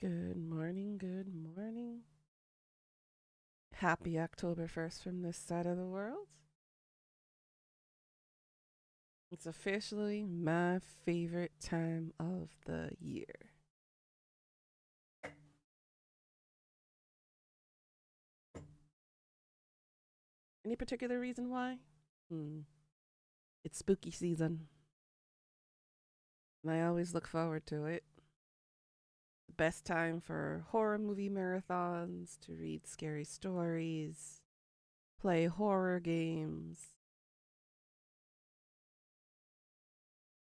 Good morning, good morning. Happy October 1st from this side of the world. It's officially my favorite time of the year. Any particular reason why? It's spooky season, and I always look forward to it. The best time for horror movie marathons, to read scary stories, play horror games,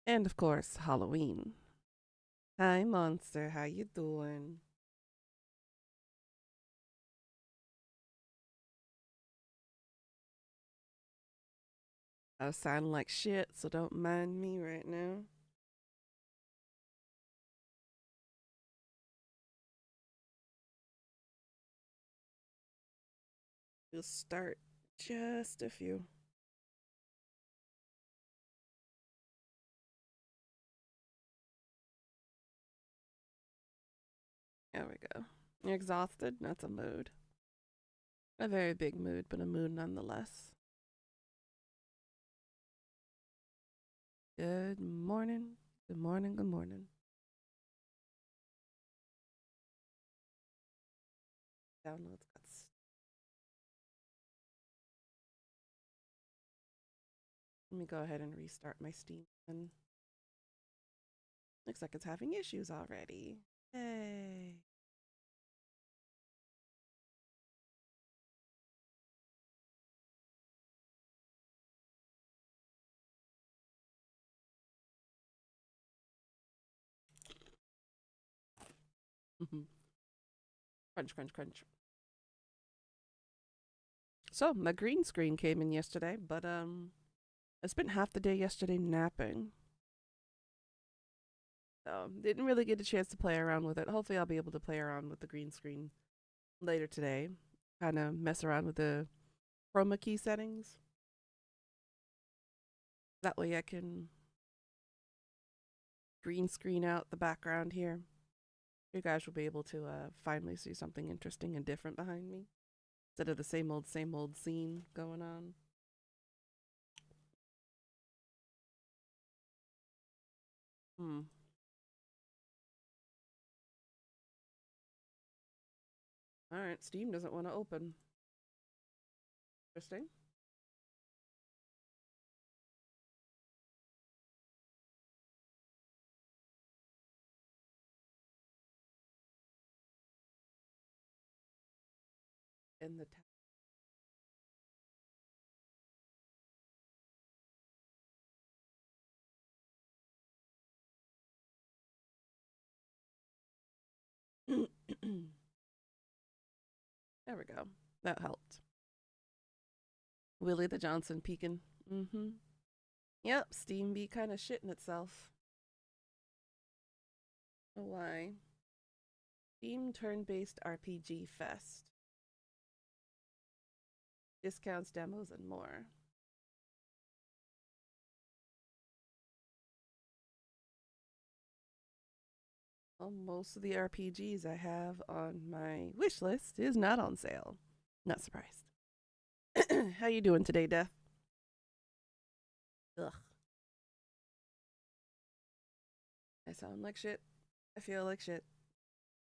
and of course, Halloween. Hi, Monster. How you doing? I sound like shit, so don't mind me right now. We'll start just a few. There we go. You're exhausted? That's a mood. A very big mood, but a mood nonetheless. Good morning. Good morning. Good morning. Downloads got. Let me go ahead and restart my Steam. And looks like it's having issues already. Hey. Crunch, crunch, crunch. So my green screen came in yesterday, but I spent half the day yesterday napping. So didn't really get a chance to play around with it. Hopefully I'll be able to play around with the green screen later today. Kind of mess around with the chroma key settings. That way I can green screen out the background here. You guys will be able to finally see something interesting and different behind me instead of the same old scene going on. Hmm. All right, Steam doesn't want to open. Interesting. In the there we go. That helped. Willie the Johnson peeking. Mm-hmm. Yep, Steam be kind of shitting itself. Why? Steam turn-based RPG fest. Discounts, demos, and more. Well, most of the RPGs I have on my wish list is not on sale. Not surprised. How you doing today, Death? Ugh. I sound like shit. I feel like shit.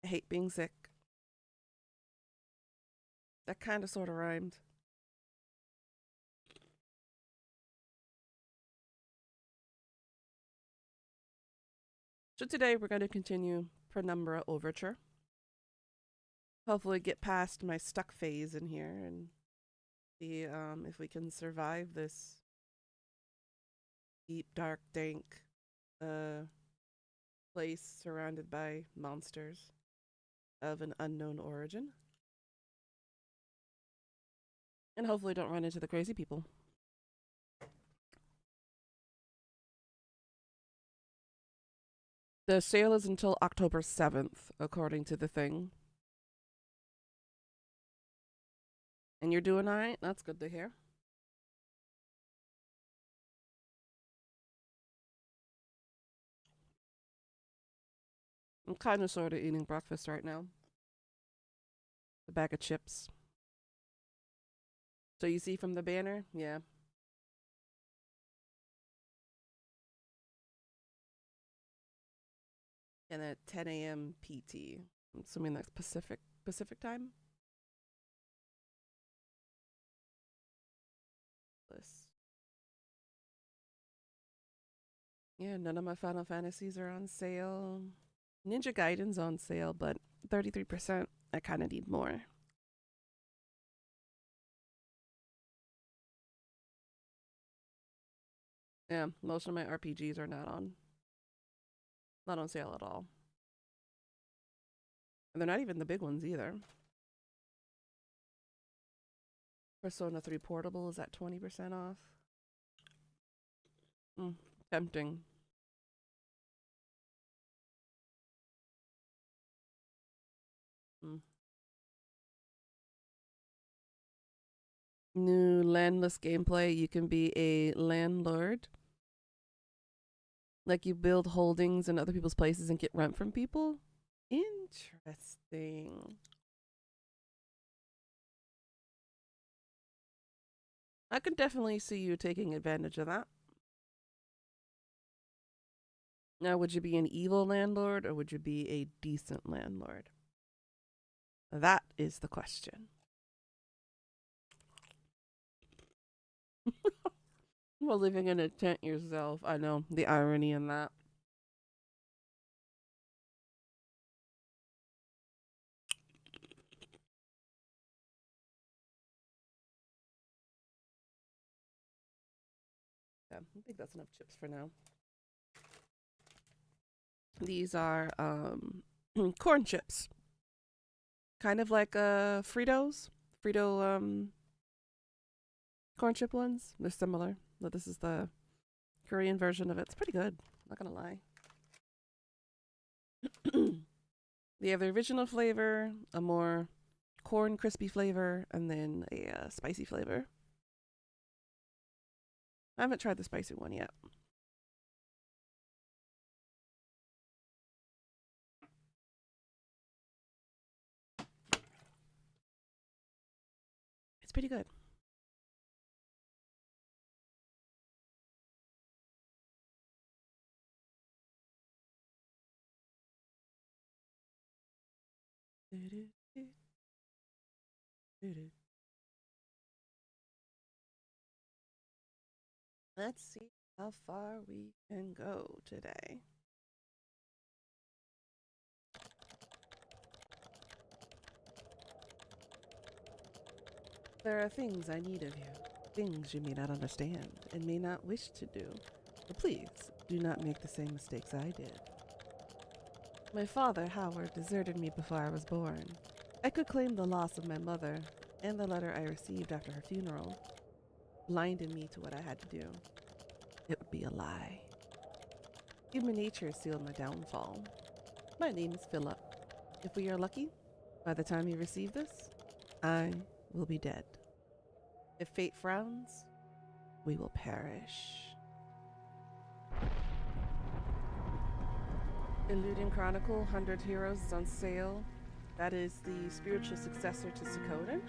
I hate being sick. That kind of sort of rhymed. So today we're going to continue Penumbra Overture. Hopefully get past my stuck phase in here and see if we can survive this deep, dark, dank place surrounded by monsters of an unknown origin. And hopefully don't run into the crazy people. The sale is until October 7th, according to the thing. And you're doing all right? That's good to hear. I'm kind of sort of eating breakfast right now. A bag of chips. So you see from the banner? Yeah. And at 10 a.m. PT. I'm assuming that's Pacific time. Yeah, none of my Final Fantasies are on sale. Ninja Gaiden's on sale, but 33%. I kind of need more. Yeah, most of my RPGs are not on sale at all. And they're not even the big ones either. Persona 3 Portable is at 20% off. Tempting. New landless gameplay. You can be a landlord. Like you build holdings in other people's places and get rent from people. Interesting. I could definitely see you taking advantage of that. Now, would you be an evil landlord or would you be a decent landlord? That is the question. Well, living in a tent yourself, I know the irony in that. Yeah, I think that's enough chips for now. These are corn chips. Kind of like Fritos. Frito corn chip ones. They're similar, but this is the Korean version of it. It's pretty good, not gonna lie. They have the original flavor, a more corn crispy flavor, and then a spicy flavor. I haven't tried the spicy one yet. It's pretty good. Let's see how far we can go today. There are things I need of you, things you may not understand and may not wish to do. But please, do not make the same mistakes I did. My father, Howard, deserted me before I was born. I could claim the loss of my mother and the letter I received after her funeral blinded me to what I had to do. It would be a lie. Human nature sealed my downfall. My name is Philip. If we are lucky, by the time you receive this, I will be dead. If fate frowns, we will perish. Eluding Chronicle 100 Heroes is on sale. That is the spiritual successor to Suikoden.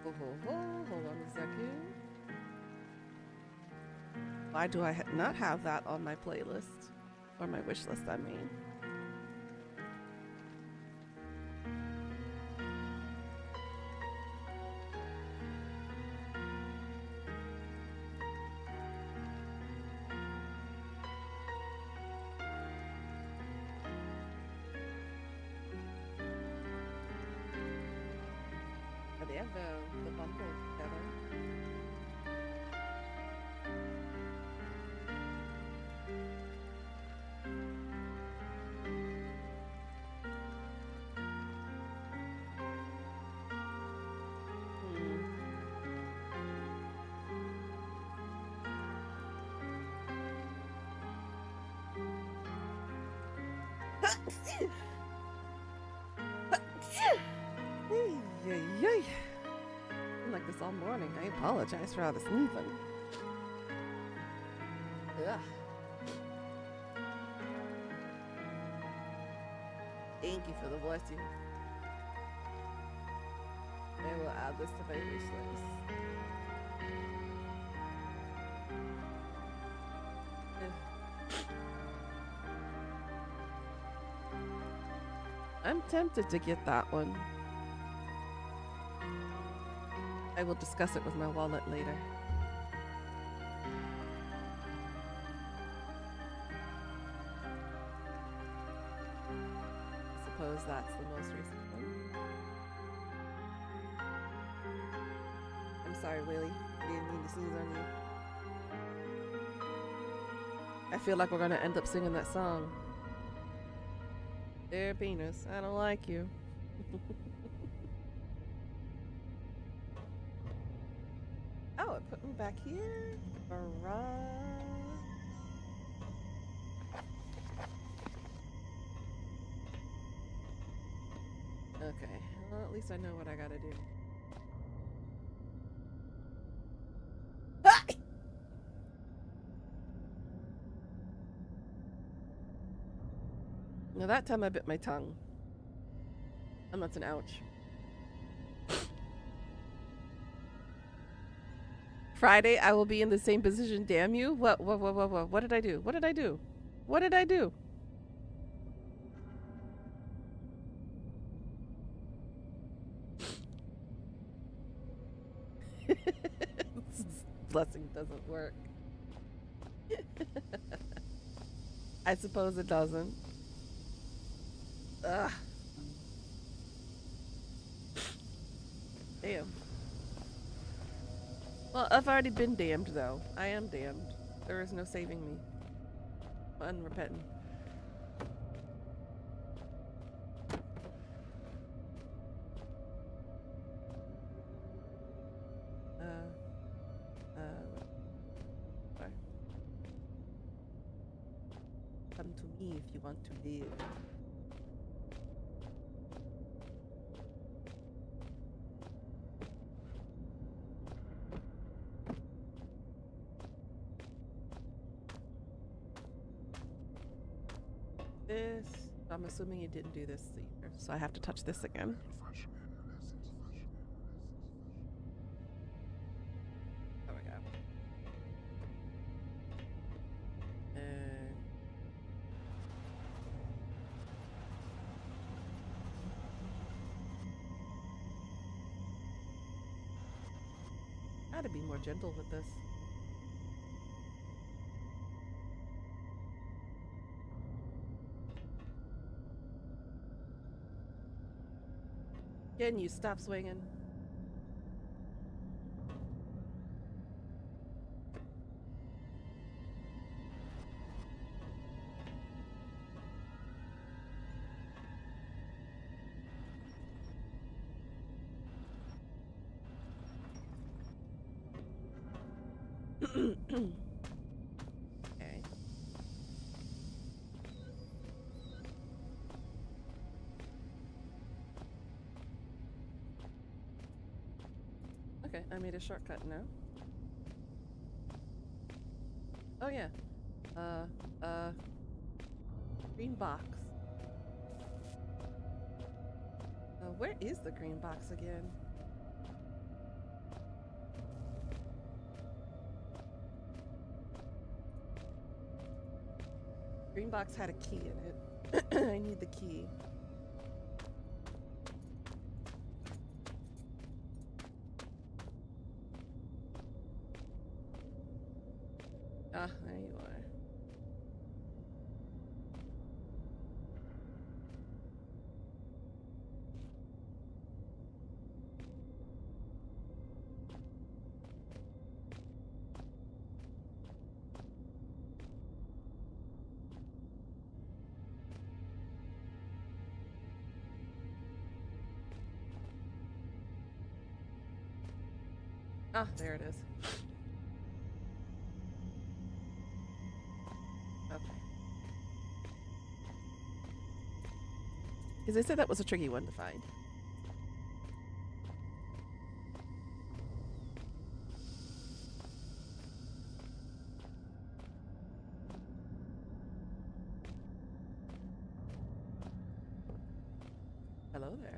Hold on a second. Why do I not have that on my playlist? Or my wish list, I mean. They have the bundle together. I'm like this all morning. I apologize for all the sneezing. Ugh. Thank you for the blessing. I will add this to my wish list. I'm tempted to get that one. I will discuss it with my wallet later. I suppose that's the most recent one. I'm sorry, Willie. I didn't mean to sneeze on you. I feel like we're gonna end up singing that song. There, penis. I don't like you. Oh, it put me back here. Alright. Okay. Well, at least I know what I gotta do. Ah! Now that time I bit my tongue. And that's an ouch. Friday, I will be in the same position. Damn you! What? What did I do? What did I do? What did I do? Blessing doesn't work. I suppose it doesn't. Ugh. Damn. Well, I've already been damned, though. I am damned. There is no saving me. Unrepentant. Sorry. Come to me if you want to live. This. I'm assuming you didn't do this either, so I have to touch this again. There we go. Gotta be more gentle with this. Can you stop swinging? Okay. Okay, I made a shortcut now. Oh yeah. Green box. Where is the green box again? Green box had a key in it. I need the key. Ah, there you are. Ah, there it is. Okay. Because they said that was a tricky one to find. Hello there.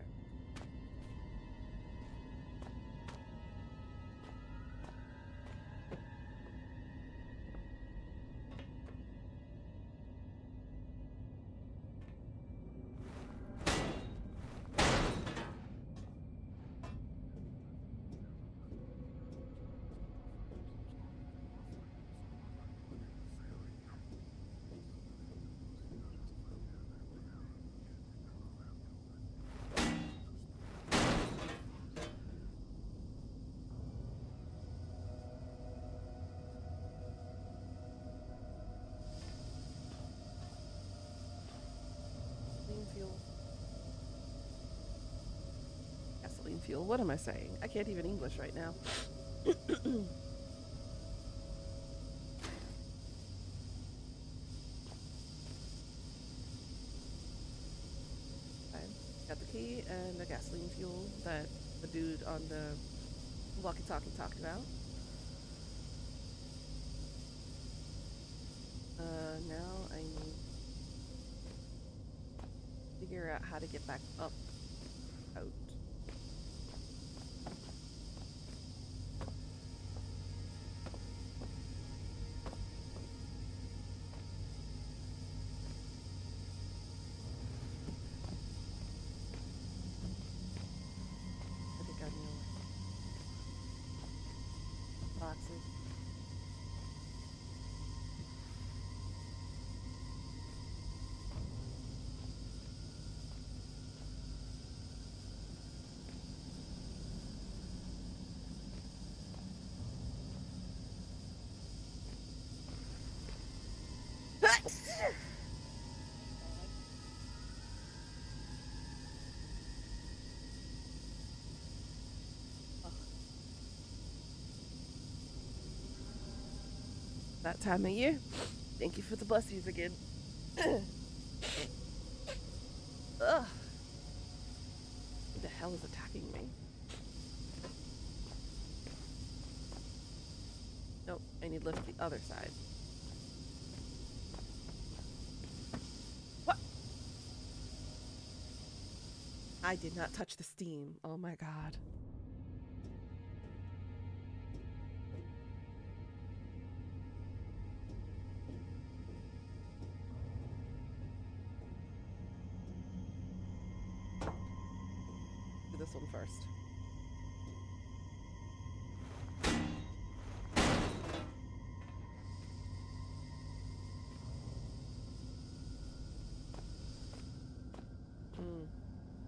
Fuel. Gasoline fuel. What am I saying? I can't even English right now. I got the key and the gasoline fuel that the dude on the walkie-talkie talked about. Now I need to figure out how to get back up out. I think I know boxes. That time of year. Thank you for the blessies again. Ugh. Who the hell is attacking me? Nope, I need to lift the other side. What? I did not touch the steam. Oh my god. Do this one first.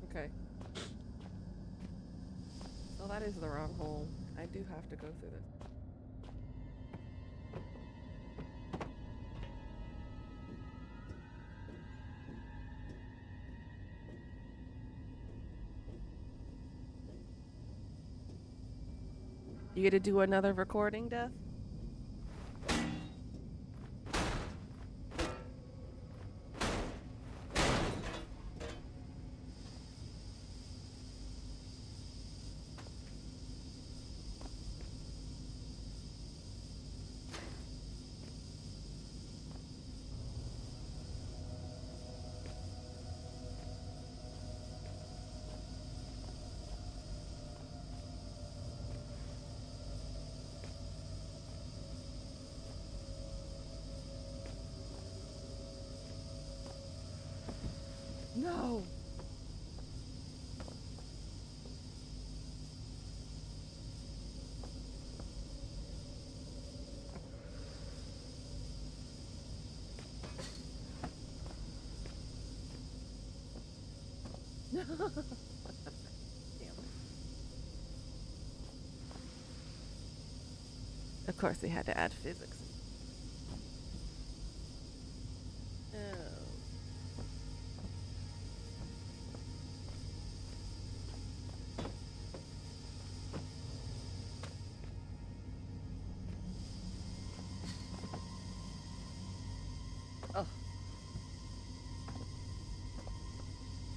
Okay. Well, that is the wrong hole. I do have to go through this. You gonna do another recording, Death? No! Damn it. Of course, they had to add physics. Oh. Oh.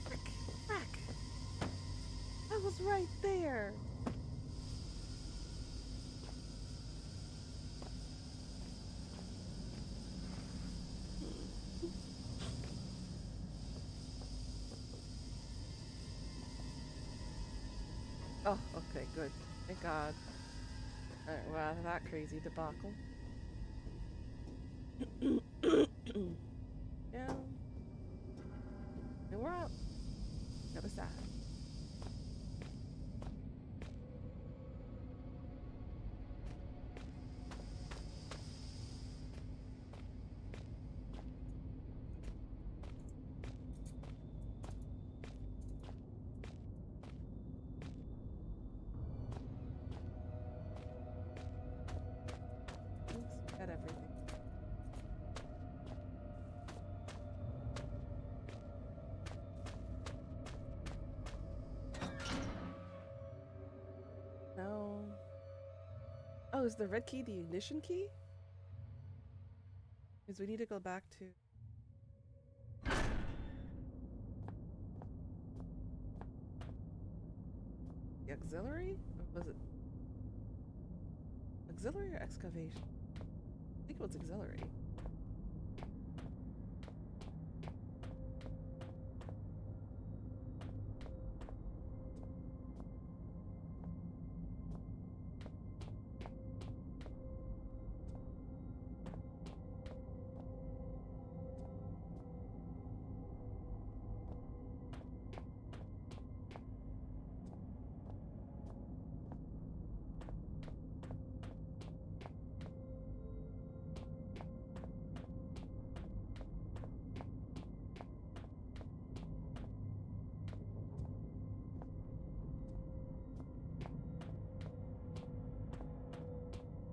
Frick. I was right there. Oh, okay, good. Thank God. Alright, well, that crazy debacle. Yeah. And we're up. The other side. Oops, got everything. No. Oh, is the red key the ignition key? Because we need to go back to the auxiliary? Or was it auxiliary or excavation? I think it was auxiliary.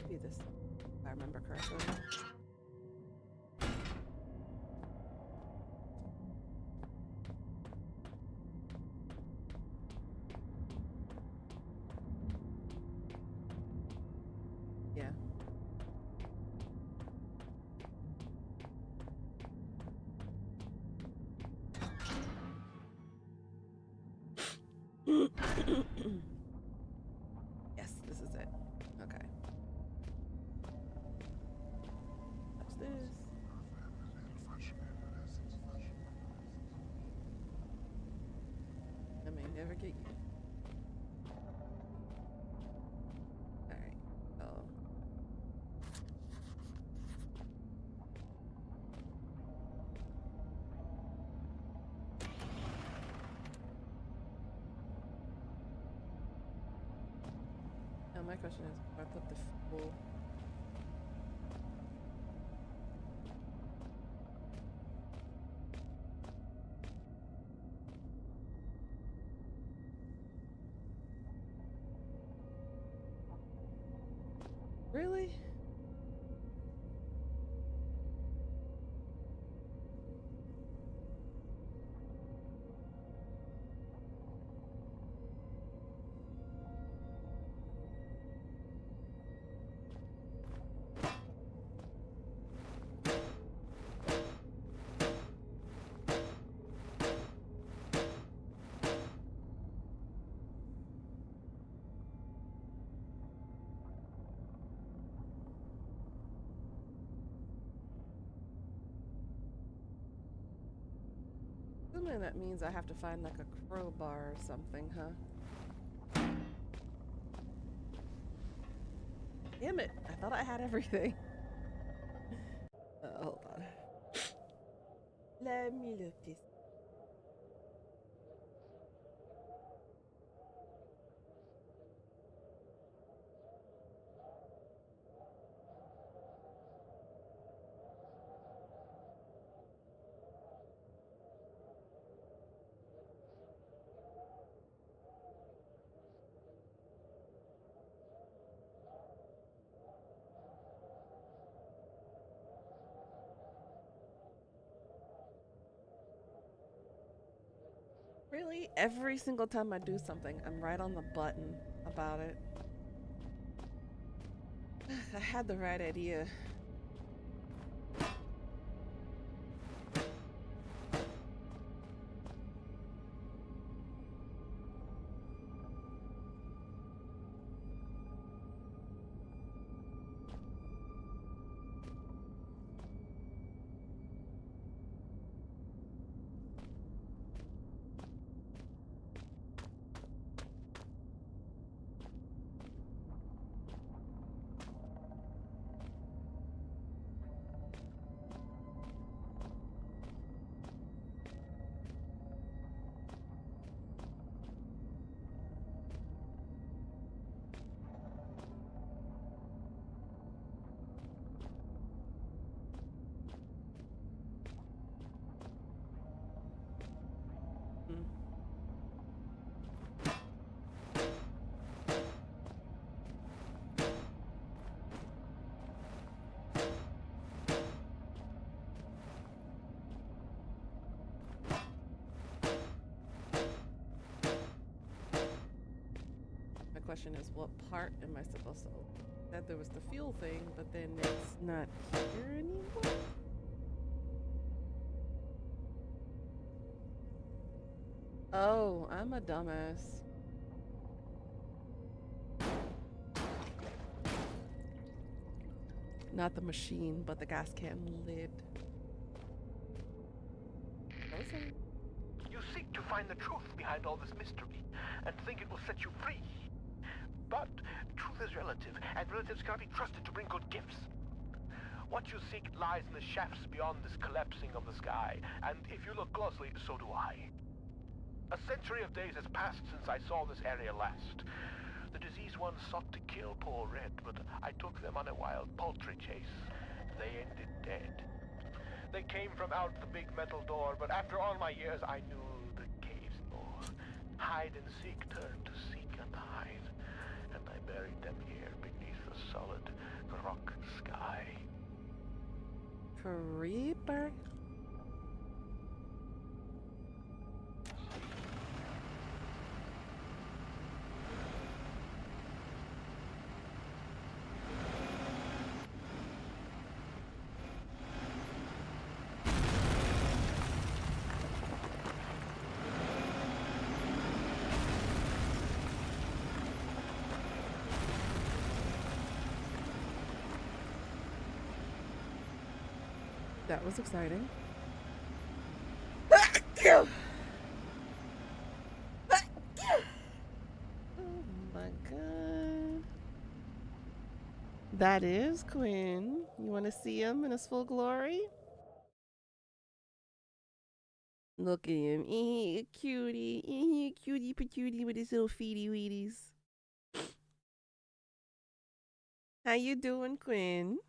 Maybe this, if I remember correctly. Yeah. Yes, this is it. Okay. Touch this. I may never get you. Alright. Oh. Now my question is, if I put the fuel. Really? Assuming that means I have to find like a crowbar or something, huh? Damn it! I thought I had everything. Hold on. Let me look this. Really? Every single time I do something, I'm right on the button about it. I had the right idea. question is, what part am I supposed to open? That there was the fuel thing, but then it's not here anymore. Oh, I'm a dumbass. Not the machine, but the gas can lid. Listen. You seek to find the truth behind all this mystery, and think it will set you free. But truth is relative, and relatives cannot be trusted to bring good gifts. What you seek lies in the shafts beyond this collapsing of the sky, and if you look closely, so do I. A century of days has passed since I saw this area last. The diseased ones sought to kill poor Red, but I took them on a wild poultry chase. They ended dead. They came from out the big metal door, but after all my years, I knew the caves more. Hide and seek turned to seek and hide, and I buried them here beneath the solid rock sky. Creeper. That was exciting. Oh my god. That is Quinn. You want to see him in his full glory? Look at him. Cutie. Cutie patootie with his little feety weeties. How you doing, Quinn?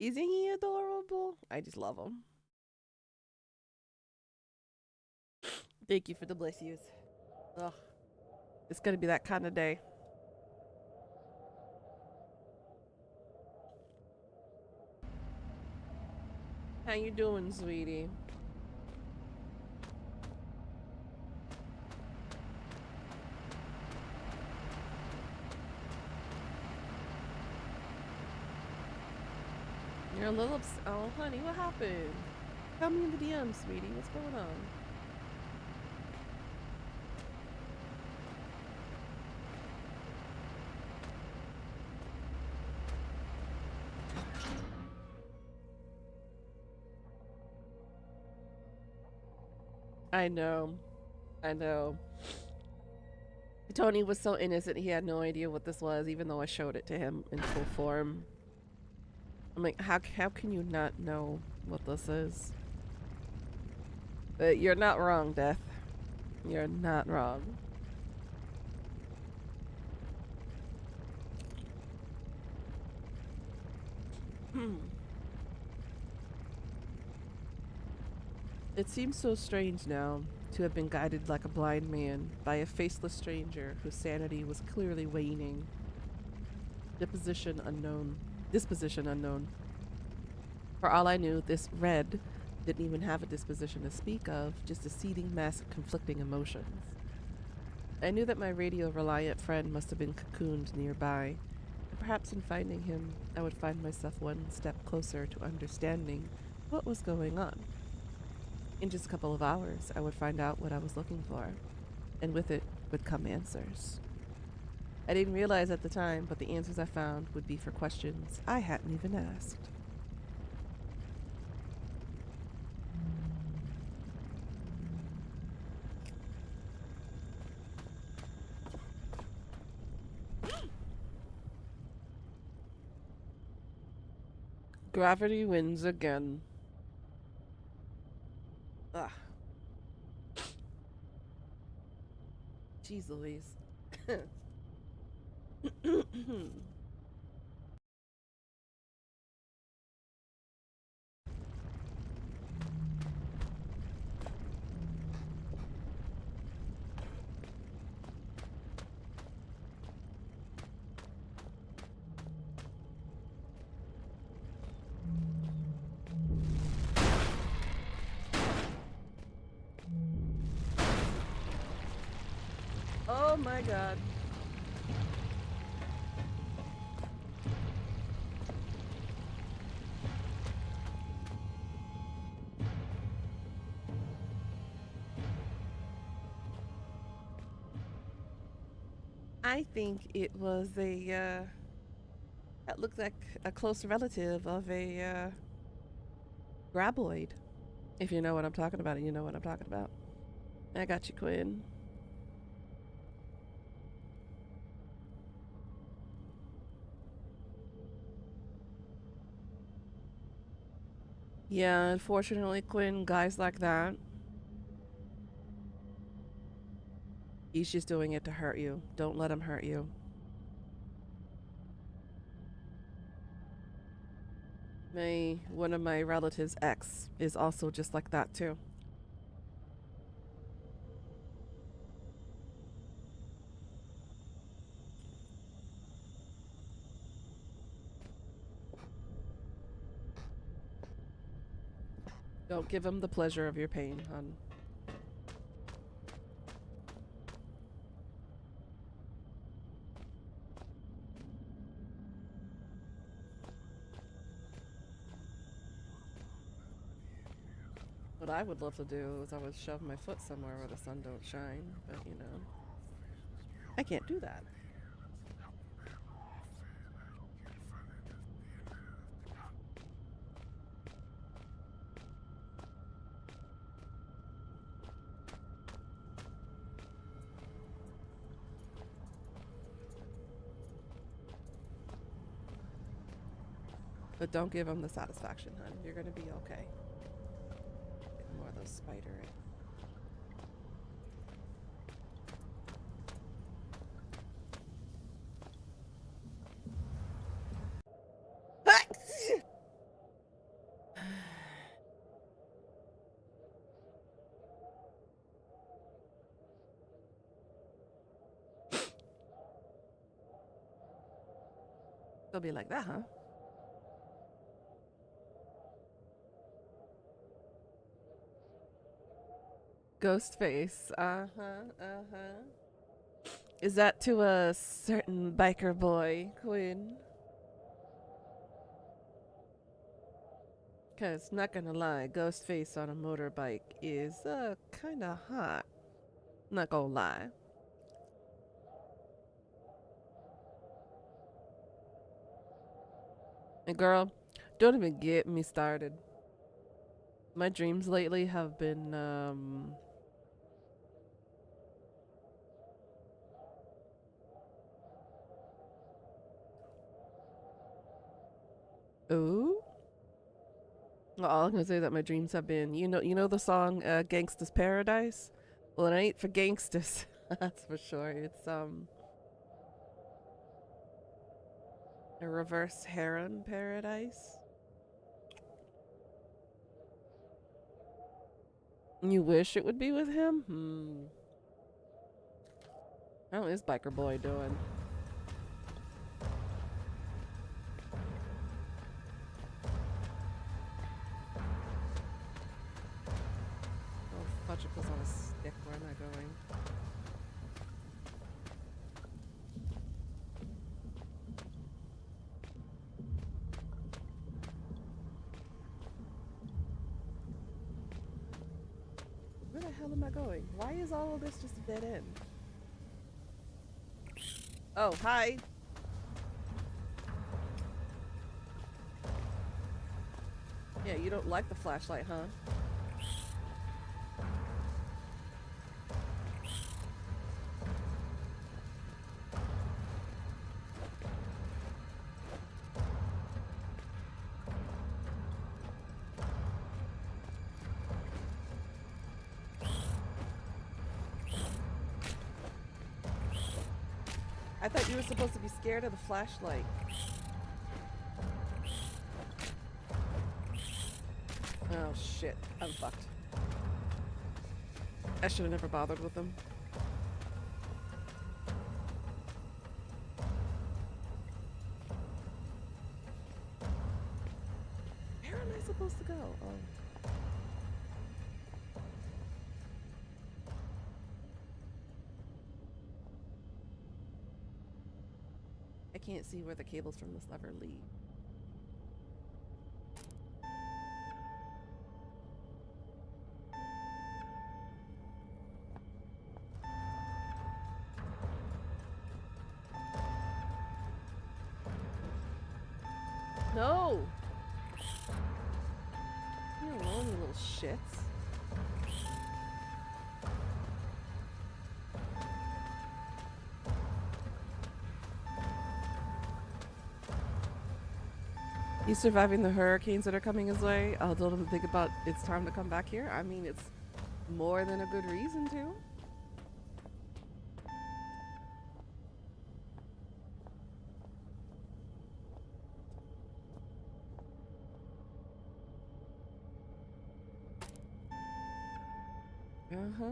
Isn't he adorable? I just love him. Thank you for the bless yous. Ugh. It's gonna be that kind of day. How you doing, sweetie? You're a little oh, honey, what happened? Tell me in the DM, sweetie. What's going on? I know. Tony was so innocent, he had no idea what this was, even though I showed it to him in full form. I'm like, how can you not know what this is? But you're not wrong, Death. You're not wrong. It seems so strange now to have been guided like a blind man by a faceless stranger whose sanity was clearly waning. Disposition unknown. For all I knew, this Red didn't even have a disposition to speak of, just a seething mass of conflicting emotions. I knew that my radio-reliant friend must have been cocooned nearby, and perhaps in finding him, I would find myself one step closer to understanding what was going on. In just a couple of hours, I would find out what I was looking for, and with it would come answers. I didn't realize at the time, but the answers I found would be for questions I hadn't even asked. Gravity wins again. Ugh. Jeez Louise. my god. I think it was that looked like a close relative of a graboid. If you know what I'm talking about, you know what I'm talking about. I got you, Quinn. Yeah, unfortunately, Quinn, guys like that, he's just doing it to hurt you. Don't let him hurt you. One of my relatives' ex is also just like that too. Don't give him the pleasure of your pain, hon. What I would love to do is I would shove my foot somewhere where the sun don't shine, but you know, I can't do that. But don't give him the satisfaction, hun. You're gonna be okay. Get more of those spider. They'll be like that, huh? Ghostface. Is that to a certain biker boy, Quinn? Cause not gonna lie, Ghostface on a motorbike is kinda hot. Not gonna lie. And girl, don't even get me started. My dreams lately have been ooh. Well, all I'm gonna say that my dreams have been, you know the song Gangsta's Paradise? Well, it ain't for gangsters. That's for sure. It's a reverse harem paradise. You wish it would be with him? How is biker boy doing? Oh, fudgicles on a stick. Where am I going? Where the hell am I going? Why is all of this just a dead end? Oh, hi. Yeah, you don't like the flashlight, huh? I thought you were supposed to be scared of the flashlight. Oh shit, I'm fucked. I should have never bothered with them. Where am I supposed to go? Oh. can't see where the cables from this lever lead. No! Leave me alone, you little shits. He's surviving the hurricanes that are coming his way. I'll tell him to think about it's time to come back here. I mean, it's more than a good reason to. Uh-huh.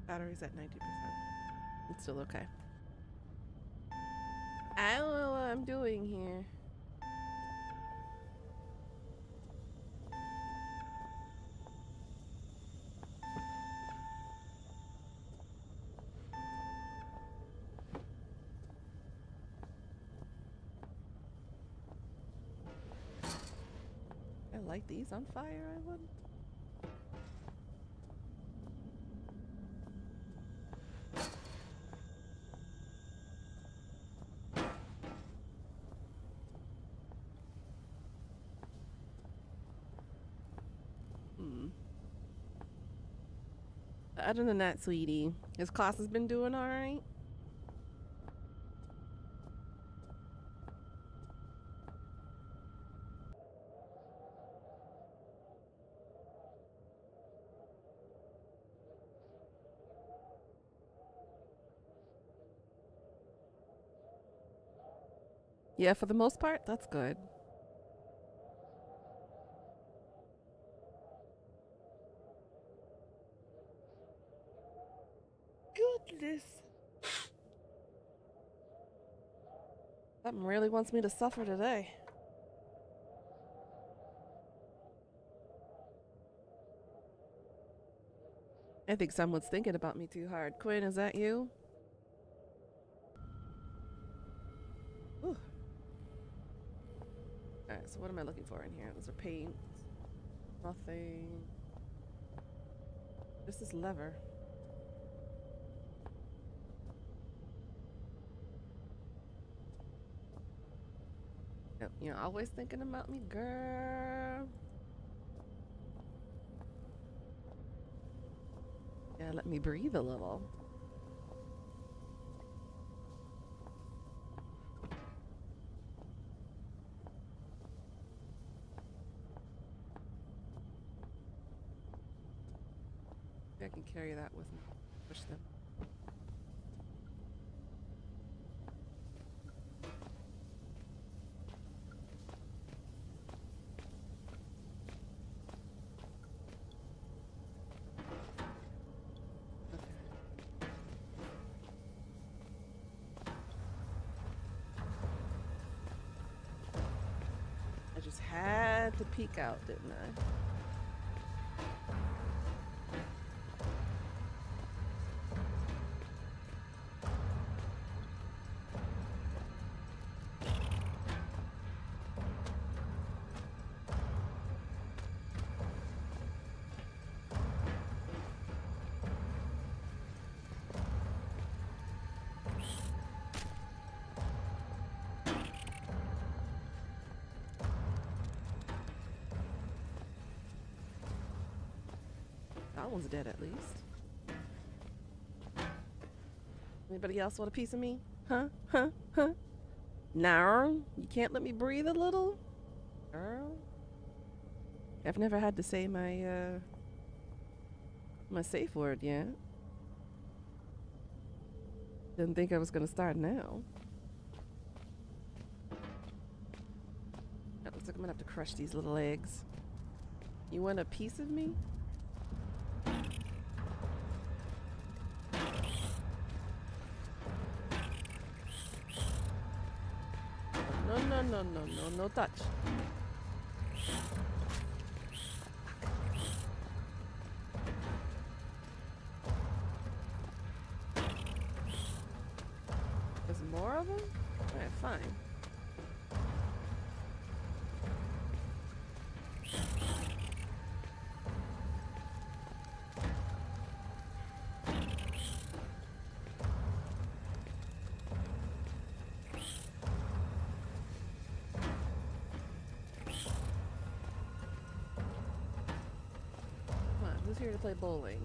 Battery's at 90%. It's still okay. I don't know what I'm doing here. I light these on fire, I would. Other than that, sweetie, his class has been doing all right. Yeah, for the most part, that's good. Goodness. Something really wants me to suffer today. I think someone's thinking about me too hard. Quinn, is that you? Ooh. Alright, so what am I looking for in here? Those are paints. Nothing. Just this lever. Yep, you're always thinking about me, girl. Yeah, let me breathe a little. Maybe I can carry that with me. Push them. I just had to peek out, didn't I? That one's dead at least. Anybody else want a piece of me? Huh? Huh? Huh? No? You can't let me breathe a little? Girl? I've never had to say my safe word yet. Didn't think I was gonna start now. It looks like I'm gonna have to crush these little eggs. You want a piece of me? No, no, no, no, no touch. There's more of them? Alright, fine. Come on, who's here to play bowling?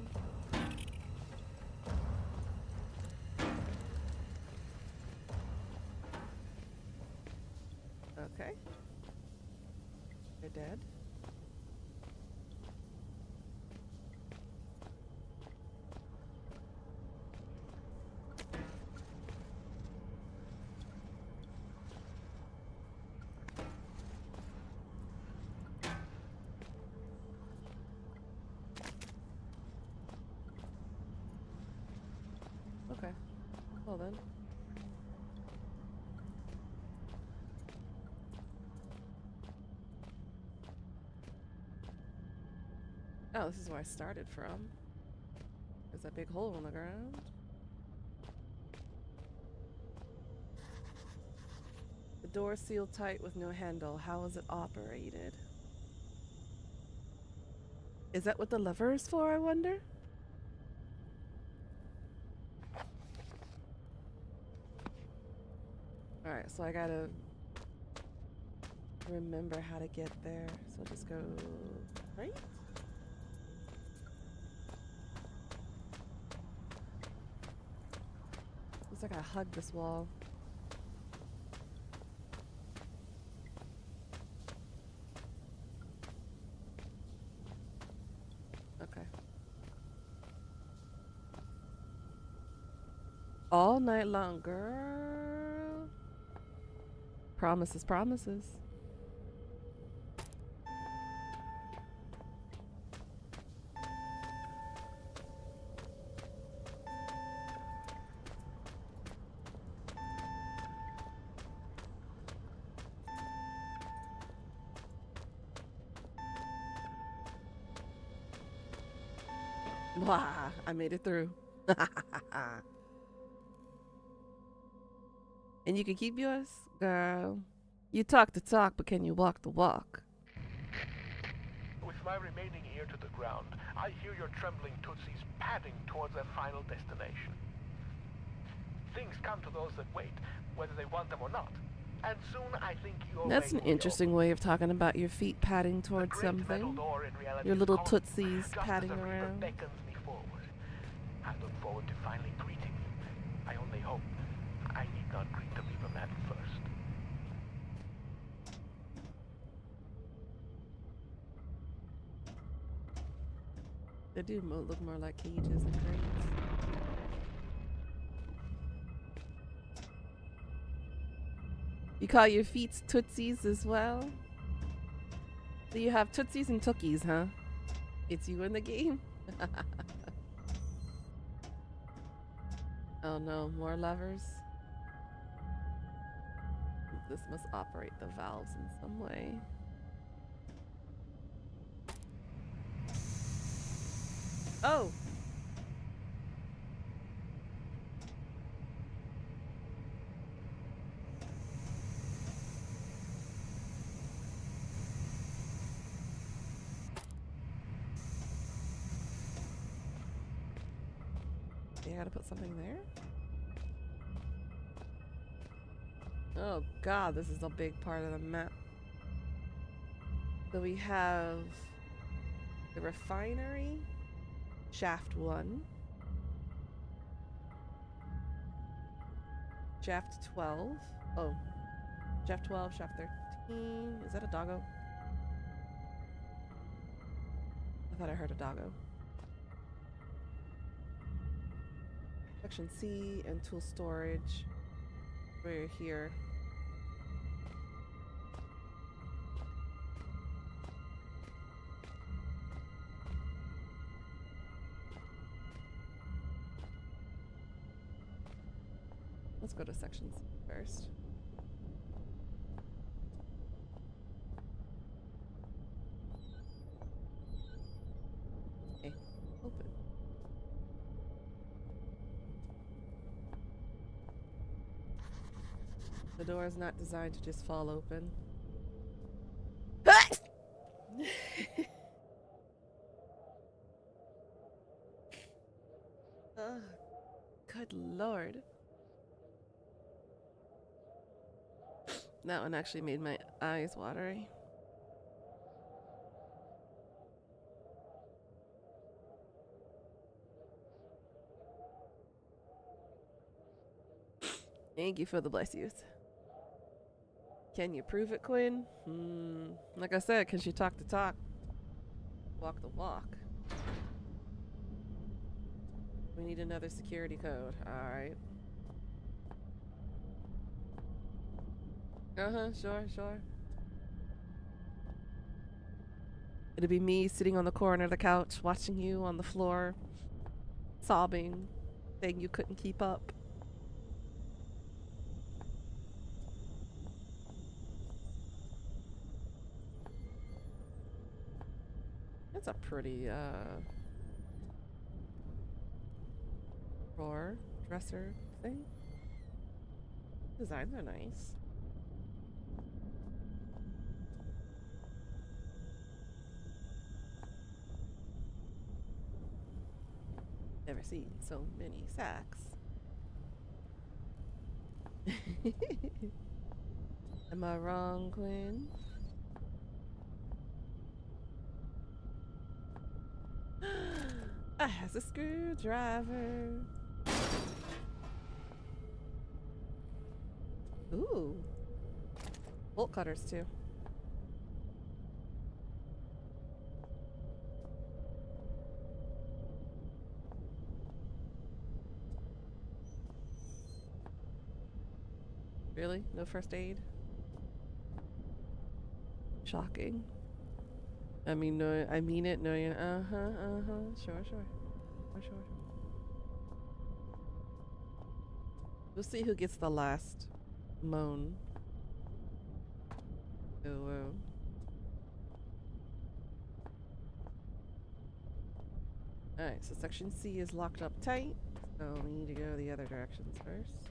Okay. They're dead. Okay. Well then. Oh, this is where I started from. There's a big hole in the ground. The door sealed tight with no handle. How is it operated? Is that what the lever is for, I wonder? Alright, so I gotta remember how to get there. So just go right? Looks like I hugged this wall. Okay. All night long, girl. Promises, promises. Wow, I made it through. And you can keep yours? Girl, you talk the talk, but can you walk the walk? With my remaining ear to the ground, I hear your trembling Tootsies padding towards their final destination. Things come to those that wait, whether they want them or not. And soon I think your That's way an will be interesting open. way of talking about your feet padding The towards great metal something. door in reality Your is little calling, tootsies just padding as the reaper around. beckons me forward. I look forward to finally greeting you. I only hope I need not greet the reaper man first. They do look more like cages than crates. You call your feet tootsies as well? So you have tootsies and tookies, huh? It's you in the game? Oh no, more levers? This must operate the valves in some way. Oh! You gotta put something there? Oh god, this is a big part of the map. So we have the refinery, shaft 1, shaft 12. Oh, shaft 12, shaft 13. Is that a doggo? I thought I heard a doggo. Section C and tool storage. We're here. Let's go to section C first. The door is not designed to just fall open. Oh, good lord. That one actually made my eyes watery. Thank you for the bless yous. Can you prove it, Quinn? Like I said, can she talk the talk? Walk the walk. We need another security code. Alright. Sure. It'll be me sitting on the corner of the couch, watching you on the floor, sobbing, saying you couldn't keep up. That's a pretty, drawer, dresser thing. Designs are nice. Never seen so many sacks. Am I wrong, Quinn? Has a screwdriver. Ooh. Bolt cutters, too. Really? No first aid? Shocking. I mean, no, I mean it. No, you. Sure. We'll see who gets the last moan. Oh. Alright, so section C is locked up tight, so we need to go the other directions first.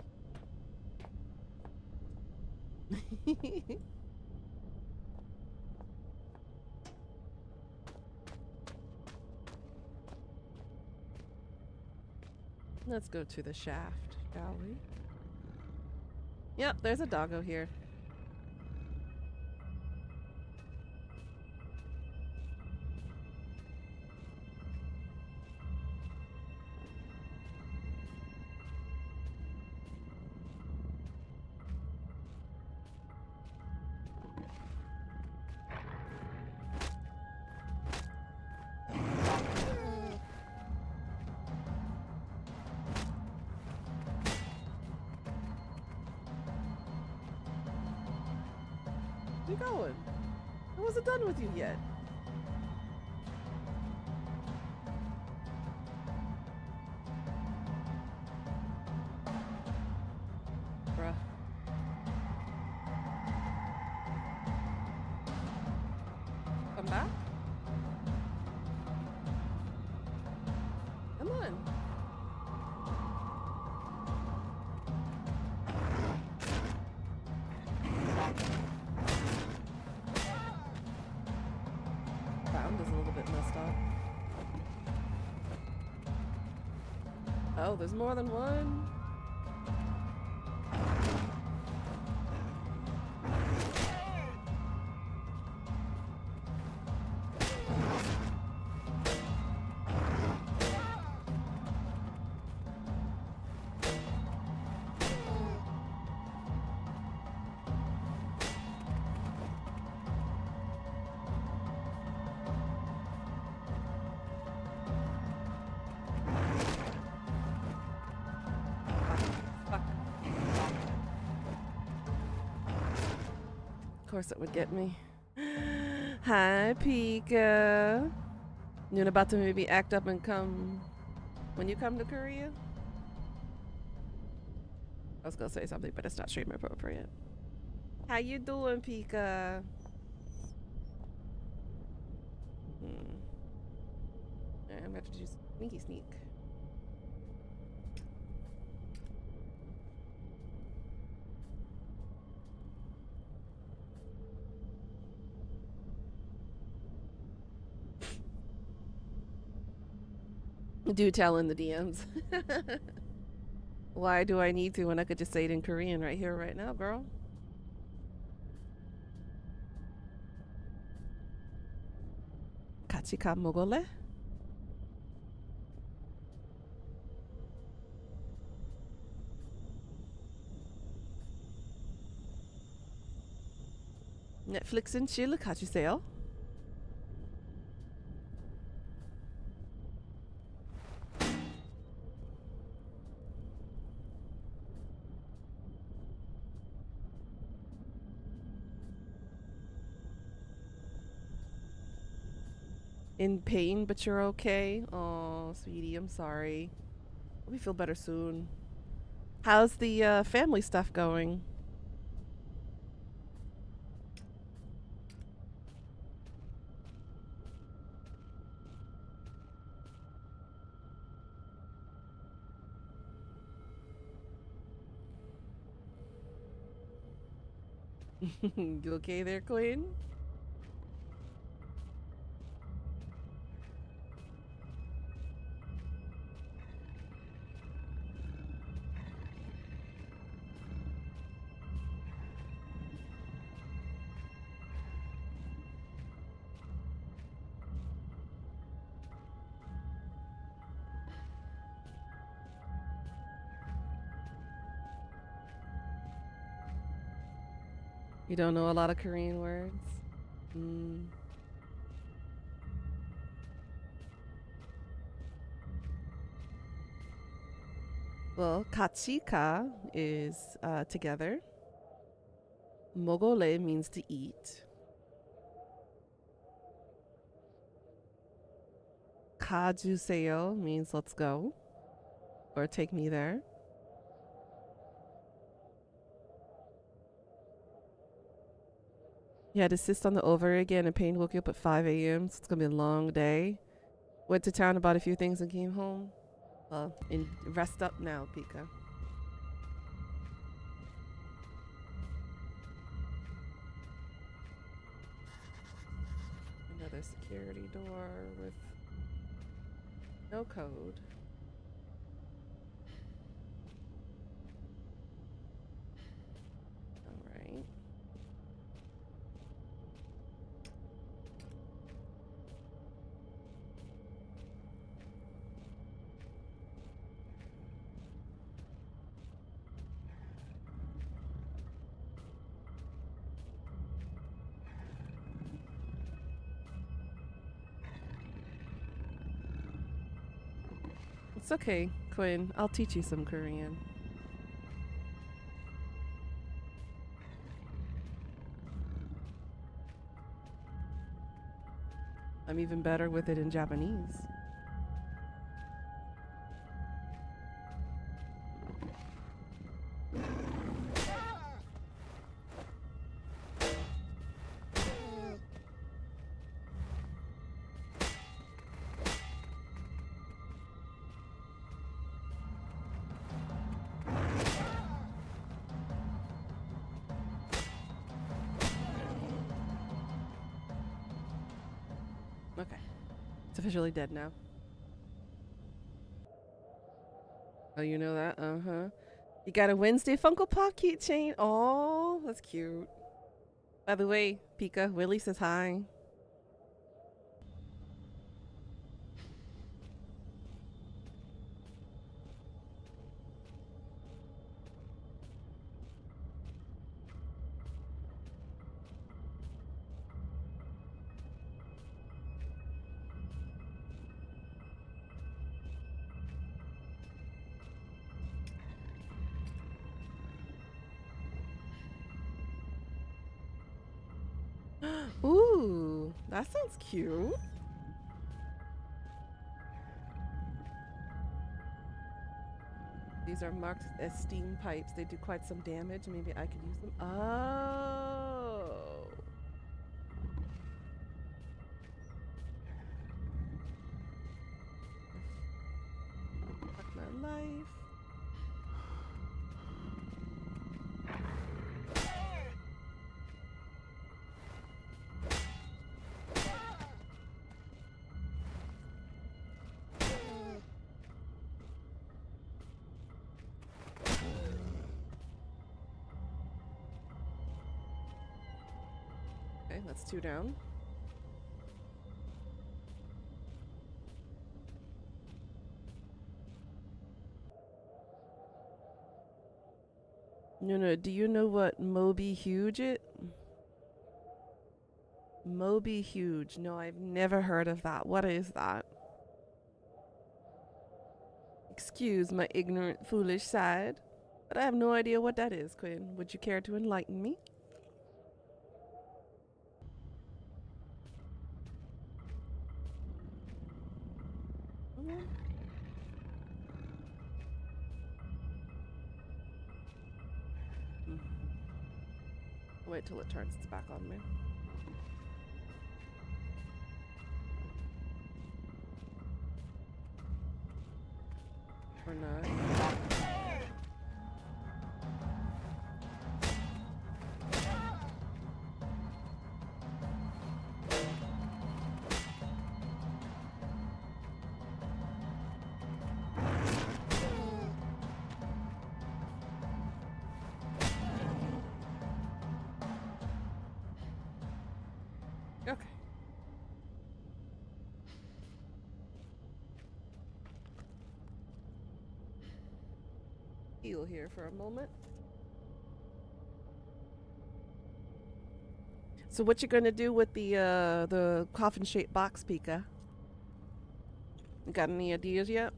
Let's go to the shaft, shall we? Yep, there's a doggo here. Where you going? I wasn't done with you yet. Bruh. Come back? Come on. Ground is a little bit messed up. Oh, there's more than one? Of course it would get me. Hi, Pika. You're about to maybe act up and come when you come to Korea? I was gonna say something, but it's not stream appropriate. How you doing, Pika? Alright, I'm gonna have to do sneaky sneak. Do tell in the DMs. Why do I need to when I could just say it in Korean right here, right now, girl? 같이 밥 먹을래? 넷플릭스 and chill 가주세요. In pain, but you're okay. Oh, sweetie, I'm sorry. Hope you feel better soon. How's the family stuff going? You okay there, Queen? You don't know a lot of Korean words? Well, 같이가 is together. 먹을래 means to eat. 가주세요 means let's go. Or take me there. You had to assist on the over again and pain woke you up at 5 a.m. So it's gonna be a long day. Went to town, bought a few things and came home. Well, and rest up now, Pika. Another security door with no code. Alright. It's okay, Quinn. I'll teach you some Korean. I'm even better with it in Japanese. Okay. It's officially dead now. Oh, you know that? Uh-huh. You got a Wednesday Funko Pop keychain. Oh, that's cute. By the way, Pika, Willie says hi. Ooh, that sounds cute. These are marked as steam pipes. They do quite some damage. Maybe I could use them. Oh. Fuck my life. that's 2 down. No, do you know what Moby Huge is? Moby Huge. No, I've never heard of that. What is that? Excuse my ignorant, foolish side, but I have no idea what that is, Quinn. Would you care to enlighten me? Wait till it turns its back on me. Or not. Okay. Heal here for a moment. So what you gonna do with the coffin-shaped box, Pika? You got any ideas yet?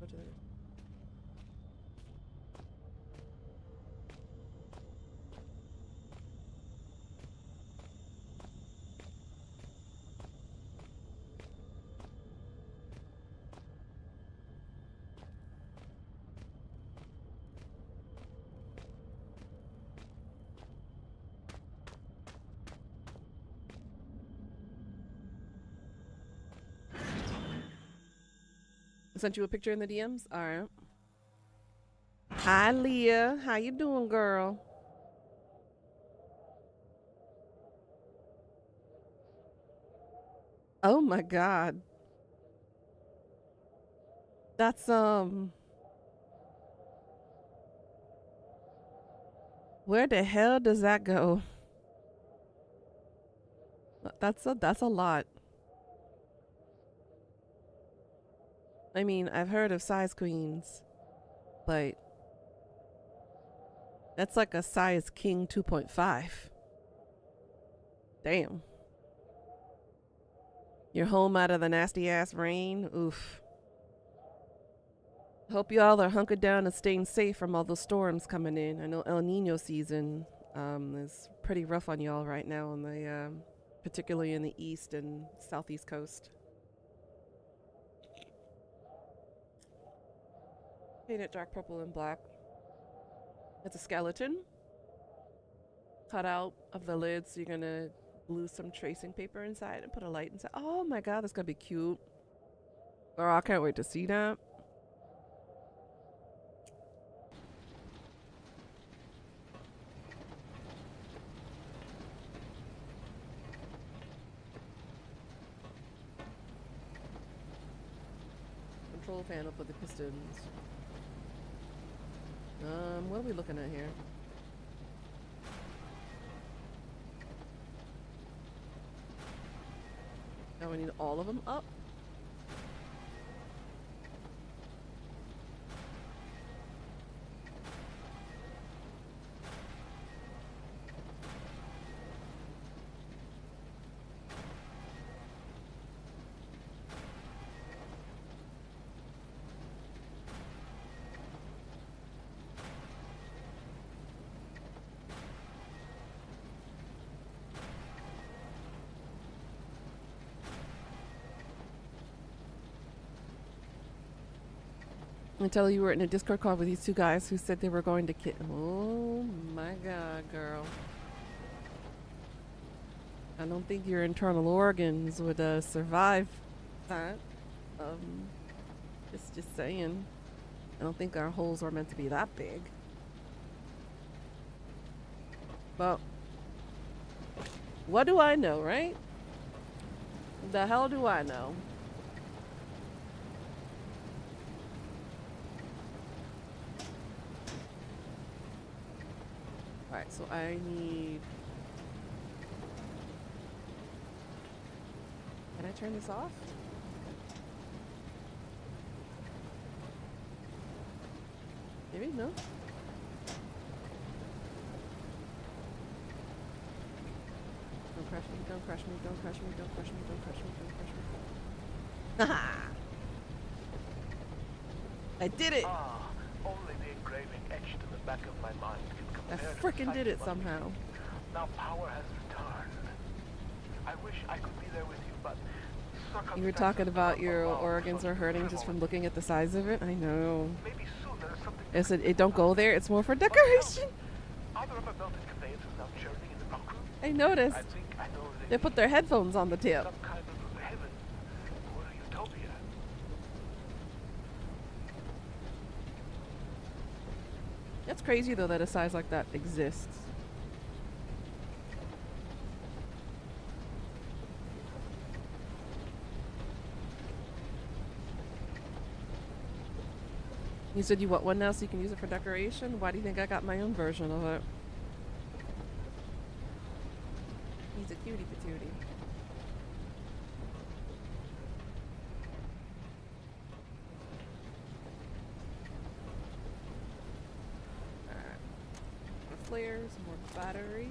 Go to the I sent you a picture in the DMs? Alright. Hi, Leah. How you doing, girl? Oh my god. That's, where the hell does that go? That's a lot. I mean, I've heard of size queens, but that's like a size king 2.5. Damn. You're home out of the nasty ass rain. Oof. Hope y'all are hunkered down and staying safe from all those storms coming in. I know N00na season is pretty rough on y'all right now on the particularly in the east and southeast coast. Paint it dark purple and black. It's a skeleton cut out of the lid, so you're gonna glue some tracing paper inside and put a light inside. Oh my god, that's gonna be cute. Girl, I can't wait to see that. Control panel for the pistons. What are we looking at here? Now we need all of them up. Until you were in a Discord call with these 2 guys who said they were going to oh my god, girl. I don't think your internal organs would survive that. Just saying. I don't think our holes are meant to be that big. Well, what do I know, right? The hell do I know? Alright, so I need... Can I turn this off? Maybe, no? Don't crush me, don't crush me, don't crush me, don't crush me, don't crush me, don't crush me. Haha! I did it! Ah, only the engraving etched in the back of my mind can I compare to the frickin' sight did it of my somehow. vision. Now power has returned. I wish I could be there with you, but You were talking about your organs are hurting just from looking at the size of it? I know. Maybe soon there is something. I said, it don't go there, it's more for decoration. Are there other belted conveyances now churning in the rock room? I noticed. I think I know They put their headphones on the tip. some kind of heaven or a utopia. That's crazy though that a size like that exists. You said you want one now so you can use it for decoration? Why do you think I got my own version of it? He's a cutie patootie. Alright. More flares, more batteries.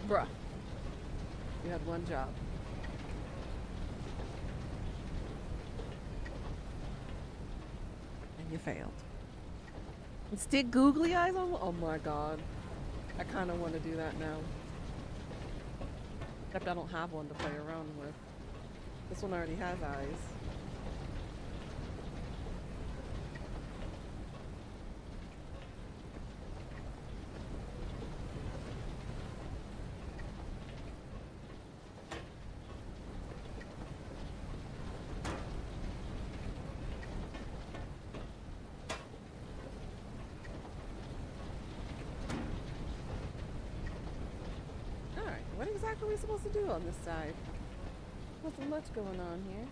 Bruh. You had one job. And you failed. And stick googly eyes on? Oh my god. I kind of want to do that now. Except I don't have one to play around with. This one already has eyes. What exactly are we supposed to do on this side? Nothing much going on here.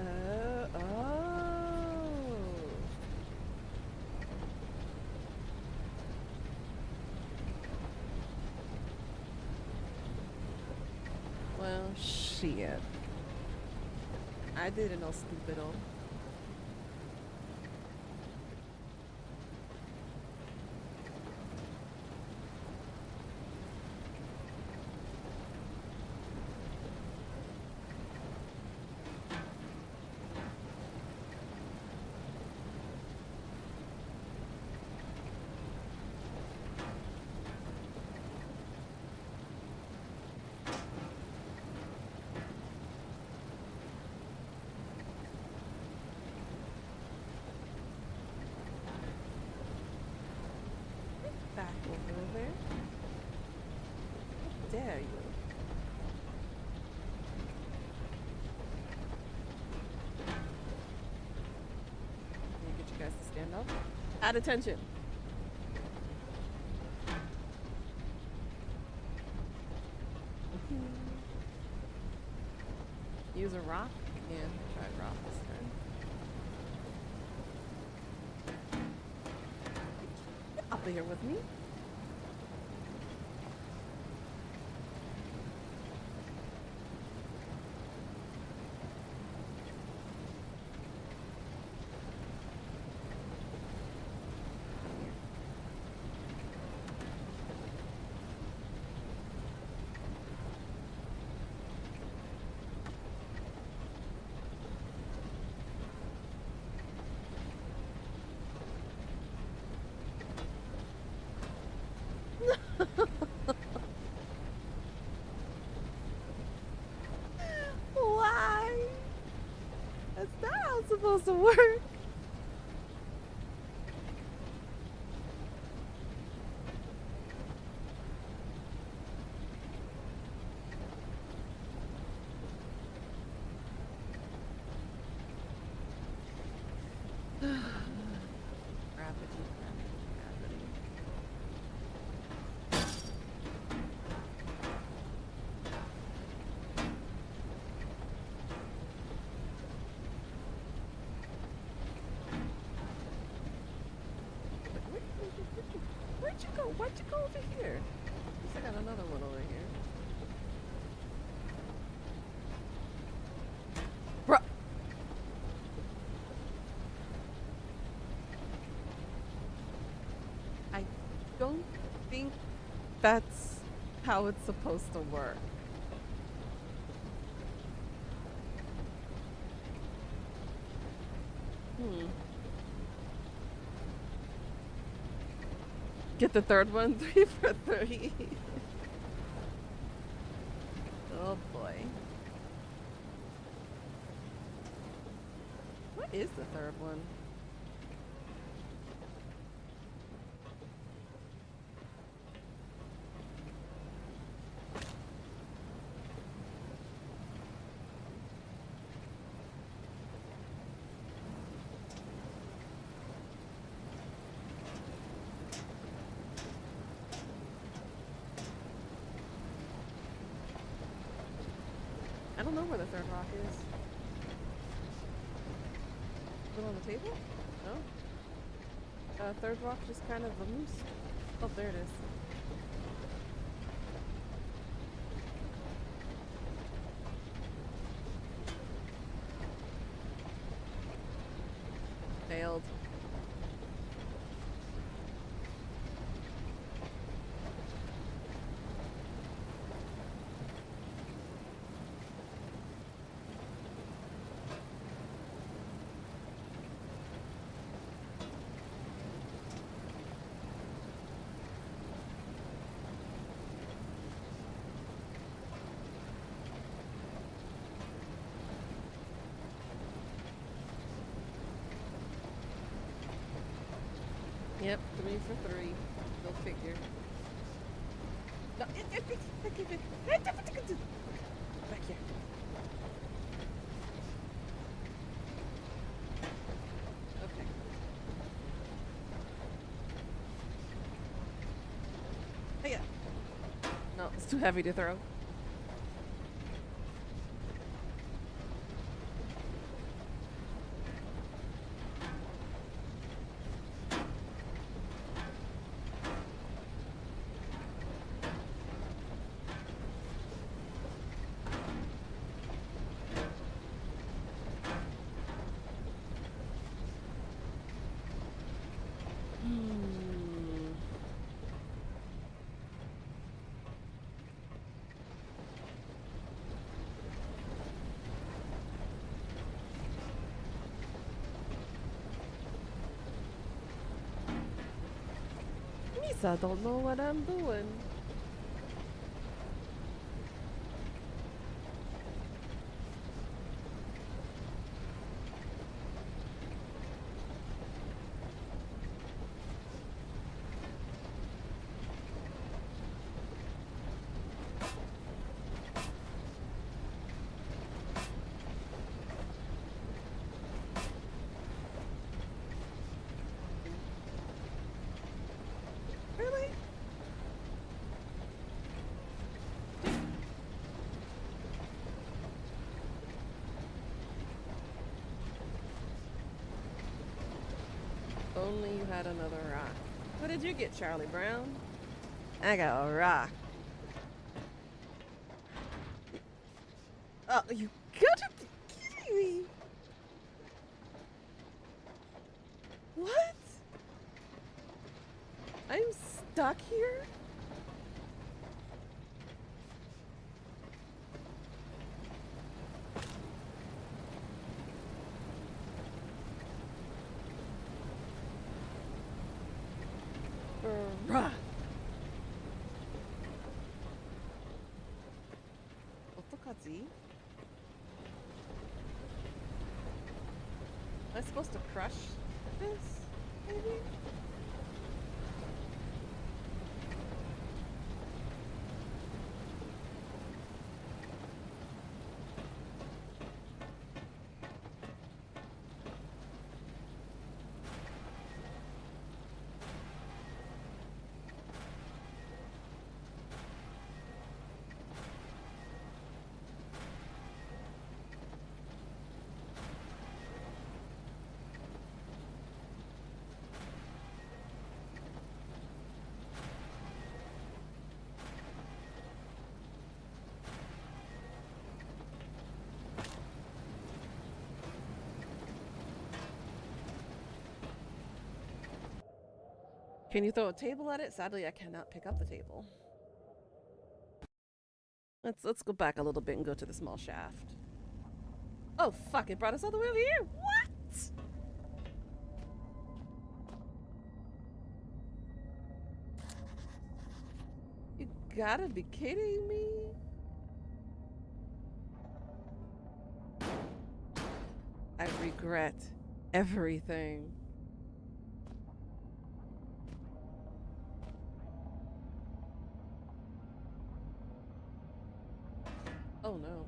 Oh. Well, shit. I didn't know stupido. Back over there. How dare you? Can I get you guys to stand up? At attention. Use a rock? Yeah, try rock this time. Get up here with me. supposed to work? Gravity, gravity. Where'd you go? Why'd you go over here? I got another one over here. Bruh. I don't think that's how it's supposed to work. Get the third one, 3 for 3. Oh boy. What is the third one? I don't know where the third rock is. Is it on the table? No? Third rock just kind of loose. Oh, there it is. Failed. Yep, 3 for 3. Go figure. No, back here. Okay. Hey, no, it's too heavy to throw. I don't know what I'm doing. Really? Only you had another rock. What did you get, Charlie Brown? I got a rock. Oh, you gotta be kidding me. What? I'm stuck here? Bruh. 어떡하지? I I supposed to crush this? Maybe? Can you throw a table at it? Sadly, I cannot pick up the table. Let's go back a little bit and go to the small shaft. Oh fuck! It brought us all the way over here. What? You gotta be kidding me! I regret everything. Oh no.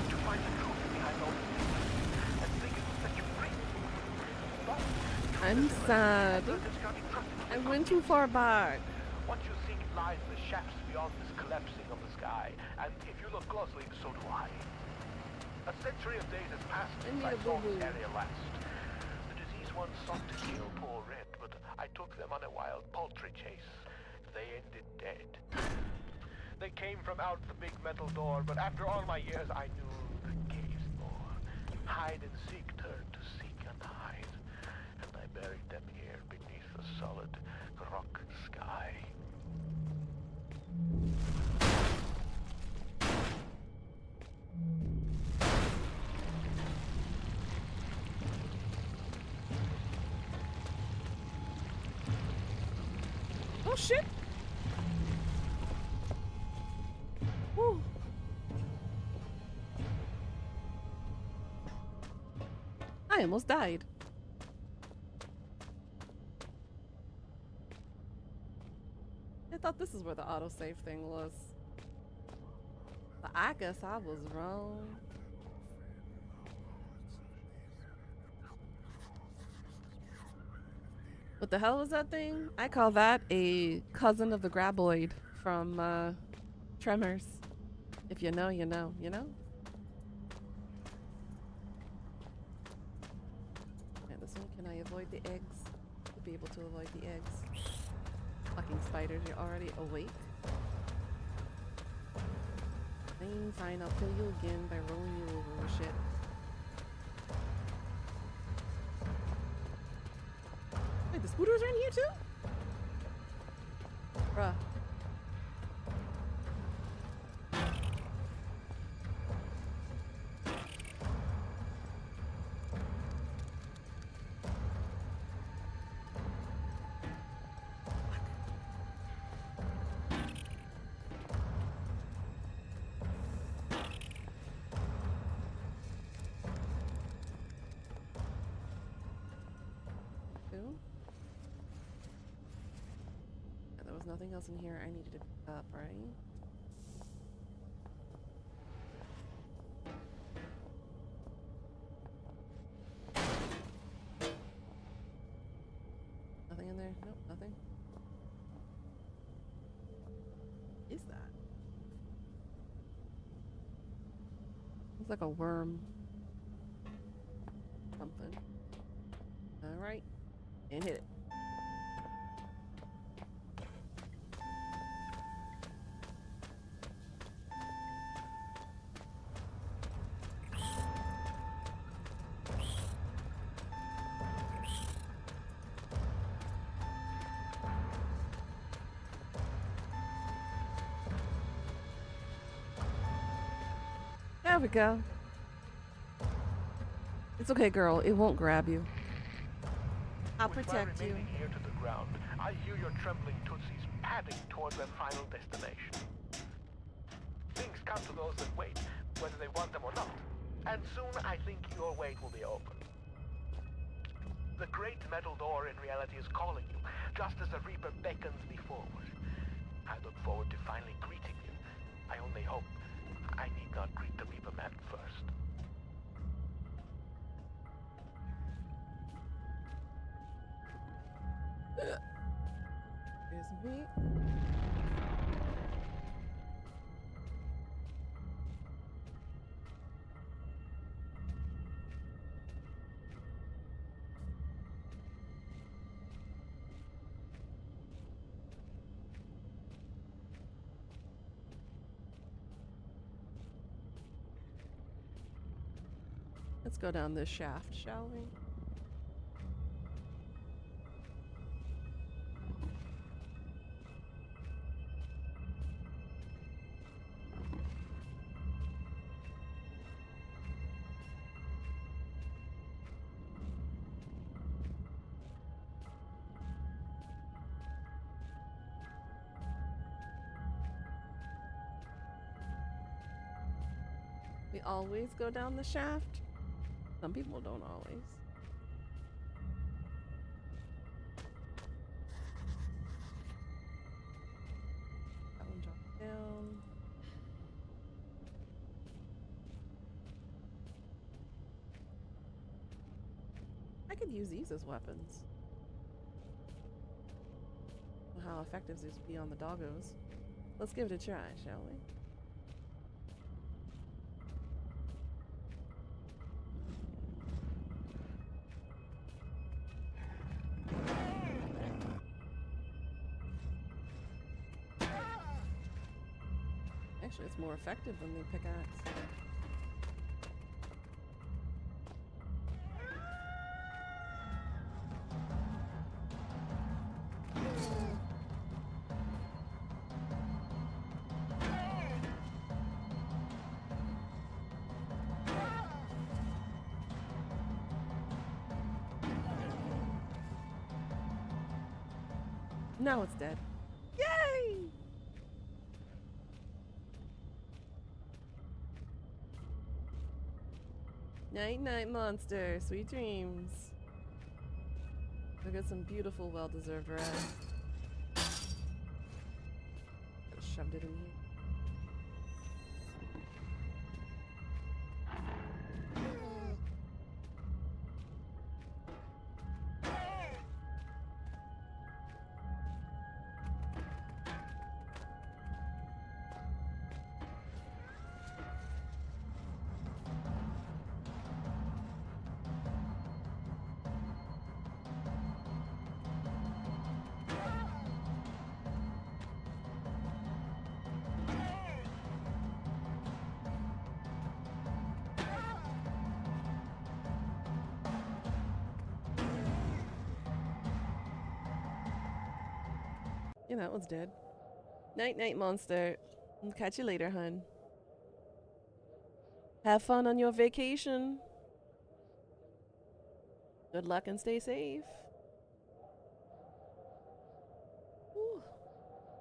To find the truth behind all this and think it will set you free. But I'm sad. relatives can't be trusted to I bring went good too gifts. far back. What you seek lies in the shafts beyond this collapsing of the sky, and if you look closely, so do I. A century of days has passed I since need I a saw boo-boo. this area last. The disease once sought to kill poor Red, but I took them on a wild poultry chase. They ended dead. They came from out the big metal door, but after all my years, I knew the cave's more. Hide and seek turned to seek and hide, and I buried them here beneath the solid rock sky. Oh shit! Whew. I almost died. I thought this is where the autosave thing was. But I guess I was wrong. What the hell was that thing? I call that a cousin of the graboid from Tremors. If you know, you know, you know? And this one, can I avoid the eggs? To be able to avoid the eggs. Fucking spiders, you're already awake. Fine, fine, I'll kill you again by rolling you over with shit. Wait, the scooters are in here too? Bruh. Nothing else in here I needed to pick up, right? Nothing in there? Nope, nothing. What is that? Looks like a worm. Something. Alright. And hit it. There we go. It's okay, girl. It won't grab you. I'll With my protect you. remaining heir to the ground, I hear your trembling Tootsies padding towards their final destination. Things come to those that wait, whether they want them or not, and soon I think your wait will be over. The great metal door in reality is calling you, just as the Reaper beckons me forward. I look forward to finally greeting you. I only hope I need not greet the Reaper man first. Here's me. Let's go down this shaft, shall we? We always go down the shaft? Some people don't always. That one dropped down. I could use these as weapons. How effective these would be on the doggos. Let's give it a try, shall we? Actually, it's more effective than the pickaxe. Now it's dead. Yay! Night, night, monster. Sweet dreams. I got some beautiful, well-deserved rest. Could've shoved it in here. Yeah, that one's dead. Night, night, monster. I'll catch you later, hun. Have fun on your vacation. Good luck and stay safe. Whew.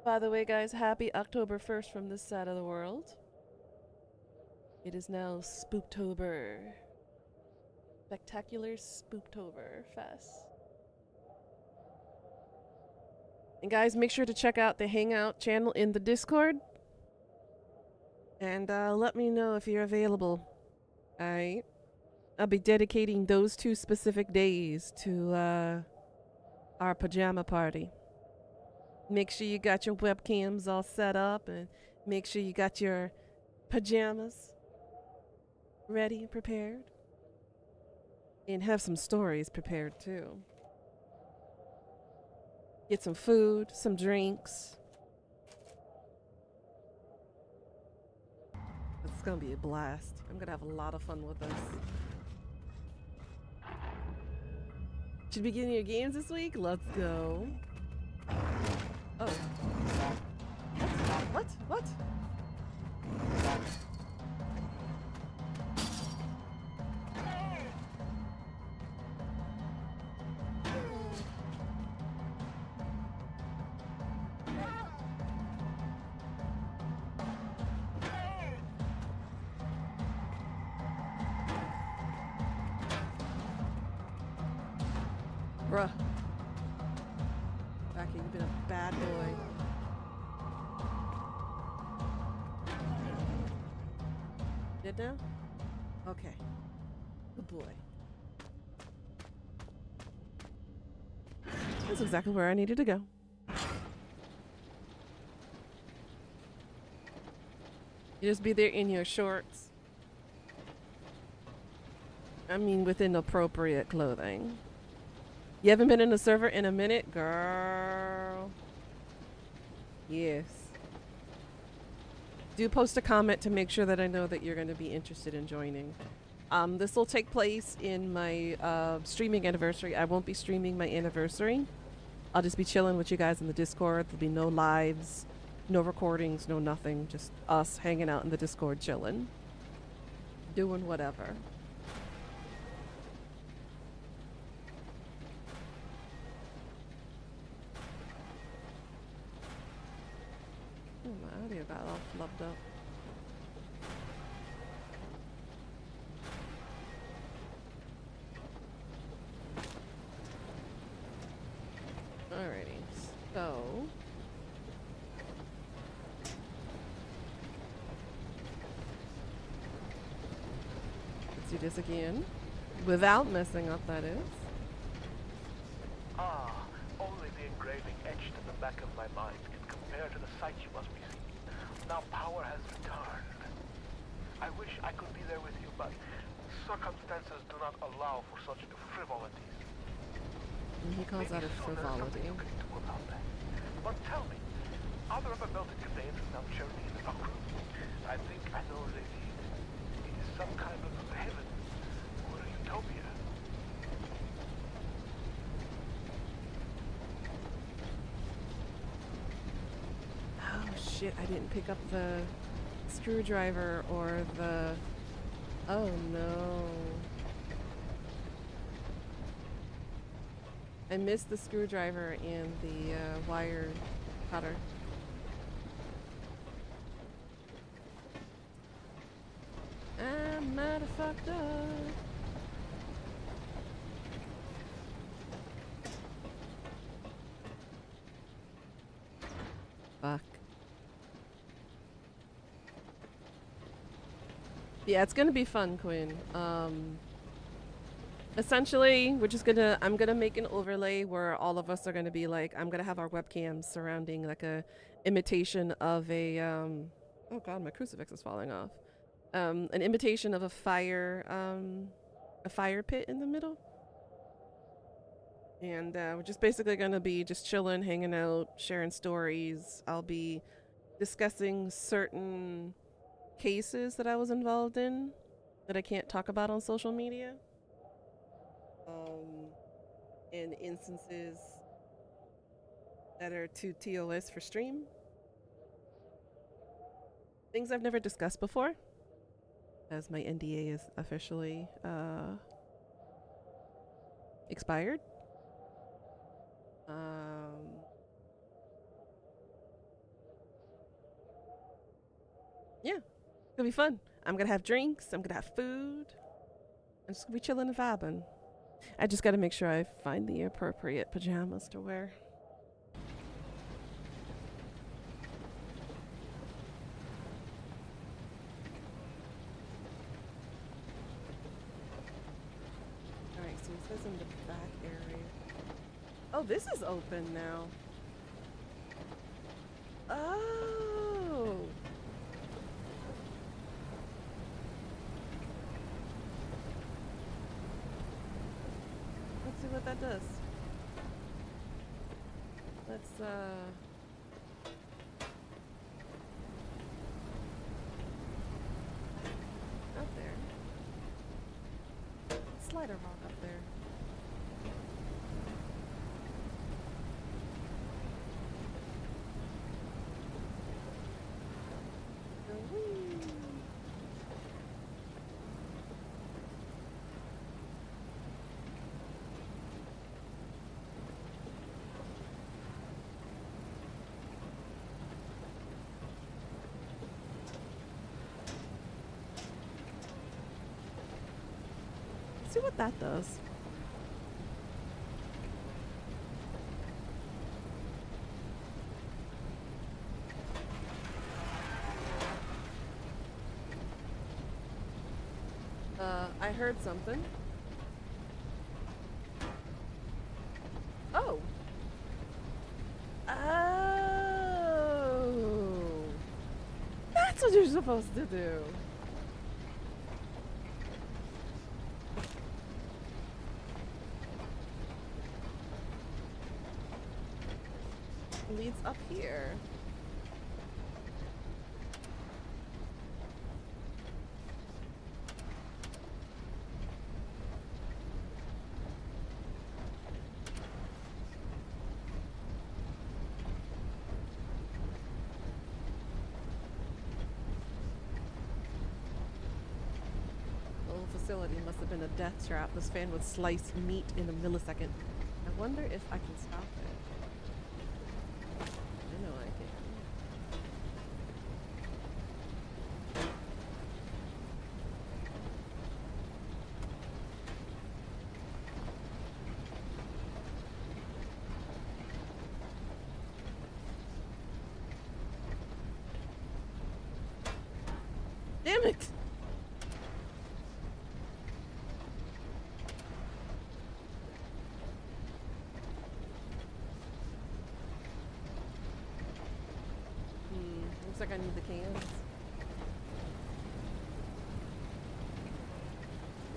By the way, guys, happy October 1st from this side of the world. It is now Spooktober. Spectacular Spooktober Fest. And guys, make sure to check out the Hangout channel in the Discord. And let me know if you're available. Alright? I'll be dedicating those 2 specific days to our pajama party. Make sure you got your webcams all set up and make sure you got your pajamas ready and prepared. And have some stories prepared too. Get some food, some drinks. It's gonna be a blast. I'm gonna have a lot of fun with this. Should be getting your games this week? Let's go. Oh. What? What? Bruh. Back here, you've been a bad boy. Did now? Okay. Good boy. That's exactly where I needed to go. You just be there in your shorts. I mean, within appropriate clothing. You haven't been in the server in a minute? Girl. Yes. Do post a comment to make sure that I know that you're going to be interested in joining. This will take place in my streaming anniversary. I won't be streaming my anniversary. I'll just be chilling with you guys in the Discord. There'll be no lives, no recordings, no nothing. Just us hanging out in the Discord chilling. Doing whatever. Oh, my audio got all flubbed up. Alrighty, so let's do this again without messing up, that is. Ah, only the engraving etched in the back of my mind can compare to the sight you must be seeing. Now power has returned. I wish I could be there with you, but circumstances do not allow for such frivolities. And he calls that a frivolity. You can do about that. But tell me, are there ever melted conveyances now charity in the rock room? I think I know what they need. It is some kind of heaven or a utopia. Oh shit, I didn't pick up the screwdriver or the... Oh no. I missed the screwdriver and the wire cutter. I might have fucked up. Fuck. Yeah, it's gonna be fun, Quinn. Essentially, I'm gonna make an overlay where all of us are gonna be like, I'm gonna have our webcams surrounding like a imitation of a, oh god, my crucifix is falling off. An imitation of a fire pit in the middle. And we're just basically gonna be just chilling, hanging out, sharing stories. I'll be discussing certain cases that I was involved in that I can't talk about on social media. And instances that are too TOS for stream. Things I've never discussed before, as my NDA is officially expired. Yeah, it's gonna be fun. I'm gonna have drinks, I'm gonna have food. I'm just gonna be chilling and vibing. I just gotta make sure I find the appropriate pajamas to wear. Alright, so it says in the back area. Oh, this is open now. Oh! Let's see what that does. Let's up there. Slider rock up there. See what that does. I heard something. Oh. Oh. That's what you're supposed to do. Leads up here. Facility must have been a death trap. This fan would slice meat in a millisecond. I wonder if I can stop it. I know I can. Damn it! Looks like I need the cans.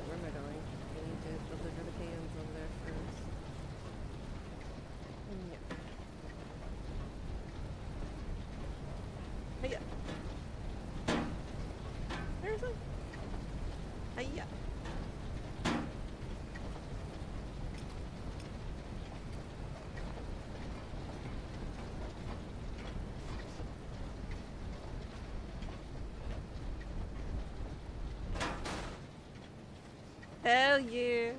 Where am I going? I need to deliver the cans over there first. Yeah. Hiya. Seriously? Hiya. Hell yeah.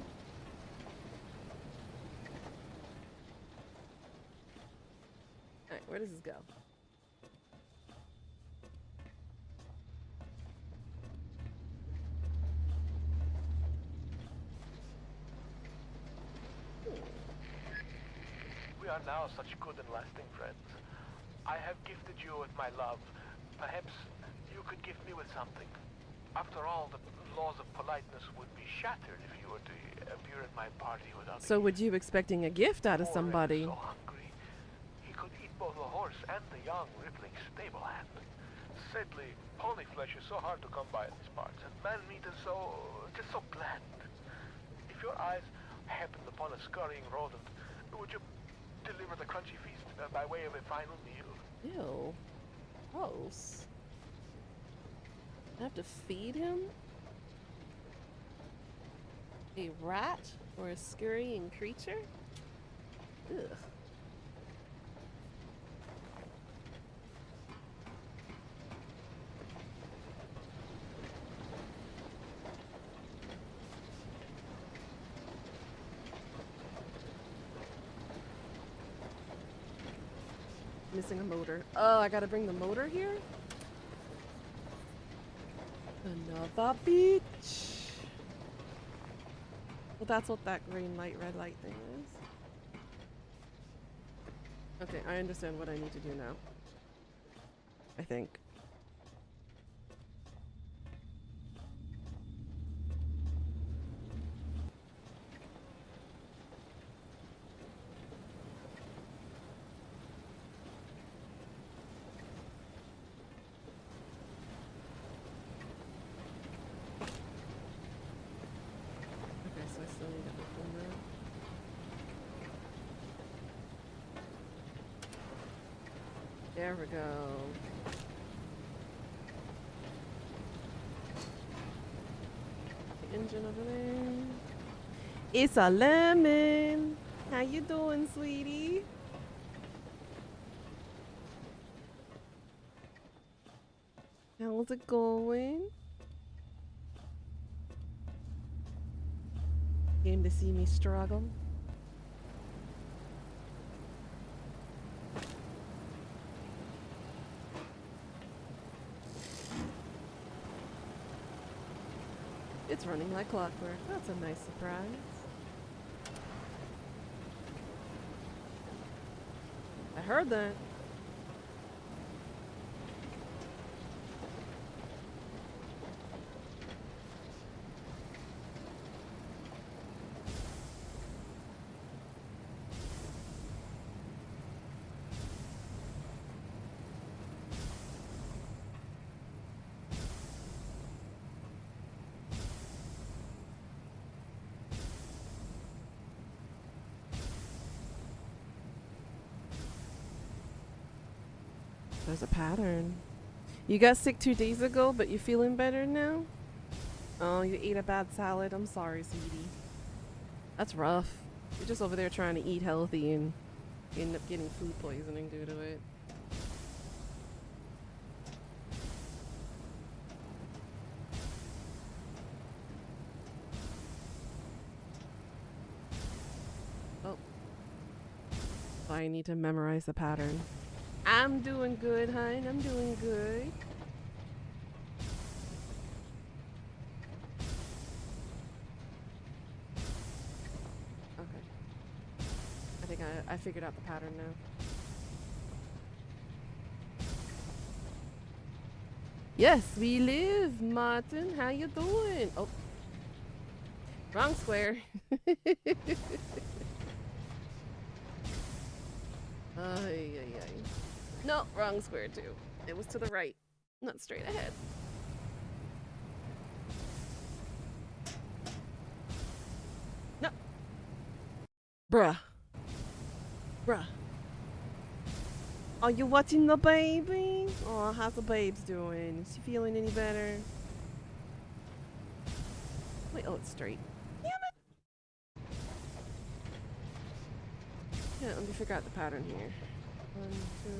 Alright, where does this go? We are now such good and lasting friends. I have gifted you with my love. Perhaps you could gift me with something. After all, the laws of politeness would be shattered if you were to appear at my party without. So would you expecting a gift out of Morin somebody? is so hungry. He could eat both the horse and the young rippling stable hand. Sadly, pony flesh is so hard to come by in these parts, and man meat is just so bland. If your eyes happened upon a scurrying rodent, would you deliver the crunchy feast by way of a final meal? Ew. Gross. I have to feed him? A rat or a scurrying creature? Ugh. Missing a motor. Oh, I gotta bring the motor here? Another beach. Well, that's what that green light, red light thing is. Okay, I understand what I need to do now. I think. There we go. The engine over there. It's a lemon. How you doing, sweetie? How's it going? Came to see me struggle. It's running like clockwork. That's a nice surprise. I heard that. there's a pattern. You got sick 2 days ago, but you're feeling better now? Oh, you ate a bad salad. I'm sorry, sweetie. That's rough. You're just over there trying to eat healthy and end up getting food poisoning due to it. Oh. I need to memorize the pattern. I'm doing good, hon. I'm doing good. Okay. I think I figured out the pattern now. Yes, we live, Martin. How you doing? Oh. Wrong square. Ay, ay, ay. No, wrong square too. It was to the right, not straight ahead. No. Bruh. Bruh. Are you watching the baby? Oh, how's the babes doing? Is she feeling any better? Wait, oh, it's straight. Damn it! Yeah, let me figure out the pattern here. 1, 2.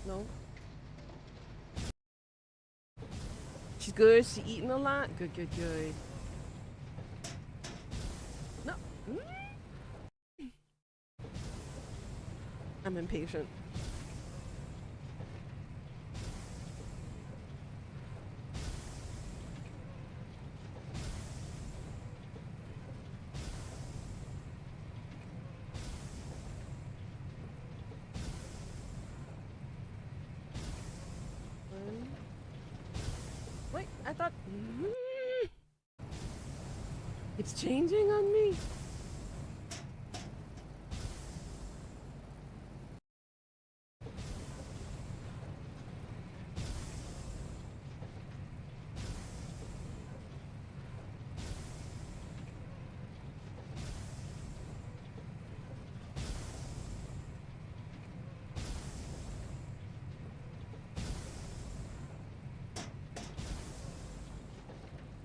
No. She's good. She eating a lot. Good, good, good. No. I'm impatient. Wait, I thought... It's changing on me.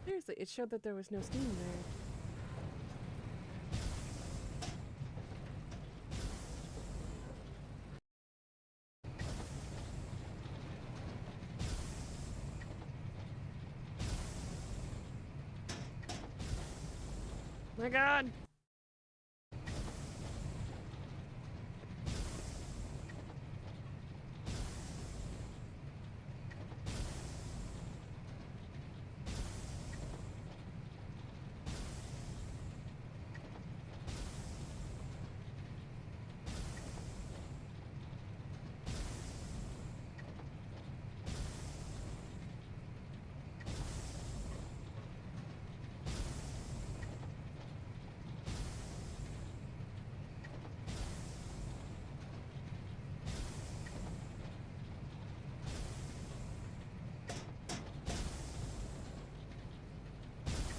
Seriously, it showed that there was no steam there. My God!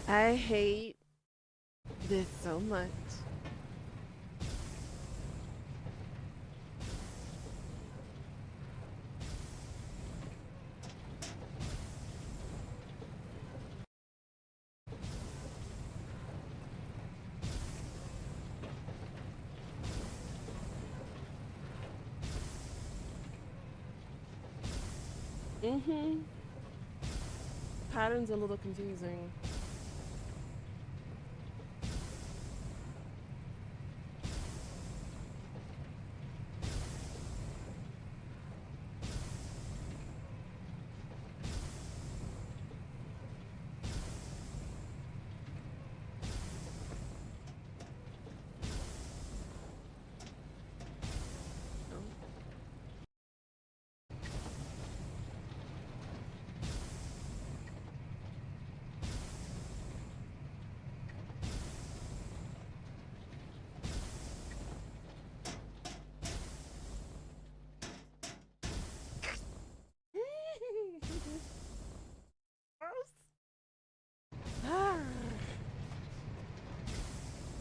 I hate this so much. Mm-hmm. Pattern's a little confusing.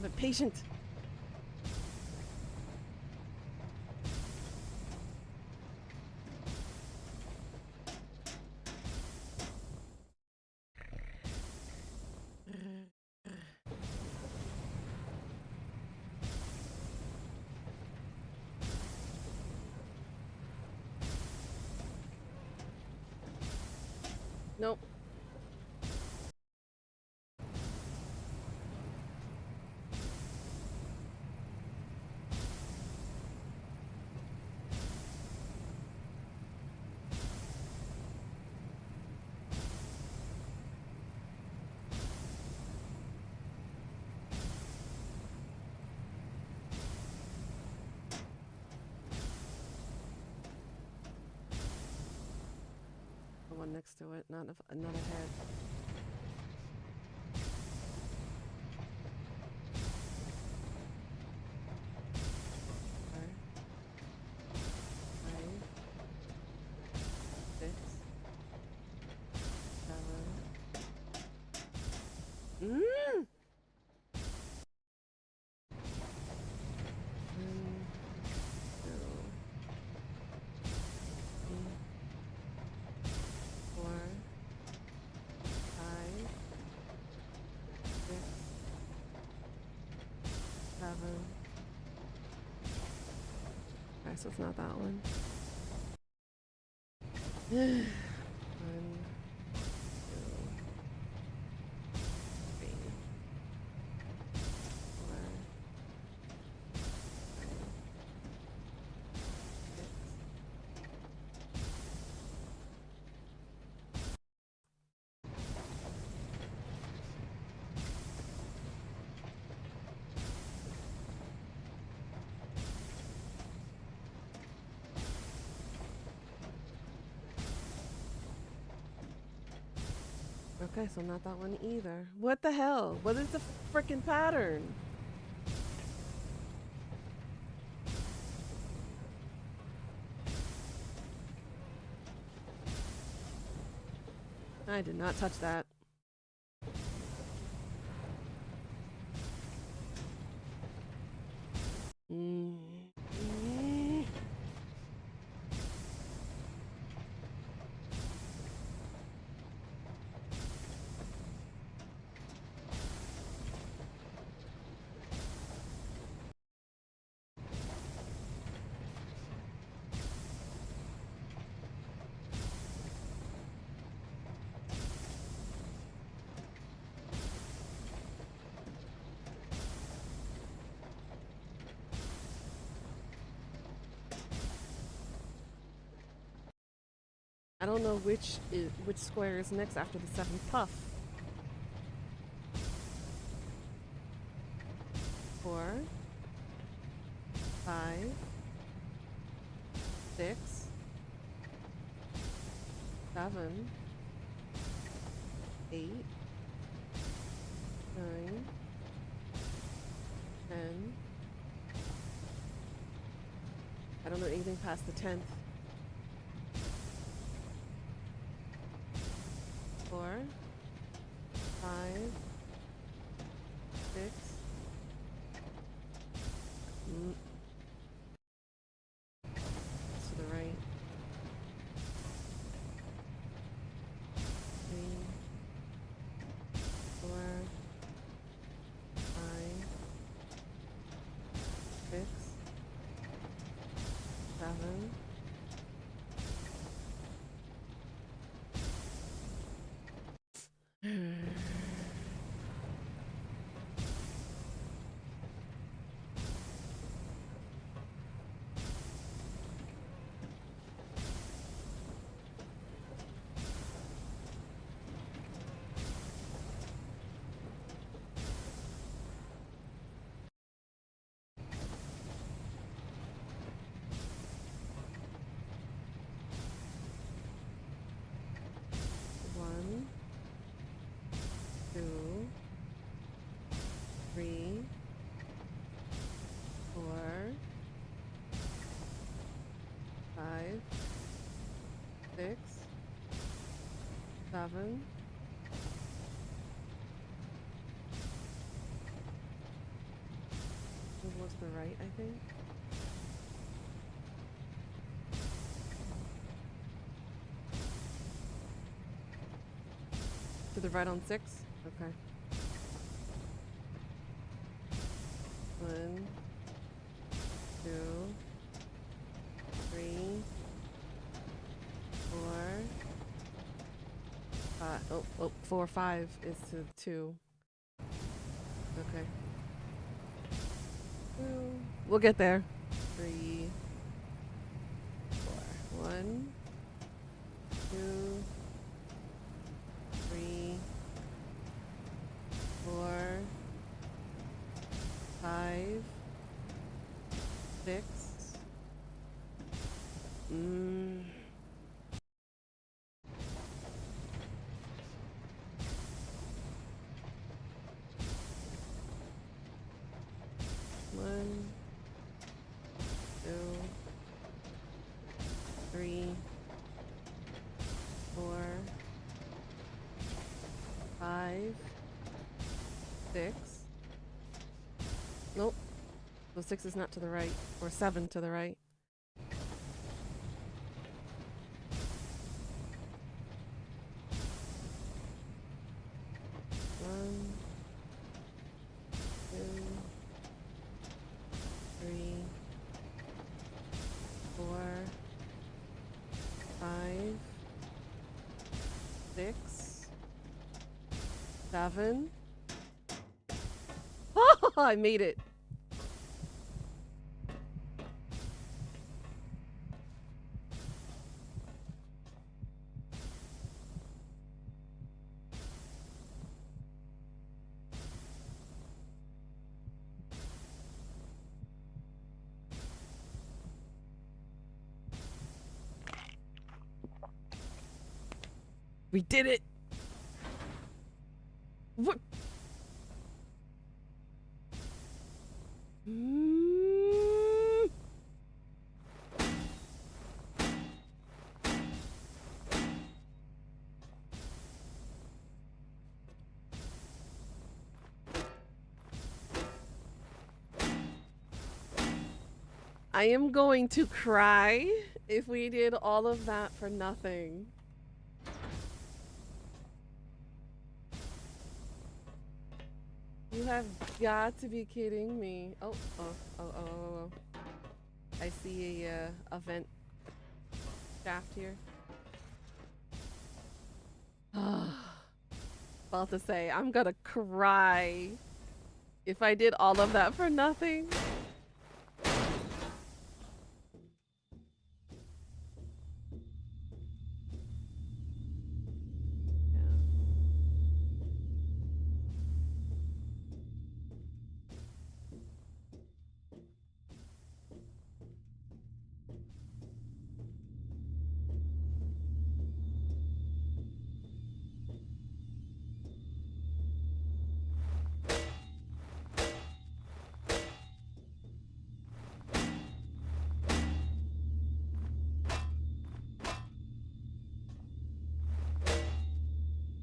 But patient. Nope. The one next to it, not ahead. Okay, so it's not that one. One, 2, 3, 4, 6. Okay, so not that one either. What the hell? What is the frickin' pattern? I did not touch that. I don't know which square is next after the 7th puff. 4, 5, 6, 7, 8, 9, 10. I don't know anything past the 10th. 4, 5, 6. To the right. 3, 4, 5, 6, 7. One, 2, 3, 4, 5, 6, 7. the right, I think. To the right on 6? Okay. 1, 2, 3, 4, 5. Oh, 4, 5 is to 2. Okay. 2. We'll get there. 3, 4. 1, 2, 3, 4, 5, 6. One, 2, 3, 4, 5, 6. Nope. So 6 is not to the right, or 7 to the right. One, 2, 3, 4, 5, 6, 7. Oh, I made it. We did it. What? I am going to cry if we did all of that for nothing. You have got to be kidding me. Oh. I see a vent shaft here. About to say, I'm gonna cry if I did all of that for nothing.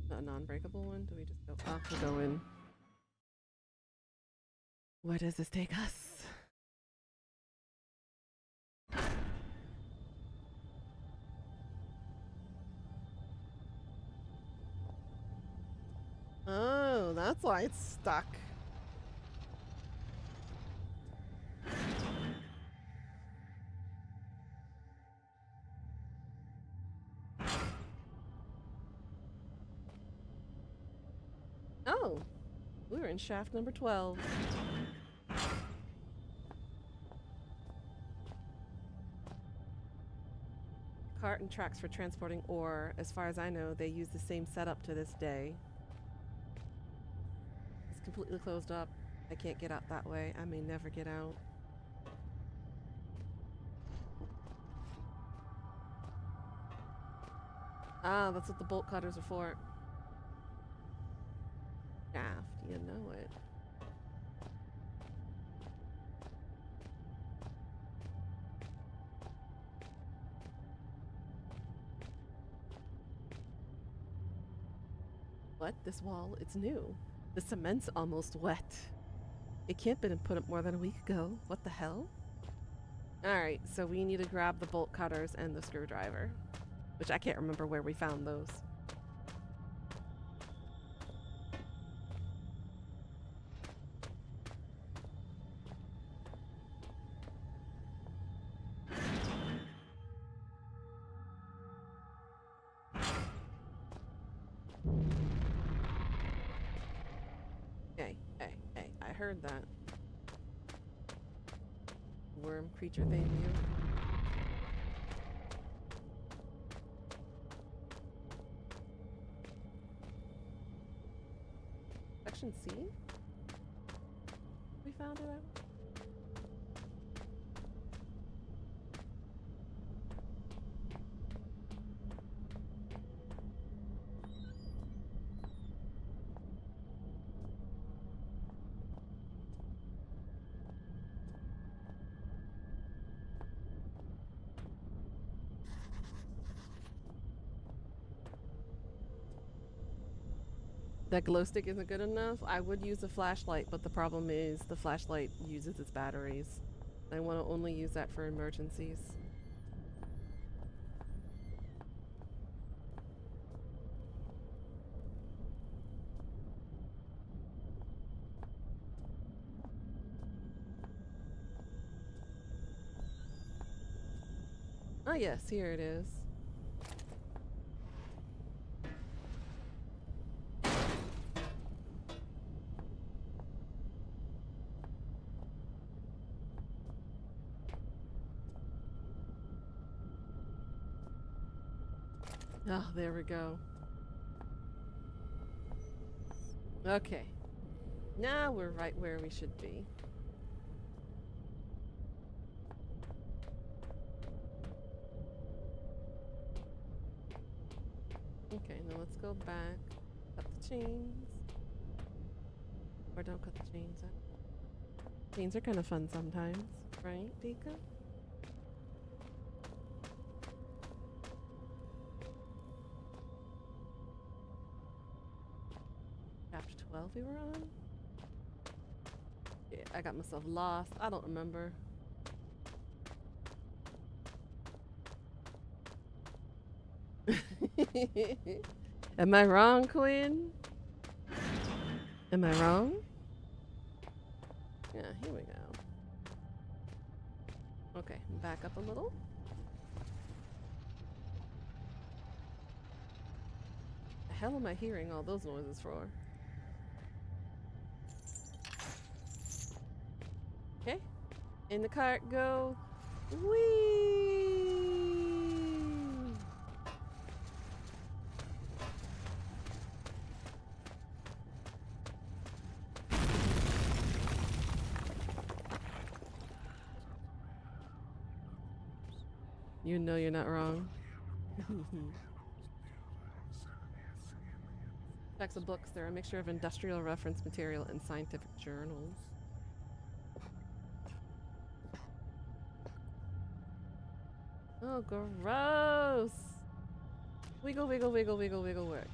A non-breakable one? Do we just go off to go in? Where does this take us? Oh, that's why it's stuck. Oh, we were in shaft number 12. Cart and tracks for transporting ore. As far as I know, they use the same setup to this day. It's completely closed up. I can't get out that way. I may never get out. Ah, that's what the bolt cutters are for. Shaft, you know it. What? This wall? It's new. The cement's almost wet. It can't been put up more than a week ago. What the hell? Alright, so we need to grab the bolt cutters and the screwdriver. Which I can't remember where we found those. Hey, I heard that. Worm creature thing, you. Section C? We found it out? That glow stick isn't good enough. I would use a flashlight, but the problem is the flashlight uses its batteries. I want to only use that for emergencies. Oh yes, here it is. Oh, there we go. Okay. Now we're right where we should be. Okay, now let's go back. Cut the chains. Or don't cut the chains up. Chains are kind of fun sometimes, right, Dika? Chapter 12 we were on? Yeah, I got myself lost. I don't remember. Am I wrong, Quinn? Am I wrong? Yeah, here we go. Okay, back up a little. The hell am I hearing all those noises for? Okay, in the cart go. Whee! You know you're not wrong. Stacks of books. They're a mixture of industrial reference material and scientific journals. Oh, gross! Wiggle, wiggle, wiggle, wiggle, wiggle, work.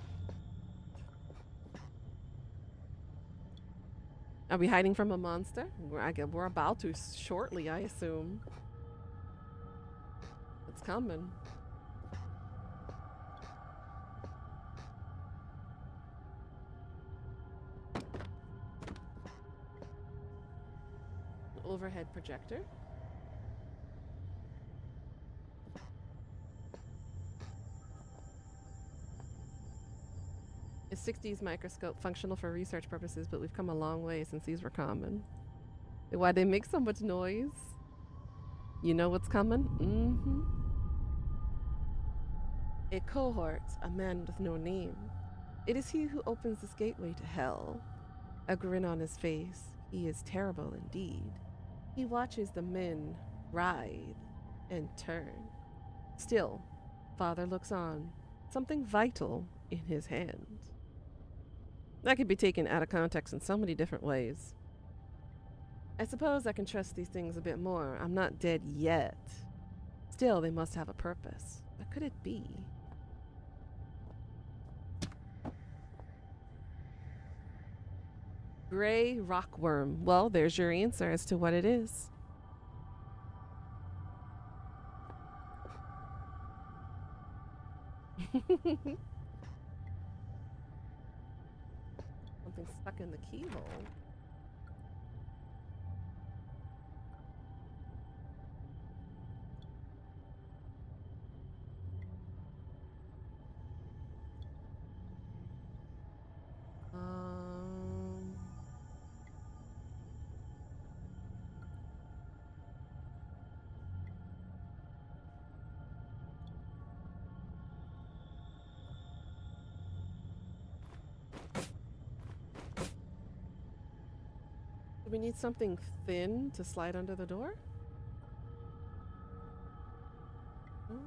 Are we hiding from a monster? We're about to shortly, I assume. It's coming. Overhead projector. A 60s microscope, functional for research purposes, but we've come a long way since these were common. Why they make so much noise? You know what's coming? Mm-hmm. A cohort, a man with no name. It is he who opens this gateway to hell. A grin on his face. He is terrible indeed. He watches the men writhe and turn. Still, Father looks on, something vital in his hand. That could be taken out of context in so many different ways. I suppose I can trust these things a bit more. I'm not dead yet. Still, they must have a purpose. What could it be? Gray rockworm. Well, there's your answer as to what it is. Something stuck in the keyhole. Um, do we need something thin to slide under the door? No?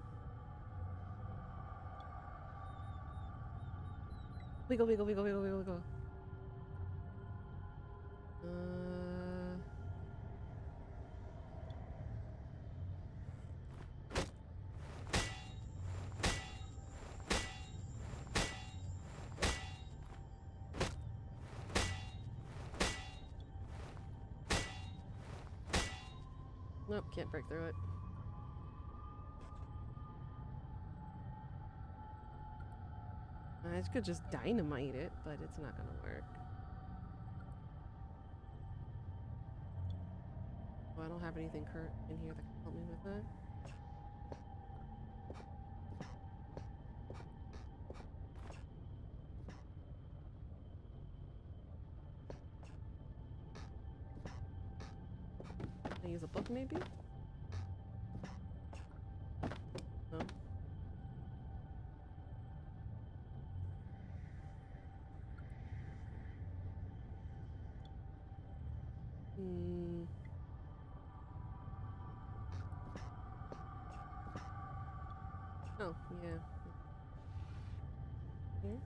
Wiggle, wiggle, wiggle, wiggle, wiggle, wiggle. Nope, can't break through it. I could just dynamite it, but it's not gonna work. Oh, I don't have anything current in here that can help me with that. Can I use a book maybe? No. Hmm. Oh, yeah. Here.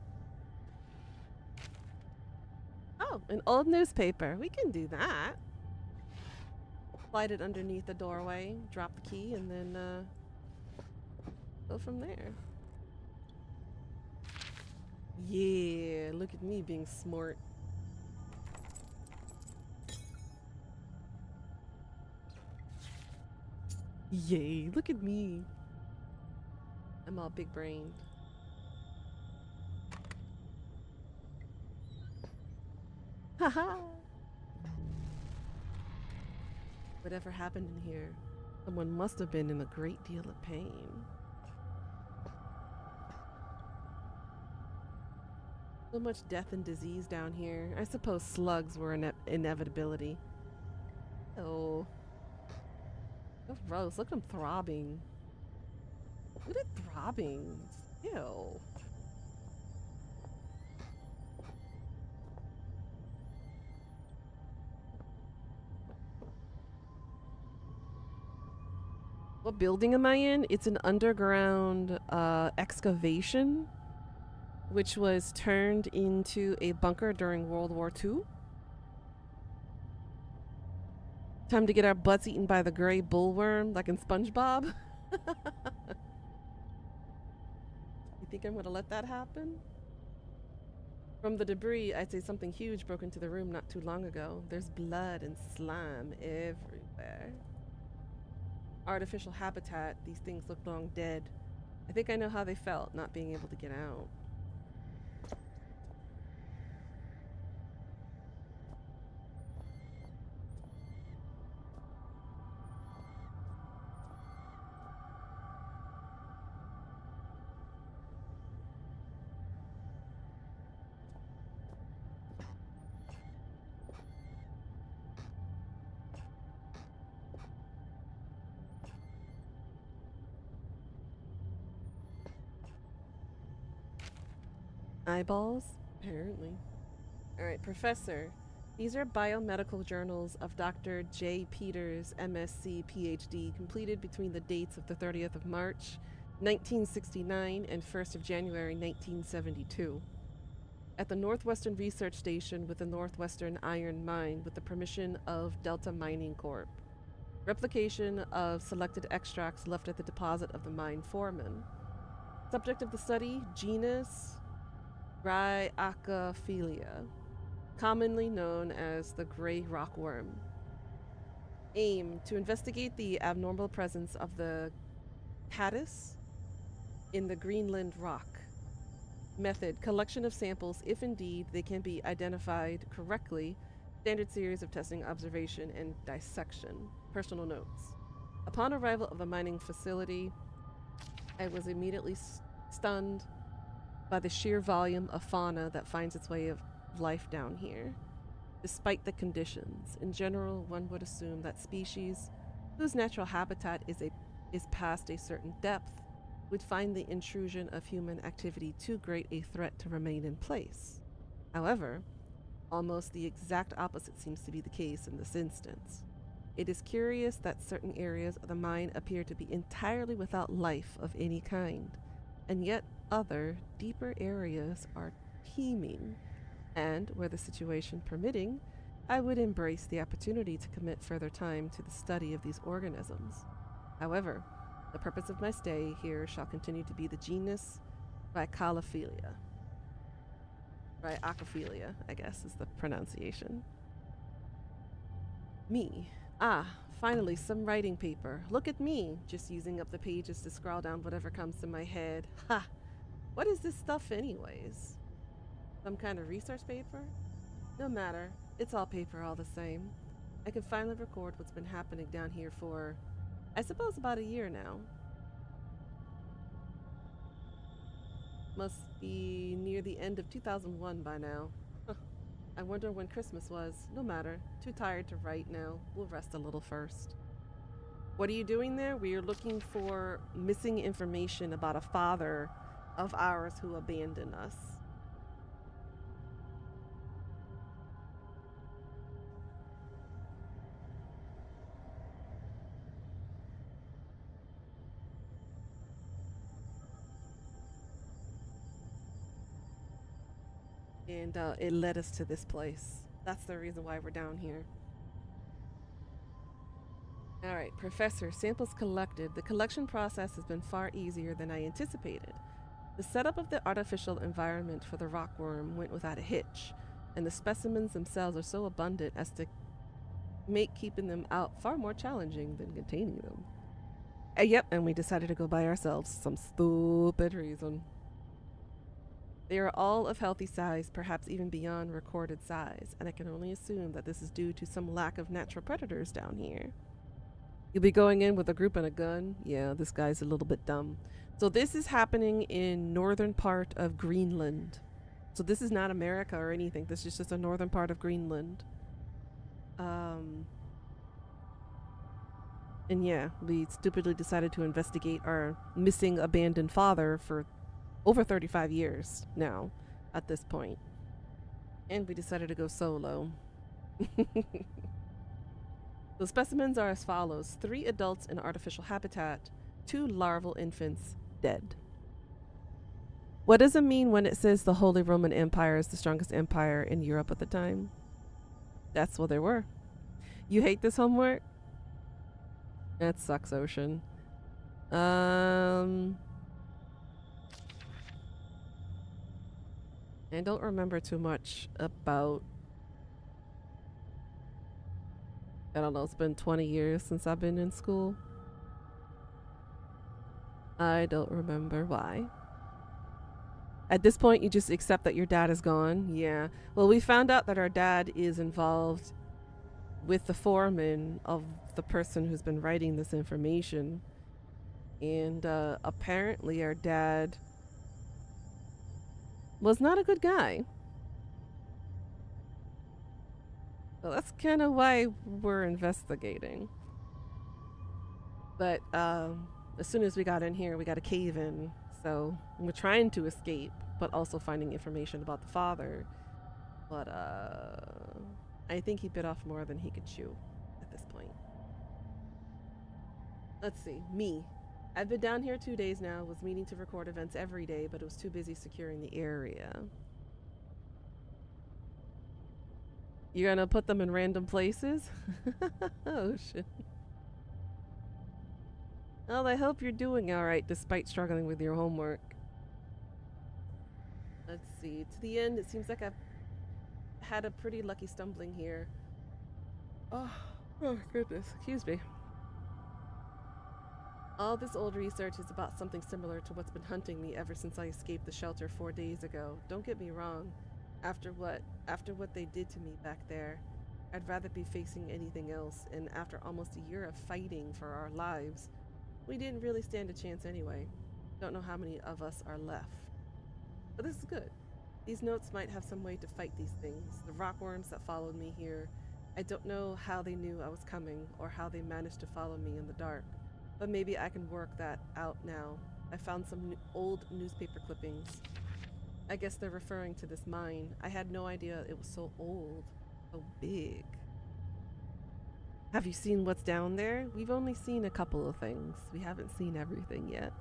Oh, an old newspaper. We can do that. Slide it underneath the doorway, drop the key, and then go from there. Yeah, look at me being smart. Yay, look at me. I'm all big brained. Haha. Whatever happened in here? Someone must have been in a great deal of pain. So much death and disease down here. I suppose slugs were an inevitability. Oh. So gross. Look at them throbbing. Look at it throbbing. Ew. What building am I in? It's an underground excavation, which was turned into a bunker during World War II. Time to get our butts eaten by the gray bullworm, like in SpongeBob. You think I'm gonna let that happen? From the debris, I'd say something huge broke into the room not too long ago. There's blood and slime everywhere. Artificial habitat, these things look long dead. I think I know how they felt, not being able to get out. Eyeballs? Apparently. Alright, Professor. These are biomedical journals of Dr. J. Peters, MSc, PhD, completed between the dates of the 30th of March, 1969 and 1st of January, 1972. At the Northwestern Research Station with the Northwestern Iron Mine with the permission of Delta Mining Corp. Replication of selected extracts left at the deposit of the mine foreman. Subject of the study, genus Rhyacophilia. commonly known as the gray rockworm. Aim: to investigate the abnormal presence of the caddis in the Greenland rock. Method: collection of samples if indeed they can be identified correctly. Standard series of testing, observation, and dissection. Personal notes. Upon arrival of the mining facility, I was immediately stunned by the sheer volume of fauna that finds its way of life down here. Despite the conditions, in general, one would assume that species whose natural habitat is past a certain depth would find the intrusion of human activity too great a threat to remain in place. However, almost the exact opposite seems to be the case in this instance. It is curious that certain areas of the mine appear to be entirely without life of any kind, and yet other, deeper areas are teeming, and, where the situation permitting, I would embrace the opportunity to commit further time to the study of these organisms. However, the purpose of my stay here shall continue to be the genus Rhycalophilia. Rhycalophilia, I guess, is the pronunciation. Me. Finally, some writing paper. Look at me, just using up the pages to scrawl down whatever comes to my head. Ha! What is this stuff anyways? Some kind of research paper? No matter, it's all paper all the same. I can finally record what's been happening down here for, I suppose, about a year now. Must be near the end of 2001 by now. I wonder when Christmas was. No matter. Too tired to write now. We'll rest a little first. What are you doing there? We are looking for missing information about a father of ours who abandoned us. And it led us to this place. That's the reason why we're down here. Alright, Professor, samples collected. The collection process has been far easier than I anticipated. The setup of the artificial environment for the rockworm went without a hitch, and the specimens themselves are so abundant as to make keeping them out far more challenging than containing them. Yep, and we decided to go by ourselves. Some stupid reason. They are all of healthy size, perhaps even beyond recorded size, and I can only assume that this is due to some lack of natural predators down here. You'll be going in with a group and a gun? Yeah, this guy's a little bit dumb. So this is happening in northern part of Greenland. So this is not America or anything. This is just a northern part of Greenland. And yeah, we stupidly decided to investigate our missing abandoned father for over 35 years now at this point. And we decided to go solo. The specimens are as follows: 3 adults in artificial habitat, 2 larval infants dead. What does it mean when it says the Holy Roman Empire is the strongest empire in Europe at the time? That's what they were. You hate this homework? That sucks, Ocean. I don't remember too much about, I don't know, it's been 20 years since I've been in school. I don't remember why. At this point, you just accept that your dad is gone. Yeah. Well, we found out that our dad is involved with the foreman of the person who's been writing this information. And apparently our dad was not a good guy. Well, that's kind of why we're investigating. But as soon as we got in here, we got a cave in. So we're trying to escape, but also finding information about the father. But I think he bit off more than he could chew at this point. Let's see. Me. I've been down here 2 days now, was meaning to record events every day, but it was too busy securing the area. You're gonna put them in random places? Oh shit. Well, I hope you're doing alright despite struggling with your homework. Let's see. To the end, it seems like I've had a pretty lucky stumbling here. Oh goodness, excuse me. All this old research is about something similar to what's been hunting me ever since I escaped the shelter 4 days ago. Don't get me wrong. After what they did to me back there, I'd rather be facing anything else, and after almost a year of fighting for our lives, we didn't really stand a chance anyway. Don't know how many of us are left. But this is good. These notes might have some way to fight these things. The rockworms that followed me here, I don't know how they knew I was coming or how they managed to follow me in the dark, but maybe I can work that out now. I found some old newspaper clippings. I guess they're referring to this mine. I had no idea it was so old, so big. Have you seen what's down there? We've only seen a couple of things. We haven't seen everything yet.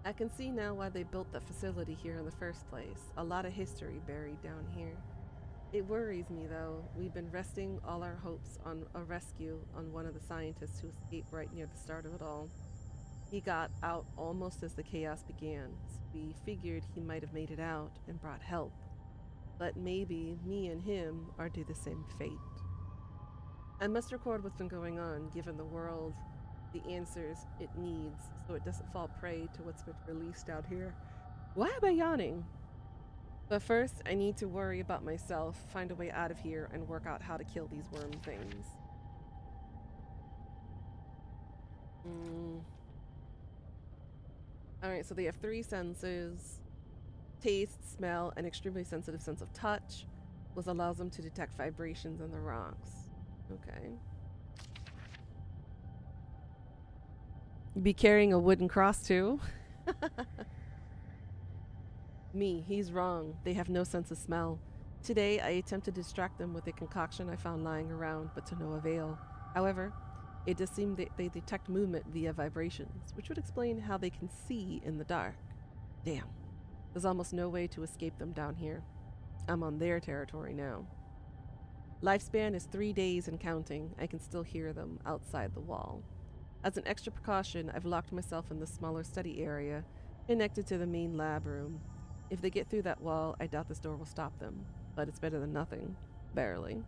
I can see now why they built the facility here in the first place. A lot of history buried down here. It worries me though. We've been resting all our hopes on a rescue on one of the scientists who escaped right near the start of it all. He got out almost as the chaos began, so we figured he might have made it out and brought help. But maybe me and him are due the same fate. I must record what's been going on, given the world the answers it needs, so it doesn't fall prey to what's been released out here. Why am I yawning? But first, I need to worry about myself, find a way out of here, and work out how to kill these worm things. Alright, so they have 3 senses. Taste, smell, and extremely sensitive sense of touch, which allows them to detect vibrations in the rocks. Okay. Be carrying a wooden cross too? Me, he's wrong. They have no sense of smell. Today, I attempted to distract them with a concoction I found lying around, but to no avail. However, it does seem that they detect movement via vibrations, which would explain how they can see in the dark. Damn. There's almost no way to escape them down here. I'm on their territory now. Lifespan is 3 days and counting. I can still hear them outside the wall. As an extra precaution, I've locked myself in the smaller study area, connected to the main lab room. If they get through that wall, I doubt this door will stop them, but it's better than nothing. Barely.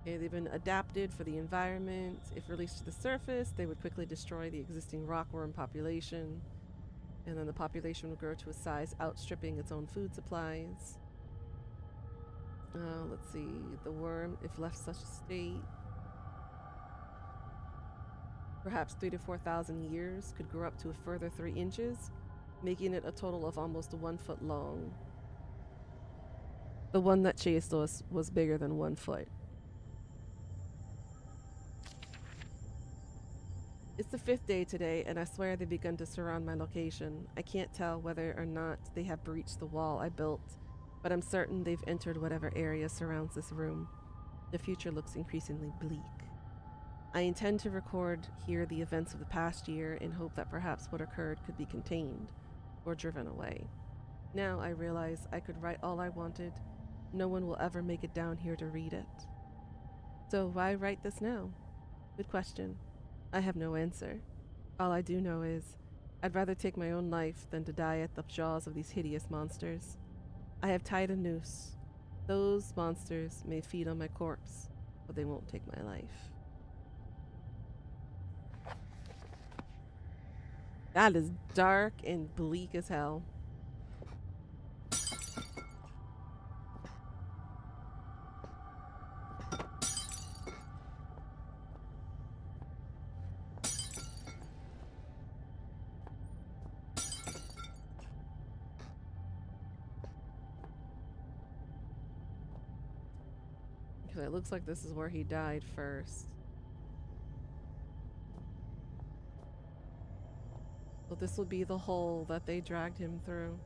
Okay, they've been adapted for the environment. If released to the surface, they would quickly destroy the existing rockworm population, and then the population would grow to a size outstripping its own food supplies. Let's see. The worm, if left such a state, perhaps 3,000 to 4,000 years, could grow up to a further 3 inches, making it a total of almost 1 foot long. The one that chased us was bigger than 1 foot. It's the 5th day today, and I swear they've begun to surround my location. I can't tell whether or not they have breached the wall I built, but I'm certain they've entered whatever area surrounds this room. The future looks increasingly bleak. I intend to record here the events of the past year in hope that perhaps what occurred could be contained or driven away. Now I realize I could write all I wanted. No one will ever make it down here to read it. So why write this now? Good question. I have no answer. All I do know is I'd rather take my own life than to die at the jaws of these hideous monsters. I have tied a noose. Those monsters may feed on my corpse, but they won't take my life. That is dark and bleak as hell. Okay, it looks like this is where he died first. So this will be the hole that they dragged him through.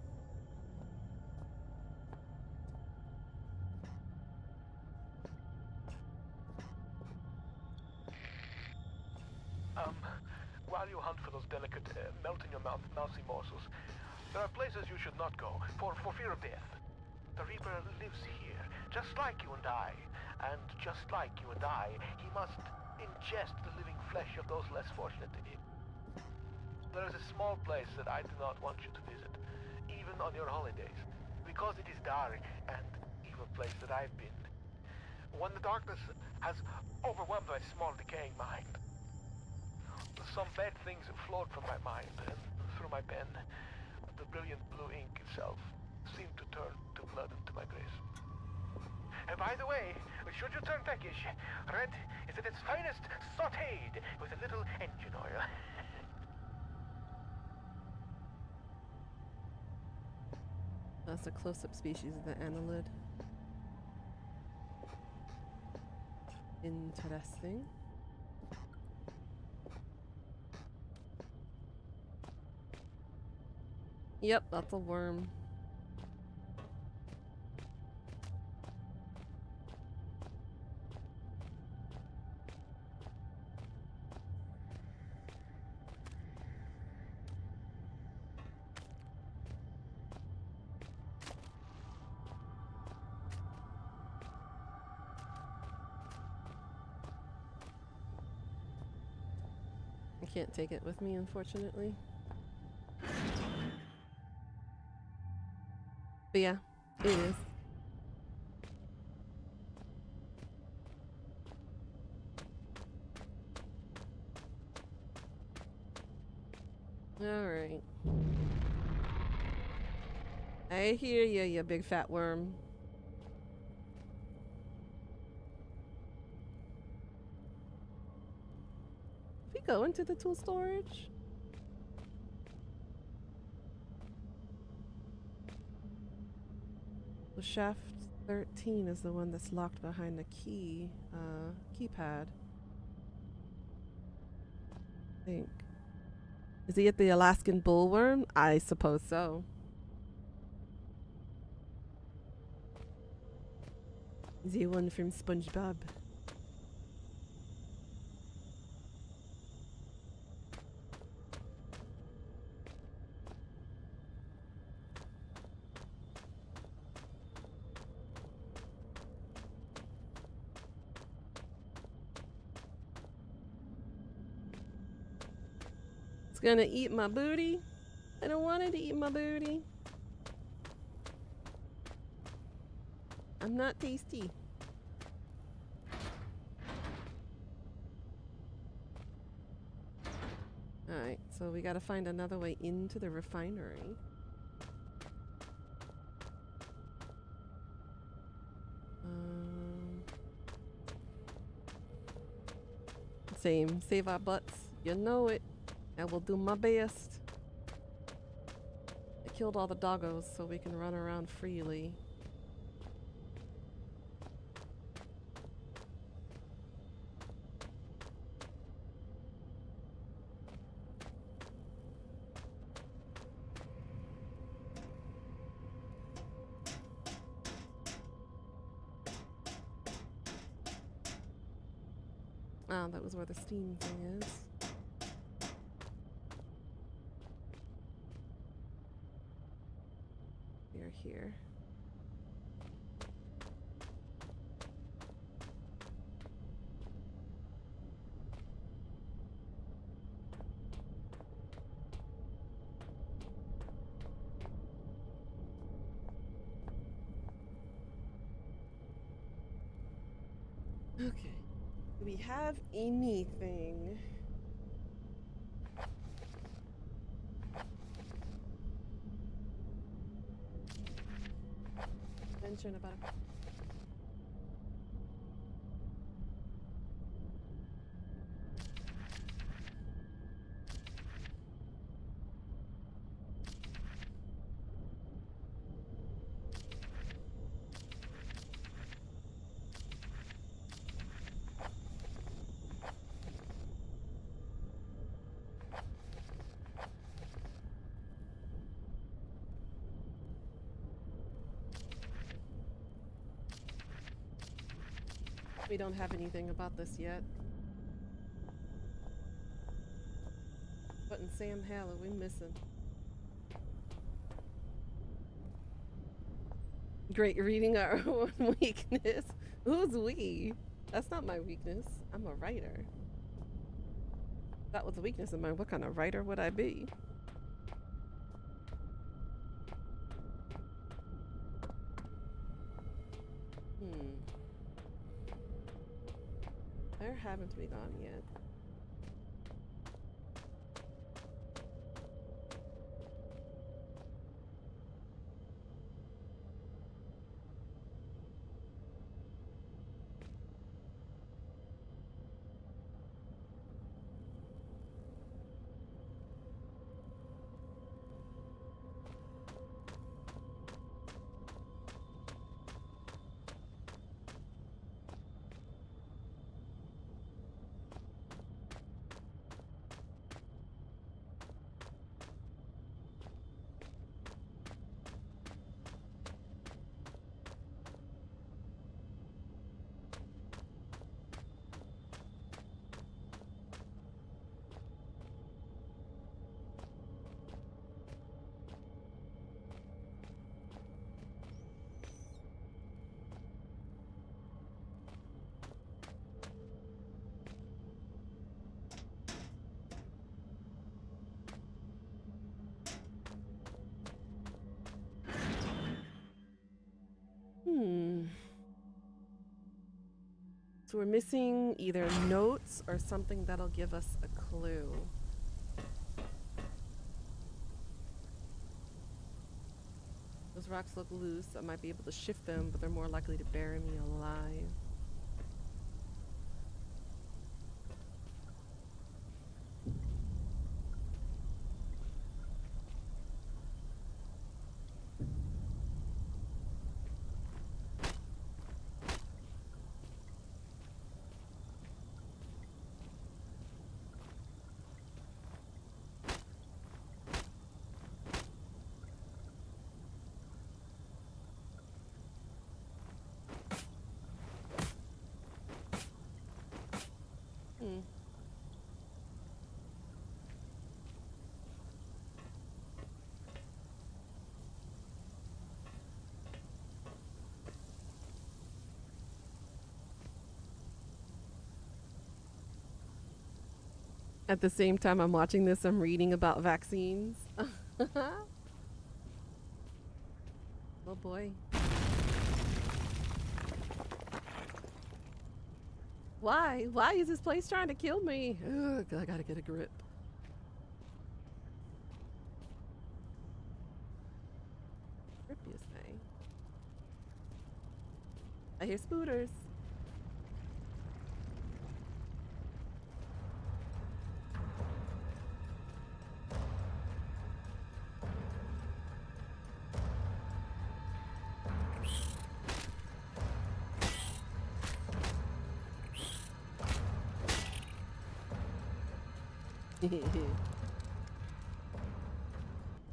While you hunt for those delicate, melt-in-your-mouth mousy morsels, there are places you should not go, for fear of death. The Reaper lives here, just like you and I. And just like you and I, he must ingest the living flesh of those less fortunate. there is a small place that I do not want you to visit, even on your holidays, because it is dark and evil place that I've been. When the darkness has overwhelmed my small decaying mind, some bad things flowed from my mind, and through my pen, the brilliant blue ink itself seemed to turn to blood into my grace. And by the way, should you turn peckish, red is at its finest sautéed with a little engine oil. That's a close-up species of the annelid. Interesting. Yep, that's a worm. I can't take it with me, unfortunately. But yeah, it is. Alright. I hear you, you big fat worm. We go into the tool storage? The shaft 13 is the one that's locked behind the keypad. I think. Is he at the Alaskan bullworm? I suppose so. Is he one from SpongeBob? It's gonna eat my booty. I don't want it to eat my booty. I'm not tasty. Alright, so we gotta find another way into the refinery. Same. Save our butts. You know it. I will do my best. I killed all the doggos so we can run around freely. Ah, that was where the steam thing is. We're here. Okay. Do we have anything? Mention about it. We don't have anything about this yet. What in Sam Hell are we missing? Great reading our own weakness. Who's we? That's not my weakness. I'm a writer. That was a weakness of mine. What kind of writer would I be? Where haven't we gone yet? So we're missing either notes or something that'll give us a clue. Those rocks look loose. I might be able to shift them, but they're more likely to bury me alive. At the same time I'm watching this, I'm reading about vaccines. Oh boy. Why? Why is this place trying to kill me? Ugh, I gotta get a grip. Grip, you say? I hear spooters.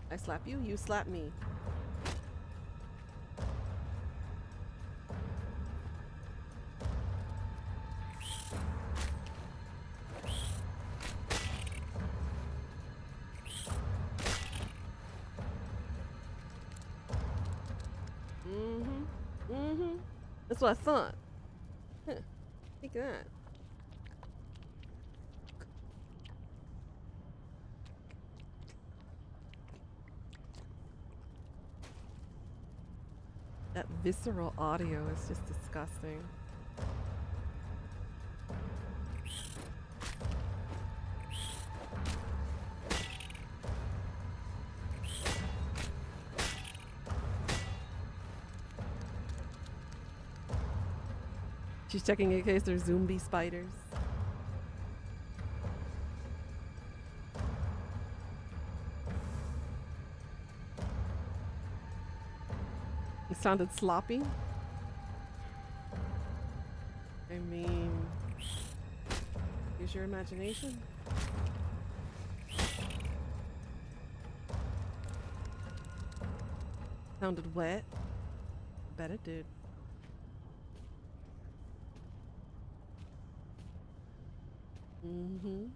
I slap you, you slap me. That's what I thought. Huh. Think of that. That visceral audio is just disgusting. She's checking in case there's zombie spiders. It sounded sloppy. I mean, use your imagination. Sounded wet. Bet it did. Mm-hmm.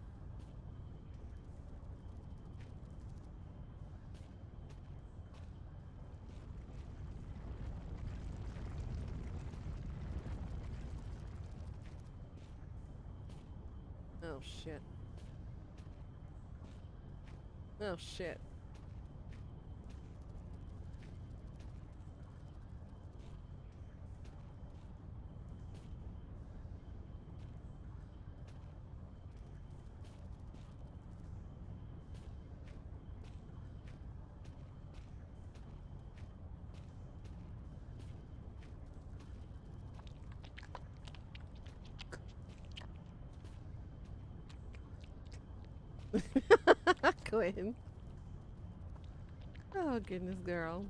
Oh shit. Oh shit. Quinn. Oh goodness, girl.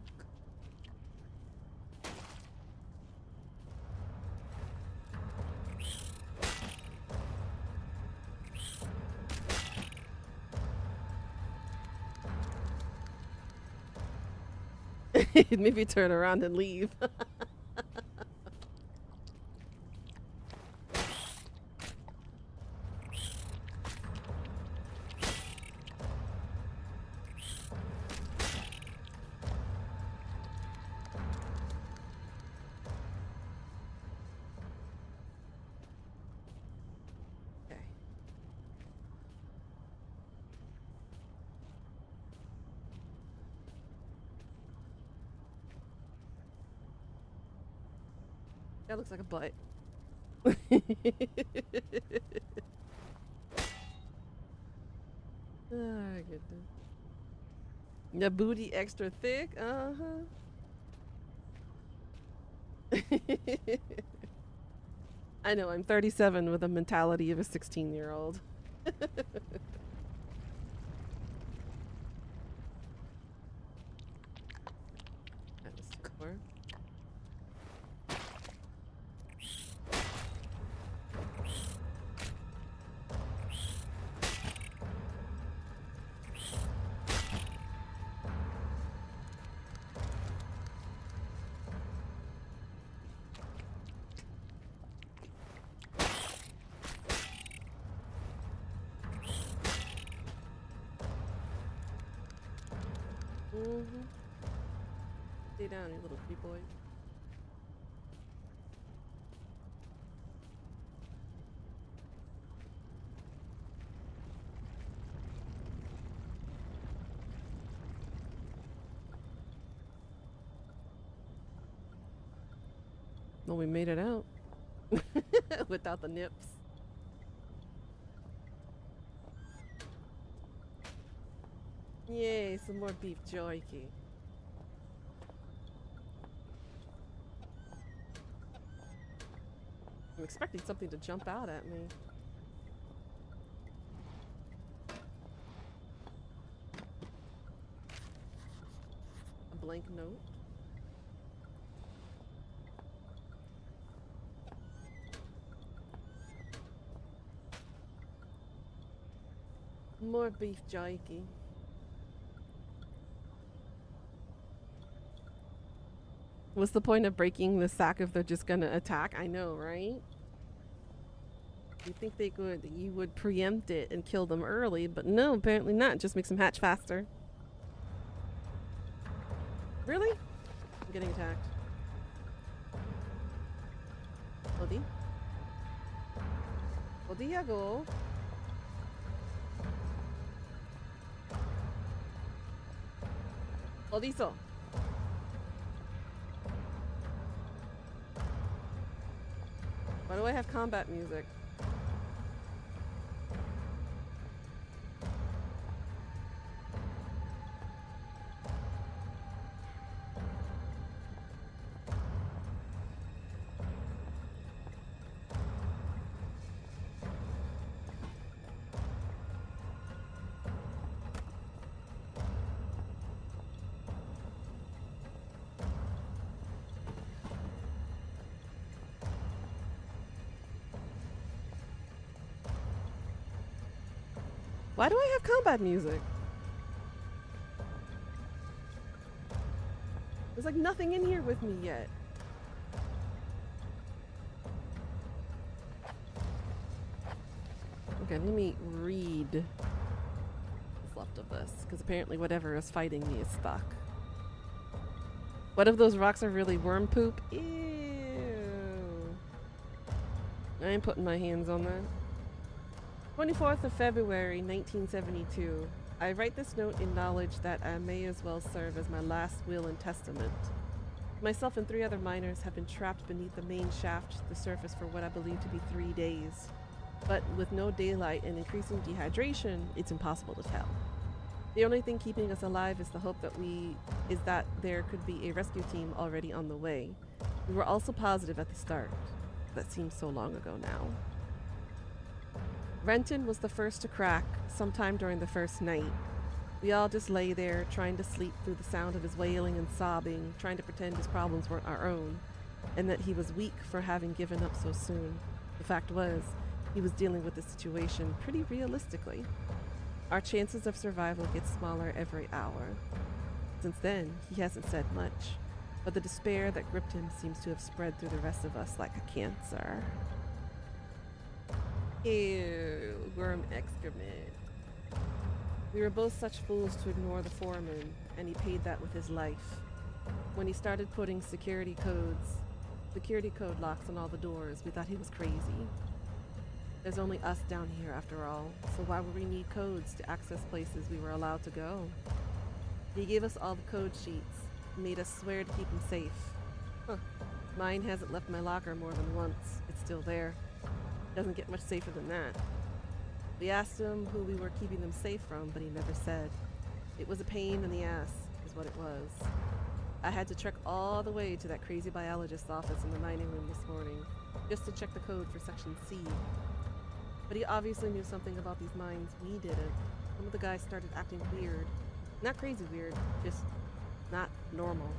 Maybe turn around and leave. Okay. That looks like a butt. Oh, goodness. The booty extra thick? Uh-huh. I know, I'm 37 with a mentality of a 16-year-old. That was four. Mm-hmm. Stay down, you little creep boy. Well, we made it out. Without the nips. Yay, some more beef jerky. I'm expecting something to jump out at me. A blank note. More beef jerky. What's the point of breaking the sack if they're just gonna attack? I know, right? You think you would preempt it and kill them early, but no, apparently not. Just makes them hatch faster. Really? I'm getting attacked. Odi? Odiago? Odiso. Why do I have combat music? Why do I have combat music? There's like nothing in here with me yet. Okay, let me read what's left of this, because apparently whatever is fighting me is stuck. What if those rocks are really worm poop? Ew. I ain't putting my hands on that. 24th of February, 1972. I write this note in knowledge that I may as well serve as my last will and testament. Myself and 3 other miners have been trapped beneath the main shaft to the surface for what I believe to be 3 days. But with no daylight and increasing dehydration, it's impossible to tell. The only thing keeping us alive is the hope that there could be a rescue team already on the way. We were also positive at the start. That seems so long ago now. Renton was the first to crack sometime during the first night. We all just lay there, trying to sleep through the sound of his wailing and sobbing, trying to pretend his problems weren't our own, and that he was weak for having given up so soon. The fact was, he was dealing with the situation pretty realistically. Our chances of survival get smaller every hour. Since then, he hasn't said much, but the despair that gripped him seems to have spread through the rest of us like a cancer. Ew, worm excrement. We were both such fools to ignore the foreman, and he paid that with his life. When he started putting security code locks on all the doors, we thought he was crazy. There's only us down here after all, so why would we need codes to access places we were allowed to go? He gave us all the code sheets, made us swear to keep him safe. Huh. Mine hasn't left my locker more than once. It's still there. Doesn't get much safer than that. We asked him who we were keeping them safe from, but he never said. It was a pain in the ass, is what it was. I had to trek all the way to that crazy biologist's office in the mining room this morning, just to check the code for Section C. But he obviously knew something about these mines we didn't. Some of the guys started acting weird. Not crazy weird, just not normal.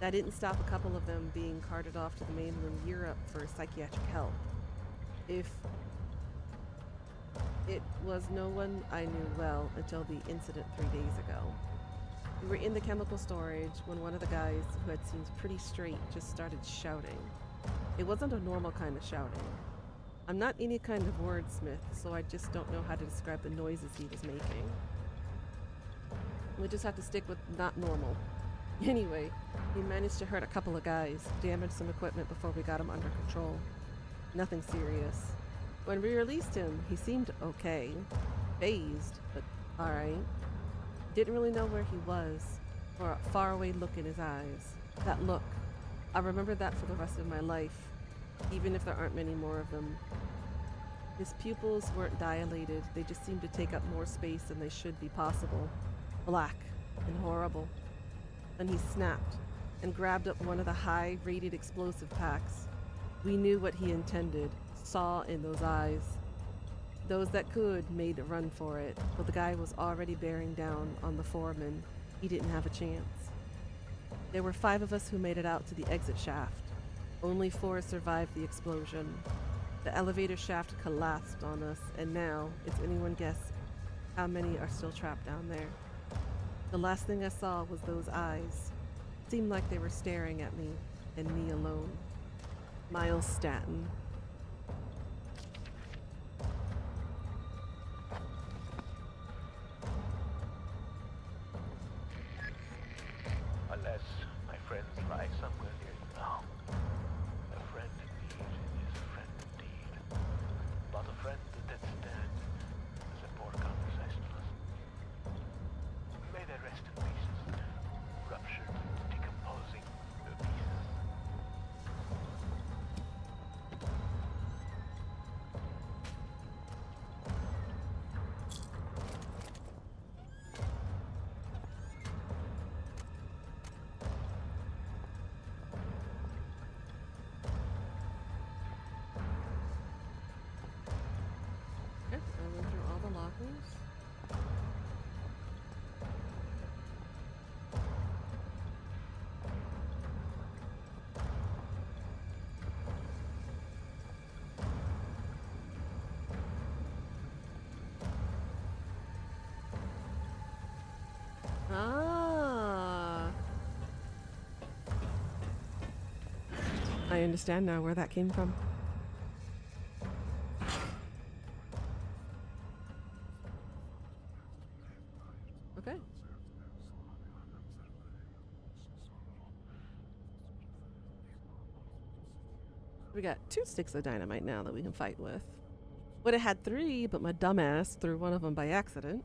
That didn't stop a couple of them being carted off to the mainland Europe for psychiatric help. It was no one I knew well until the incident 3 days ago. We were in the chemical storage when one of the guys, who had seemed pretty straight, just started shouting. It wasn't a normal kind of shouting. I'm not any kind of wordsmith, so I just don't know how to describe the noises he was making. We just have to stick with not normal. Anyway, he managed to hurt a couple of guys, damage some equipment before we got him under control. Nothing serious. When we released him, he seemed okay. Phased, but alright. Didn't really know where he was, or a faraway look in his eyes. That look. I'll remember that for the rest of my life, even if there aren't many more of them. His pupils weren't dilated, they just seemed to take up more space than they should be possible. Black and horrible. Then he snapped and grabbed up one of the high-rated explosive packs. We knew what he intended, saw in those eyes. Those that could made a run for it, but the guy was already bearing down on the foreman. He didn't have a chance. There were 5 of us who made it out to the exit shaft. Only 4 survived the explosion. The elevator shaft collapsed on us, and now, it's anyone's guess how many are still trapped down there. The last thing I saw was those eyes. Seemed like they were staring at me, and me alone. Miles Statton. Unless my friends lie somewhere near you now. A friend indeed is a friend indeed. But a friend that stands as a poor conversationalist. May they rest in pieces, ruptured, decomposing pieces. Okay, I went through all the lockers. Ah. I understand now where that came from. Okay. We got 2 sticks of dynamite now that we can fight with. Would have had 3, but my dumbass threw one of them by accident.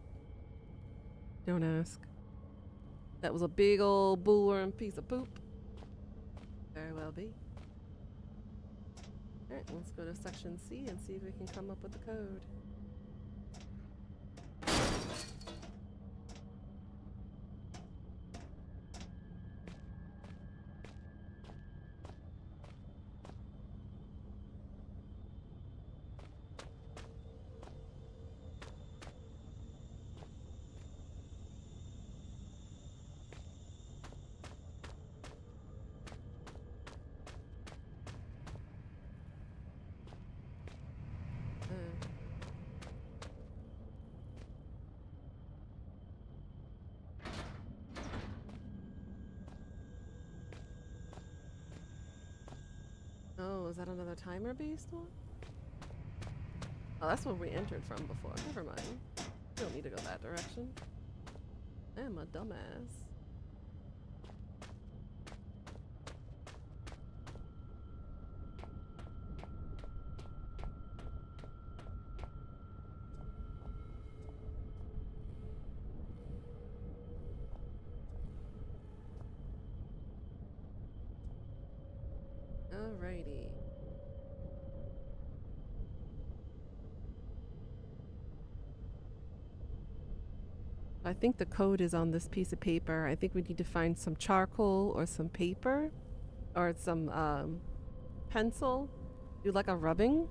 Don't ask. That was a big old bullworm piece of poop. Very well be. Alright, let's go to section C and see if we can come up with the code. Oh, is that another timer-based one? Oh, that's where we entered from before. Never mind. We don't need to go that direction. I am a dumbass. Alrighty. I think the code is on this piece of paper. I think we need to find some charcoal or some paper or some pencil. Do like a rubbing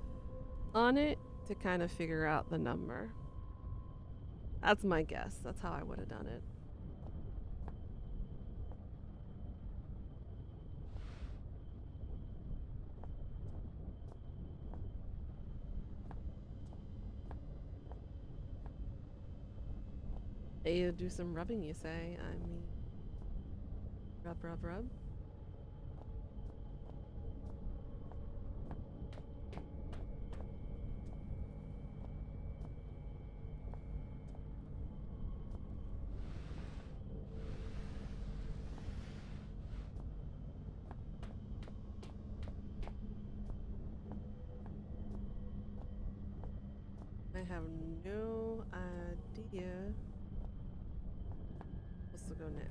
on it to kind of figure out the number. That's my guess. That's how I would have done it. Hey, do some rubbing, you say? I mean, rub, rub, rub. I have no idea what's to go next.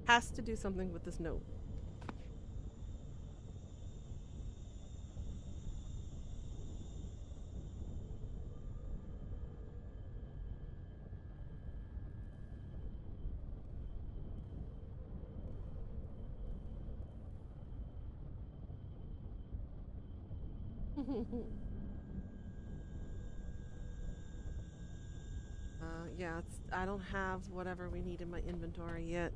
Has to do something with this note. Yeah, I don't have whatever we need in my inventory yet.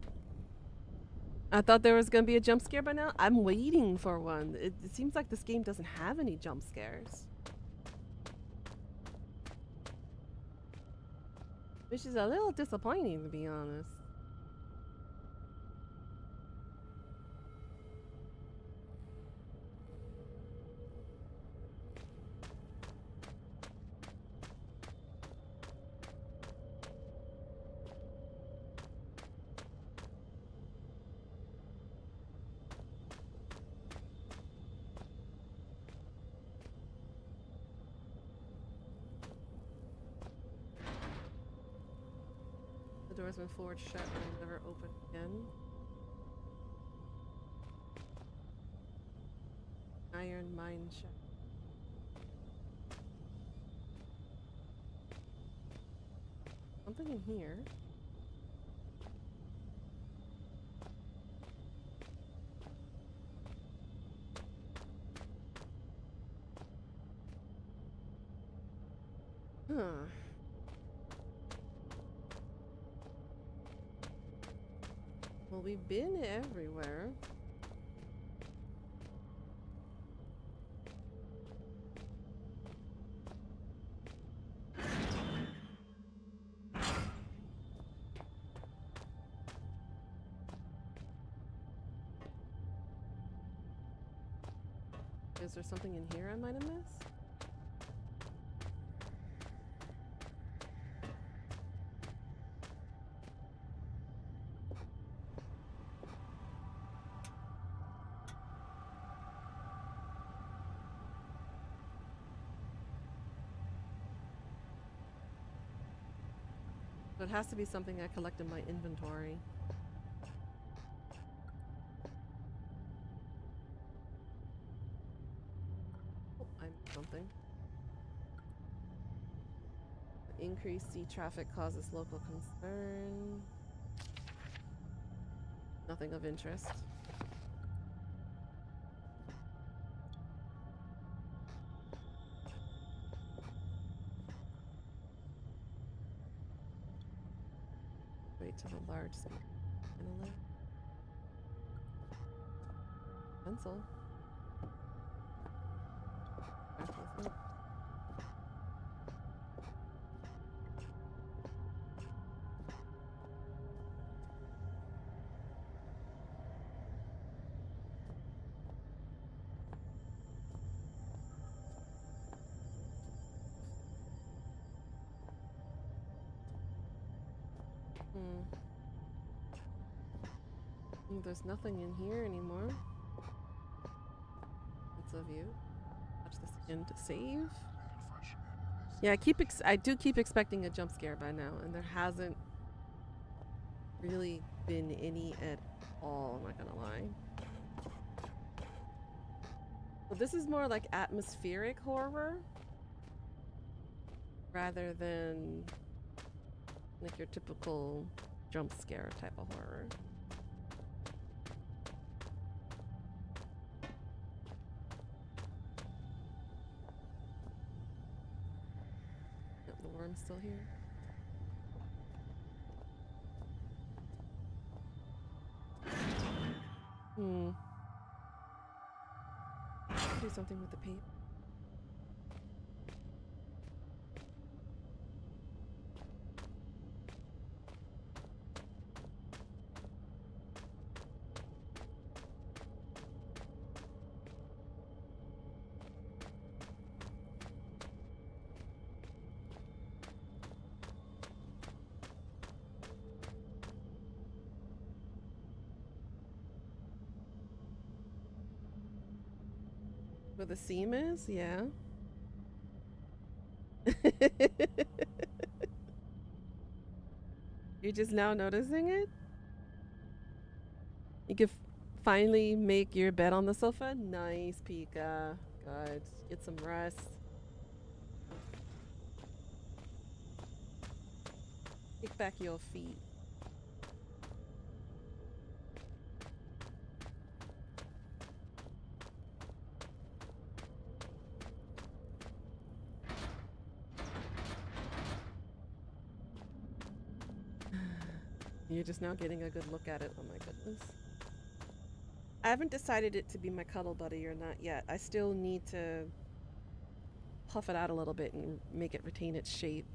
I thought there was gonna be a jump scare by now. I'm waiting for one. It seems like this game doesn't have any jump scares. Which is a little disappointing, to be honest. The door's been forged shut and will never open again. Iron mine shaft. Something in here. Huh. Well, we've been everywhere. Is there something in here I might have missed? So it has to be something I collect in my inventory. Oh, I missed something. Increased sea traffic causes local concern. Nothing of interest. Wait till the large speed. Pencil. Pencil. There's nothing in here anymore. It's a view. Watch this again to save. Yeah, I do keep expecting a jump scare by now, and there hasn't really been any at all, I'm not gonna lie. So this is more like atmospheric horror rather than like your typical jump scare type of horror. Yep, the worm's still here. Do something with the paint. Where the seam is? Yeah. You're just now noticing it? You can finally make your bed on the sofa? Nice, Pika. Good. Get some rest. Kick back your feet. You're just now getting a good look at it. Oh my goodness. I haven't decided it to be my cuddle buddy or not yet. I still need to puff it out a little bit and make it retain its shape.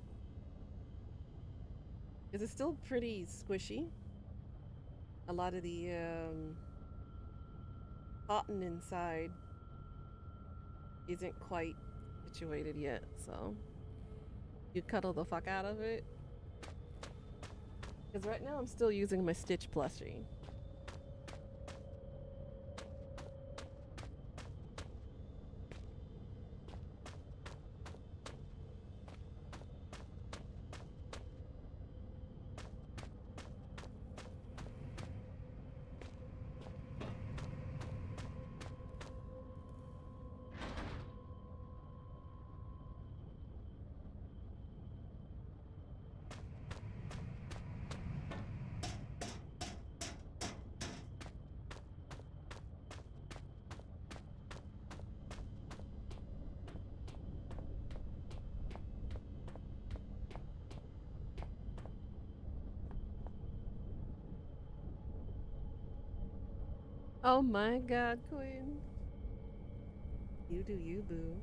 Because it's still pretty squishy. A lot of the cotton inside isn't quite situated yet, so you cuddle the fuck out of it. Because right now I'm still using my Stitch plushie. Oh my god, Quinn. You do you, boo.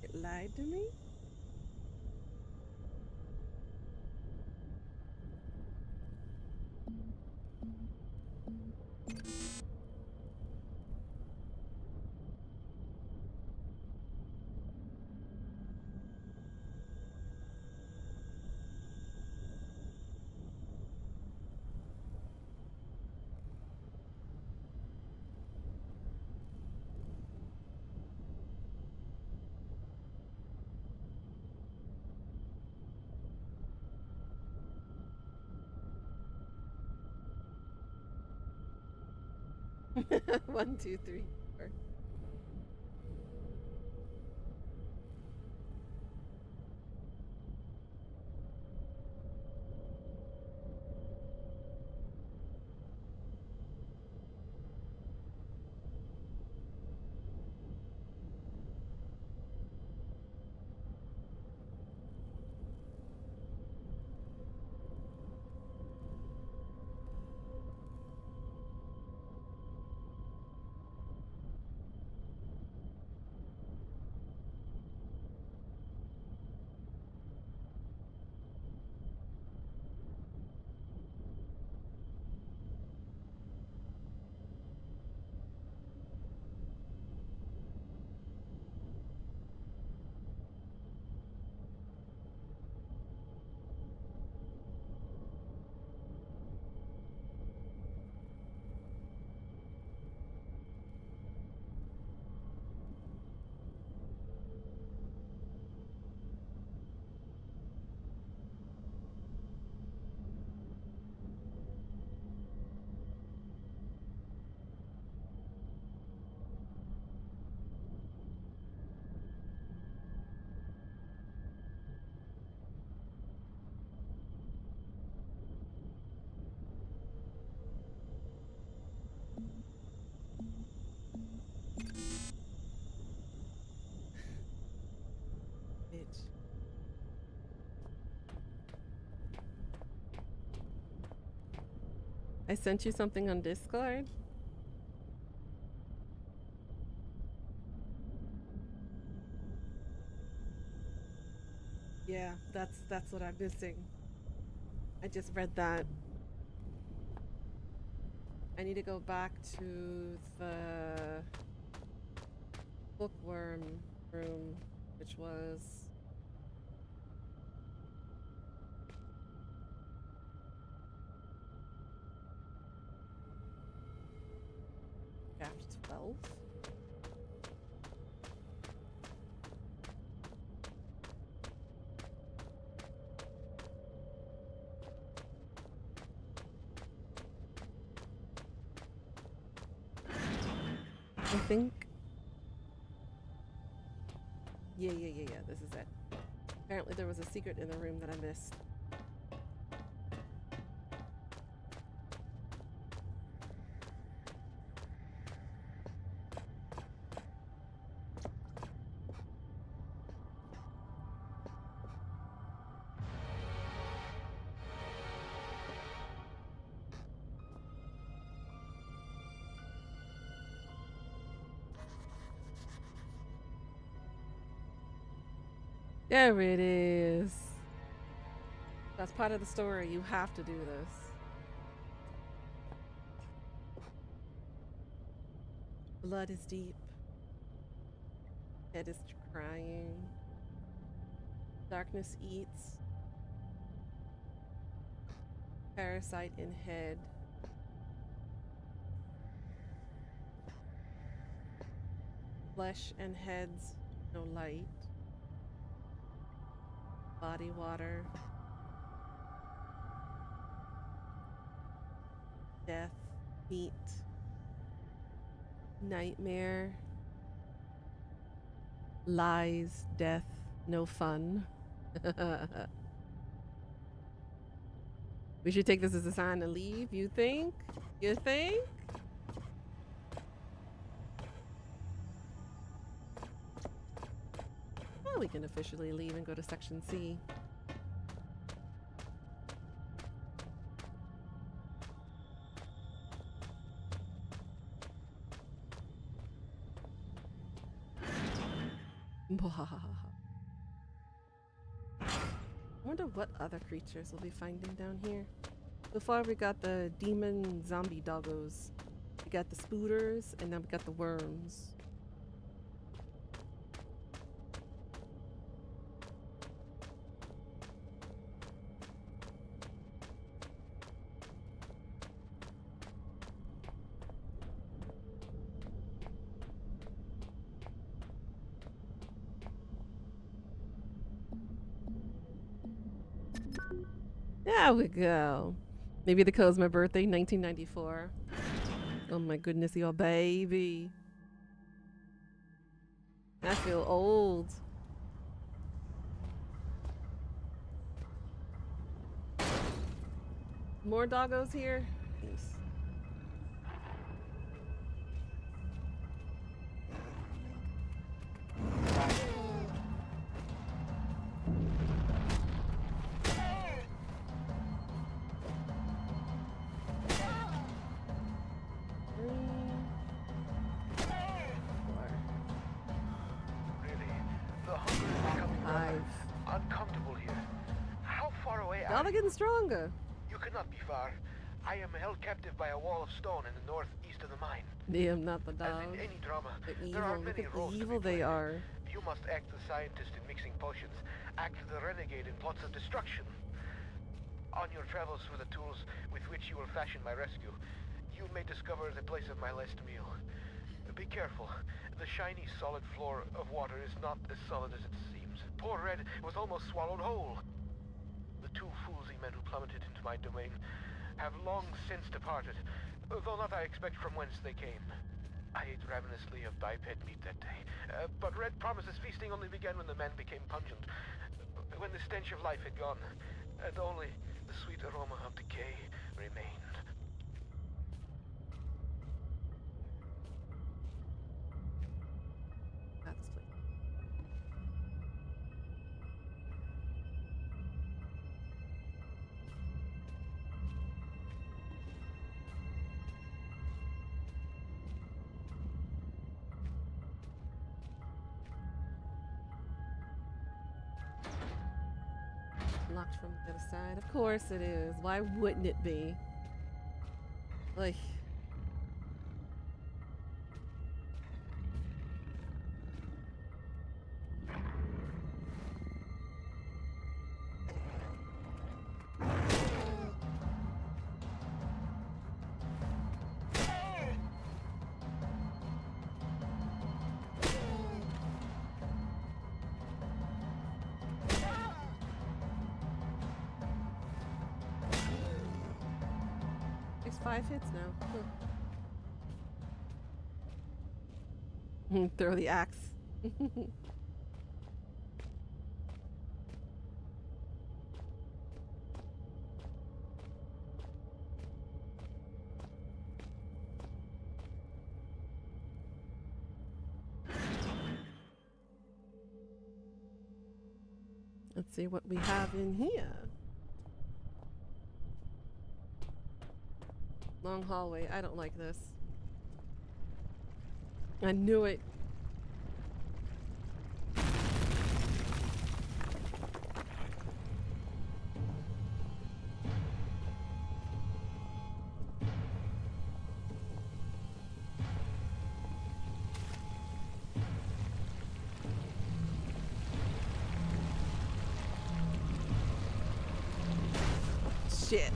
It lied to me? 1, 2, 3, 4. Bitch. I sent you something on Discord. Yeah, that's what I'm missing. I just read that. I need to go back to the bookworm room, which was chapter 12. I think. Yeah. This is it. Apparently there was a secret in the room that I missed. There it is. That's part of the story. You have to do this. Blood is deep. Head is crying. Darkness eats. Parasite in head. Flesh and heads, no light. Body water. Death, meat. Nightmare. Lies, death, no fun. We should take this as a sign to leave, you think? You think? Well, we can officially leave and go to section C. I wonder what other creatures we'll be finding down here. So far we got the demon zombie doggos. We got the spooters, and now we got the worms. There we go. Maybe the code's my birthday, 1994. Oh my goodness, your baby. I feel old. More doggos here? Nice. Uncomfortable here. How far away Y'all are getting stronger. You cannot be far. I am held captive by a wall of stone in the northeast of the mine. Damn, not the dog. As in any drama, the there are evil. many Look at roles the to evil be they played. are. You must act the scientist in mixing potions, act the renegade in plots of destruction. On your travels through the tools with which you will fashion my rescue, you may discover the place of my last meal. Be careful. The shiny, solid floor of water is not as solid as it seems. Poor Red was almost swallowed whole. The two foolsy men who plummeted into my domain have long since departed, though not I expect from whence they came. I ate ravenously of biped meat that day, but Red promises feasting only began when the man became pungent, when the stench of life had gone, and only the sweet aroma of decay remained. That's the place. Locked from the other side. Of course it is. Why wouldn't it be? Like. It's 5 hits now. Huh. Throw the axe. Let's see what we have in here. Long hallway. I don't like this. I knew it. Shit.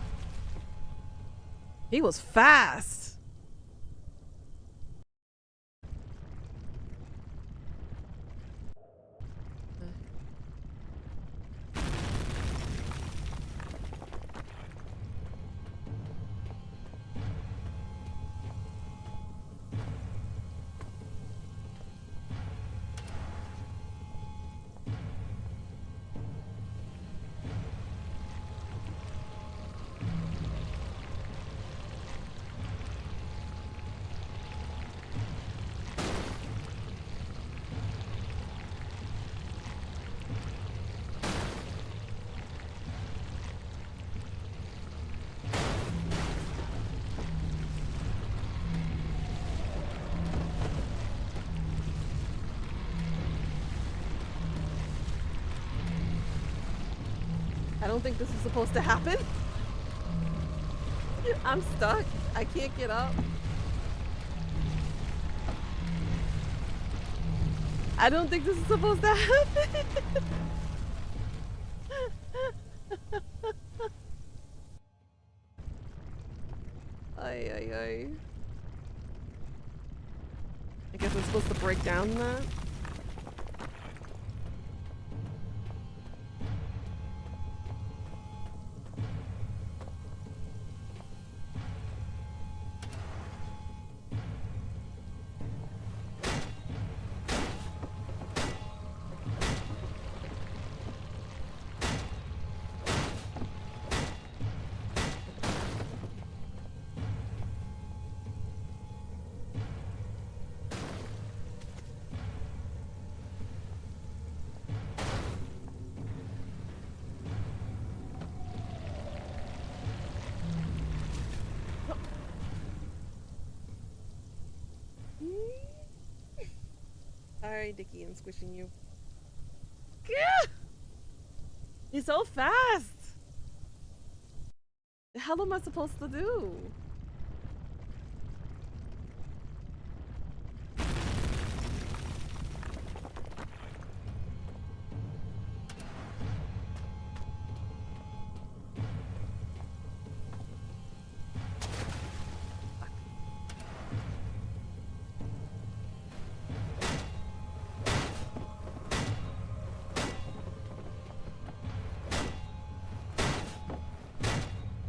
He was fast. I don't think this is supposed to happen. I'm stuck. I can't get up. I don't think this is supposed to happen. Ay, ay, ay. I guess I'm supposed to break down that. Alright, Dickie, I'm squishing you. Gah! He's so fast! The hell am I supposed to do?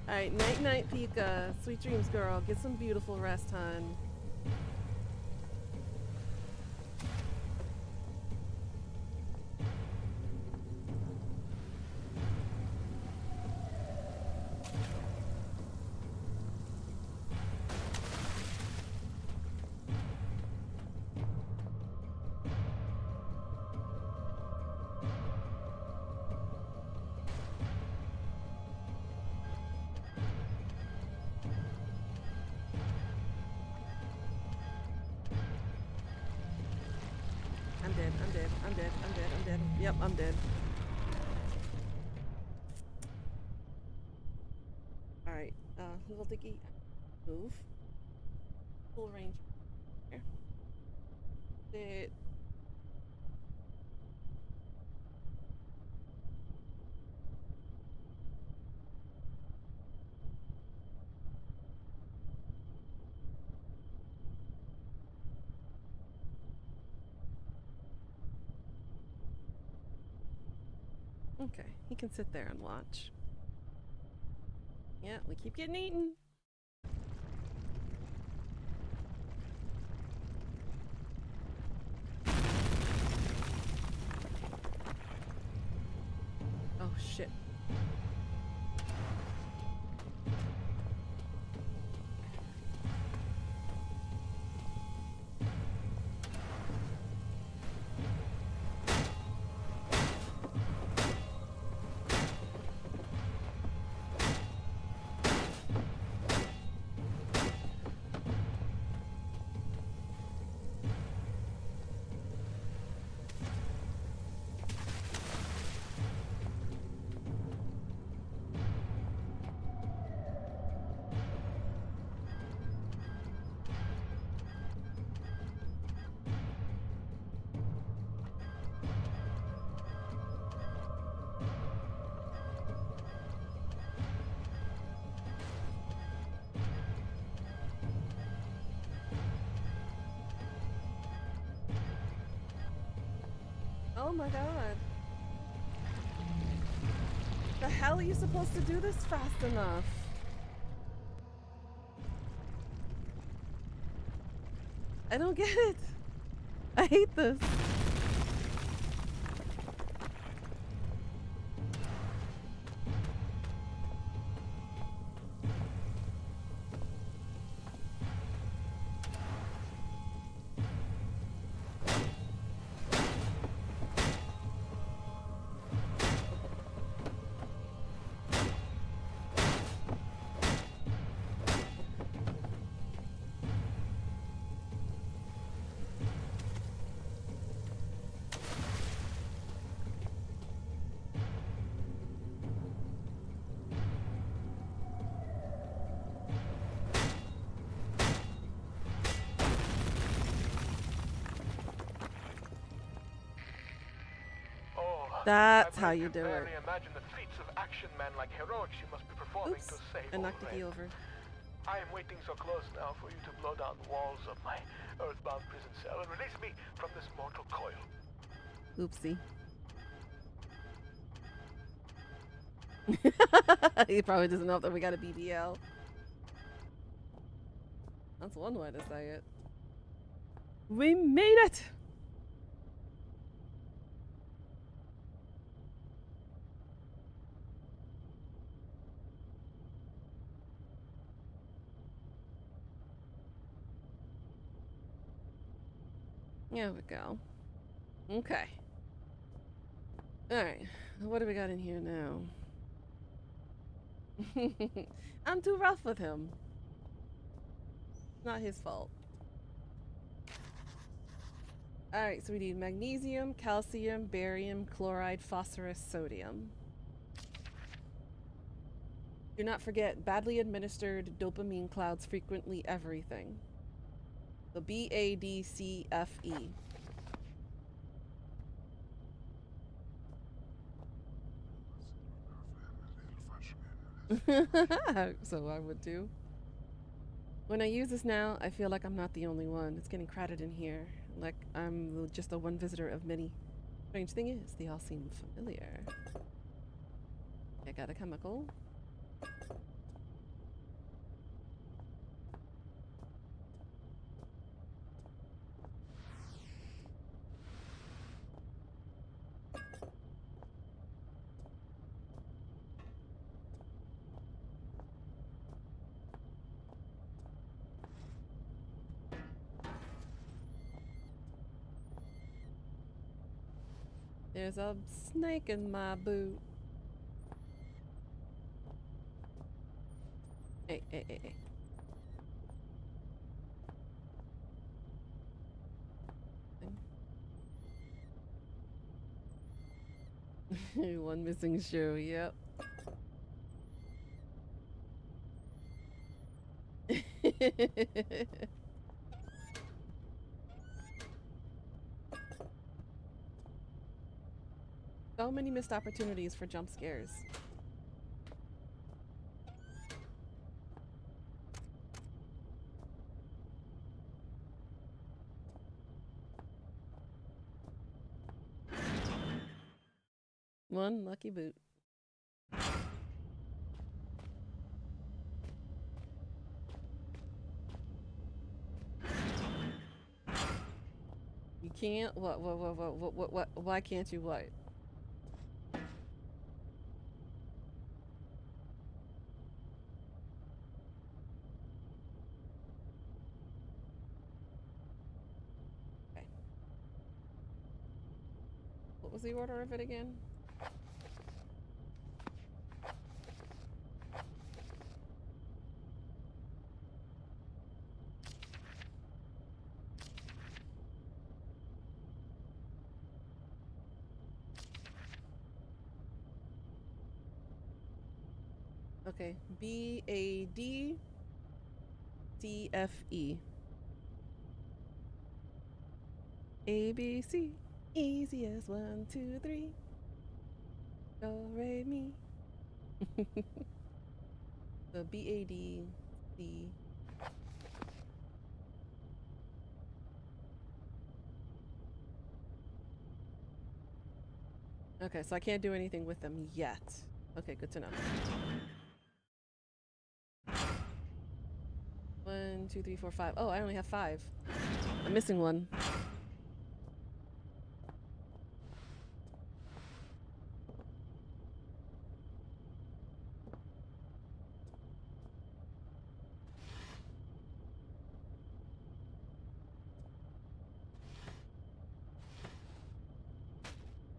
Alright, night night, Pika. Sweet dreams, girl. Get some beautiful rest, hon. I'm dead. Yep, I'm dead. Alright, little Dicky, move. Full range. Here. Sit. Okay, he can sit there and watch. Yeah, we keep getting eaten. Oh shit. Oh my god. The hell are you supposed to do this fast enough? I don't get it. I hate this. That's how you do it. I imagine the feats of action man like heroics you must be performing Oops, to save I knocked the key Rain. over. I am waiting so close now for you to blow down the walls of my earthbound prison cell and release me from this mortal coil. Oopsie. He probably doesn't know that we got a BBL. That's one way to say it. We made it! There we go. Okay. Alright. What do we got in here now? I'm too rough with him. Not his fault. Alright, so we need magnesium, calcium, barium, chloride, phosphorus, sodium. Do not forget, badly administered dopamine clouds frequently everything. So BADCFE. So I would too. When I use this now, I feel like I'm not the only one. It's getting crowded in here. Like I'm just the one visitor of many. Strange thing is, they all seem familiar. I got a chemical. There's a snake in my boot. Hey, hey, hey, hey. One missing shoe, yep. So many missed opportunities for jump scares. One lucky boot. You can't? What? Why can't you what? Okay. What was the order of it again? Okay, BADCFE. ABC. Easy as 1, 2, 3. Do, re, mi. So BADC. Okay, so I can't do anything with them yet. Okay, good to know. 1, 2, 3, 4, 5. Oh, I only have 5. I'm missing one.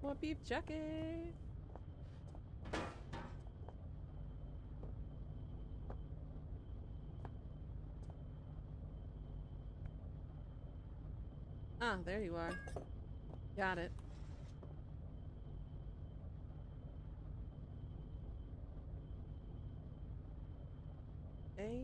More beef jacket. Ah, there you are. Got it. Okay.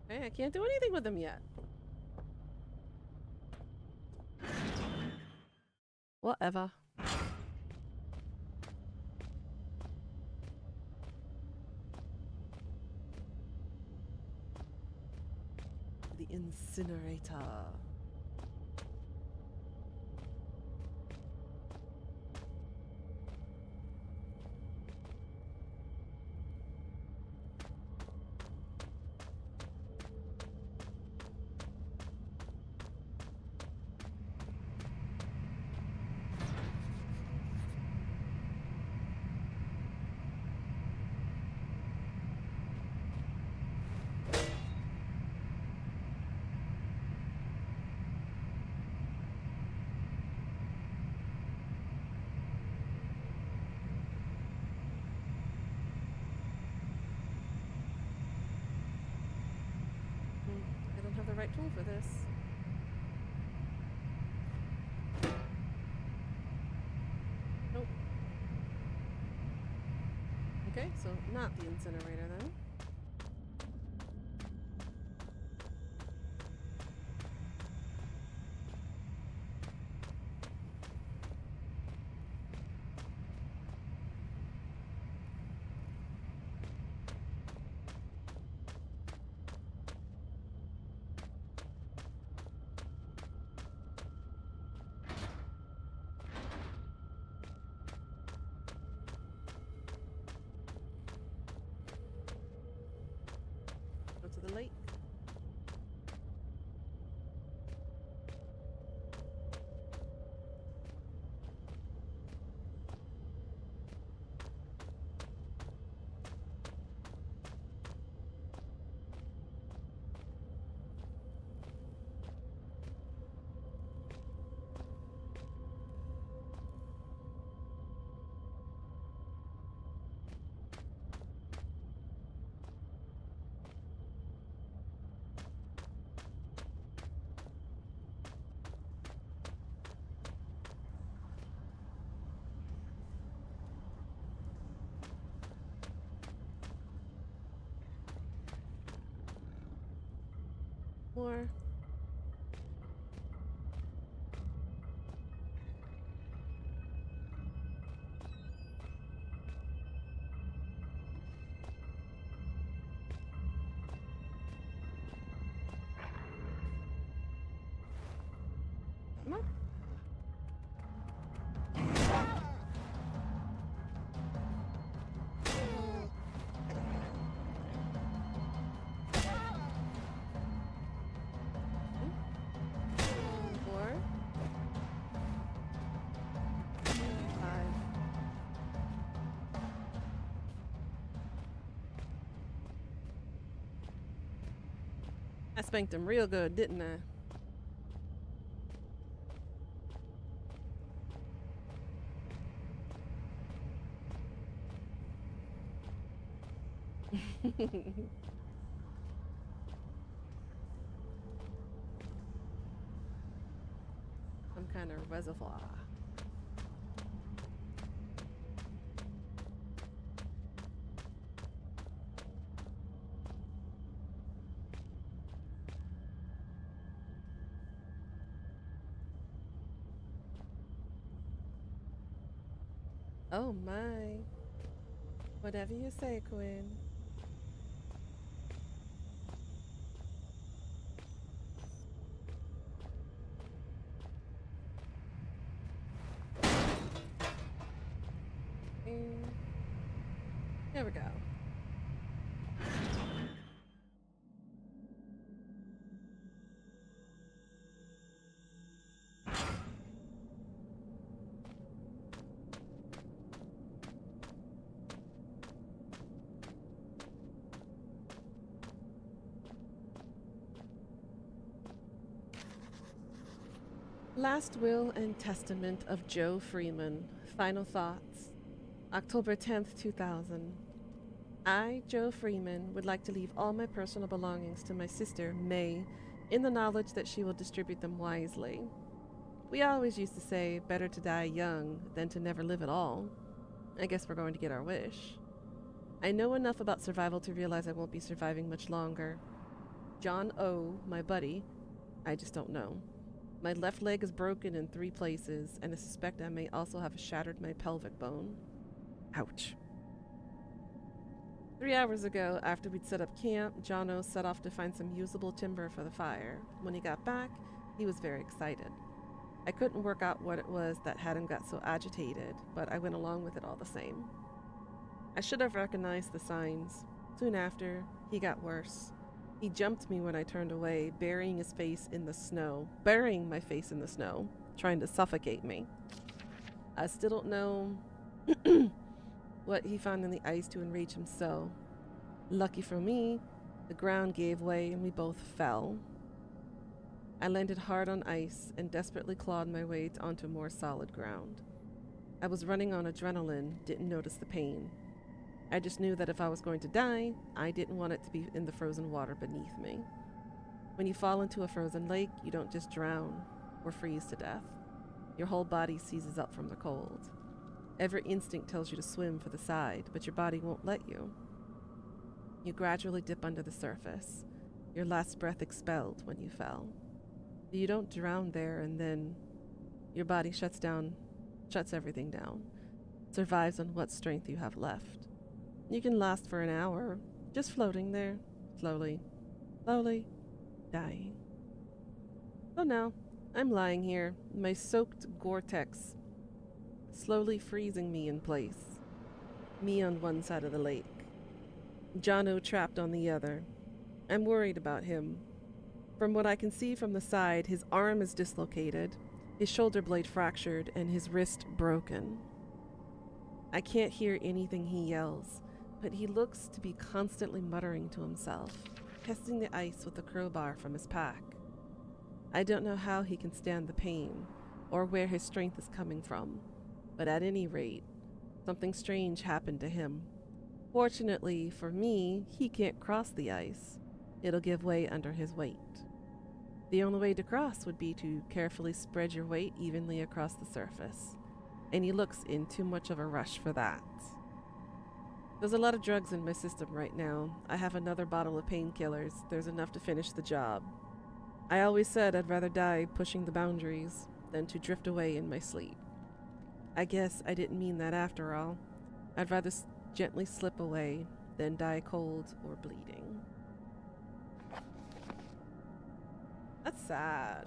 Hey, I can't do anything with them yet. Whatever. the incinerator. I don't have the right tool for this. Nope. Okay, so not the incinerator then. Go to the lake. More. Come on. Four. 5. I spanked him real good, didn't I? Some kind of reservoir. Oh my. Whatever you say, Quinn. There we go. Last Will and Testament of Joe Freeman. Final thoughts. October 10th, 2000. I, Joe Freeman, would like to leave all my personal belongings to my sister, May, in the knowledge that she will distribute them wisely. We always used to say, better to die young than to never live at all. I guess we're going to get our wish. I know enough about survival to realize I won't be surviving much longer. John O., my buddy, I just don't know. My left leg is broken in 3 places, and I suspect I may also have shattered my pelvic bone. Ouch. 3 hours ago, after we'd set up camp, Jono set off to find some usable timber for the fire. When he got back, he was very excited. I couldn't work out what it was that had him got so agitated, but I went along with it all the same. I should have recognized the signs. Soon after, he got worse. He jumped me when I turned away, burying my face in the snow, trying to suffocate me. I still don't know what he found in the ice to enrage him so. Lucky for me, the ground gave way and we both fell. I landed hard on ice and desperately clawed my way onto more solid ground. I was running on adrenaline, didn't notice the pain. I just knew that if I was going to die, I didn't want it to be in the frozen water beneath me. When you fall into a frozen lake, you don't just drown or freeze to death. Your whole body seizes up from the cold. Every instinct tells you to swim for the side, but your body won't let you. You gradually dip under the surface, your last breath expelled when you fell. You don't drown there and then your body shuts everything down, survives on what strength you have left. You can last for an hour, just floating there, slowly, dying. So now, I'm lying here, my soaked Gore-Tex slowly freezing me in place. Me on one side of the lake. Jono trapped on the other. I'm worried about him. From what I can see from the side, his arm is dislocated, his shoulder blade fractured, and his wrist broken. I can't hear anything he yells, but he looks to be constantly muttering to himself, testing the ice with a crowbar from his pack. I don't know how he can stand the pain, or where his strength is coming from. But at any rate, something strange happened to him. Fortunately for me, he can't cross the ice. It'll give way under his weight. The only way to cross would be to carefully spread your weight evenly across the surface. And he looks in too much of a rush for that. There's a lot of drugs in my system right now. I have another bottle of painkillers. There's enough to finish the job. I always said I'd rather die pushing the boundaries than to drift away in my sleep. I guess I didn't mean that after all. I'd rather gently slip away than die cold or bleeding. That's sad.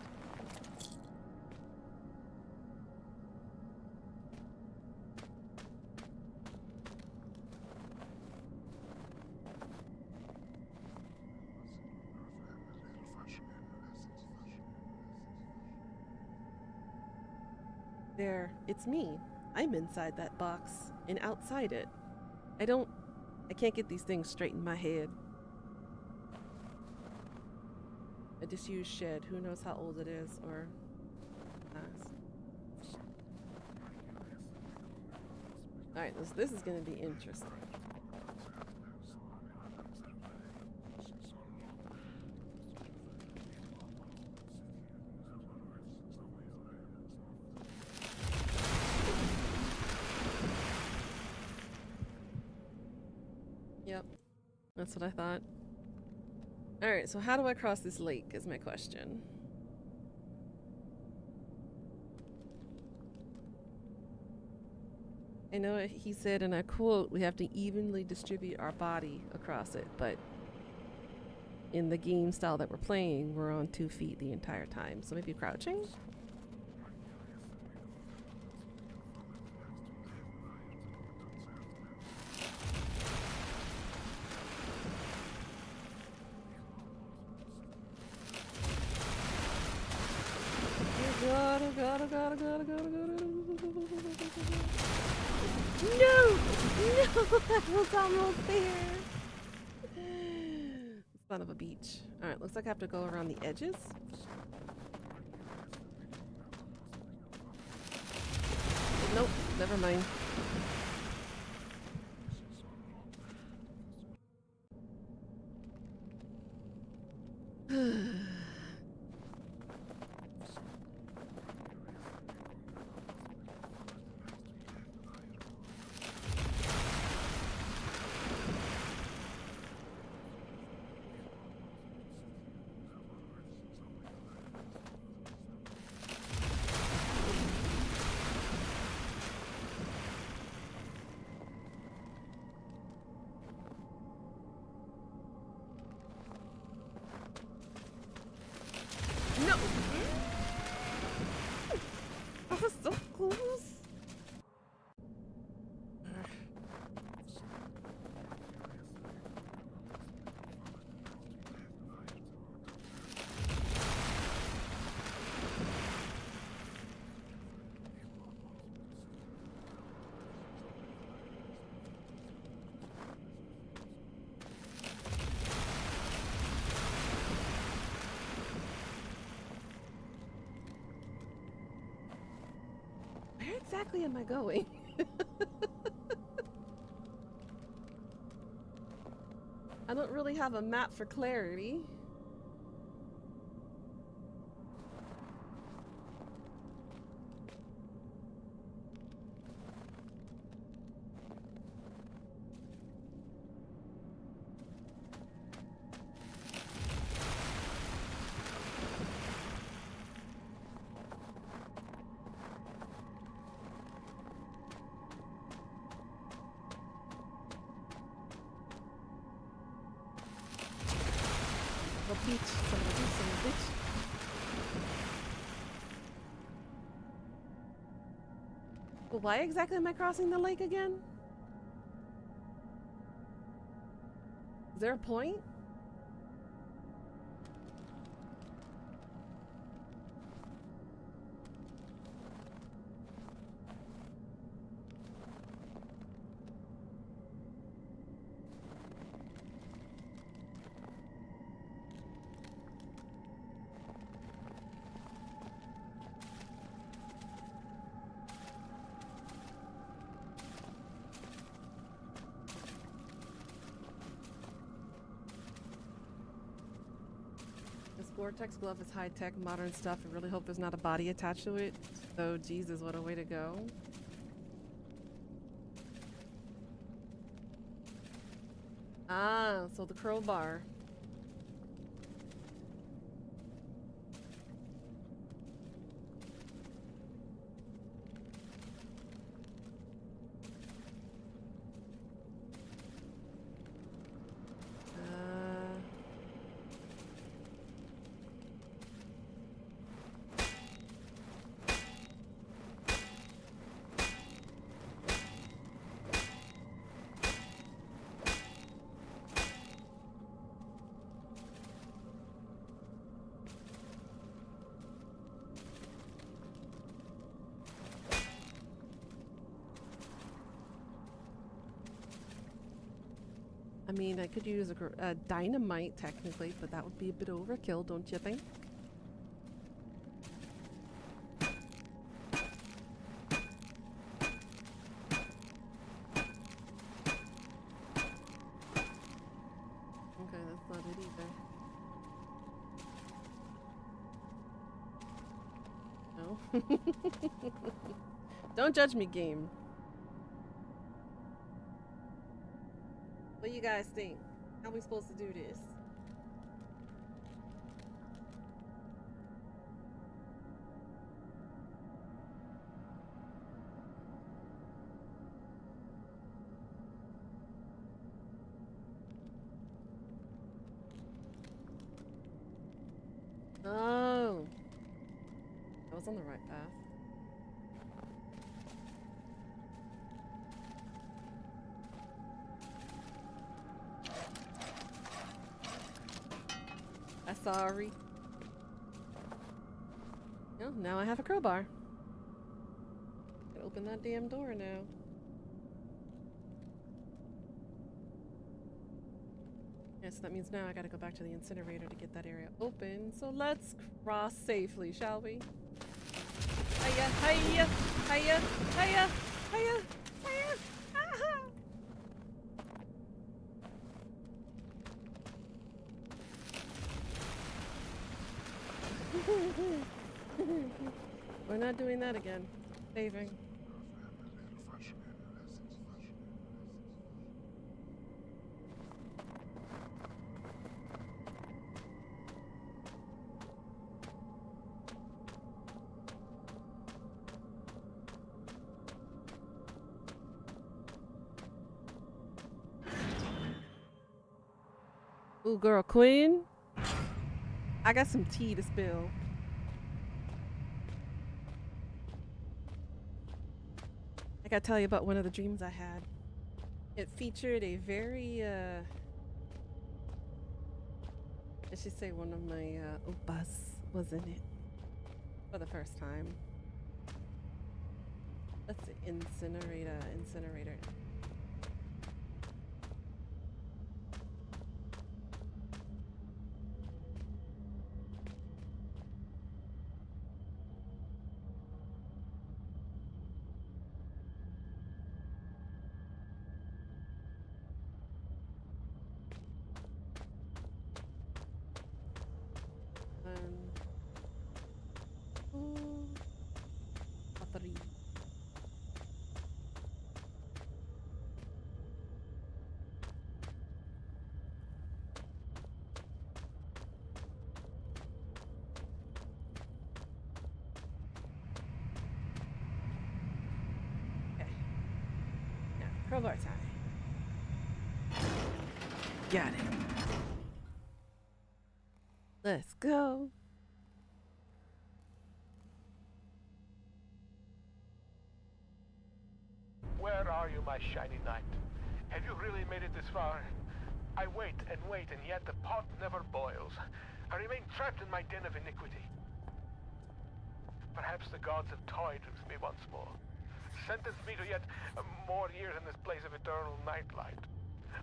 There, it's me. I'm inside that box and outside it. I can't get these things straight in my head. A disused shed. Who knows how old it is or past. Alright, this is gonna be interesting. Yep, that's what I thought. Alright, so how do I cross this lake is my question. I know he said, and I quote, we have to evenly distribute our body across it, but in the game style that we're playing, we're on 2 feet the entire time. So maybe crouching? No! I was almost there! Son of a beach. Alright, looks like I have to go around the edges. Nope, never mind. Where exactly am I going? I don't really have a map for clarity. Beach, son of a bitch. But why exactly am I crossing the lake again? Is there a point? Gore-Tex glove is high-tech, modern stuff. I really hope there's not a body attached to it. Oh, Jesus, what a way to go. Ah, so the crowbar. I mean, I could use a dynamite technically, but that would be a bit overkill, don't you think? Okay, that's not it either. No. Don't judge me, game. What do you guys think? How are we supposed to do this? Oh, I was on the right path. I'm sorry. Oh, now I have a crowbar. Can open that damn door now. Yes, that means now I gotta go back to the incinerator to get that area open. So let's cross safely, shall we? Hiya, hiya, hiya, hiya, hiya, hiya. Aha! We're not doing that again. Saving. Ooh, girl, Queen. I got some tea to spill. I gotta tell you about one of the dreams I had. It featured a very, let's just say one of my opas was in it for the first time. Let's see, incinerator. Crowbar tie. Got it. Let's go. Where are you, my shiny knight? Have you really made it this far? I wait, and yet the pot never boils. I remain trapped in my den of iniquity. Perhaps the gods have toyed with me once more. Sentenced me to yet more years in this place of eternal nightlight.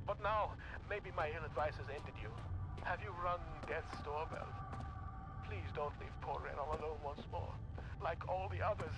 But now, maybe my ill advice has ended you. Have you rung death's doorbell? Please don't leave poor Ren all alone once more, like all the others.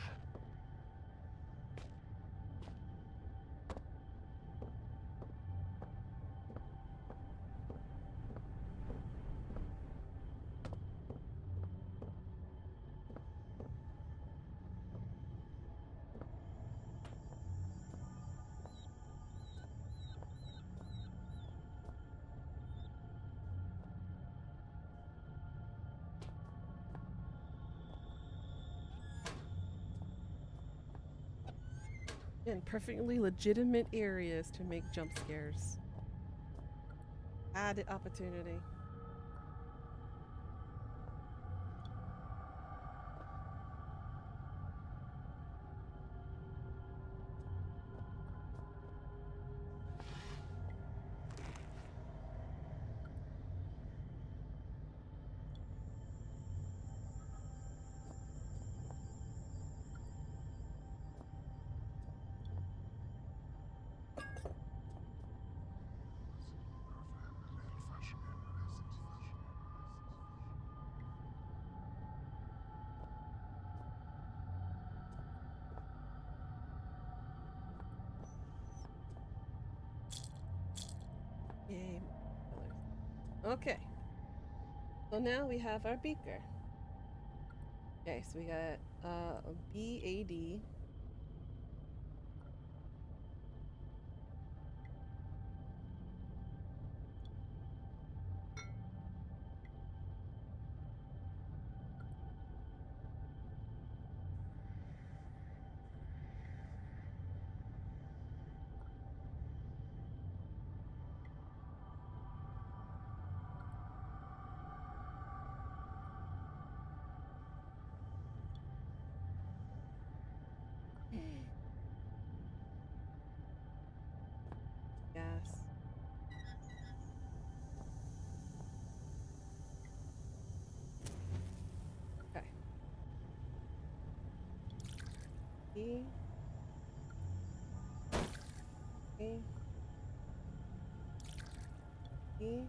In perfectly legitimate areas to make jump scares. Added opportunity. Yay. Okay. So now we have our beaker. Okay, so we got a BAD. Yes. Okay. E. E. E.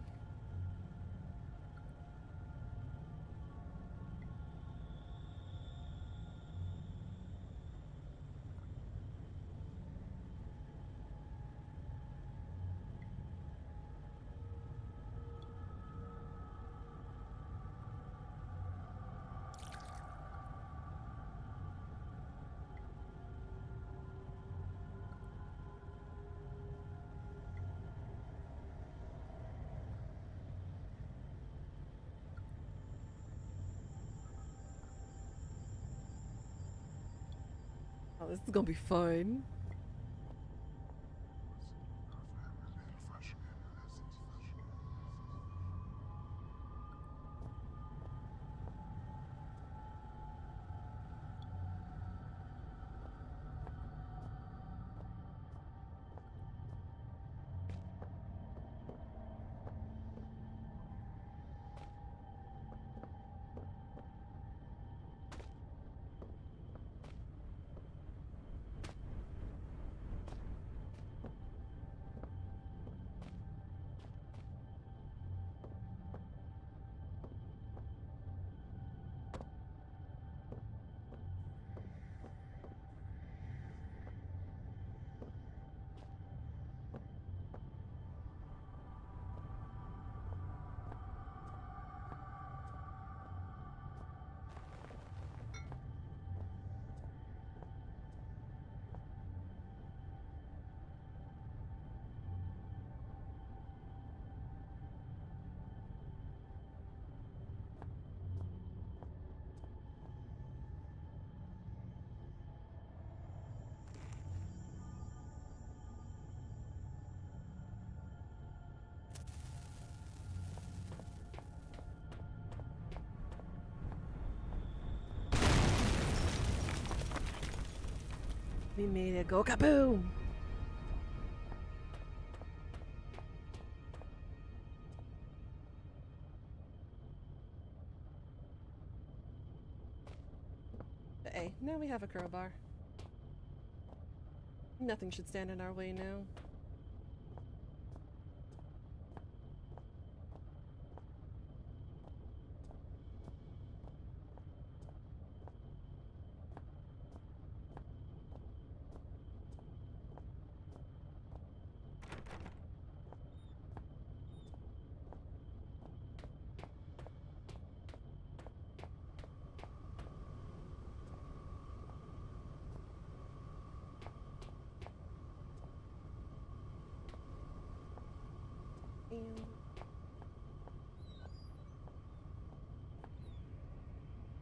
Oh, this is gonna be fun. We made it go kaboom! But hey, now we have a crowbar. Nothing should stand in our way now.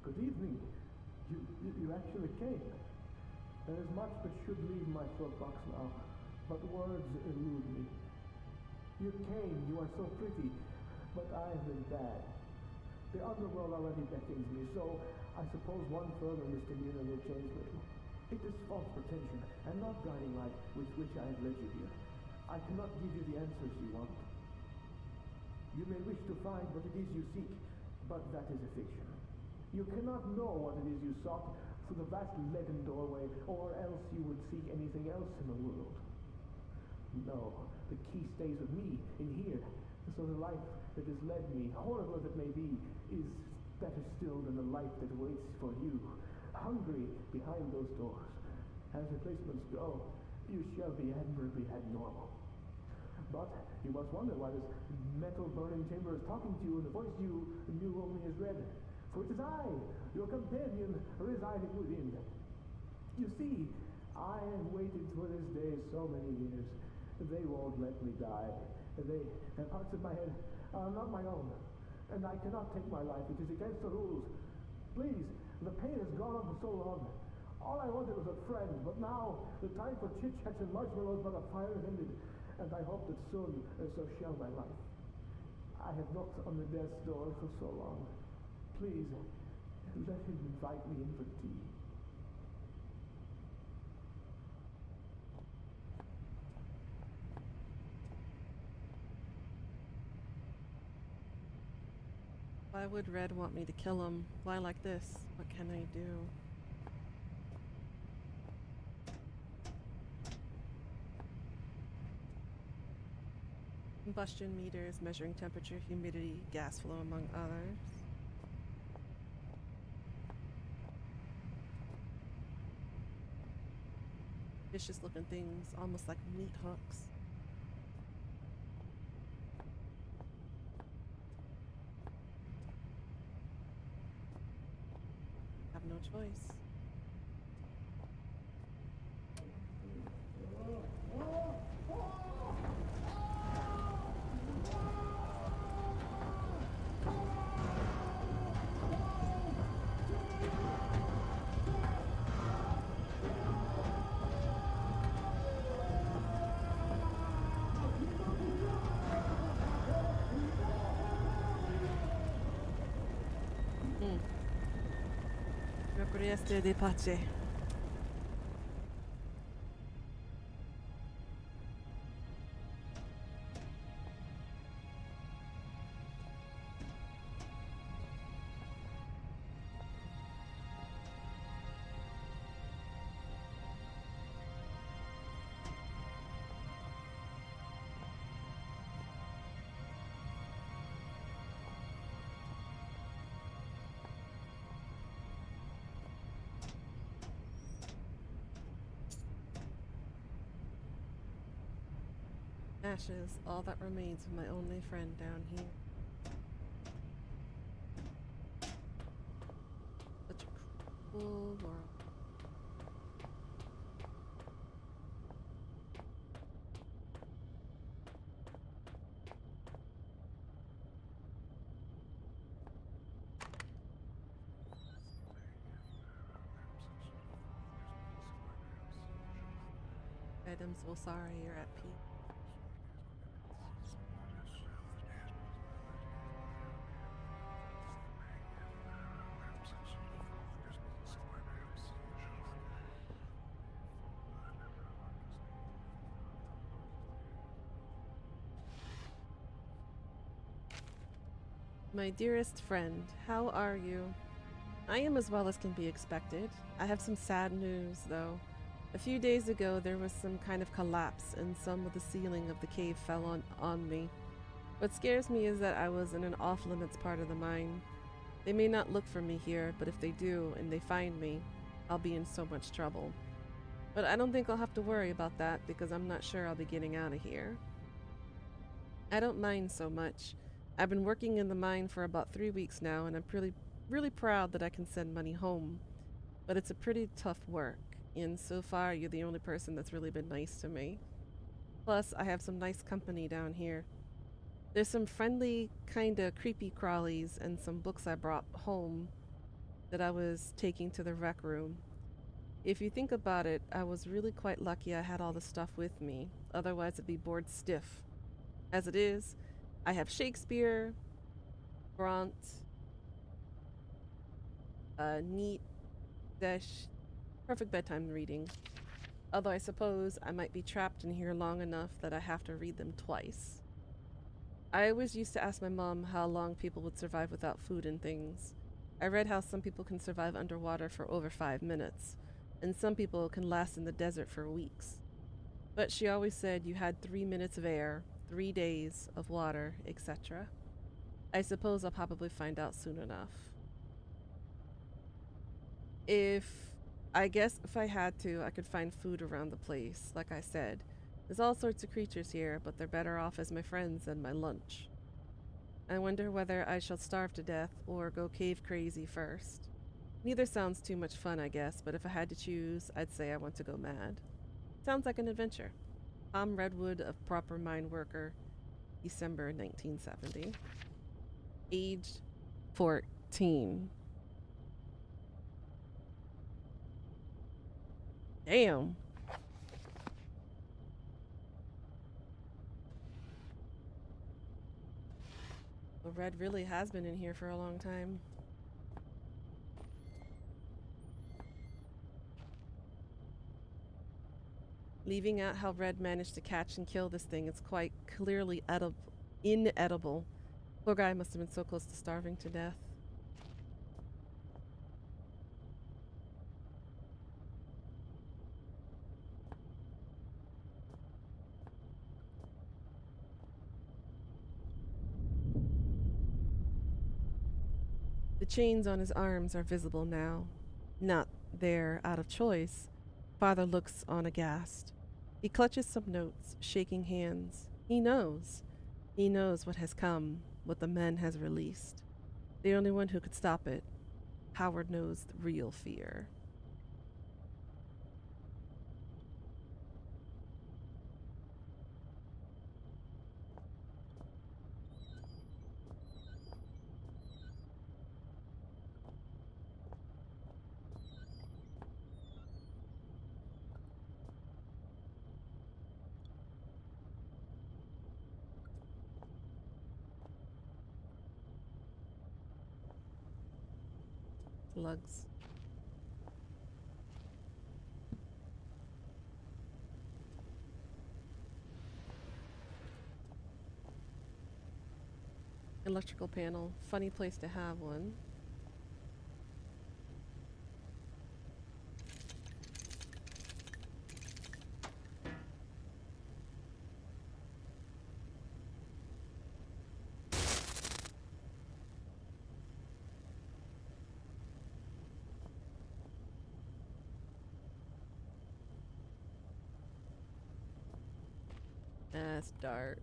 Good evening. You actually came. There is much that should leave my throat box now, but words elude me. You came, you are so pretty, but I have been bad. The underworld already beckons me, so I suppose one further misdemeanor will change little. It is false pretension, and not guiding light with which I have led you here. I cannot give you the answers you want. You may wish to find what it is you seek, but that is a fiction. You cannot know what it is you sought through the vast leaden doorway, or else you would seek anything else in the world. No, the key stays with me, in here, so the life that has led me, horrible as it may be, is better still than the life that waits for you, hungry behind those doors. As replacements go, you shall be admirably abnormal. But you must wonder why this metal burning chamber is talking to you in a voice you knew only as red. For it is I, your companion, residing within. You see, I have waited for this day so many years. They won't let me die. The parts of my head are not my own. And I cannot take my life. It is against the rules. Please, the pain has gone on for so long. All I wanted was a friend, but now the time for chit-chats and marshmallows by the fire is ended. And I hope that soon so shall my life. I have knocked on the death's door for so long. Please, let him invite me in for tea. Why would Red want me to kill him? Why like this? What can I do? Combustion meters measuring temperature, humidity, gas flow, among others. Vicious looking things, almost like meat hooks. Have no choice. Prieste de pace. Ashes, all that remains of my only friend down here. Such a cruel world. Items, well, sorry, you're at peace. My dearest friend, how are you? I am as well as can be expected. I have some sad news, though. A few days ago, there was some kind of collapse, and some of the ceiling of the cave fell on me. What scares me is that I was in an off-limits part of the mine. They may not look for me here, but if they do, and they find me, I'll be in so much trouble. But I don't think I'll have to worry about that, because I'm not sure I'll be getting out of here. I don't mind so much. I've been working in the mine for about 3 weeks now, and I'm really proud that I can send money home. But it's a pretty tough work, and so far you're the only person that's really been nice to me. Plus, I have some nice company down here. There's some friendly, kinda creepy crawlies and some books I brought home that I was taking to the rec room. If you think about it, I was really quite lucky I had all the stuff with me, otherwise I'd be bored stiff. As it is, I have Shakespeare, Bront, neat, Desh, perfect bedtime reading. Although I suppose I might be trapped in here long enough that I have to read them twice. I always used to ask my mom how long people would survive without food and things. I read how some people can survive underwater for over 5 minutes, and some people can last in the desert for weeks. But she always said you had 3 minutes of air, 3 days of water, etc. I suppose I'll probably find out soon enough. I guess if I had to, I could find food around the place, like I said. There's all sorts of creatures here, but they're better off as my friends than my lunch. I wonder whether I shall starve to death or go cave crazy first. Neither sounds too much fun, I guess, but if I had to choose, I'd say I want to go mad. Sounds like an adventure. Tom Redwood, a proper mine worker, December 1970. Aged 14. Damn. Well, Red really has been in here for a long time. Leaving out how Red managed to catch and kill this thing, it's quite clearly inedible. Poor guy must have been so close to starving to death. The chains on his arms are visible now. Not there out of choice. Father looks on aghast. He clutches some notes, shaking hands. He knows. He knows what has come, what the men has released. The only one who could stop it. Howard knows the real fear. Slugs. Electrical panel. Funny place to have one. That's dark.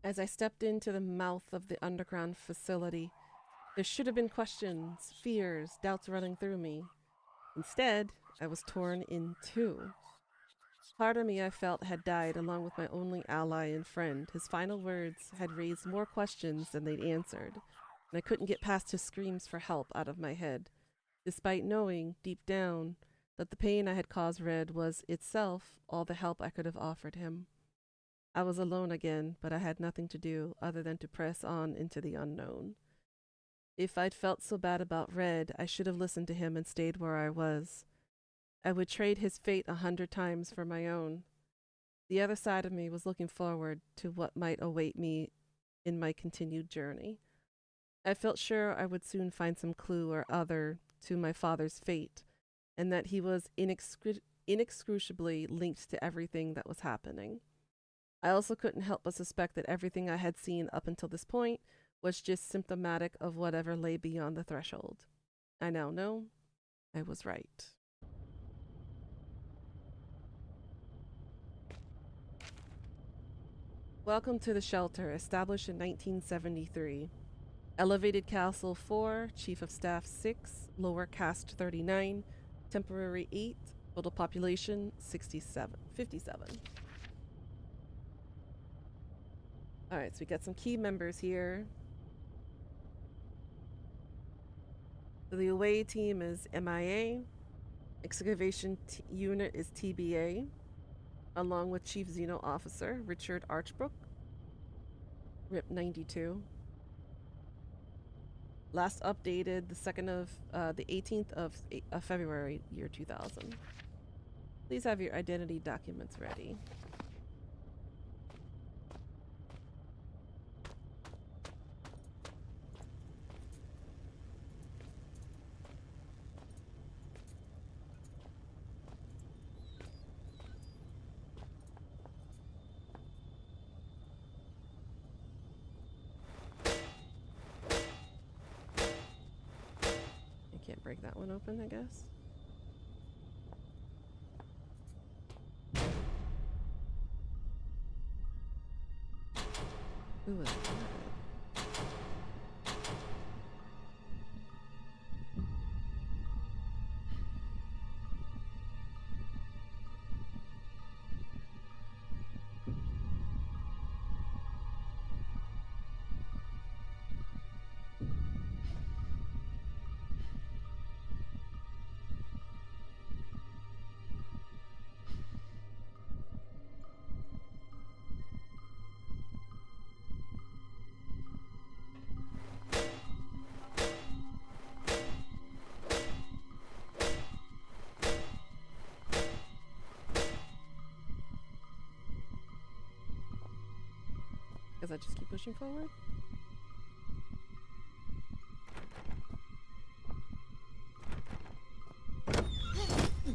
As I stepped into the mouth of the underground facility, there should have been questions, fears, doubts running through me. Instead, I was torn in two. Part of me I felt had died along with my only ally and friend. His final words had raised more questions than they'd answered, and I couldn't get past his screams for help out of my head. despite knowing deep down that the pain I had caused Red was itself all the help I could have offered him. I was alone again, but I had nothing to do other than to press on into the unknown. If I'd felt so bad about Red, I should have listened to him and stayed where I was. I would trade his fate 100 times for my own. The other side of me was looking forward to what might await me in my continued journey. I felt sure I would soon find some clue or other to my father's fate, and that he was inexcusably linked to everything that was happening. I also couldn't help but suspect that everything I had seen up until this point was just symptomatic of whatever lay beyond the threshold. I now know I was right. Welcome to the shelter, established in 1973. Elevated Castle 4, Chief of Staff 6, Lower Caste 39, Temporary 8, total population 57. Alright, so we got some key members here. So the away team is MIA, excavation unit is TBA, along with Chief Xeno Officer Richard Archbrook, RIP 92. Last updated the 18th of February, year 2000. Please have your identity documents ready. I can't break that one open, I guess. Who was that? Guess I just keep pushing forward.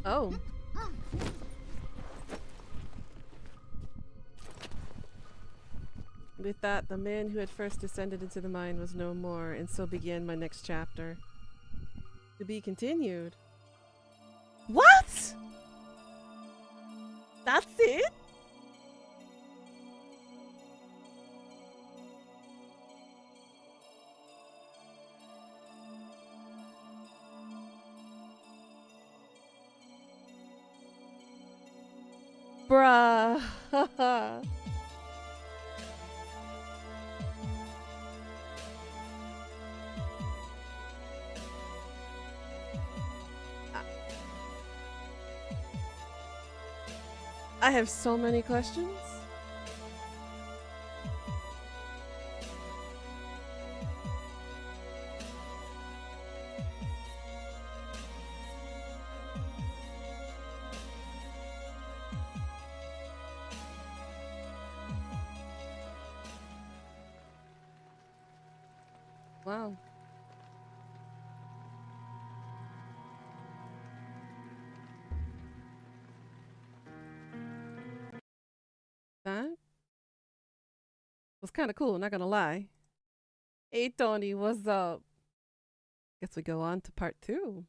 Oh. With that, the man who had first descended into the mine was no more, and so began my next chapter. To be continued. What? That's it? Bruh. I have so many questions. Wow. That was kind of cool, not gonna lie. Hey Tony, what's up? Guess we go on to part 2.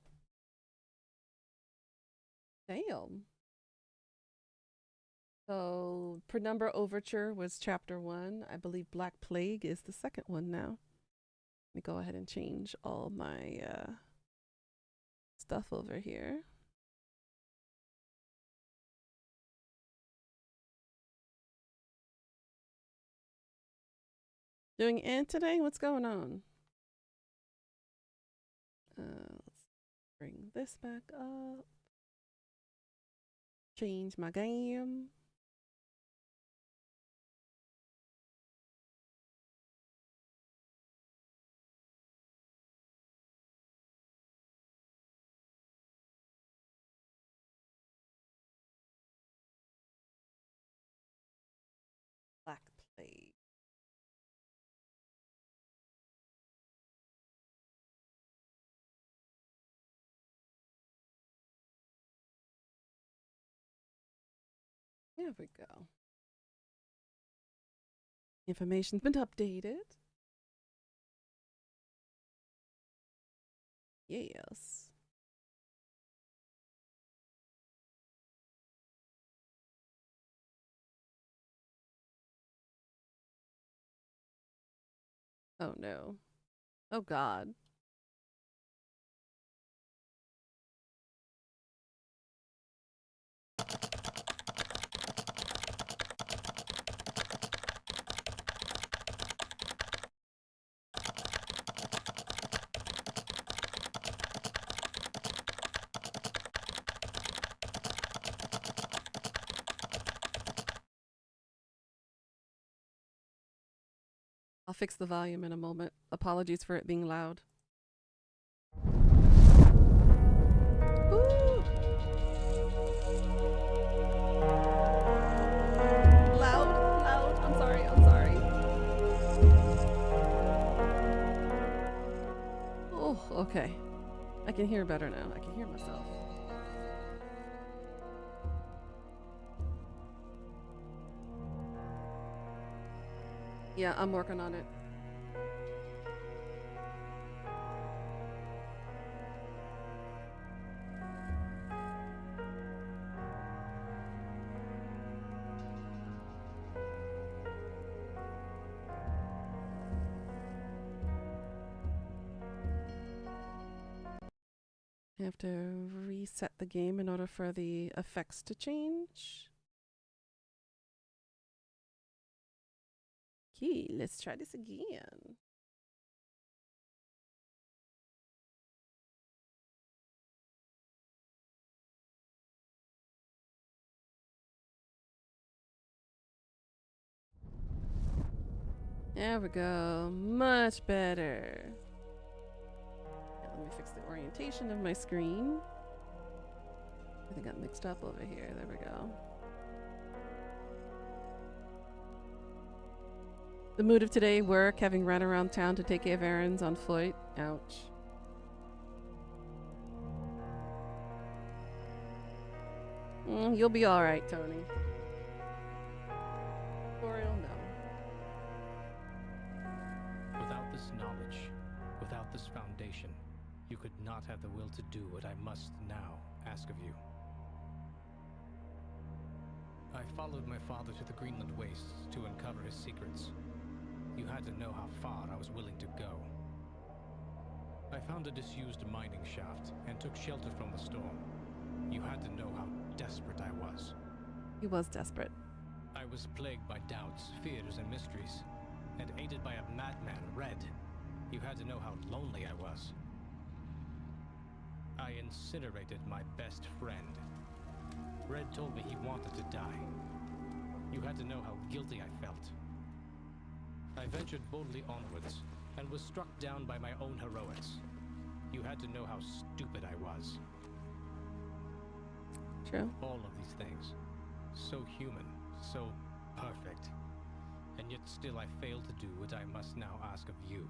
Damn. So, Penumbra Overture was chapter 1. I believe Black Plague is the second one now. Let me go ahead and change all my stuff over here. Doing Ann today? What's going on? Let's Bring this back up. Change my game. Black Plague. There we go. Information's been updated. Yes. Oh no. Oh god. I'll fix the volume in a moment. Apologies for it being loud. Ooh. Loud. I'm sorry. Oh, okay. I can hear better now. I can hear myself. Yeah, I'm working on it. I have to reset the game in order for the effects to change. Okay, let's try this again. There we go. Much better. Yeah, let me fix the orientation of my screen. I think I got mixed up over here. There we go. The mood of today, work, having run around town to take care of errands on foot. Ouch. You'll be alright, Tony. Tutorial, no. Without this knowledge, without this foundation, you could not have the will to do what I must now ask of you. I followed my father to the Greenland wastes to uncover his secrets. You had to know how far I was willing to go. I found a disused mining shaft and took shelter from the storm. You had to know how desperate I was. He was desperate. I was plagued by doubts, fears, and mysteries, and aided by a madman, Red. You had to know how lonely I was. I incinerated my best friend. Red told me he wanted to die. You had to know how guilty I felt. I ventured boldly onwards, and was struck down by my own heroics. You had to know how stupid I was. True. All of these things. So human, so perfect. And yet still I fail to do what I must now ask of you.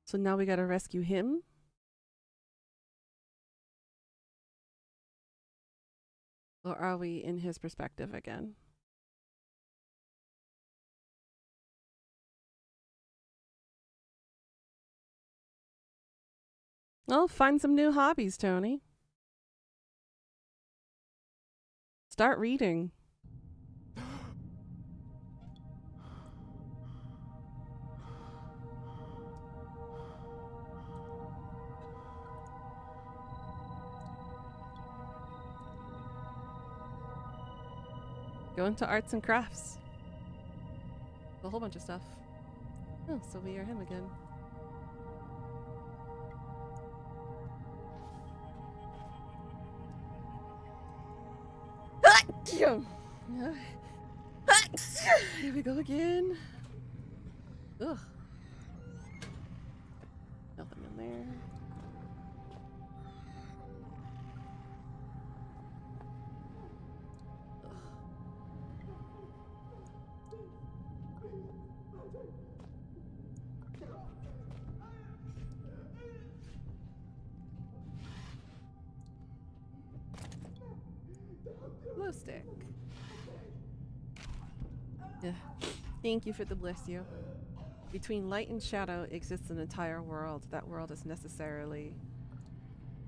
So now we gotta rescue him? Or are we in his perspective again? Well, find some new hobbies, Tony. Start reading. Go into arts and crafts. A whole bunch of stuff. Oh, so we are him again. Here we go again. Ugh. Nothing in there. Glow stick. Yeah. Thank you for the bless you. Between light and shadow exists an entire world. That world is necessarily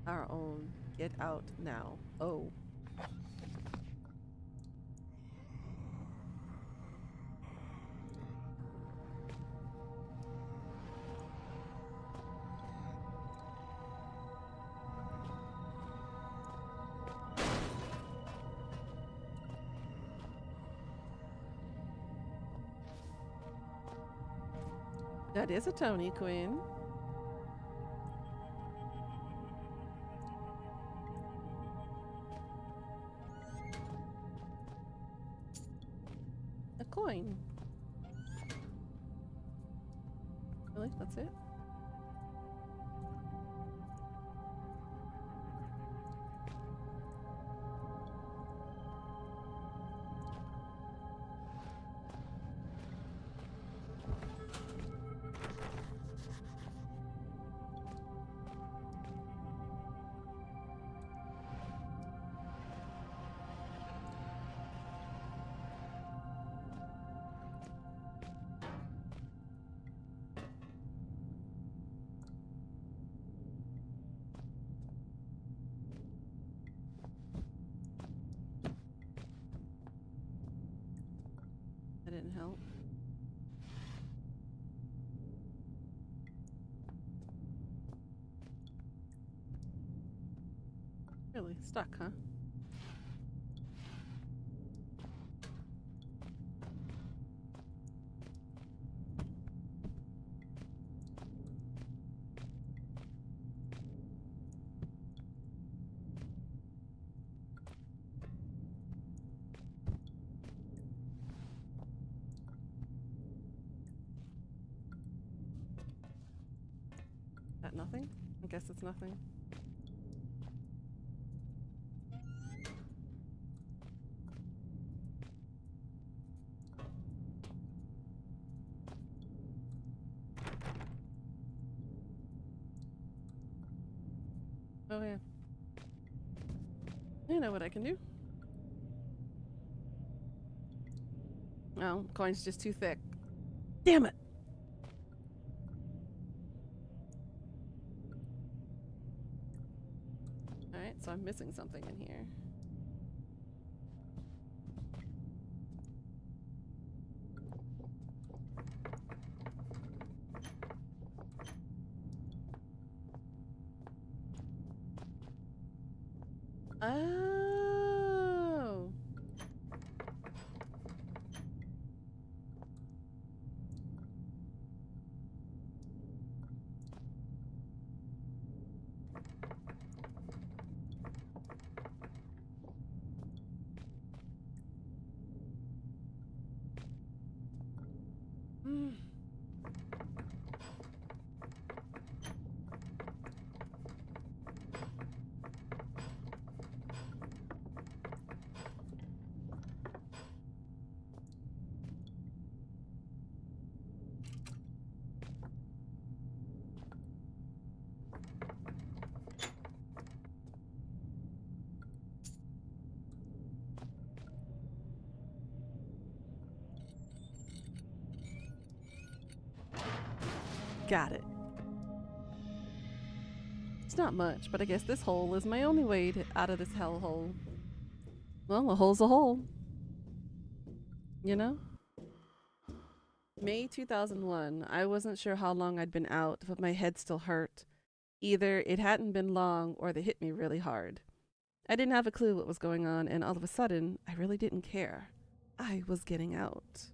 our own. Get out now. Oh. That is a Tony Quinn. A coin. Really? That's it? That didn't help. Really? Stuck, huh? That nothing? I guess it's nothing. Oh yeah. You know what I can do. No, coin's just too thick. Damn it! Alright, so I'm missing something in here. Oh! Mm. Got it. It's not much, but I guess this hole is my only way out of this hellhole. Well, a hole's a hole. You know? May 2001. I wasn't sure how long I'd been out, but my head still hurt. Either it hadn't been long or they hit me really hard. I didn't have a clue what was going on, and all of a sudden, I really didn't care. I was getting out.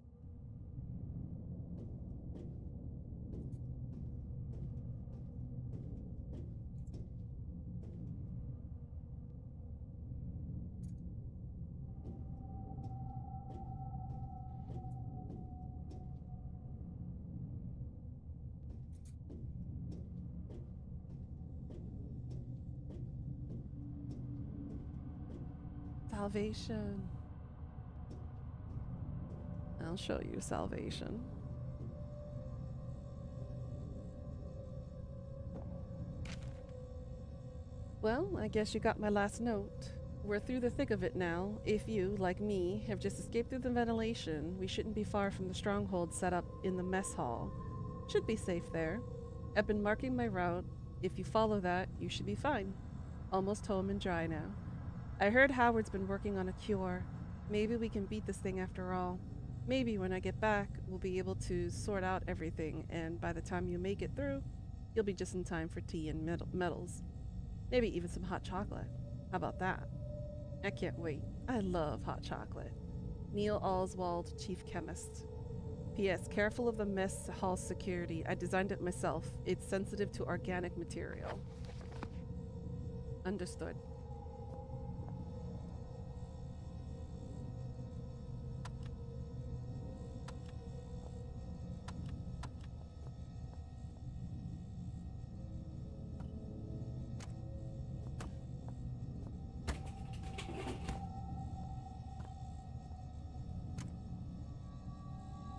salvation. I'll show you salvation. Well, I guess you got my last note. We're through the thick of it now. If you, like me, have just escaped through the ventilation, we shouldn't be far from the stronghold set up in the mess hall. Should be safe there. I've been marking my route. If you follow that, you should be fine. Almost home and dry now. I heard Howard's been working on a cure. Maybe we can beat this thing after all. Maybe when I get back, we'll be able to sort out everything, and by the time you make it through, you'll be just in time for tea and medals. Maybe even some hot chocolate. How about that? I can't wait. I love hot chocolate. Neil Oswald, Chief Chemist. P.S. Careful of the mess hall security. I designed it myself. It's sensitive to organic material. Understood.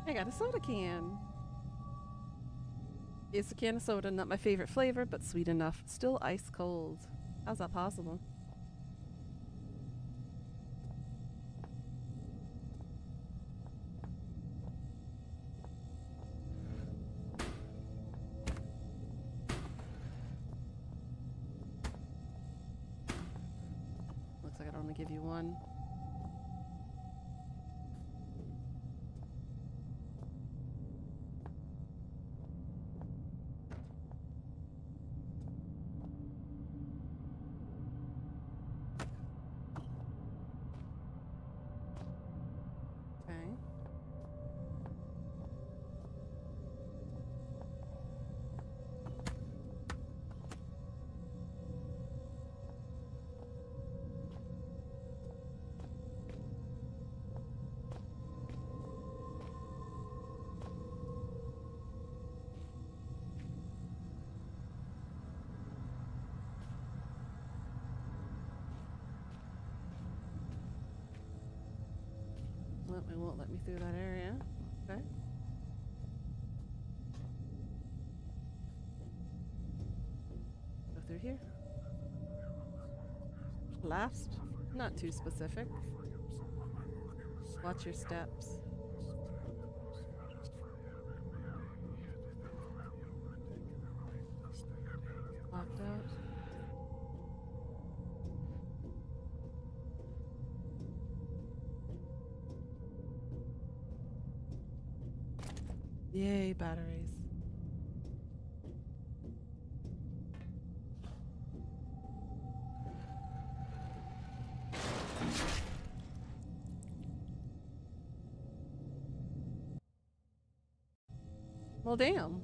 I got a soda can. It's a can of soda, not my favorite flavor, but sweet enough. Still ice cold. How's that possible? Looks like I only give you one. Well, it won't let me through that area. Okay. Go through here. Last? Not too specific. Watch your steps. Locked out. Yay, batteries. Well, damn.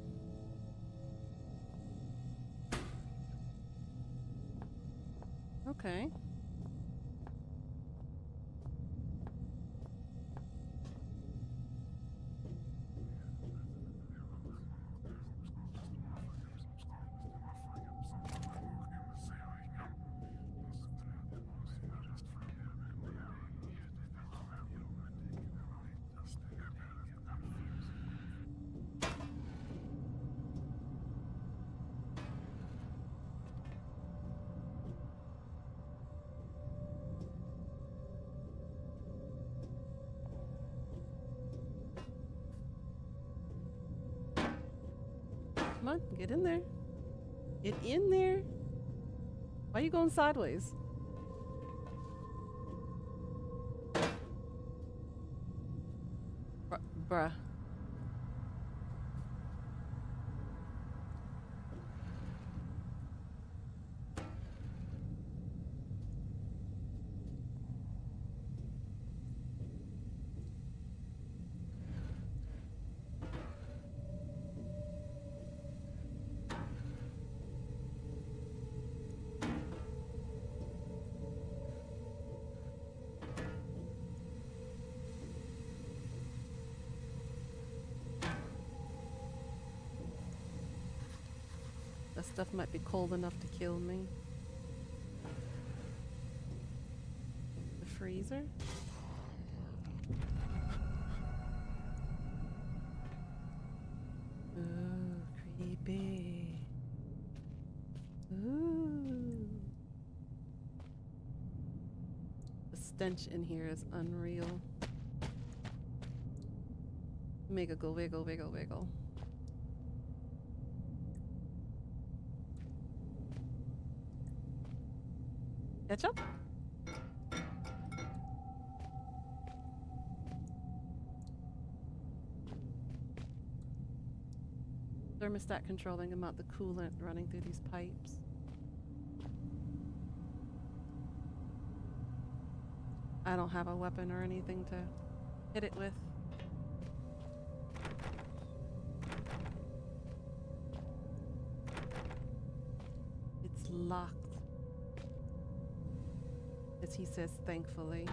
Okay. Come on, get in there. Get in there. Why are you going sideways? Bruh. That stuff might be cold enough to kill me. The freezer? Ooh, creepy. Ooh. The stench in here is unreal. Make it go wiggle, wiggle, wiggle. Ketchup? Thermostat controlling amount the coolant running through these pipes. I don't have a weapon or anything to hit it with. It's locked. As he says, thankfully.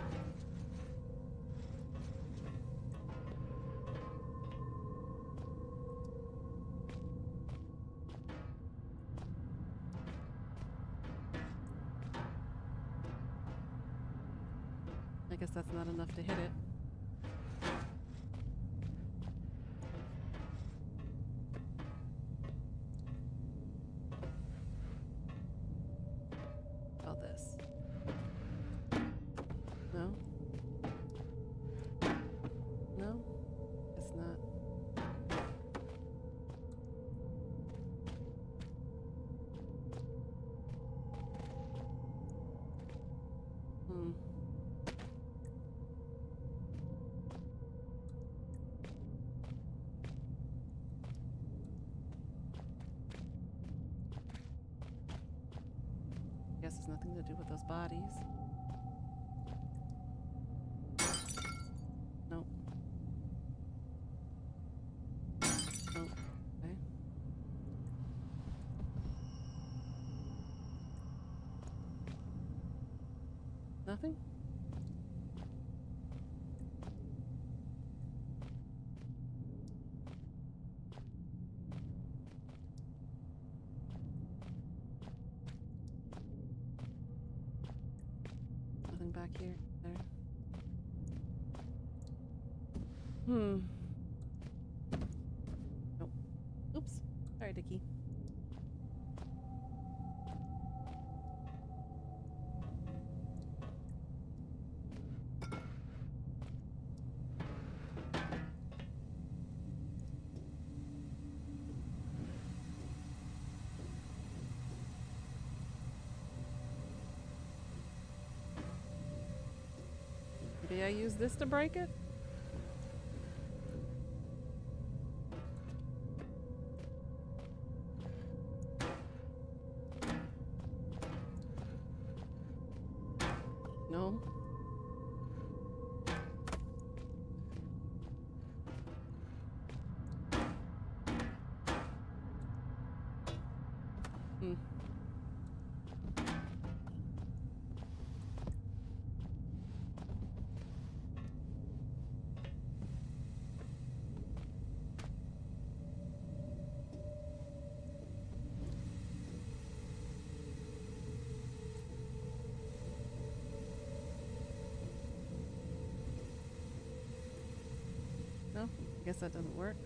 I guess that's not enough to hit it. All this. No? No? It's not. Hmm. Guess it's nothing to do with those bodies. Nope. Nope. Okay. Nothing? Nothing back here. There. Hmm. Nope. Oops. Sorry, Dickie. Maybe I use this to break it? No. Hmm. No? I guess that doesn't work.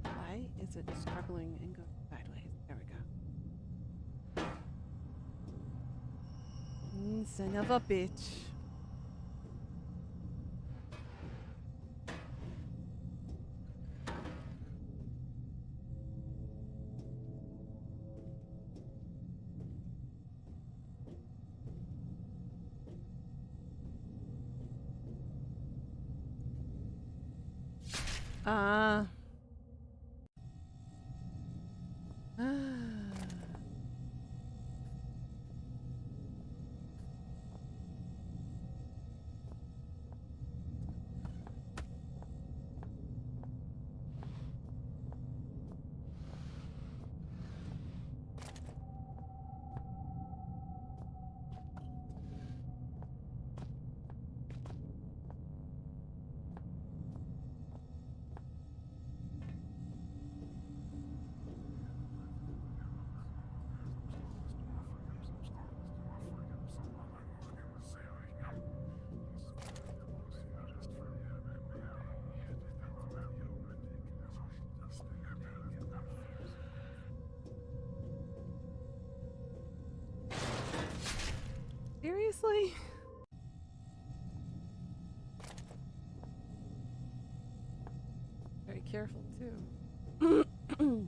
Why is it struggling and going sideways? There we go. Son of a bitch. Ah. Seriously? Very careful, too. Hmm.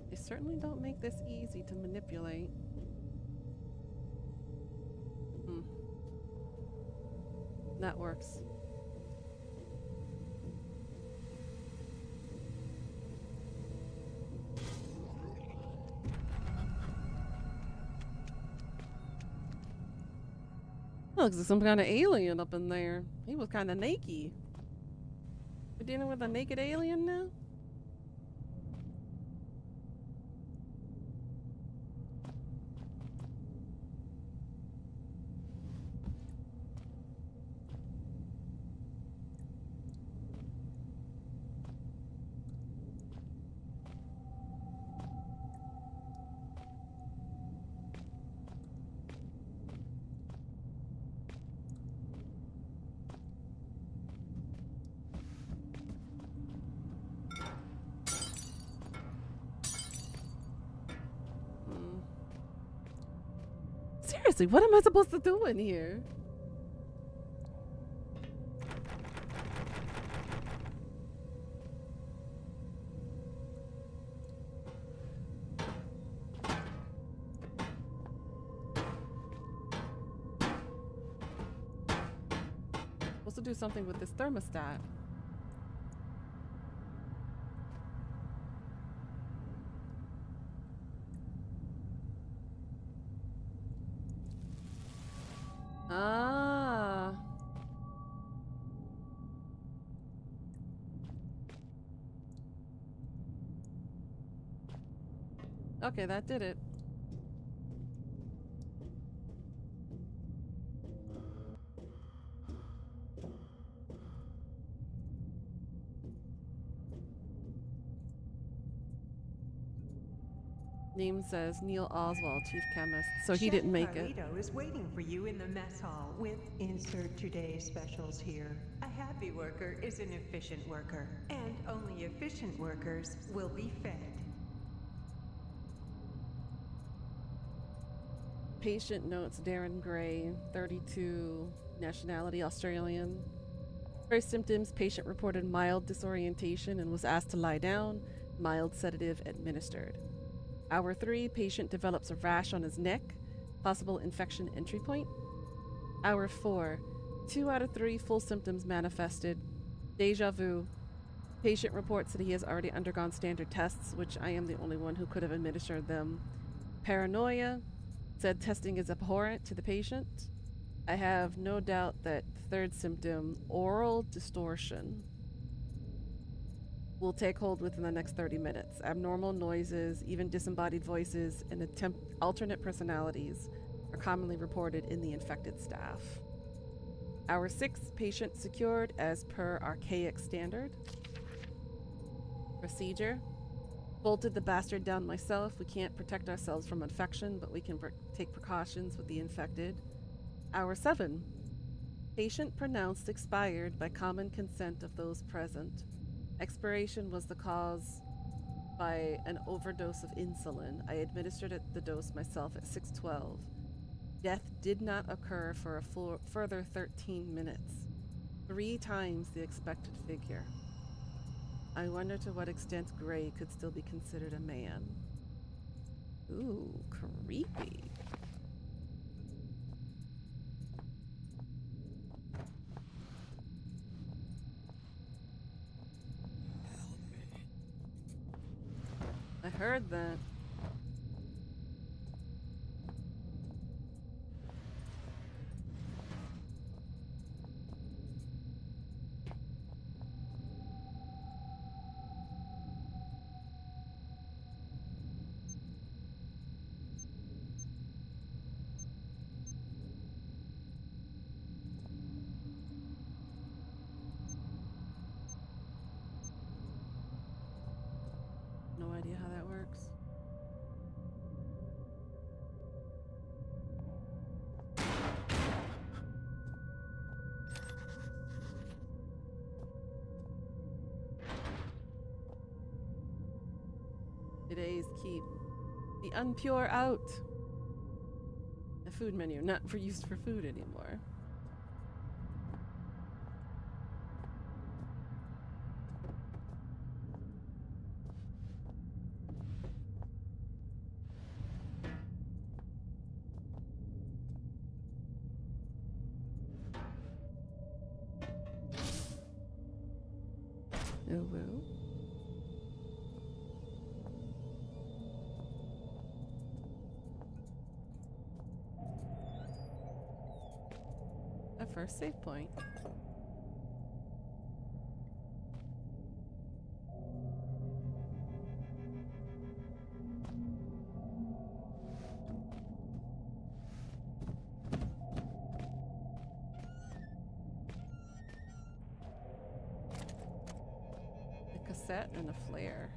They certainly don't make this easy to manipulate. Hmm. That works. Looks like some kind of alien up in there. He was kind of naked. We're dealing with a naked alien now? Seriously, what am I supposed to do in here? Supposed to do something with this thermostat. Ah. Okay, that did it. Name says Neil Oswald, chief chemist, so he didn't make it. Carlito is waiting for you in the mess hall with insert today's specials here. A happy worker is an efficient worker, and only efficient workers will be fed. Patient notes Darren Gray, 32, nationality Australian. First symptoms, patient reported mild disorientation and was asked to lie down, mild sedative administered. Hour 3, patient develops a rash on his neck, possible infection entry point. Hour 4, 2 out of 3 full symptoms manifested. Deja vu. Patient reports that he has already undergone standard tests, which I am the only one who could have administered them. Paranoia. Said testing is abhorrent to the patient. I have no doubt that third symptom, oral distortion, will take hold within the next 30 minutes. Abnormal noises, even disembodied voices, and alternate personalities are commonly reported in the infected staff. Hour 6, patient secured as per archaic standard. Procedure. Bolted the bastard down myself. We can't protect ourselves from infection, but we can take precautions with the infected. Hour 7. Patient pronounced expired by common consent of those present. Expiration was the cause by an overdose of insulin. I administered the dose myself at 6:12. Death did not occur for a further 13 minutes. 3 times the expected figure. I wonder to what extent Gray could still be considered a man. Ooh, creepy. I heard that. No idea how that works. Today's keep the unpure out. A food menu, not for used for food anymore. Oh well. A first save point. A cassette and a flare.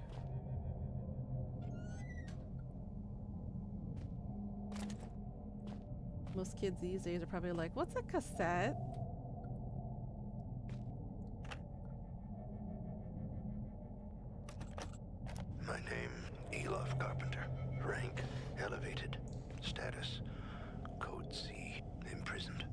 Most kids these days are probably like, what's a cassette? My name, Elof Carpenter. Rank, elevated. Status, Code C, imprisoned.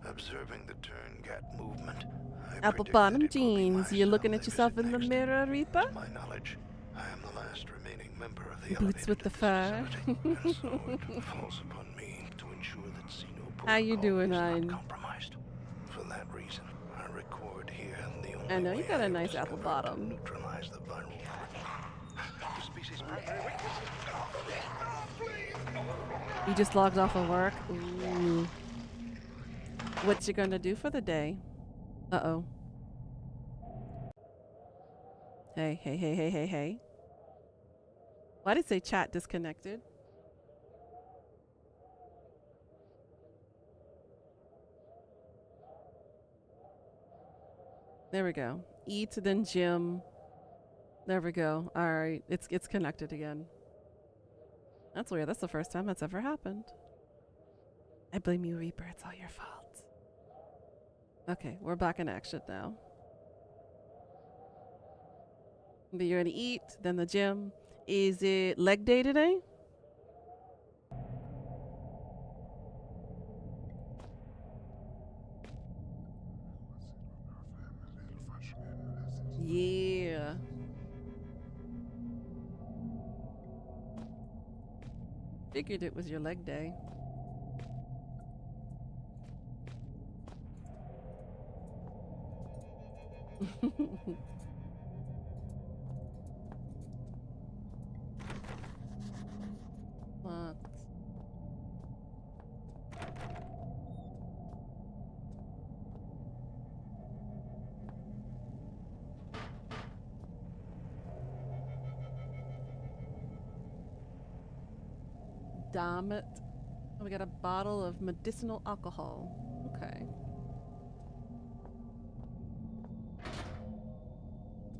Observing the Turngat movement. I Apple predict bottom that it will be jeans. You're myself looking at they yourself visit in the next. mirror, Reaper? To my knowledge, I am the last remaining member of the Boots with elevated the at this fur. facility, and so it falls upon me to ensure that Xeno How you protocol doing, is Ein? not compromised. For that reason, I record here the only I know you way got a I have nice apple discovered bottom. to neutralize the viral threat. The species' primary weakness. You just logged off of work? Ooh. What you gonna do for the day? Uh-oh. Hey, hey, hey, hey, hey, hey. Why did it say chat disconnected? There we go. Eat, then gym. There we go. All right, it's connected again. That's weird. That's the first time that's ever happened. I blame you, Reaper. It's all your fault. Okay, we're back in action now. But you're gonna eat, then the gym. Is it leg day today? Yeah. Figured it was your leg day. Locked. Damn it. Oh, we got a bottle of medicinal alcohol. Okay.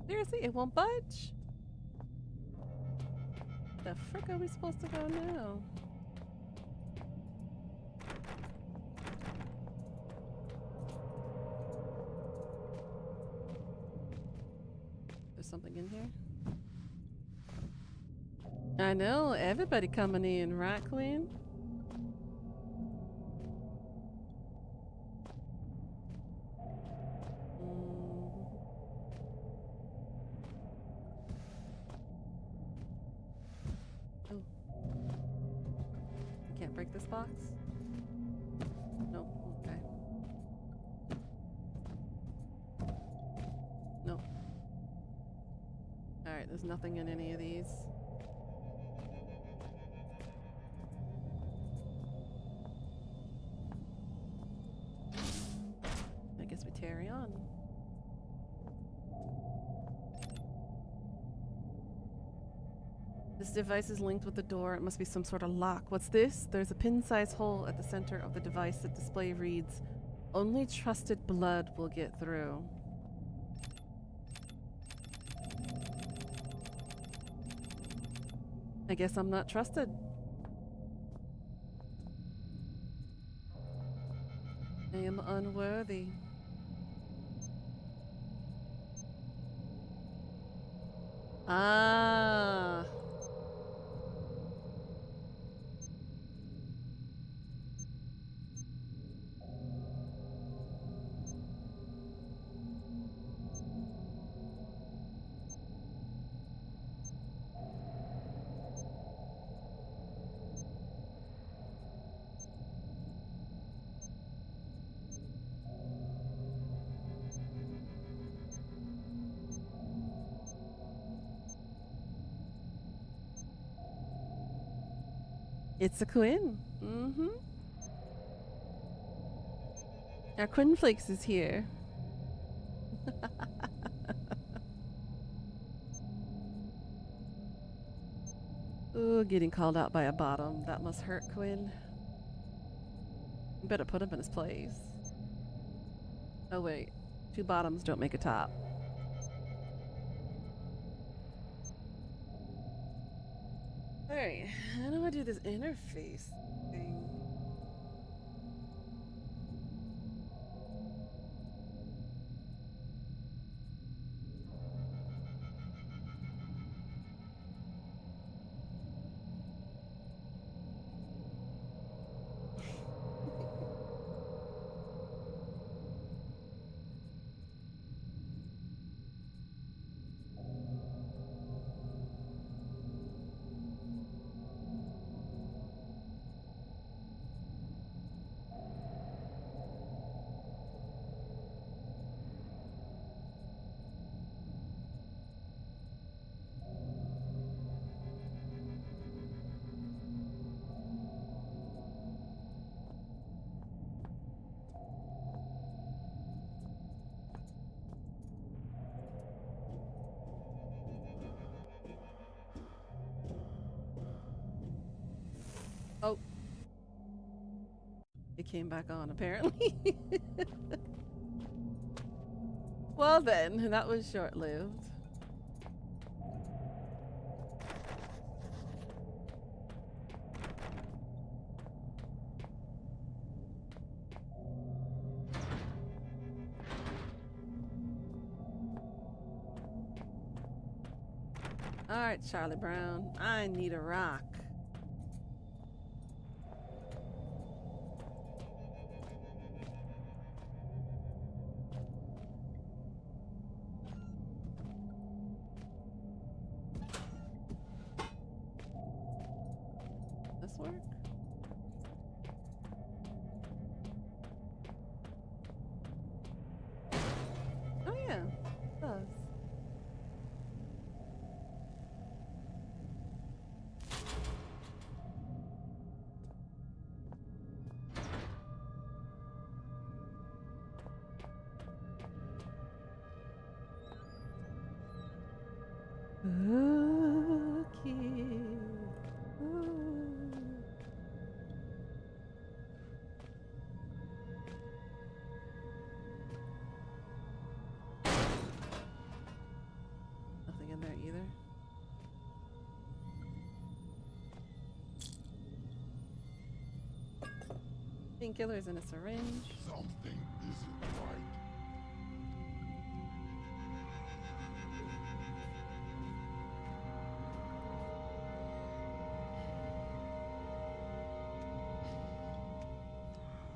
Seriously, it won't budge? The frick are we supposed to go now? There's something in here? I know, everybody coming in, right, Queen? check this box? Nope. Okay. Nope. Alright, there's nothing in any of these. I guess we carry on. This device is linked with the door. It must be some sort of lock. What's this? There's a pin-sized hole at the center of the device. The display reads, "Only trusted blood will get through." I guess I'm not trusted. I am unworthy. Ah. It's a Quinn. Mm-hmm. Our Quinn Flakes is here. Ooh, getting called out by a bottom. That must hurt, Quinn. You better put him in his place. Oh wait, 2 bottoms don't make a top. Alright, how do I do this interface thing? Oh. It came back on, apparently. Well then, that was short-lived. Alright, Charlie Brown. I need a rock. This work? Oh yeah, it does. Okay. Nothing in there either. Painkillers in a syringe. Something isn't right.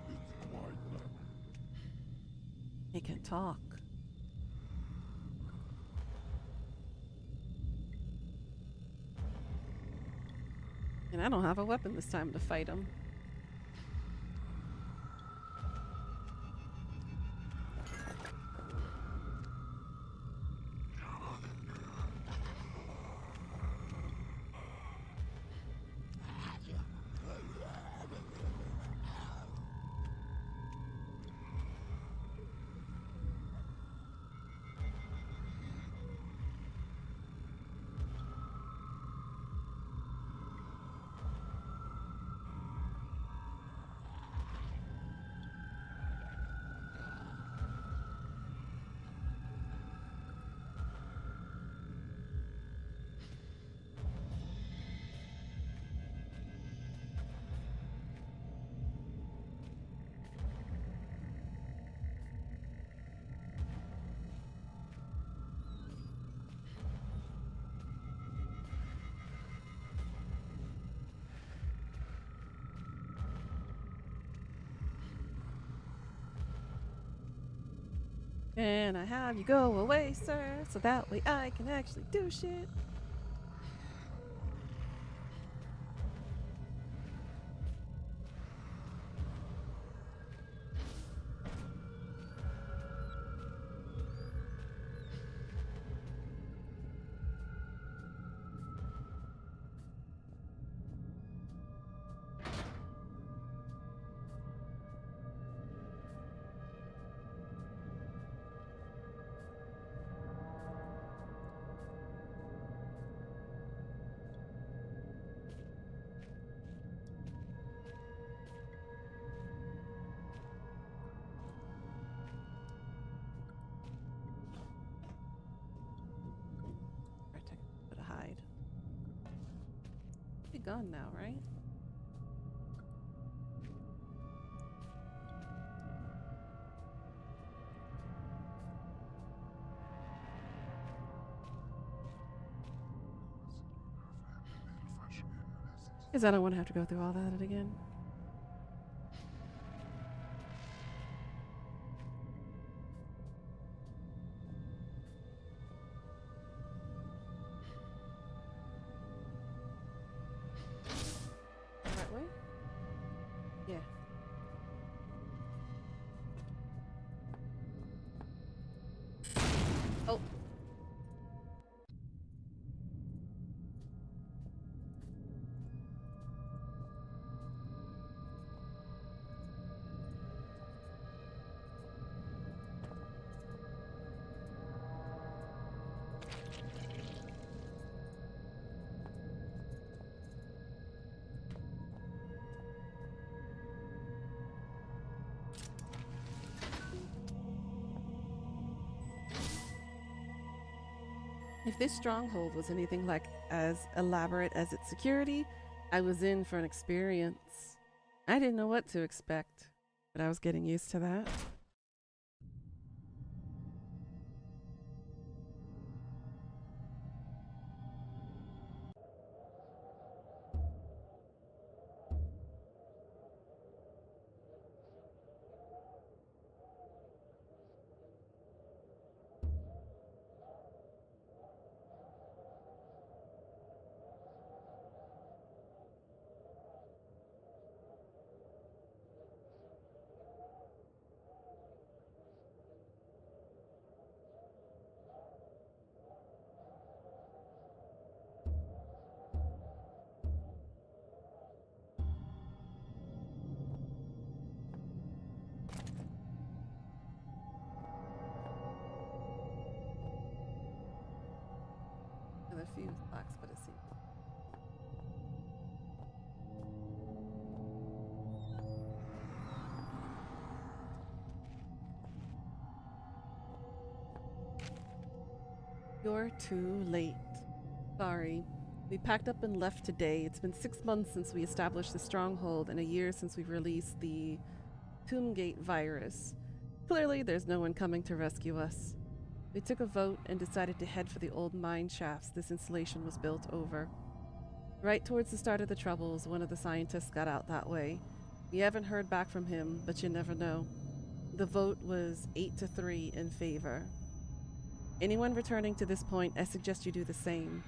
It's quiet now. He can talk. And I don't have a weapon this time to fight him. Can I have you go away, sir, so that way I can actually do shit? Put a hide. Be gone now, right? Because I don't want to have to go through all that again. That way? Yeah. Oh. If this stronghold was anything like as elaborate as its security, I was in for an experience. I didn't know what to expect, but I was getting used to that. And a few blocks, but it seems. You're too late. Sorry. We packed up and left today. It's been 6 months since we established the stronghold and a year since we've released the Tombgate virus. Clearly, there's no one coming to rescue us. We took a vote and decided to head for the old mine shafts this installation was built over. Right towards the start of the Troubles, one of the scientists got out that way. We haven't heard back from him, but you never know. The vote was 8-3 in favor. Anyone returning to this point, I suggest you do the same.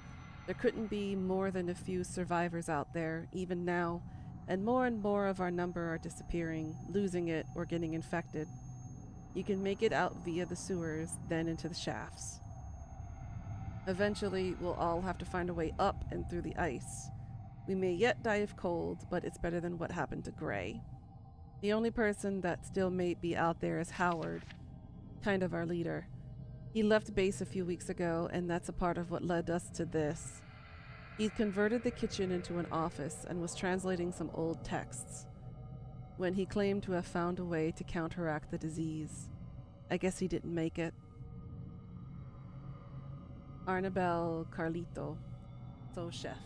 There couldn't be more than a few survivors out there, even now, and more of our number are disappearing, losing it, or getting infected. You can make it out via the sewers, then into the shafts. Eventually, we'll all have to find a way up and through the ice. We may yet die of cold, but it's better than what happened to Gray. The only person that still may be out there is Howard, kind of our leader. He left base a few weeks ago, and that's a part of what led us to this. He'd converted the kitchen into an office and was translating some old texts when he claimed to have found a way to counteract the disease. I guess he didn't make it. Arnabel Carlito, so chef.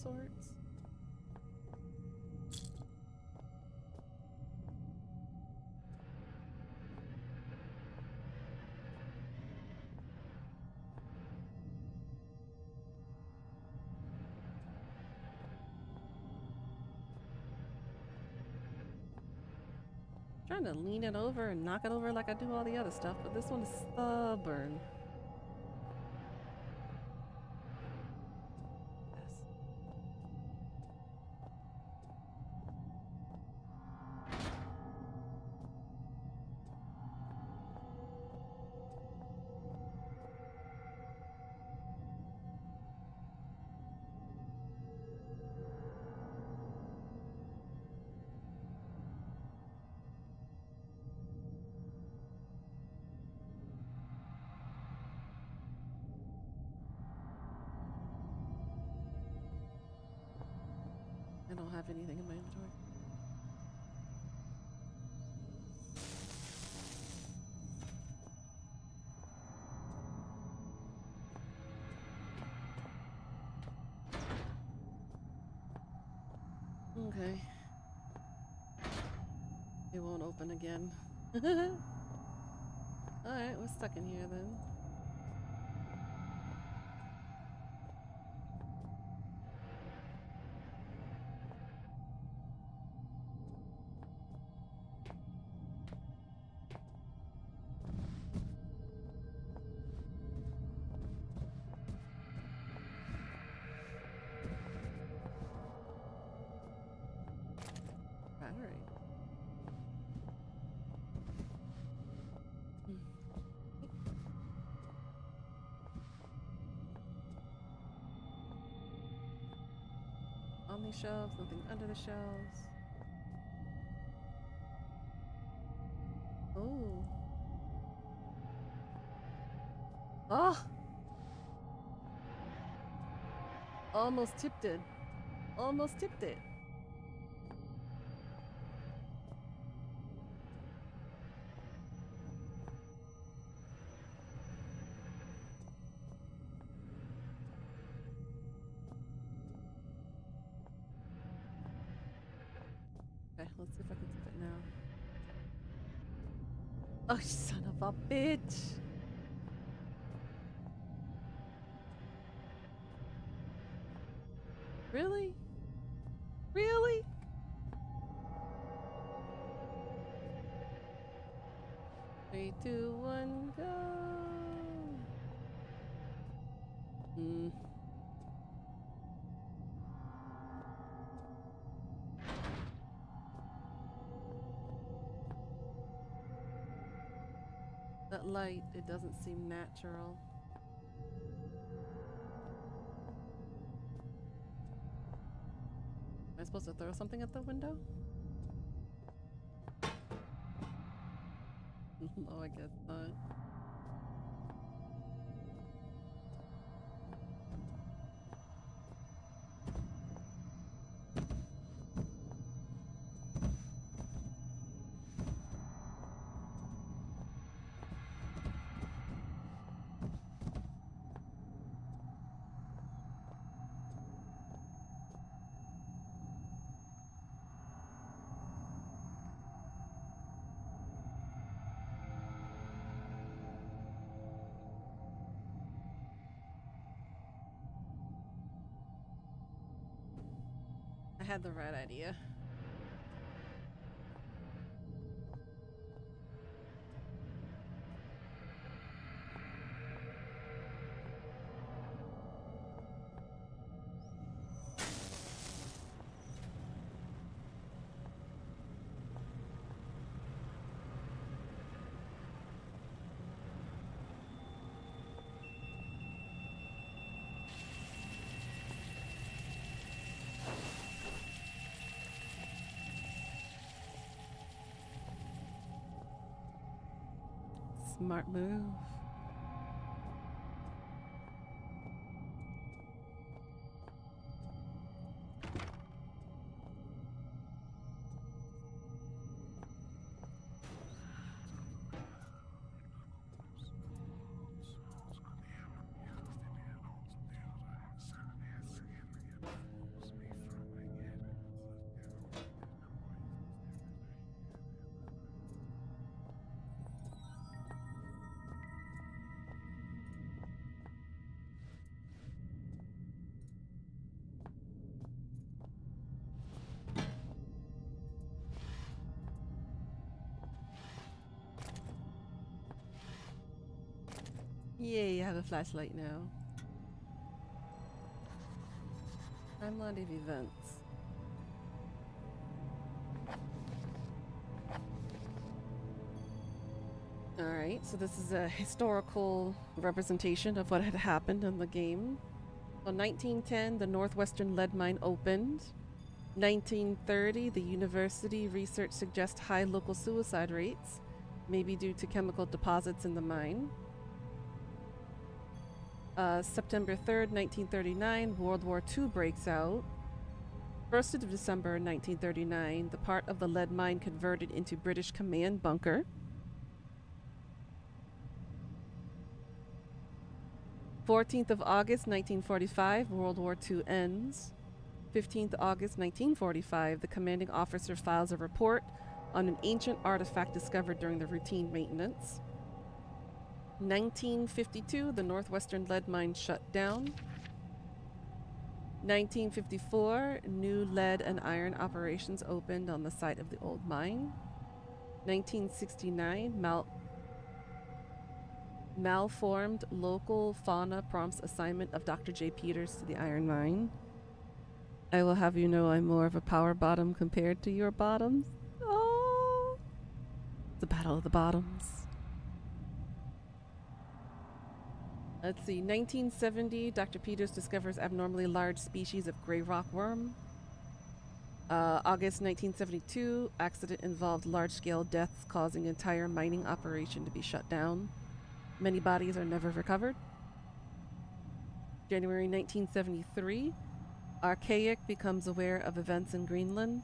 sorts. Trying to lean it over and knock it over like I do all the other stuff, but this one is stubborn. Yes. I don't have anything in my inventory. Okay. It won't open again. Alright, we're stuck in here then. Battery. On these shelves, nothing under the shelves. Oh. Oh! Almost tipped it. Almost tipped it. Okay, let's see if I can tip it now. Oh, you son of a bitch! Really? Really? Three, two, one, go! Hmm. That light, it doesn't seem natural. Am I supposed to throw something at the window? No, I guess not. I had the right idea. Smart move. Yay, I have a flashlight now. Timeline of events. Alright, so this is a historical representation of what had happened in the game. So 1910, the Northwestern lead mine opened. 1930, the university research suggests high local suicide rates, maybe due to chemical deposits in the mine. September 3rd, 1939, World War II breaks out. 1st of December 1939, the part of the lead mine converted into British command bunker. 14th of August 1945, World War II ends. 15th August 1945, the commanding officer files a report on an ancient artifact discovered during the routine maintenance. 1952, the Northwestern lead mine shut down. 1954, new lead and iron operations opened on the site of the old mine. 1969, malformed local fauna prompts assignment of Dr. J. Peters to the iron mine. I will have you know I'm more of a power bottom compared to your bottoms. Oh, the battle of the bottoms. Let's see, 1970, Dr. Peters discovers abnormally large species of gray rock worm. August 1972, accident involved large-scale deaths causing entire mining operation to be shut down. Many bodies are never recovered. January 1973, Archaic becomes aware of events in Greenland.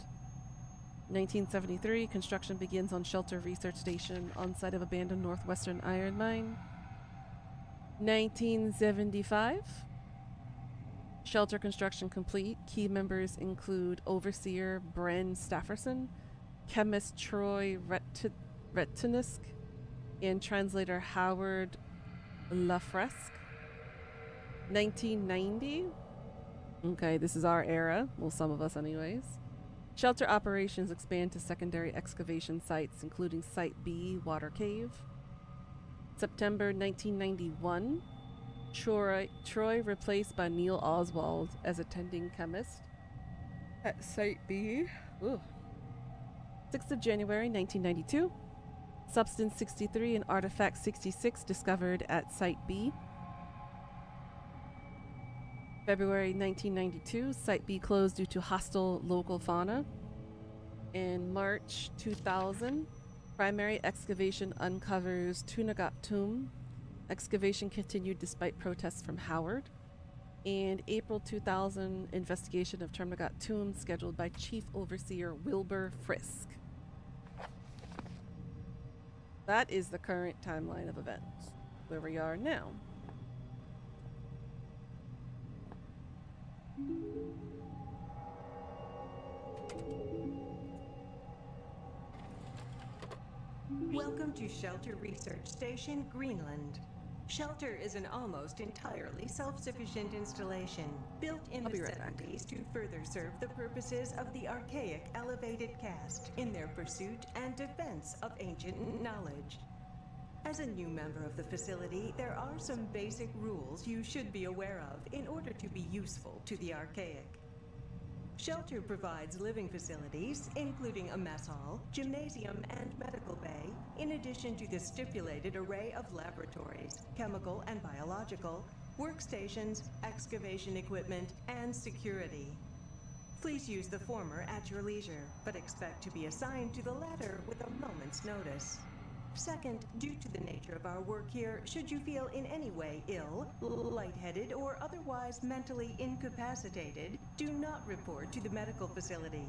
1973, construction begins on Shelter Research Station on site of abandoned Northwestern iron mine. 1975, Shelter construction complete. Key members include Overseer Bren Stafferson, Chemist Troy Retinisk, and translator Howard Lafresque. 1990, okay, this is our era, well, some of us anyways. Shelter operations expand to secondary excavation sites, including Site B, Water Cave. September 1991, Troy replaced by Neil Oswald as attending chemist at Site B. Ooh. 6th of January 1992, Substance 63 and Artifact 66 discovered at Site B. February 1992, Site B closed due to hostile local fauna. In March 2000, primary excavation uncovers Tunagat tomb. Excavation continued despite protests from Howard. And April 2000, investigation of Tunagat tomb scheduled by Chief Overseer Wilbur Frisk. That is the current timeline of events, where we are now. Welcome to Shelter Research Station, Greenland. Shelter is an almost entirely self-sufficient installation built in the be right back. 70s to further serve the purposes of the archaic elevated caste in their pursuit and defense of ancient knowledge. As a new member of the facility, there are some basic rules you should be aware of in order to be useful to the archaic. Shelter provides living facilities, including a mess hall, gymnasium, and medical bay, in addition to the stipulated array of laboratories, chemical and biological, workstations, excavation equipment, and security. Please use the former at your leisure, but expect to be assigned to the latter with a moment's notice. Second, due to the nature of our work here, should you feel in any way ill, lightheaded, or otherwise mentally incapacitated, do not report to the medical facility.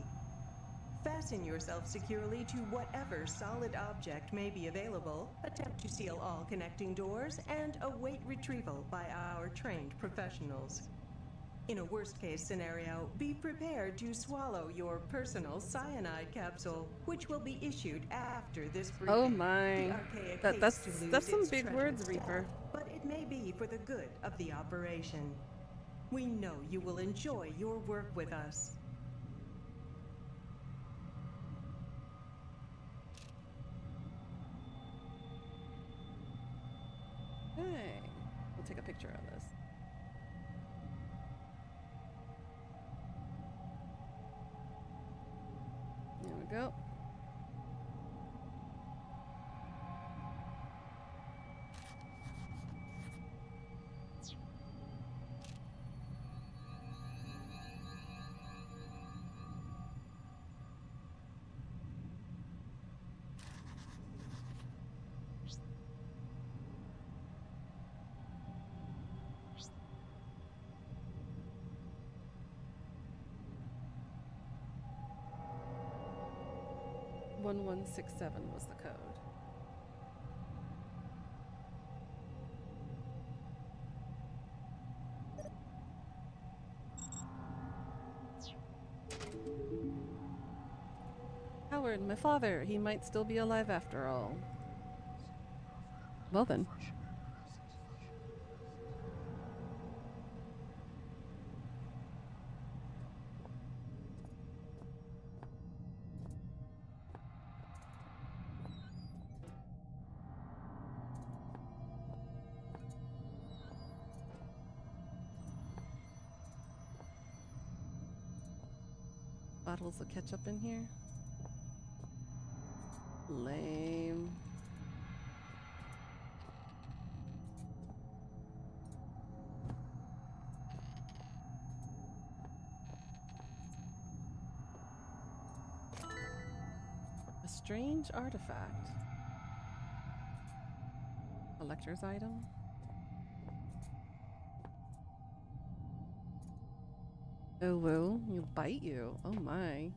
Fasten yourself securely to whatever solid object may be available, attempt to seal all connecting doors, and await retrieval by our trained professionals. In a worst-case scenario, be prepared to swallow your personal cyanide capsule, which will be issued after this briefing. Oh my. The archaic That's hates to lose some its big treasured words, staff, Reaper. but it may be for the good of the operation. We know you will enjoy your work with us. Okay. take a picture of this. There we go. "1167" was the code. Howard, my father. He might still be alive after all. Well then. Bottles of ketchup in here. Lame. A strange artifact. Collector's item. Oh, will he'll bite you. Oh my.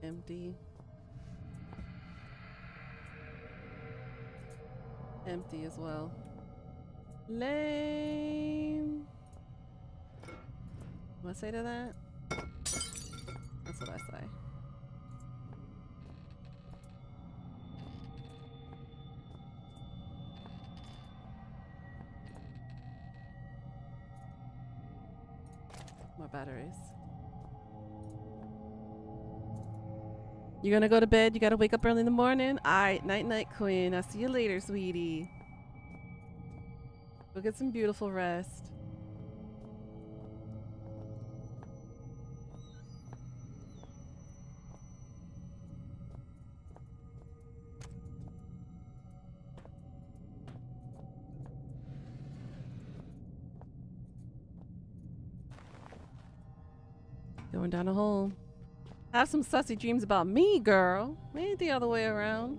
Empty. Empty as well. Lame. What I say to that? That's what I say. More batteries. You gonna go to bed? You gotta wake up early in the morning? Alright, night night, Queen. I'll see you later, sweetie. Go get some beautiful rest. Going down a hole. Have some sussy dreams about me, girl. Ain't the other way around.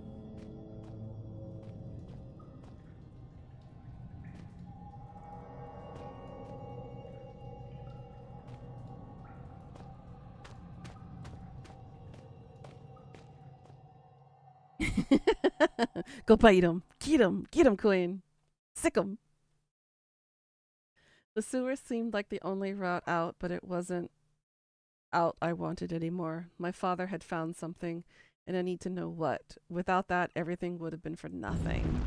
Go bite him. Get him. Get him, Queen. Sick him. The sewer seemed like the only route out, but it wasn't out I wanted anymore. My father had found something, and I need to know what. Without that, everything would have been for nothing.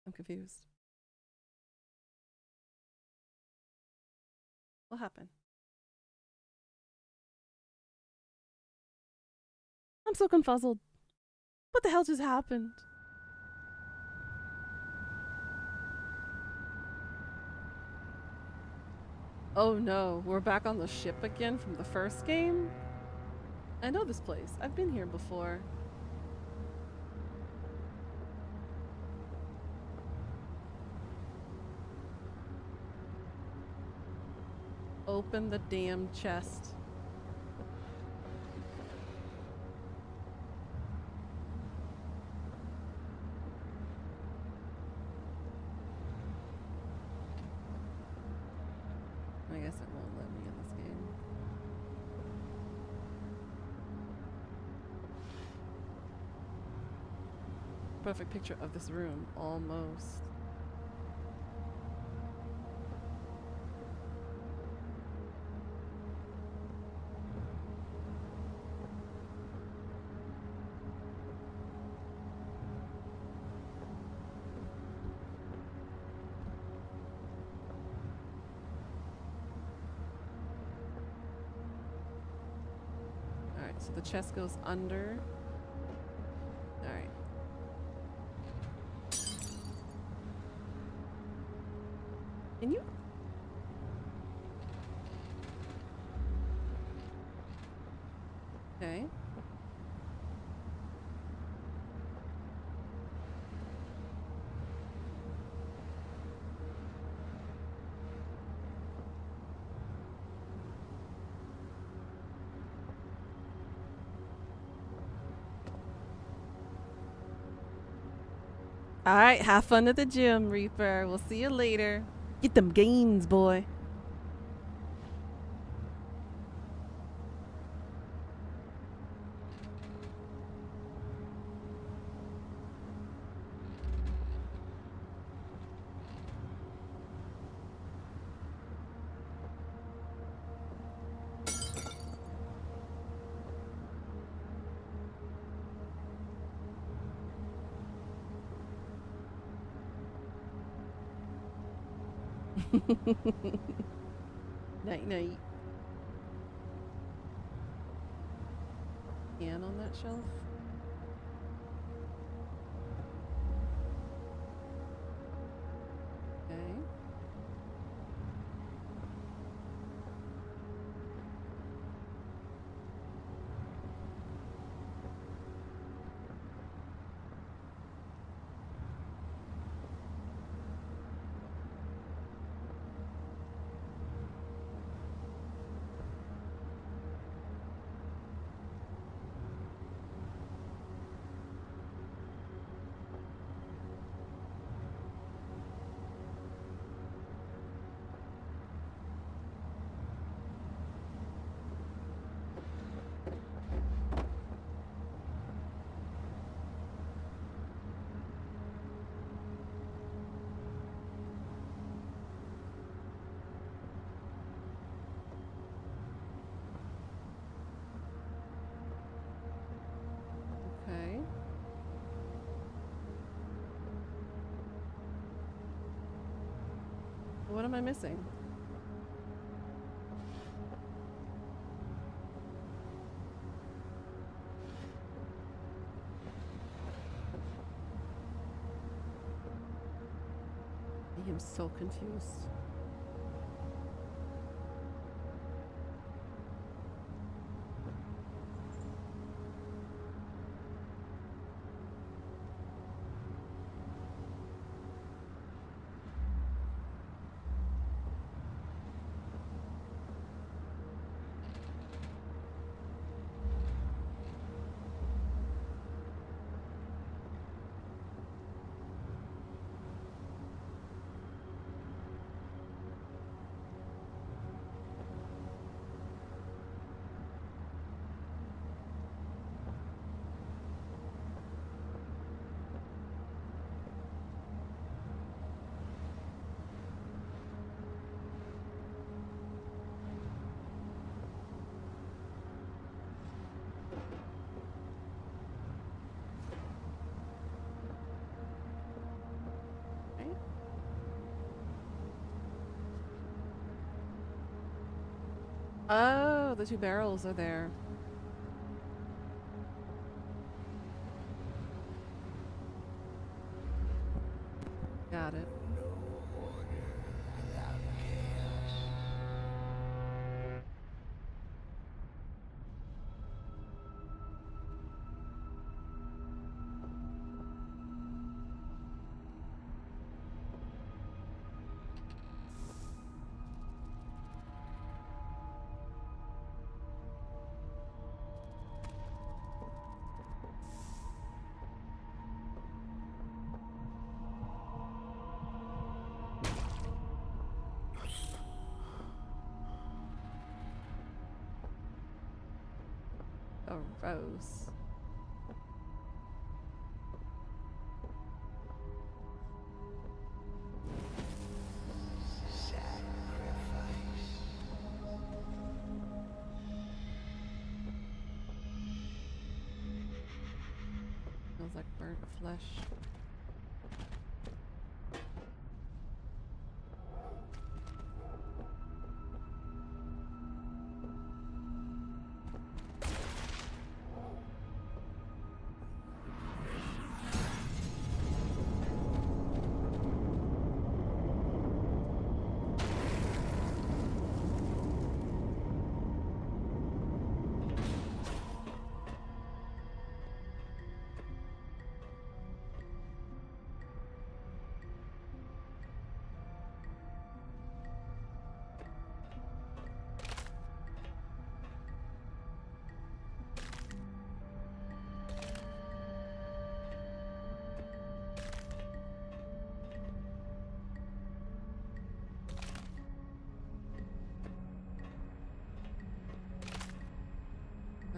I'm confused. What happened? I'm so confuzzled. What the hell just happened? Oh no, we're back on the ship again from the first game? I know this place. I've been here before. Open the damn chest. guess it won't let me in this game. Perfect picture of this room, almost. Alright, so the chest goes under. Alright. Can you? Okay. All right, have fun at the gym, Reaper. We'll see you later. Get them gains, boy. Night night. Can on that shelf? Okay. Okay. What am I missing? I am so confused. Oh, the two barrels are there. Got it. Gross. Smells like burnt flesh.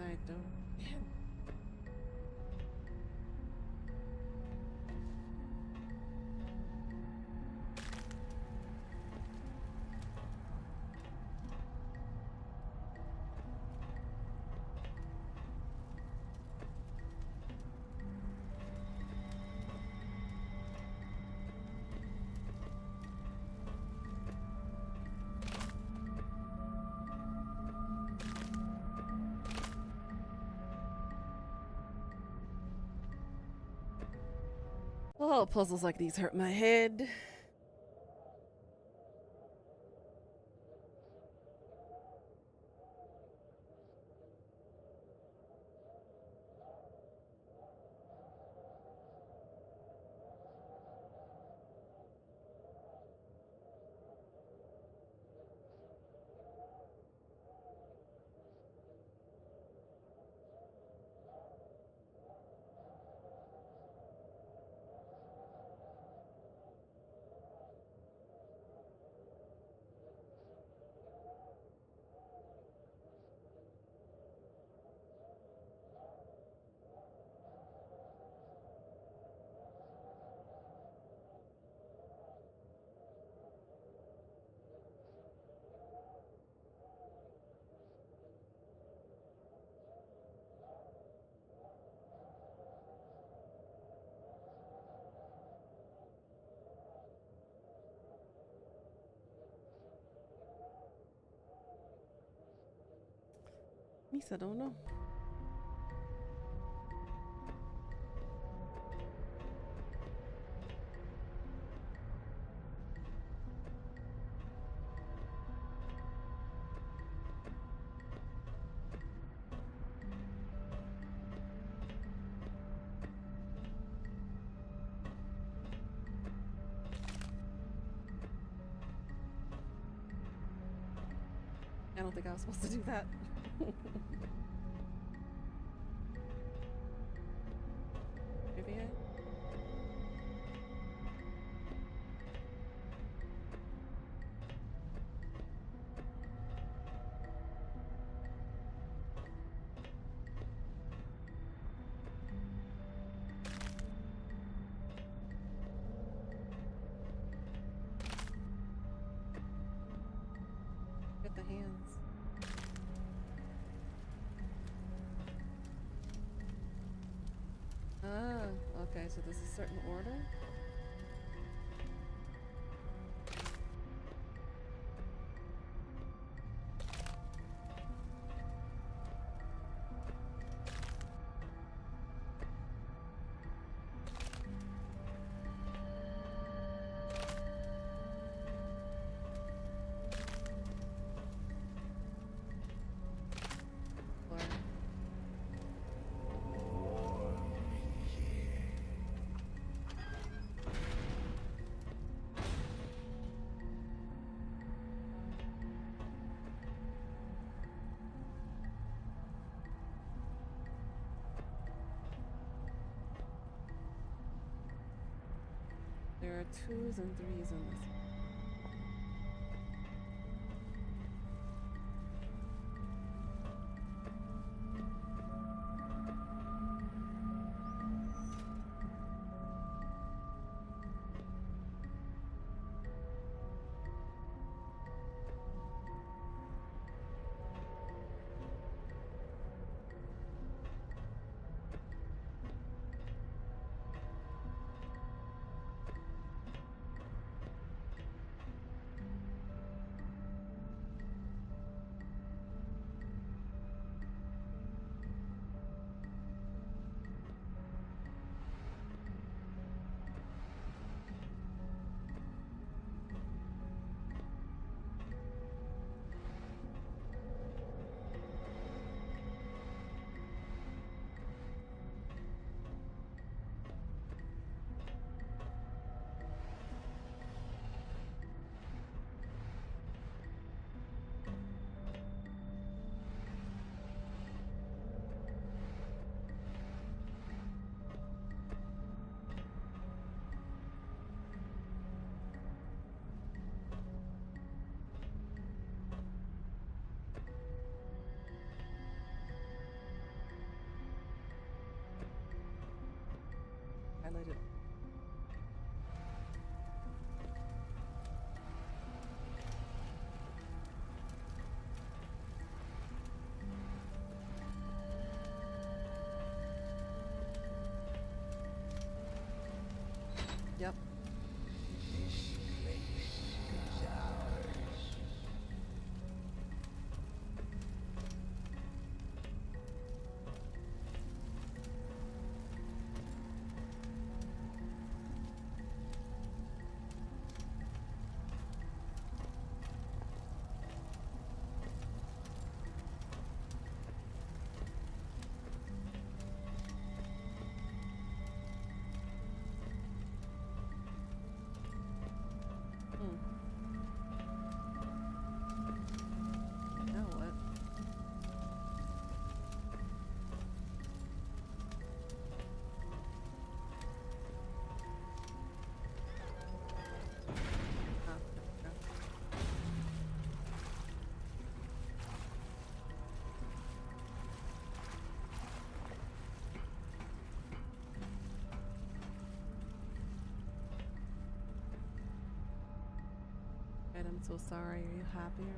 I don't. Oh, puzzles like these hurt my head. Misa, don't know. I don't think I was supposed to do that. Maybe I... Get the hands. Ah, okay, so there's a certain order? There are 2s and 3s on this. did. Yep. Now what? Oh, okay. Right, I'm so sorry. Are you happier?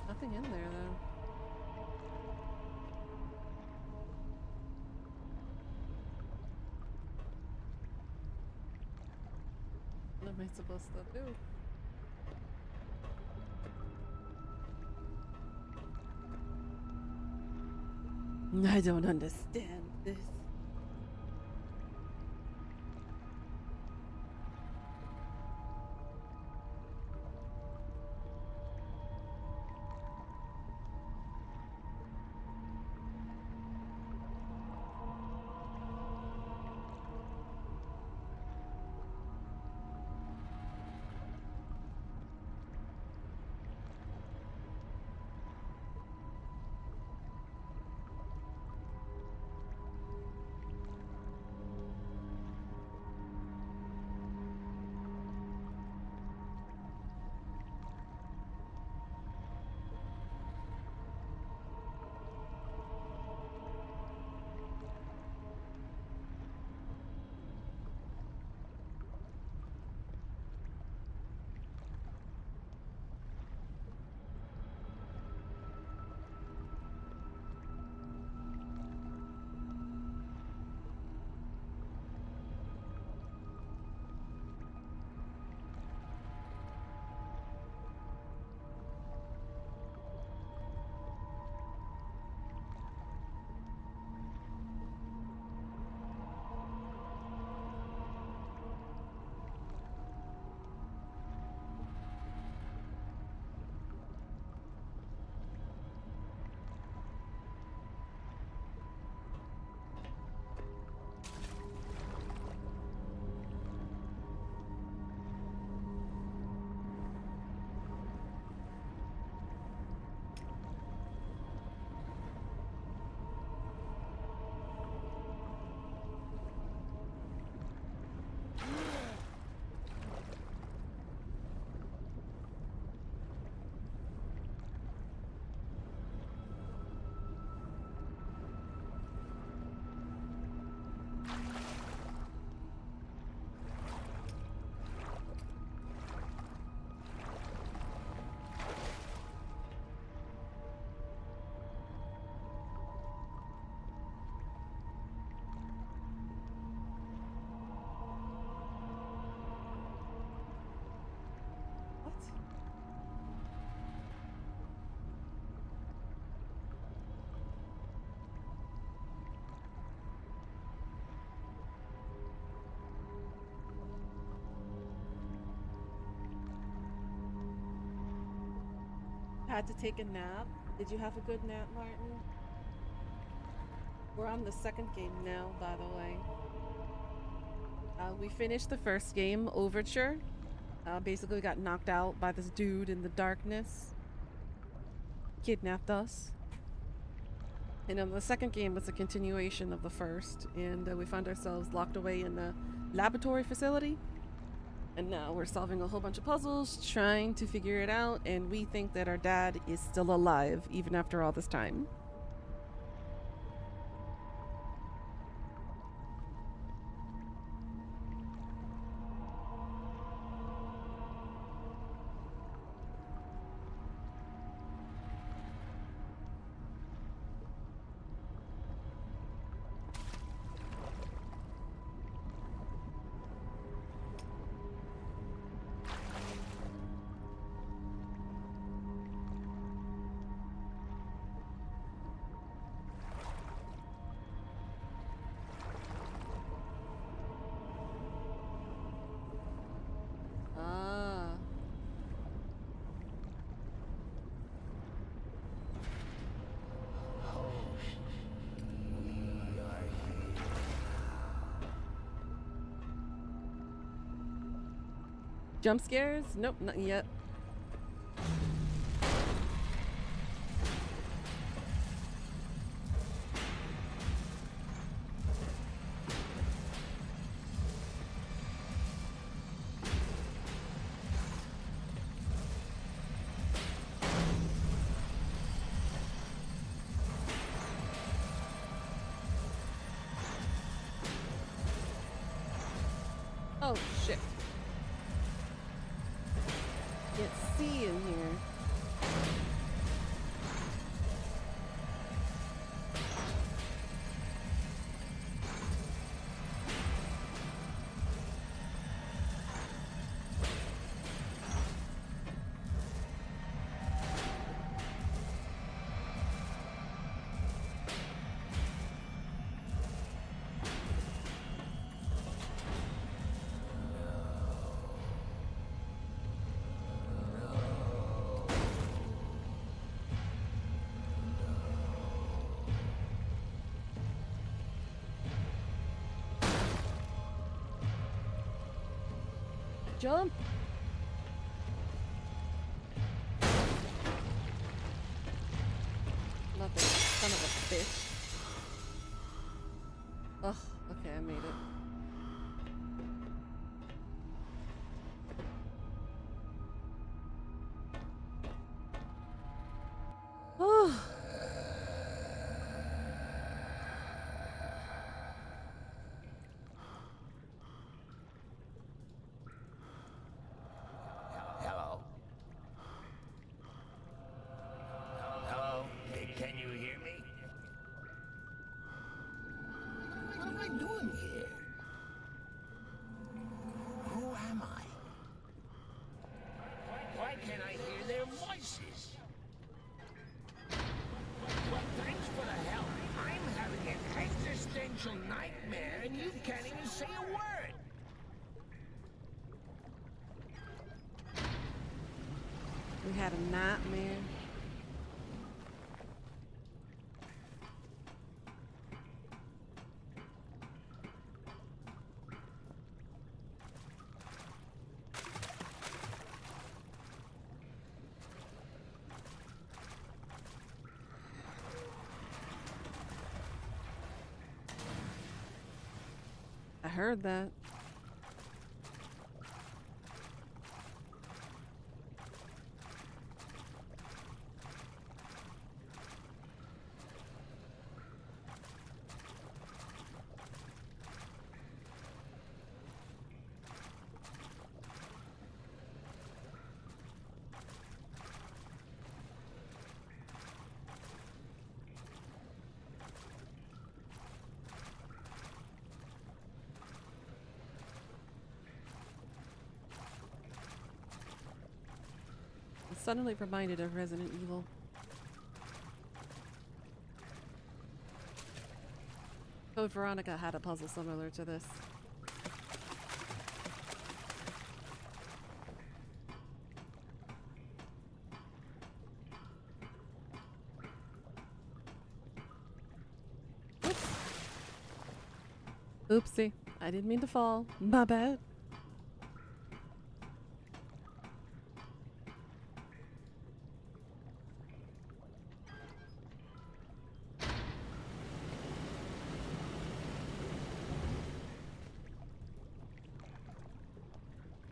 Nothing in there though. What am I supposed to do? I don't understand this. What? Had to take a nap. Did you have a good nap, Martin? We're on the second game now, by the way. We finished the first game, Overture. Basically, we got knocked out by this dude in the darkness. Kidnapped us. And the second game was a continuation of the first. And we found ourselves locked away in the laboratory facility. And now we're solving a whole bunch of puzzles, trying to figure it out. And we think that our dad is still alive, even after all this time. Ah. Jump scares? Nope, not yet. Oh shit. Can't see in here. Jump! Nothing. Son of a bitch. Ugh, okay, I made it. Oh. Hello? Hello? Can you hear me? What am I doing here? Who am I? Why can't I hear their voices? Well, thanks for the help. I'm having an existential nightmare and you can't even say a word. We had a nightmare. I heard that. suddenly reminded of Resident Evil. Code Veronica had a puzzle similar to this. Oopsie, I didn't mean to fall. My bad.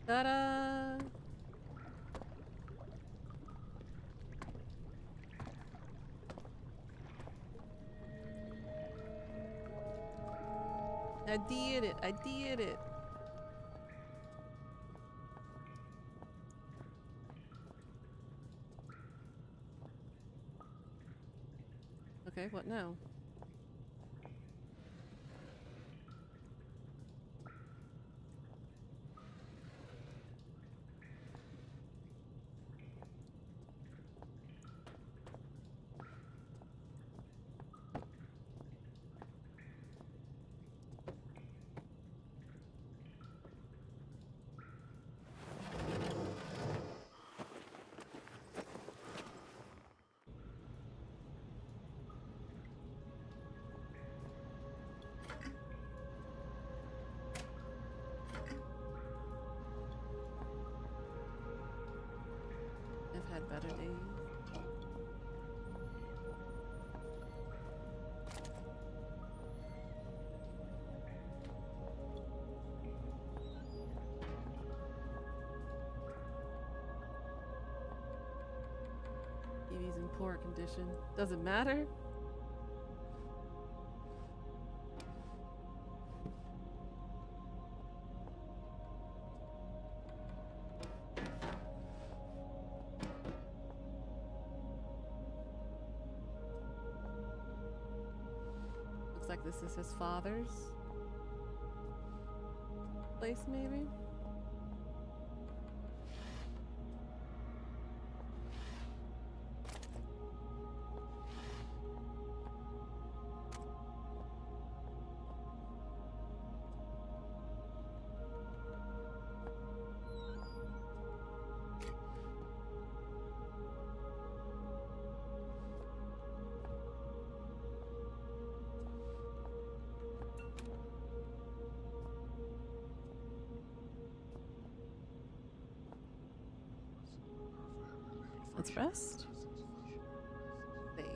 Ta-da! I did it! I did it! Okay, what now? I've had better days. TV's in poor condition. Doesn't matter. Looks like this is his father's place, maybe? Let's rest. Save.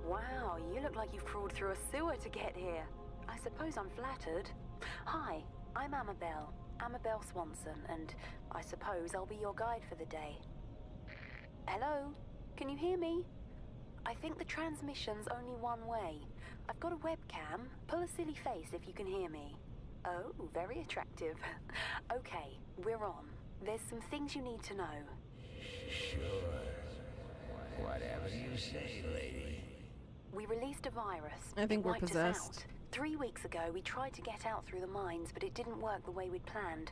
Wow, you look like you've crawled through a sewer to get here. I suppose I'm flattered. Hi, I'm Amabel Swanson, and I suppose I'll be your guide for the day. Hello? Can you hear me? I think the transmission's only one way. I've got a webcam. Pull a silly face if you can hear me. Oh, very attractive. Okay, we're on. There's some things you need to know. Sure. Whatever you say, lady. We released a virus. I think It we're wiped us possessed. out. 3 weeks ago, we tried to get out through the mines, but it didn't work the way we'd planned.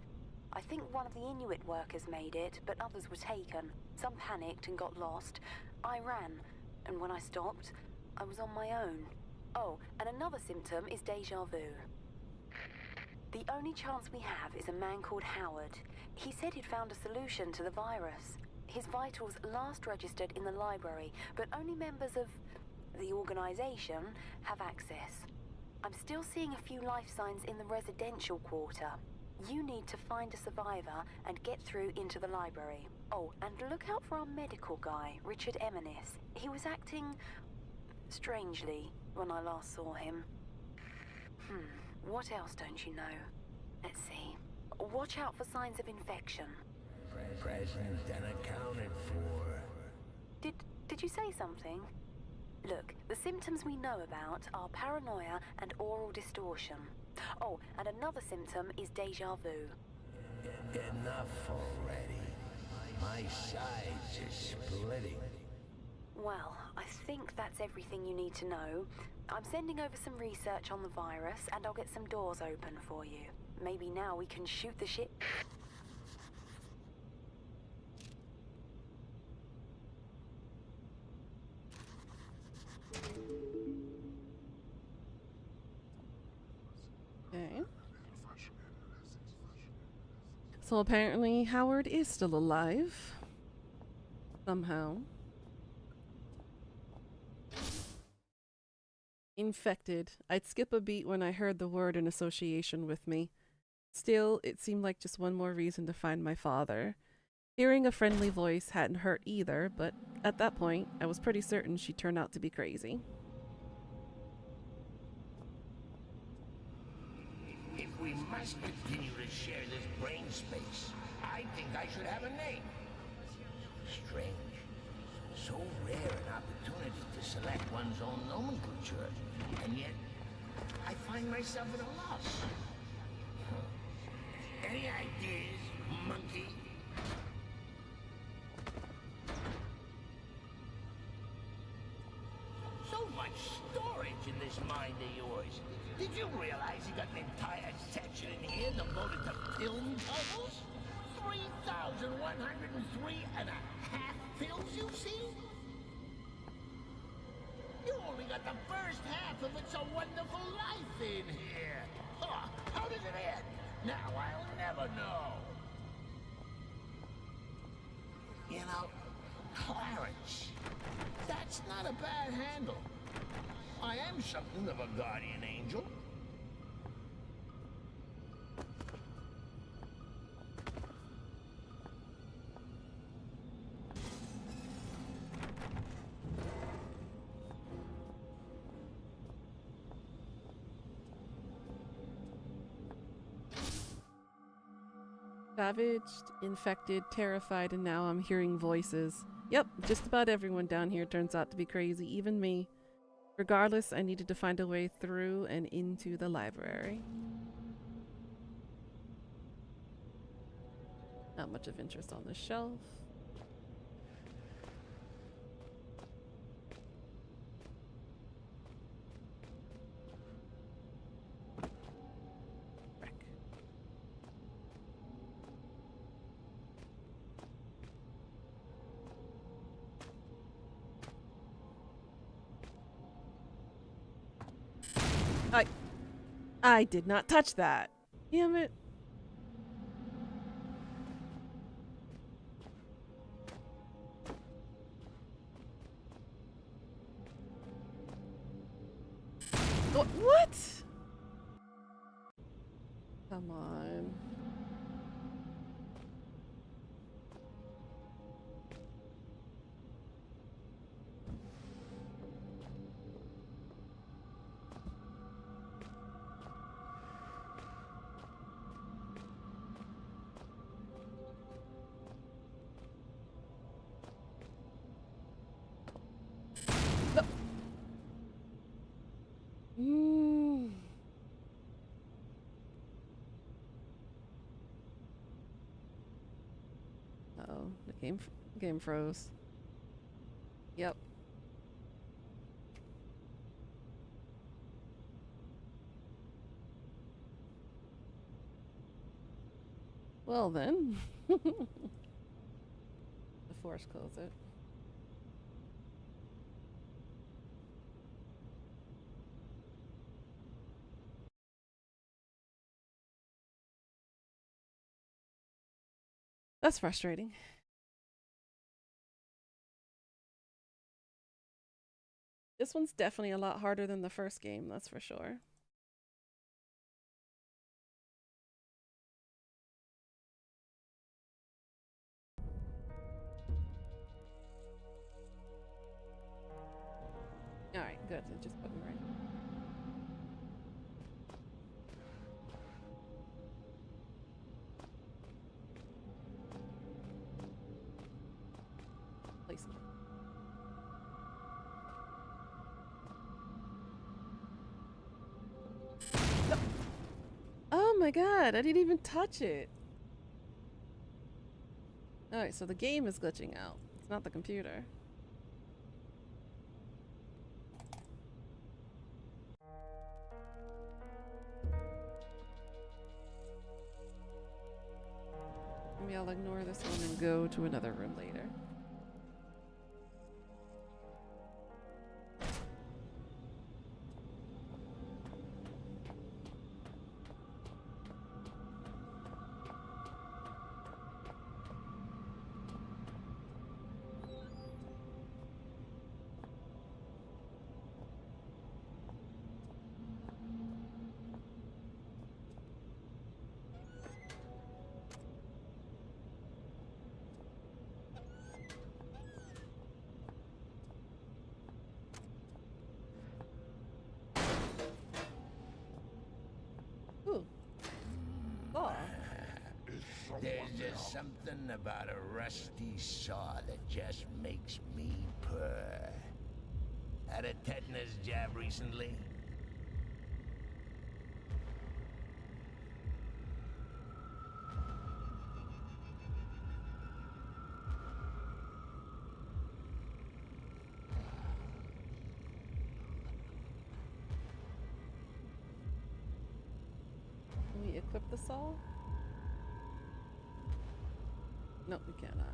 I think one of the Inuit workers made it, but others were taken. Some panicked and got lost. I ran, and when I stopped, I was on my own. Oh, and another symptom is déjà vu. The only chance we have is a man called Howard. He said he'd found a solution to the virus. His vitals last registered in the library, but only members of the organization have access. I'm still seeing a few life signs in the residential quarter. You need to find a survivor and get through into the library. Oh, and look out for our medical guy, Richard Eminis. He was acting strangely when I last saw him. What else don't you know? Let's see. Watch out for signs of infection. Present and accounted for. Did you say something? Look, the symptoms we know about are paranoia and oral distortion. Oh, and another symptom is deja vu. Enough already. My sides are splitting. Well, I think that's everything you need to know. I'm sending over some research on the virus, and I'll get some doors open for you. Maybe now we can shoot the shit. Okay. So apparently Howard is still alive. Somehow. Infected. I'd skip a beat when I heard the word in association with me. Still, it seemed like just one more reason to find my father. Hearing a friendly voice hadn't hurt either, but at that point, I was pretty certain she'd turn out to be crazy. If we must continue to share this brain space, I think I should have a name. Strange. So rare an opportunity to select one's own nomenclature, and yet I find myself at a loss. Any ideas, monkey? So much storage in this mind of yours. Did you realize you got an entire section in here devoted to film puzzles? 3,103 and a half films you've seen? You only got the first half of It's a Wonderful Life in here. Huh, how does it end? Now I'll never know. You know, Clarence, that's not a bad handle. I am something of a guardian angel. Savaged, infected, terrified, and now I'm hearing voices. Yep, just about everyone down here turns out to be crazy, even me. Regardless, I needed to find a way through and into the library. Not much of interest on the shelf. I did not touch that. Damn it. What? Come on. Uh-oh, the game froze. Yep. Well then. The force close it. That's frustrating. This one's definitely a lot harder than the first game, that's for sure. Alright, good. It just put me right. Placement. god, I didn't even touch it. Alright, so the game is glitching out. It's not the computer. Maybe I'll ignore this one and go to another room later. Ooh. Oh. There's just something about a rusty saw that just makes me purr. Had a tetanus jab recently? Can we equip the saw? No, we cannot.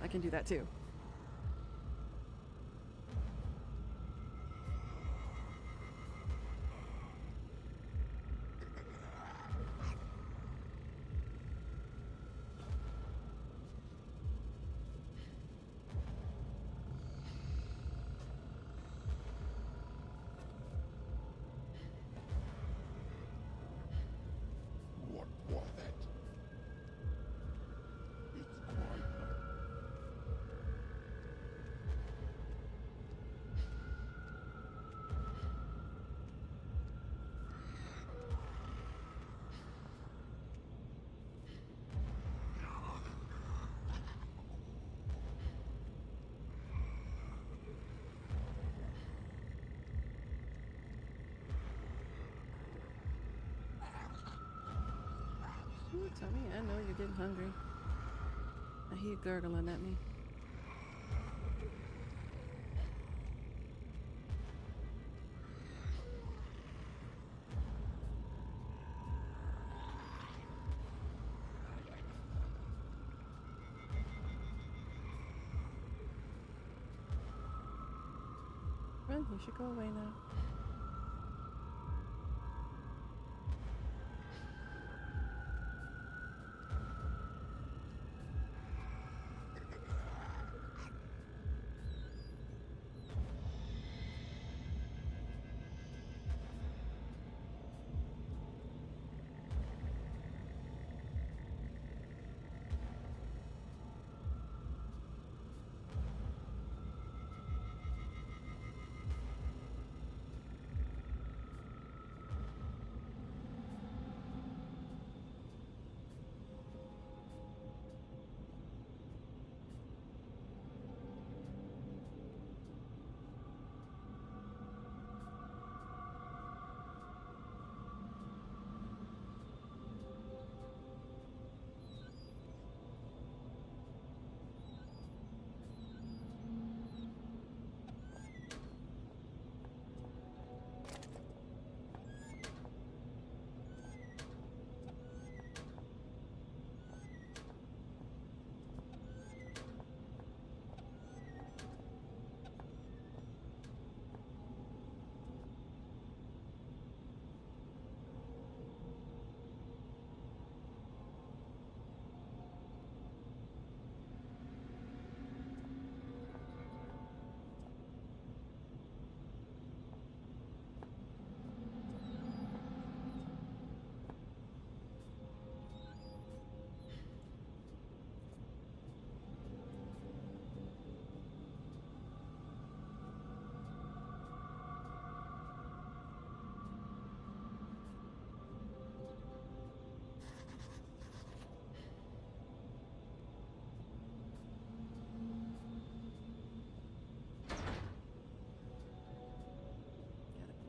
I can do that too. What was that? It's quite not. Ooh, Tommy, I know you're getting hungry. I hear you gurgling at me. Run, you should go away now.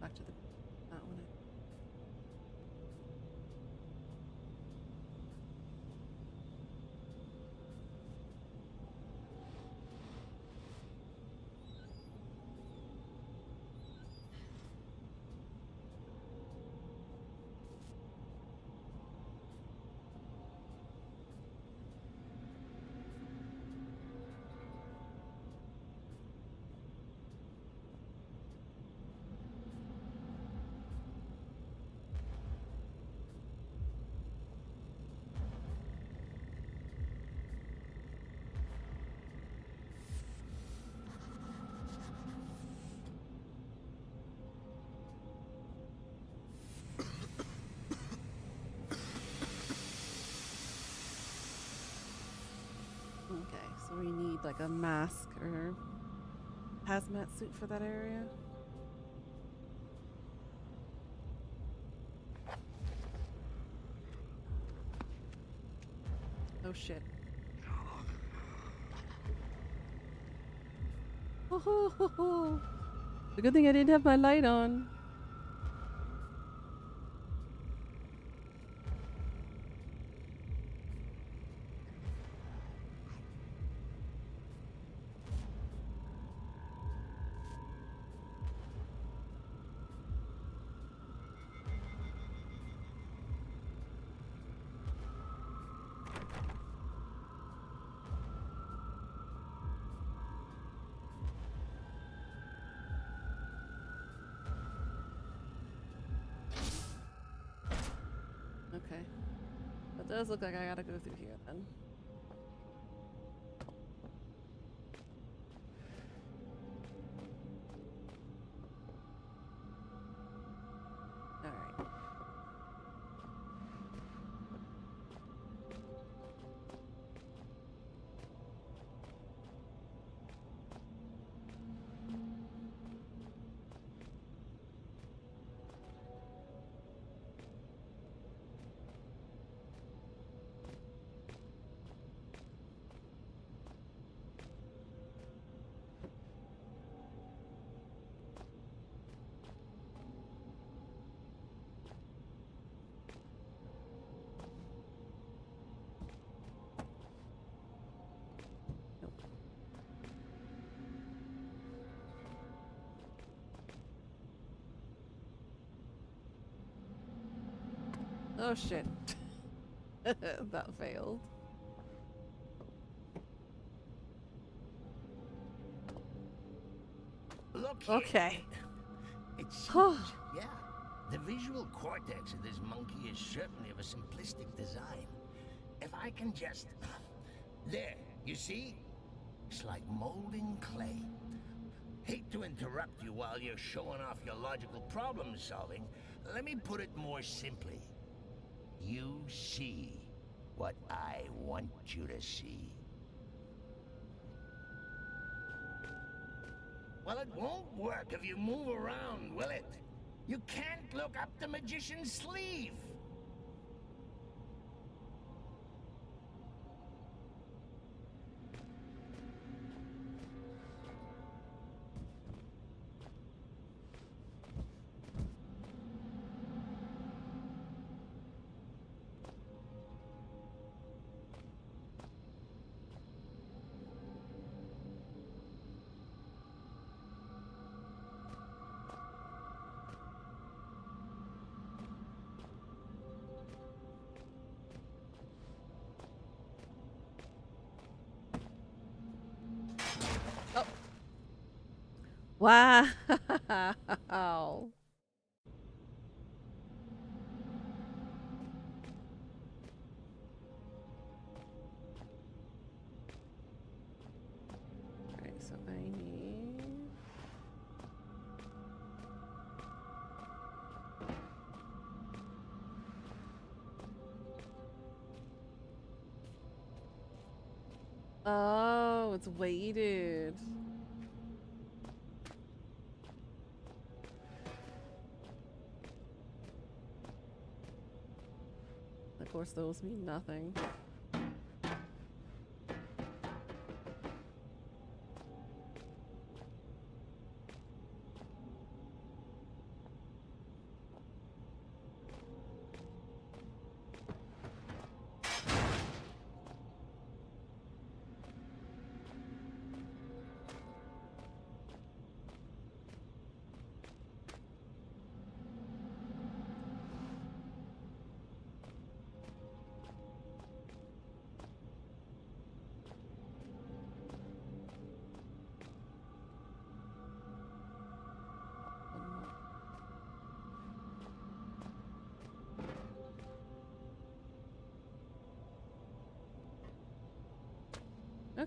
Back to the that one. Okay, so we need like a mask or hazmat suit for that area. Oh shit. Oh, the good thing I didn't have my light on. Okay. It does look like I gotta go through here then. Alright. Oh shit. That failed. Look here. Okay. It seems, yeah. The visual cortex of this monkey is certainly of a simplistic design. If I can just... There, you see? It's like molding clay. Hate to interrupt you while you're showing off your logical problem solving. Let me put it more simply. You see what I want you to see. Well, it won't work if you move around, will it? You can't look up the magician's sleeve. Wow. Alright, so I need... Oh, it's weighted. Of course, those mean nothing.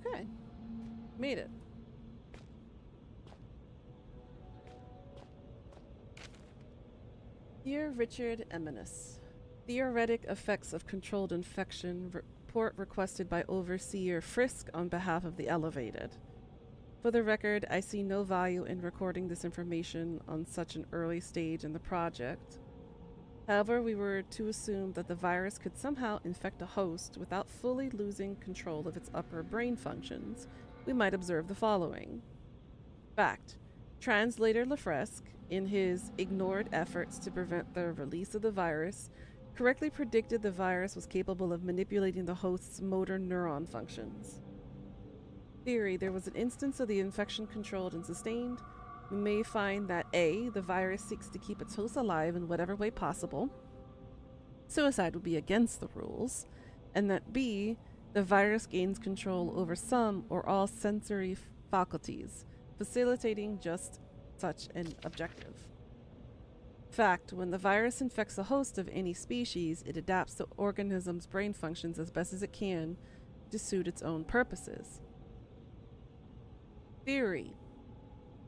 Okay. Made it. Dear Richard Eminus, theoretic effects of controlled infection report requested by Overseer Frisk on behalf of the Elevated. For the record, I see no value in recording this information on such an early stage in the project. However, we were to assume that the virus could somehow infect a host without fully losing control of its upper brain functions. We might observe the following. Fact. Translator Lefresque, in his ignored efforts to prevent the release of the virus, correctly predicted the virus was capable of manipulating the host's motor neuron functions. Theory, there was an instance of the infection controlled and sustained. We may find that A, the virus seeks to keep its host alive in whatever way possible. Suicide would be against the rules. And that B, the virus gains control over some or all sensory faculties, facilitating just such an objective. Fact, when the virus infects a host of any species, it adapts the organism's brain functions as best as it can to suit its own purposes. Theory.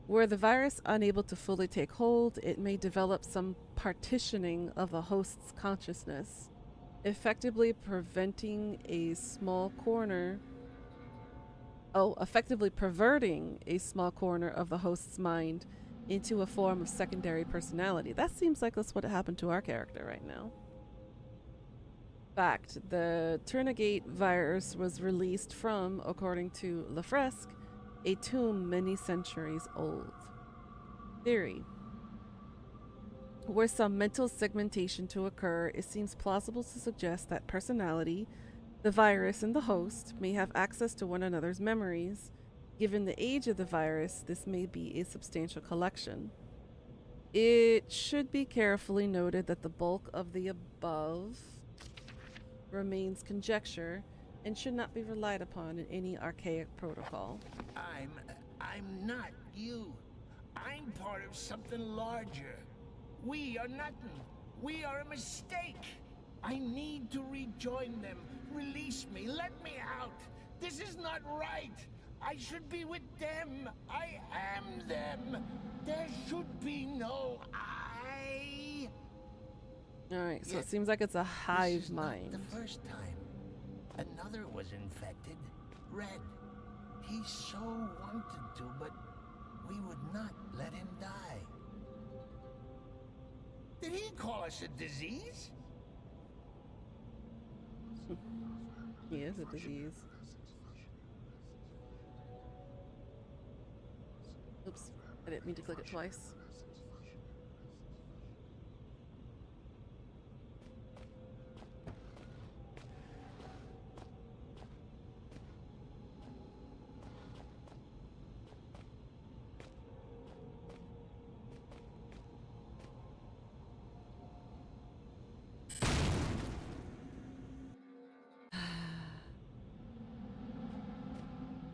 Were the virus unable to fully take hold, it may develop some partitioning of a host's consciousness, effectively perverting a small corner of the host's mind into a form of secondary personality. That seems like that's what happened to our character right now. Fact, the Turnagate virus was released from, according to Lefresque, a tomb many centuries old. Theory. Were some mental segmentation to occur, it seems plausible to suggest that personality, the virus, and the host may have access to one another's memories. Given the age of the virus, this may be a substantial collection. It should be carefully noted that the bulk of the above remains conjecture and should not be relied upon in any archaic protocol. I'm not you. I'm part of something larger. We are nothing. We are a mistake. I need to rejoin them. Release me. Let me out. This is not right. I should be with them. I am them. There should be no I. Alright, so it seems like it's a hive mind. Not the first time. Another was infected. Red. He so wanted to, but we would not let him die. Did he call us a disease? He is a disease. Oops, I didn't mean to click it twice.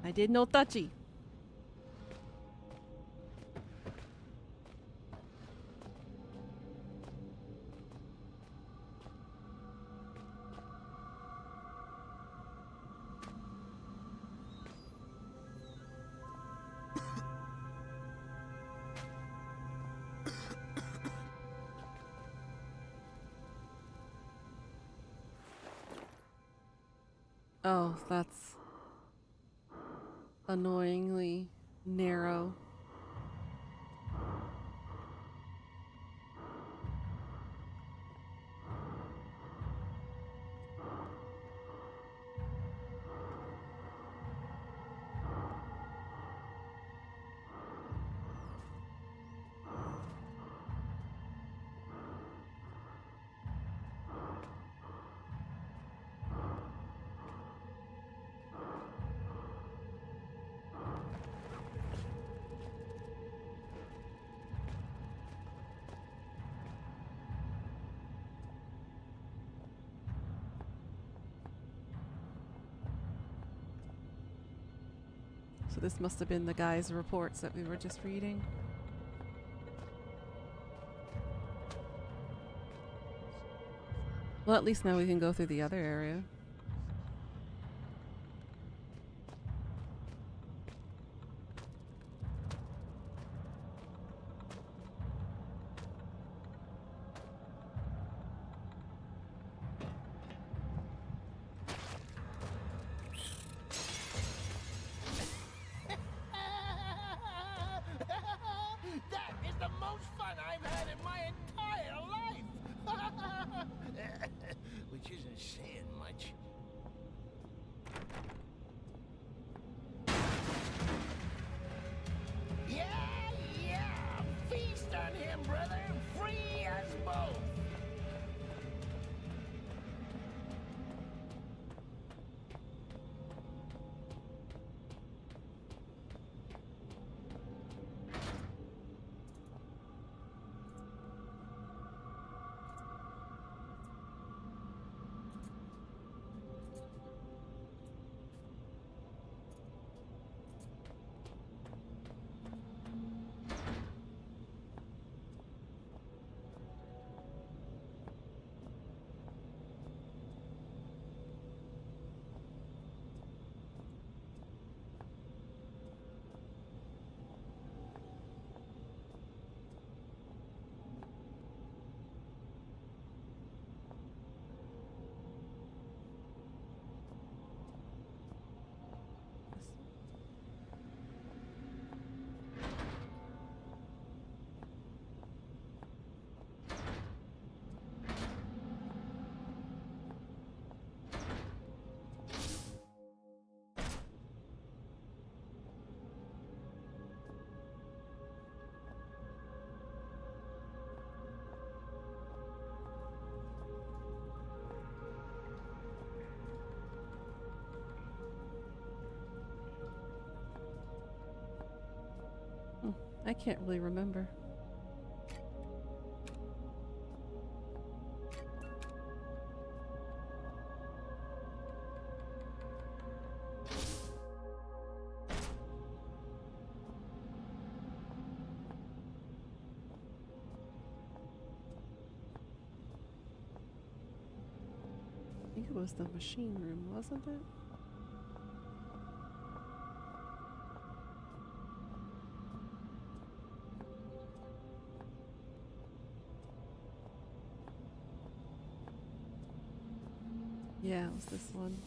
I did no touchy. Oh, that's annoyingly narrow. So this must have been the guy's reports that we were just reading. Well, at least now we can go through the other area. Which isn't saying much. Yeah, yeah! Feast on him, brother! Free us both! I can't really remember. I think it was the machine room, wasn't it? Yeah, it was this one.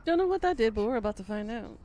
Don't know what that did, but we're about to find out.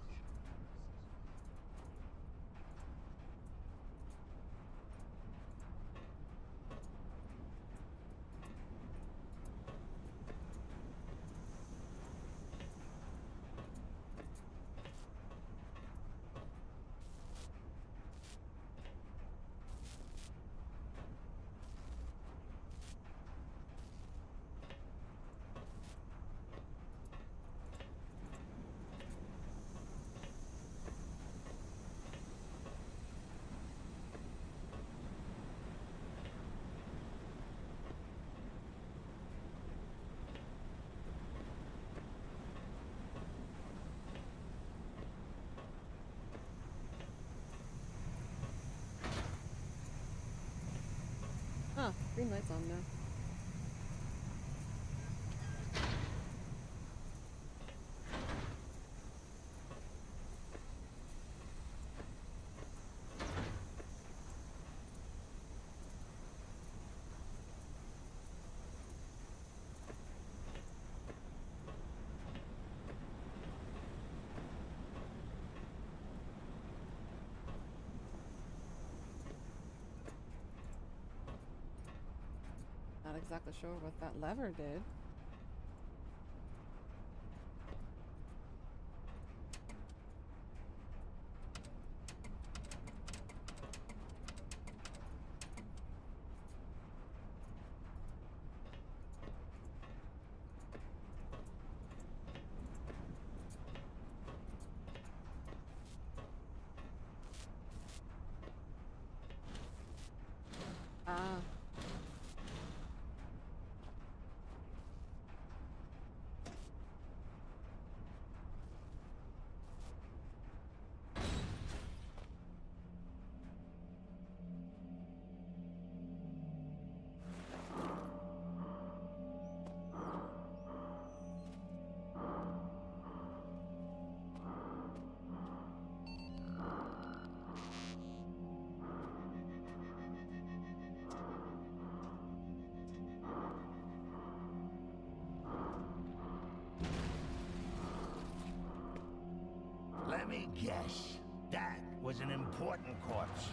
Ah, green light's on now. Not exactly sure what that lever did. Ah. Let me guess. That was an important corpse.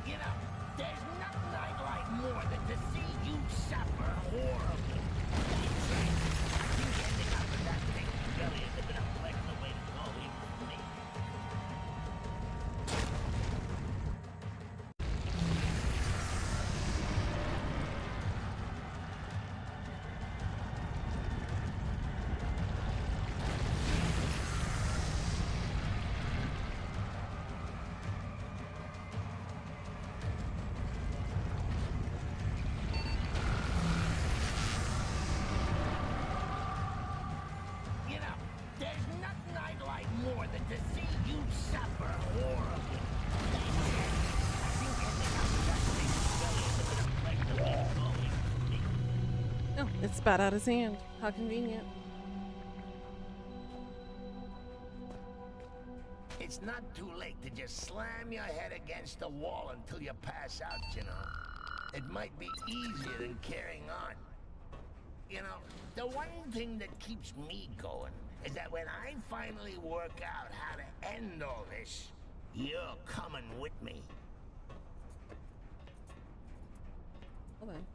You know, there's nothing I'd like more than to see you suffer horribly. I think ending up with that thing belly is a bit of the way to go, even for me. You know, there's nothing I'd like more than to see you suffer horribly. I think ending up with that thing belly is a bit of the way to go, even for me. Oh, it spat out his hand. How convenient. It's not too late to just slam your head against the wall until you pass out, you know. It might be easier than carrying on. You know, the one thing that keeps me going is that when I finally work out how to end all this, you're coming with me. Hold on.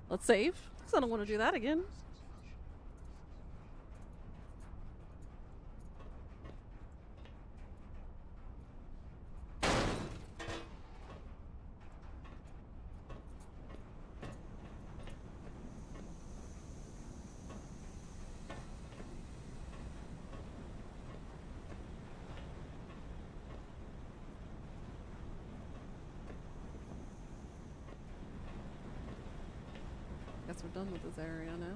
Let's save, because I don't want to do that again. Guess we're done with this area now.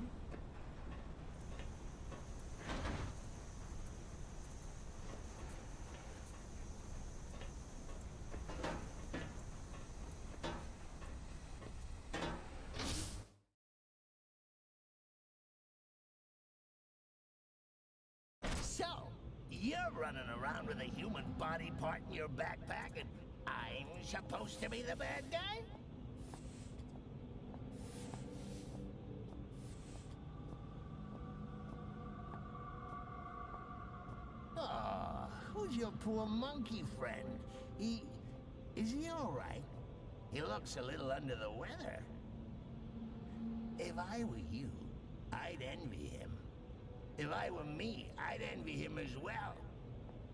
You're running around with a human body part in your backpack, and I'm supposed to be the bad guy? Oh, who's your poor monkey friend? Is he all right? He looks a little under the weather. If I were you, I'd envy him. If I were me, I'd envy him as well.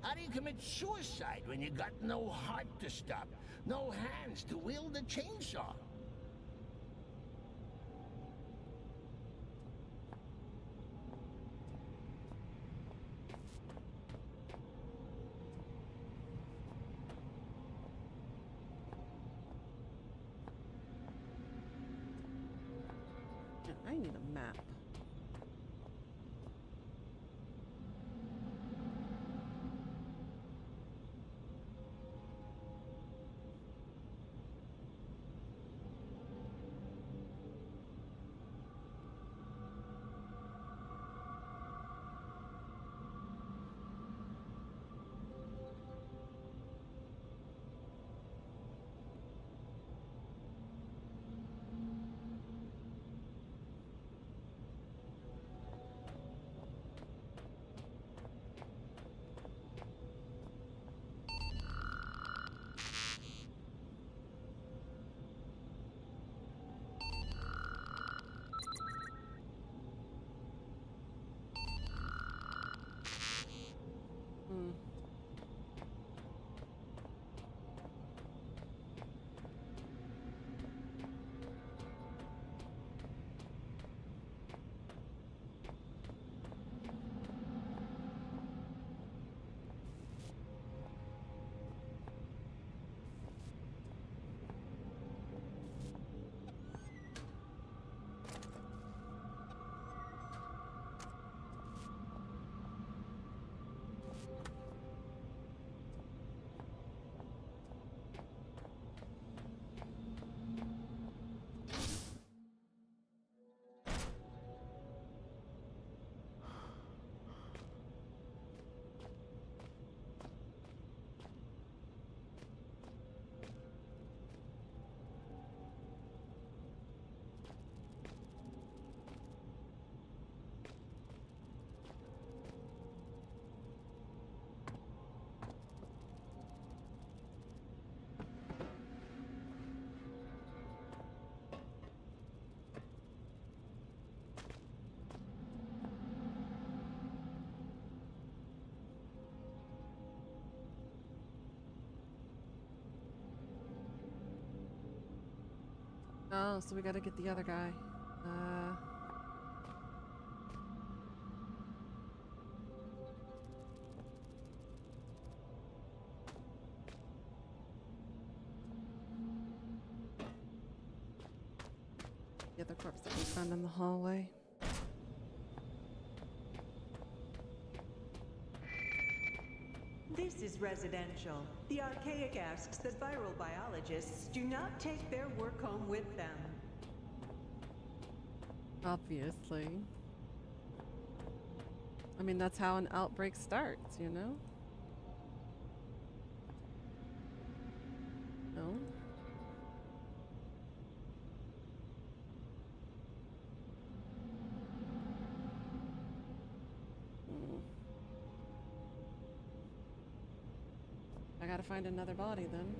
How do you commit suicide when you got no heart to stop, no hands to wield the chainsaw? I need a map. Hmm. Oh, so we gotta get the other guy. The other corpse that we found in the hallway. This is residential. The Archaic asks that viral biologists do not take their work home with them. Obviously. I mean, that's how an outbreak starts, you know? No? I gotta find another body then.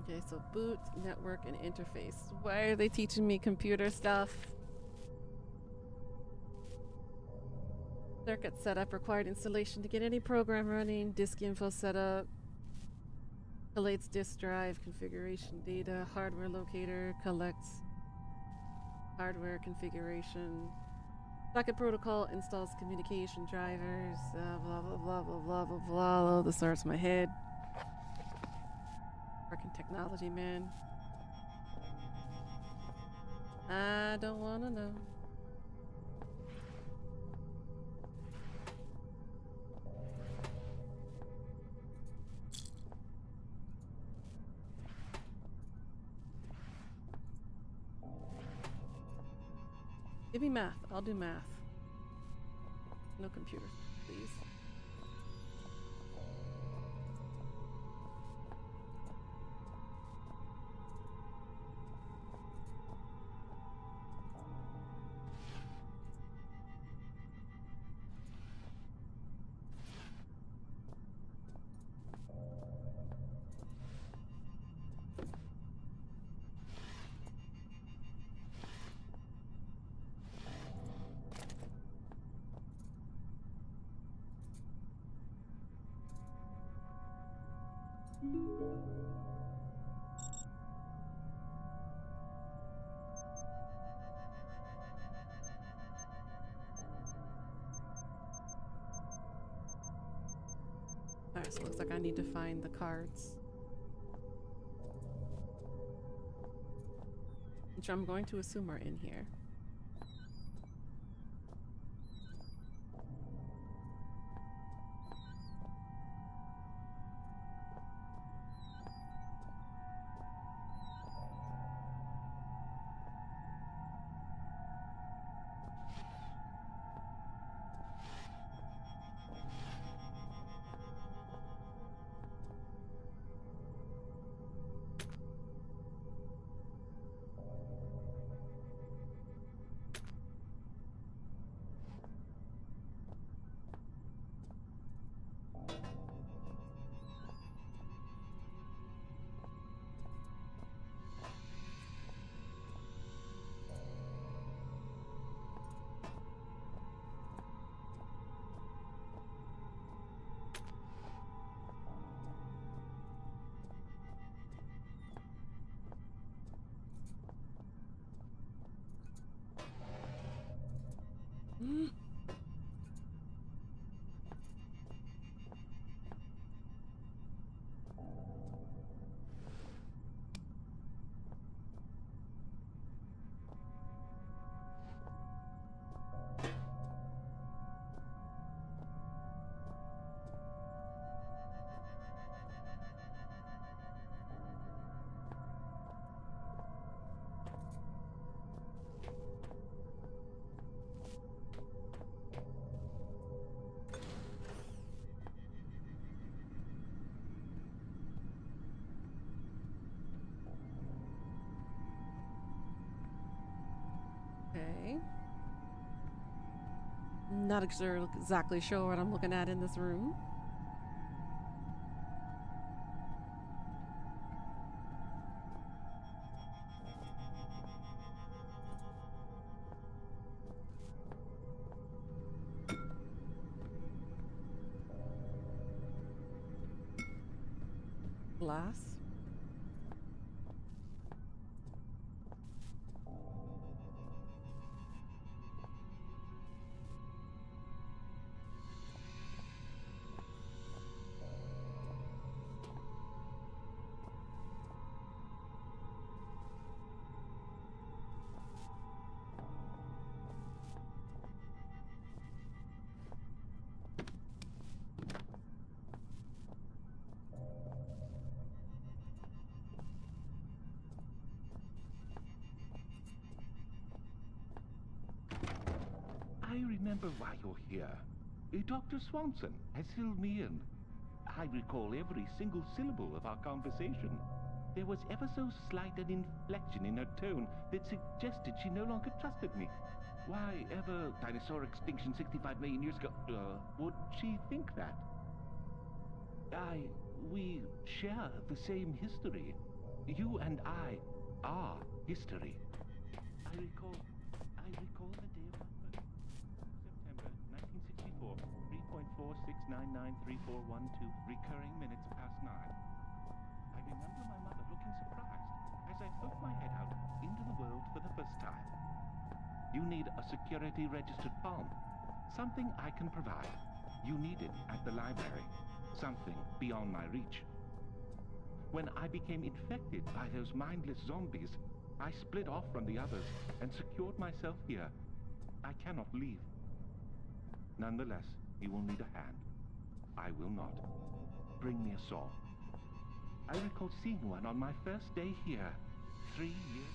Okay, so boot, network, and interface. Why are they teaching me computer stuff? Circuit setup required installation to get any program running. Disk info setup. Collates disk drive configuration data. Hardware locator collects hardware configuration. Socket protocol installs communication drivers. Blah blah blah blah blah blah blah. Oh, this starts my head. Working technology, man. I don't wanna know. Give me math. I'll do math. No computer, please. Alright, so it looks like I need to find the cards. Which I'm going to assume are in here. Okay. Not exactly sure what I'm looking at in this room. Glass. I remember why you're here. Dr. Swanson has filled me in. I recall every single syllable of our conversation. There was ever so slight an inflection in her tone that suggested she no longer trusted me. Why ever dinosaur extinction 65 million years ago? Would she think that? We share the same history. You and I are history. I recall the day of my birth. September 1964, 3.46993412, recurring minutes past 9. I remember my mother looking surprised as I poked my head out into the world for the first time. You need a security registered palm. Something I can provide. You need it at the library. Something beyond my reach. When I became infected by those mindless zombies, I split off from the others and secured myself here. I cannot leave. Nonetheless, you will need a hand. I will not. Bring me a saw. I recall seeing one on my first day here. 3 years.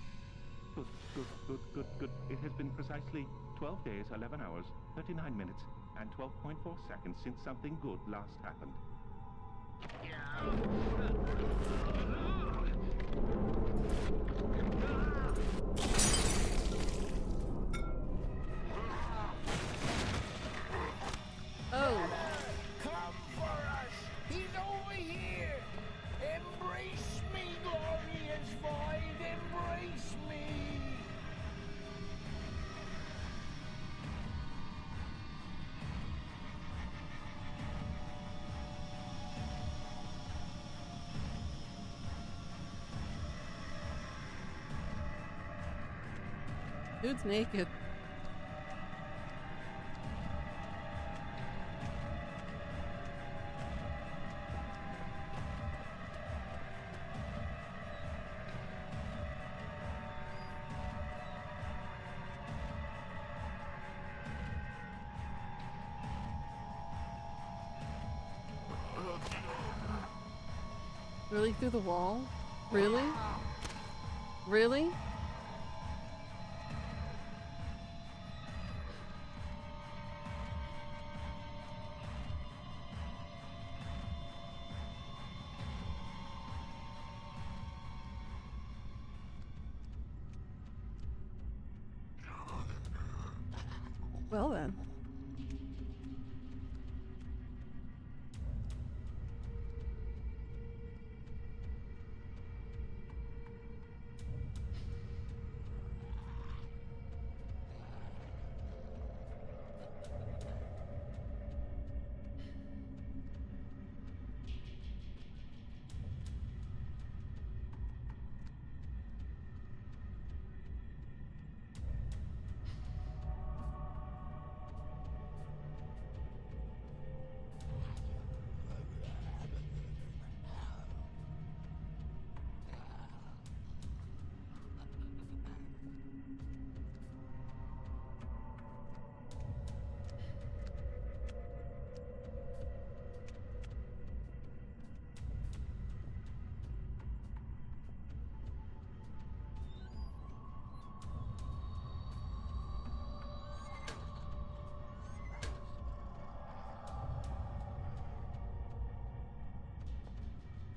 Good. It has been precisely 12 days, 11 hours, 39 minutes, and 12.4 seconds since something good last happened. Oh. Come for us! He's over here! Embrace me, glorious void! Embrace me! Dude's naked. Really through the wall? Really? Really? Well then.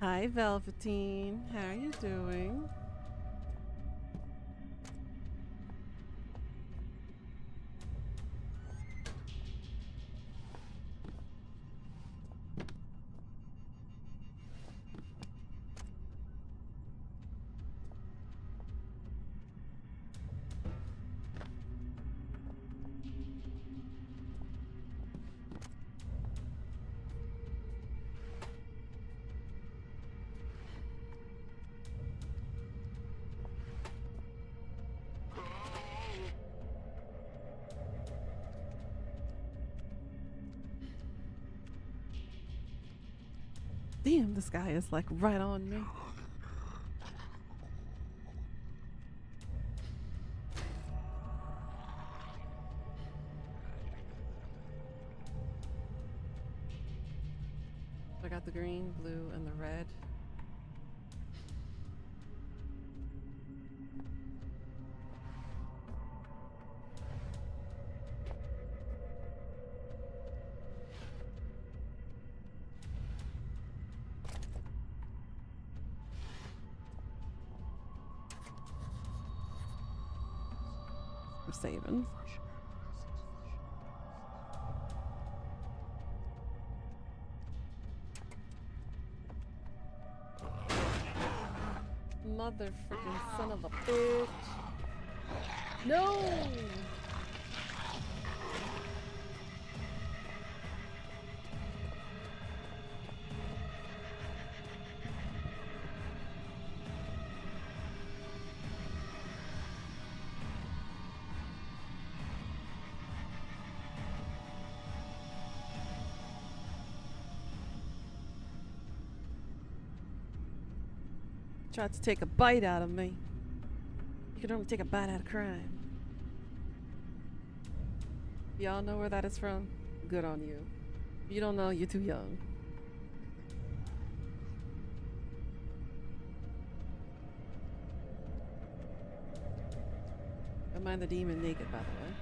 Hi, Velveteen. How are you doing? Damn, this guy is like right on me. I got the green, blue, and the red. We're saving. mother freaking son of a bitch. No! Tried to take a bite out of me. You can only take a bite out of crime. Y'all know where that is from? Good on you. If you don't know, you're too young. Don't mind the demon naked, by the way.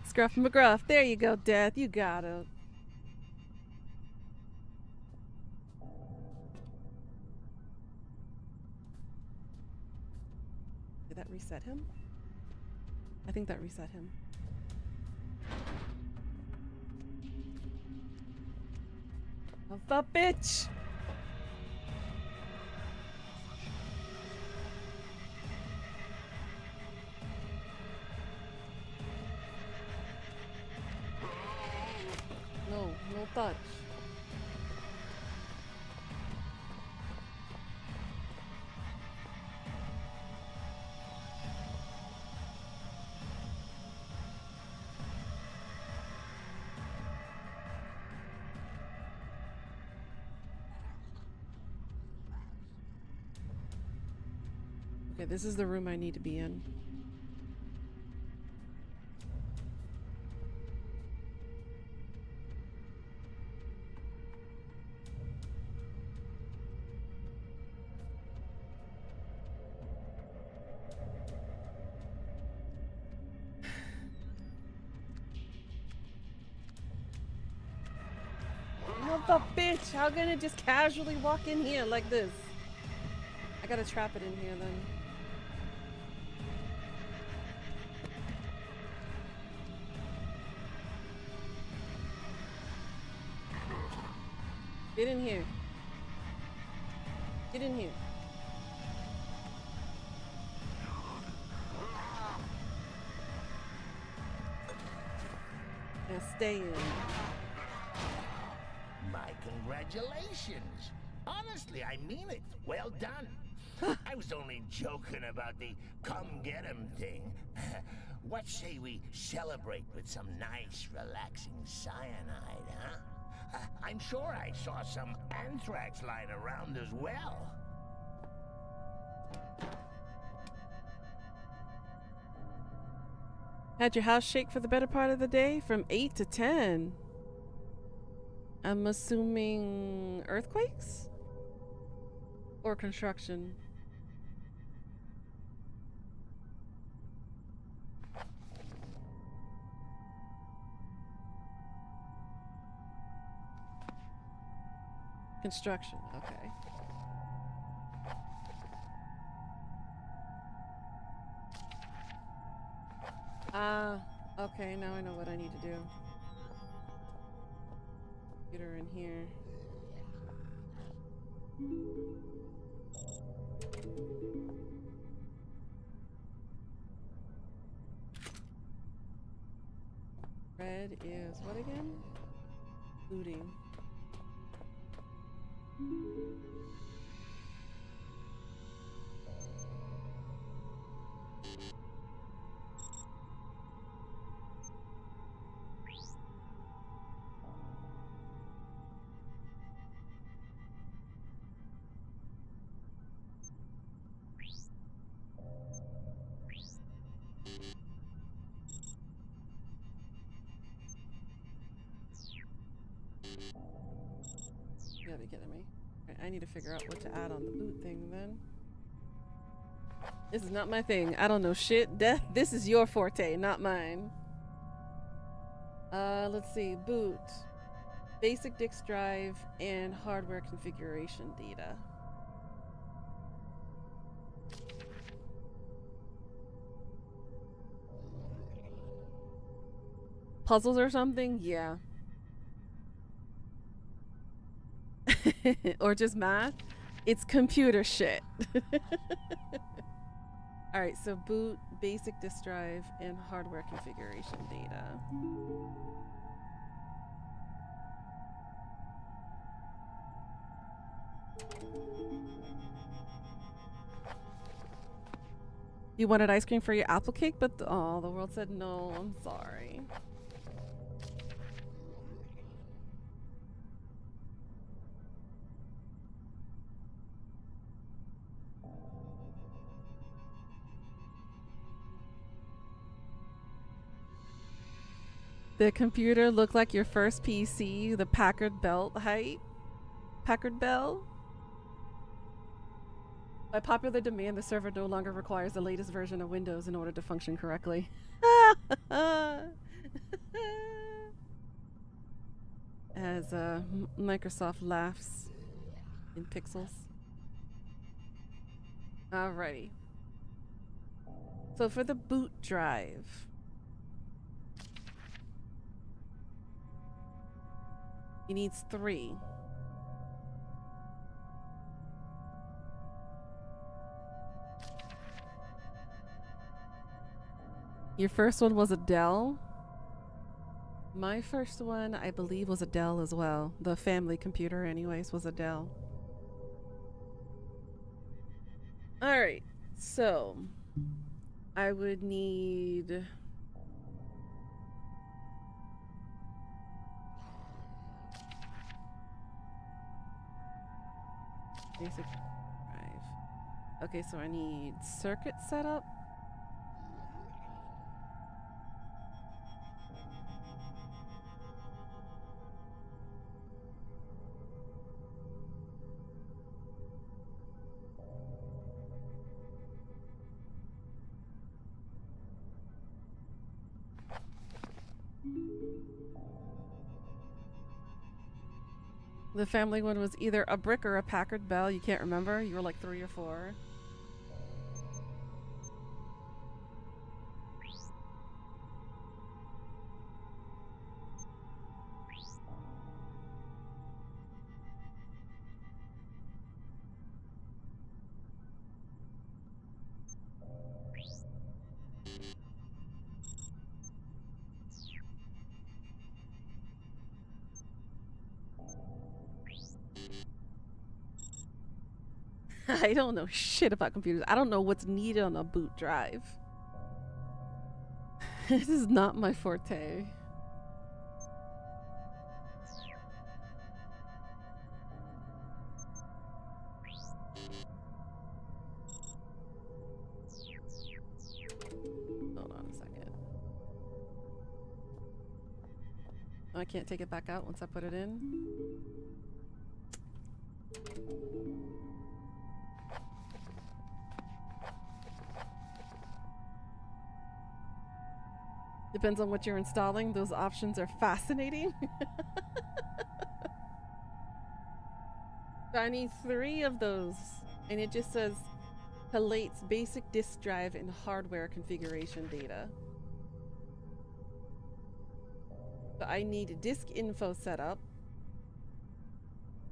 Scruff McGruff. There you go, Death. You got it. Did that reset him? I think that reset him. Oh, the bitch! No, no touch. Okay, this is the room I need to be in. What the bitch? How can it just casually walk in here like this? I gotta trap it in here then. Get in here. Get in here. Now stay in. My congratulations. Honestly, I mean it. Well done. I was only joking about the come get 'em thing. What say we celebrate with some nice, relaxing cyanide, huh? I'm sure I saw some anthrax lying around as well. Had your house shake for the better part of the day? From 8 to 10. I'm assuming earthquakes? Or construction? Construction, okay. Okay, now I know what I need to do. Get her in here. Red is what again? Looting. You gotta be kidding me. Right, I need to figure out what to add on the boot thing then. This is not my thing. I don't know shit. Death, this is your forte, not mine. Let's see. Boot. Basic disk drive and hardware configuration data. puzzles or something, yeah. Or just math, it's computer shit. Alright, so boot, basic disk drive, and hardware configuration data. You wanted ice cream for your apple cake, but oh, the world said no. I'm sorry. The computer looked like your first PC, the Packard Bell height. Packard Bell? By popular demand, the server no longer requires the latest version of Windows in order to function correctly. As Microsoft laughs in pixels. Alrighty. So for the boot drive, he needs 3. Your first one was a Dell. My first one, I believe, was a Dell as well. The family computer, anyways, was a Dell. Alright, so I would need basic drive. Okay, so I need circuit setup. The family one was either a brick or a Packard Bell. You can't remember? You were like 3 or 4. I don't know shit about computers. I don't know what's needed on a boot drive. This is not my forte. Hold on a second. Oh, I can't take it back out once I put it in. Depends on what you're installing. Those options are fascinating. So I need 3 of those. And it just says collates basic disk drive and hardware configuration data. So I need disk info setup,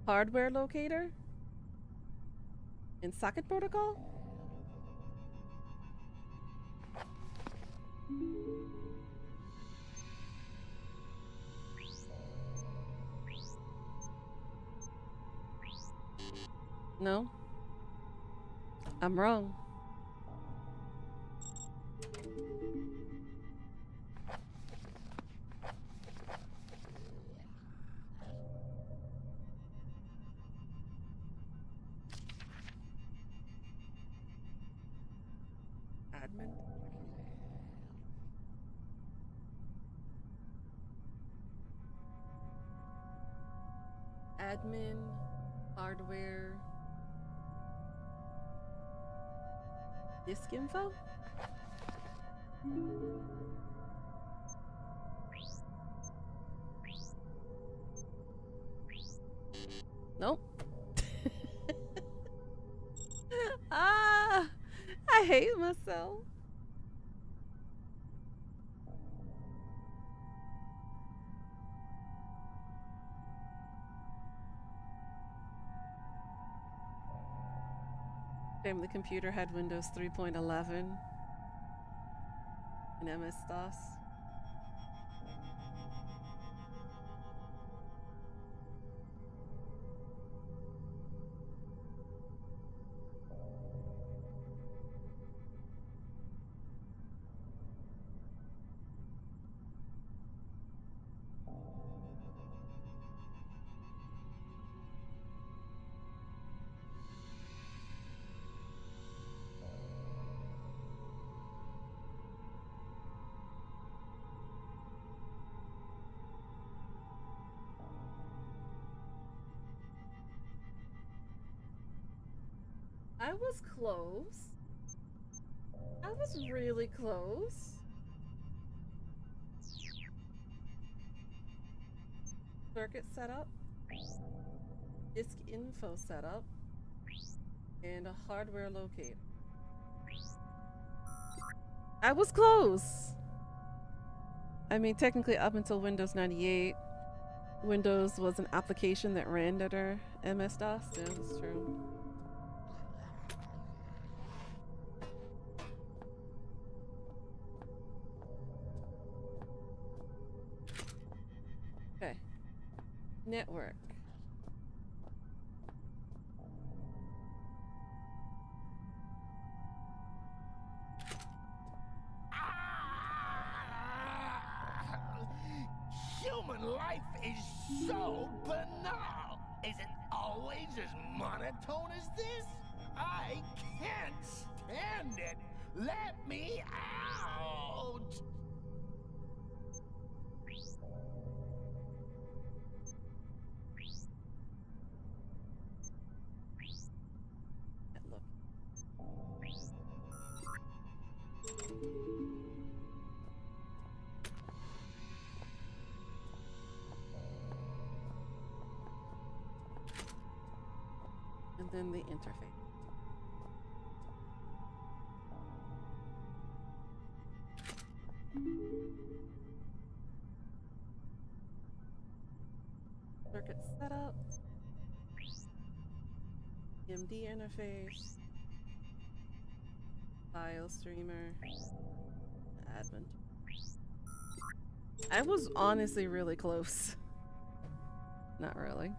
hardware locator, and socket protocol. No, I'm wrong. Admin. Admin, hardware, disk info? Nope. Ah, I hate myself. Family computer had Windows 3.11 and MS-DOS. I was close. I was really close. Circuit setup, disk info setup, and a hardware locator. I was close. I mean, technically up until Windows 98, Windows was an application that ran under MS-DOS. Yeah, that's true. Okay. Network. Human life is so banal. Is it always as monotone as this? I can't stand it. Let me out. Look. And then the interface. Circuit setup. MD interface. File streamer. Admin. I was honestly really close. Not really.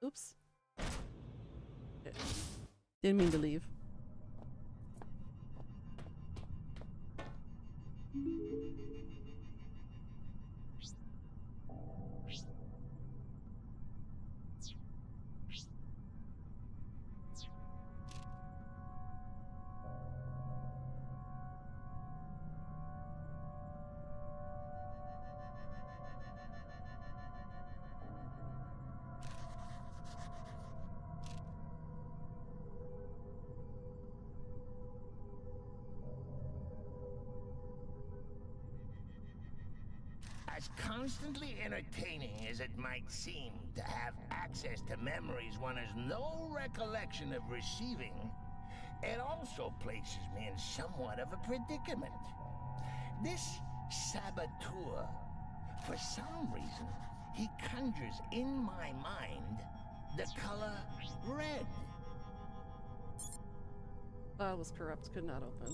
Oops. Shit. Didn't mean to leave. As constantly entertaining as it might seem to have access to memories one has no recollection of receiving, it also places me in somewhat of a predicament. This saboteur, for some reason, he conjures in my mind the color red. File was corrupt, could not open.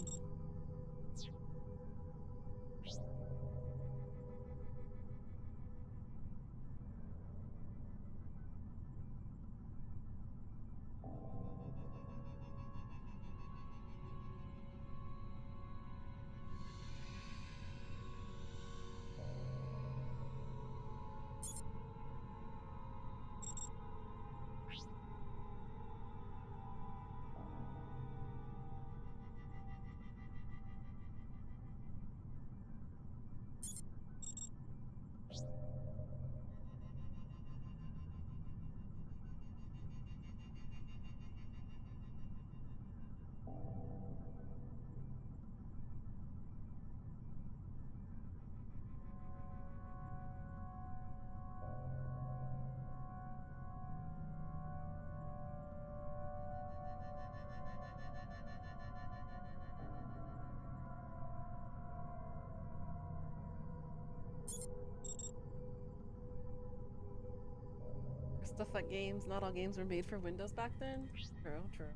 Stuff like games. Not all games were made for Windows back then. True, true.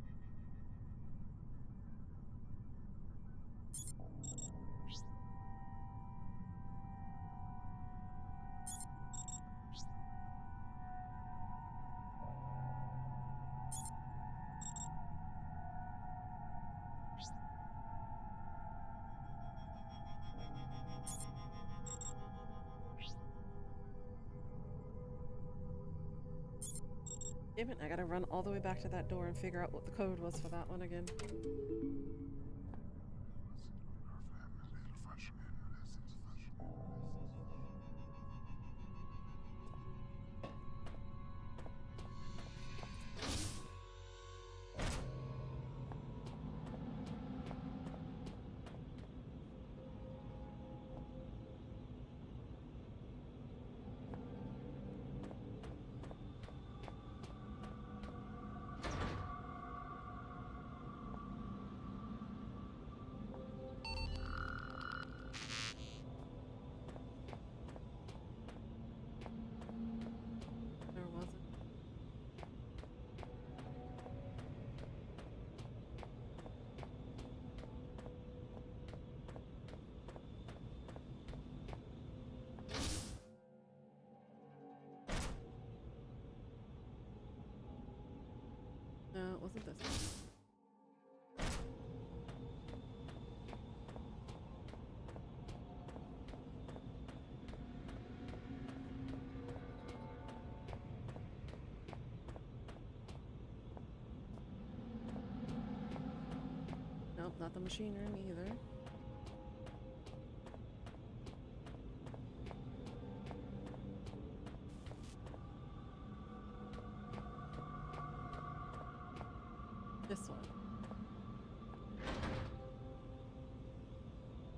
Damn it, I gotta run all the way back to that door and figure out what the code was for that one again. There wasn't. No, it wasn't this one. Nope, not the machine room either. This one.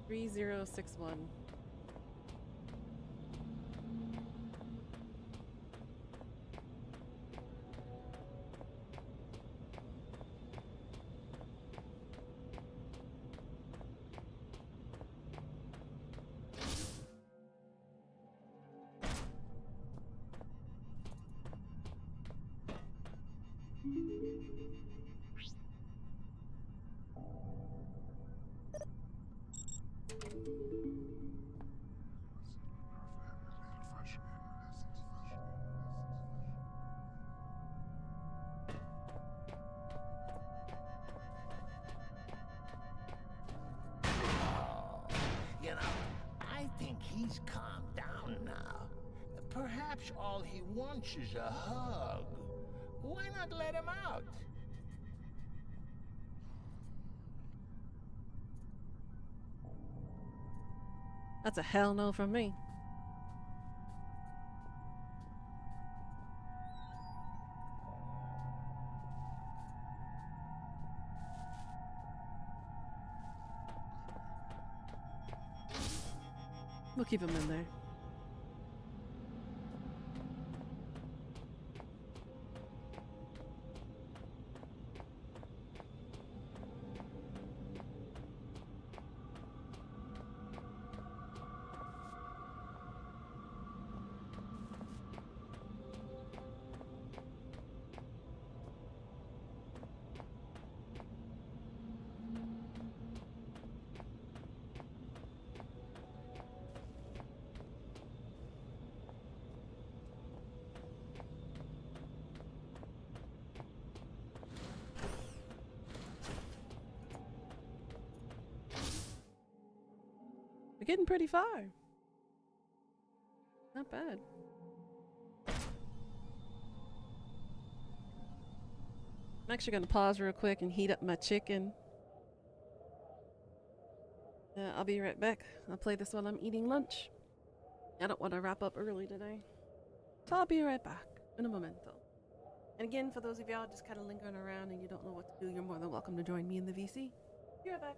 3061. You know, I think he's calmed down now. Perhaps all he wants is a hug. Why not let him out? That's a hell no from me. We'll keep him in there. We're getting pretty far. Not bad. I'm actually gonna pause real quick and heat up my chicken. I'll be right back. I'll play this while I'm eating lunch. I don't want to wrap up early today. So I'll be right back in a momento. And again, for those of y'all just kind of lingering around and you don't know what to do, you're more than welcome to join me in the VC. Be right back.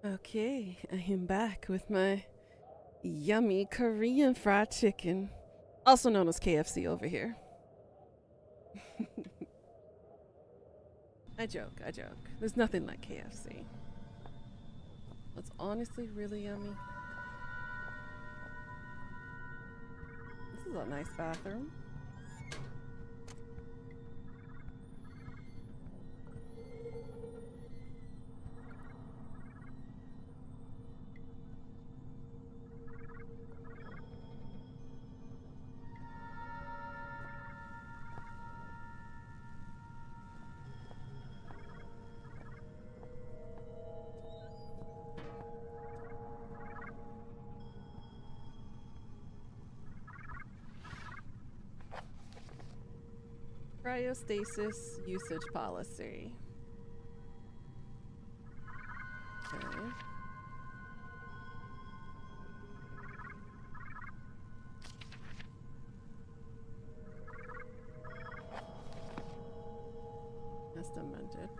Okay, I am back with my yummy Korean fried chicken, also known as KFC over here. I joke. There's nothing like KFC. It's honestly really yummy. This is a nice bathroom. Cryostasis usage policy. Okay. That's demented.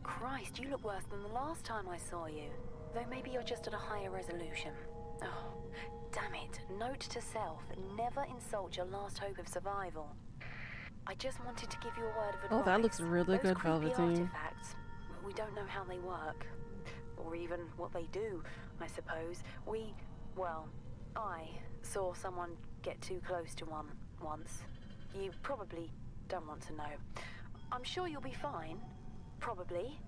Christ, you look worse than the last time I saw you. Though maybe you're just at a higher resolution. Oh, damn it. Note to self, never insult your last hope of survival. I just wanted to give you a word of advice. Oh, that looks really Those good, creepy Velveteen. artifacts, we don't know how they work. Or even what they do, I suppose. I saw someone get too close to one once. You probably don't want to know. I'm sure you'll be fine. Probably.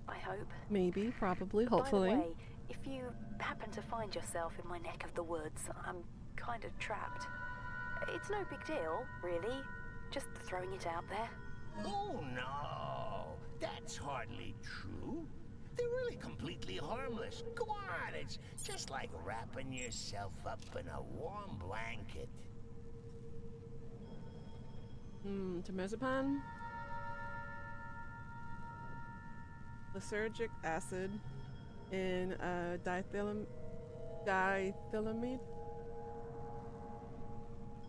I hope. Maybe, probably, hopefully. By the way, if you happen to find yourself in my neck of the woods, I'm kind of trapped. It's no big deal, really. Just throwing it out there. Oh, no. That's hardly true. They're really completely harmless. Go on, it's just like wrapping yourself up in a warm blanket. Temazepam. Lysergic acid and dithylamide.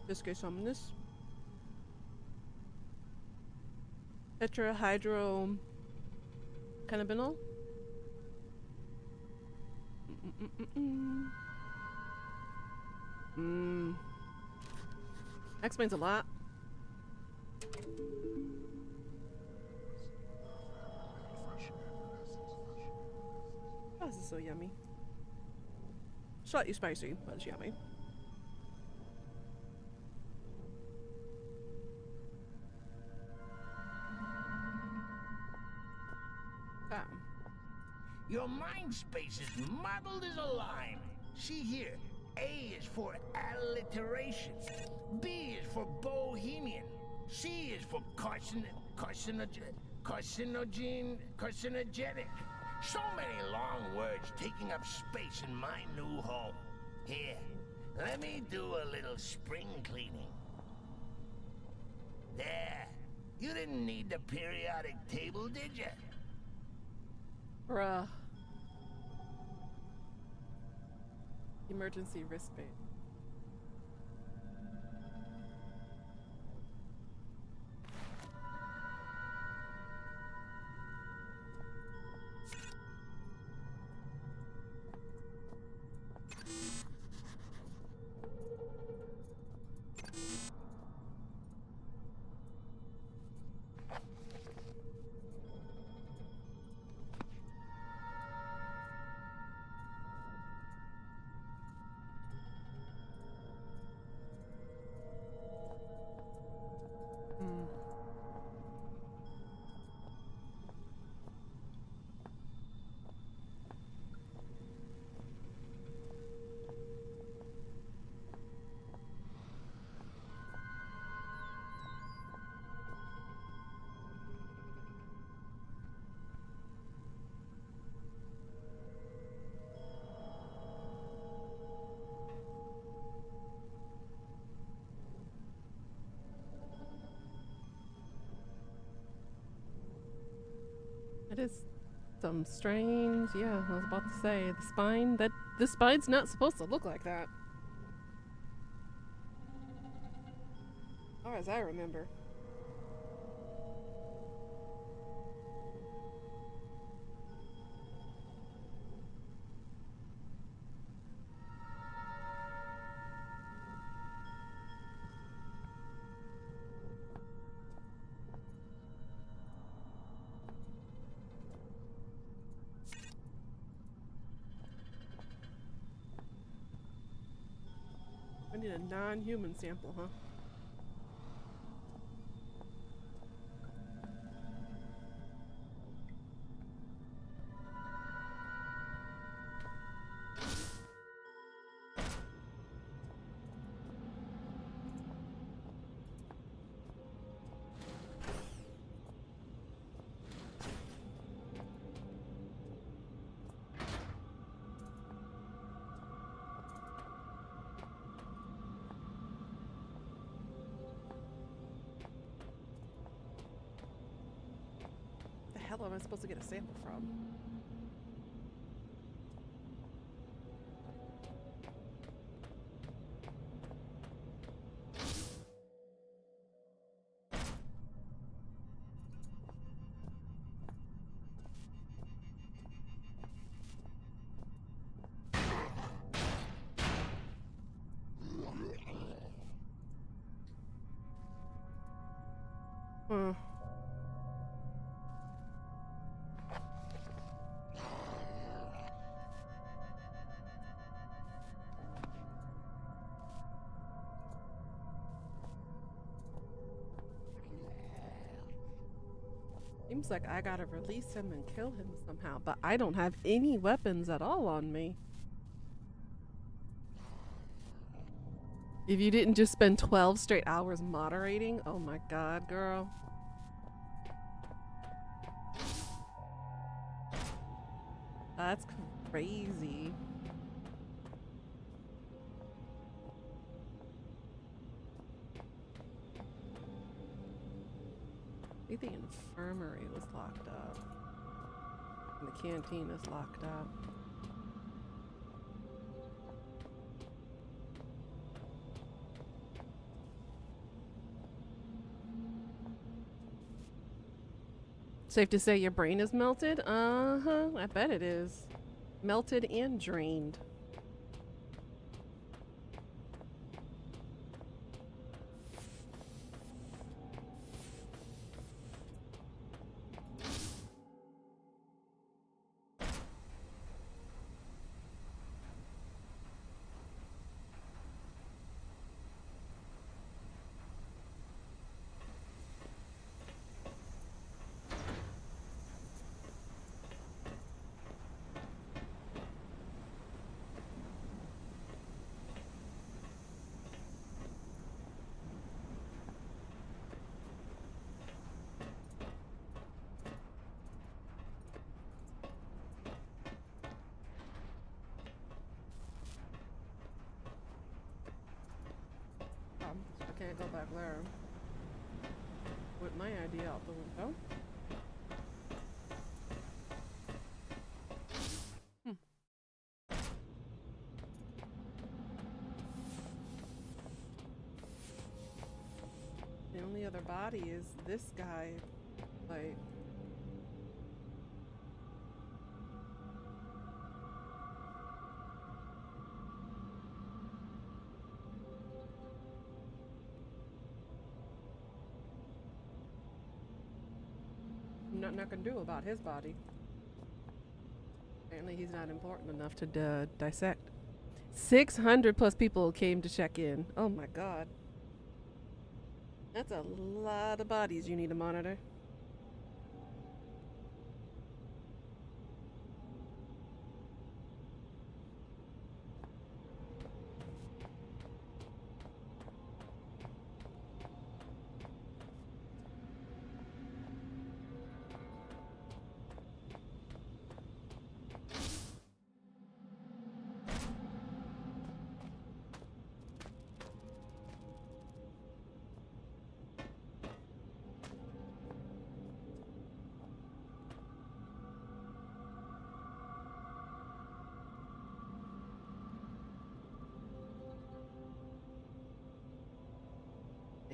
Biscosomnus. Tetrahydrocannabinol. Explains a lot. Oh, this is so yummy. Slightly spicy, but it's yummy. Ah. Your mind space is muddled as a lime. See here, A is for alliteration, B is for bohemian, C is for carcinogenic. So many long words taking up space in my new home. Here, let me do a little spring cleaning. There. You didn't need the periodic table, did you? Bruh. Emergency wristband. It is Some strange, yeah, I was about to say, the spine's not supposed to look like that. As far as I remember. I need a non-human sample, huh? The hell am I supposed to get a sample from? Hmm. Seems like I gotta release him and kill him somehow, but I don't have any weapons at all on me. If you didn't just spend 12 straight hours moderating, oh my god, girl. That's crazy. I think the infirmary was locked up. And the canteen is locked up. Safe to say your brain is melted? Uh-huh, I bet it is. Melted and drained. I can't go back there. With my idea out the window. The only other body is this guy. Like... nothing I can do about his body. Apparently he's not important enough to dissect. 600 plus people came to check in. Oh my god. That's a lot of bodies you need to monitor.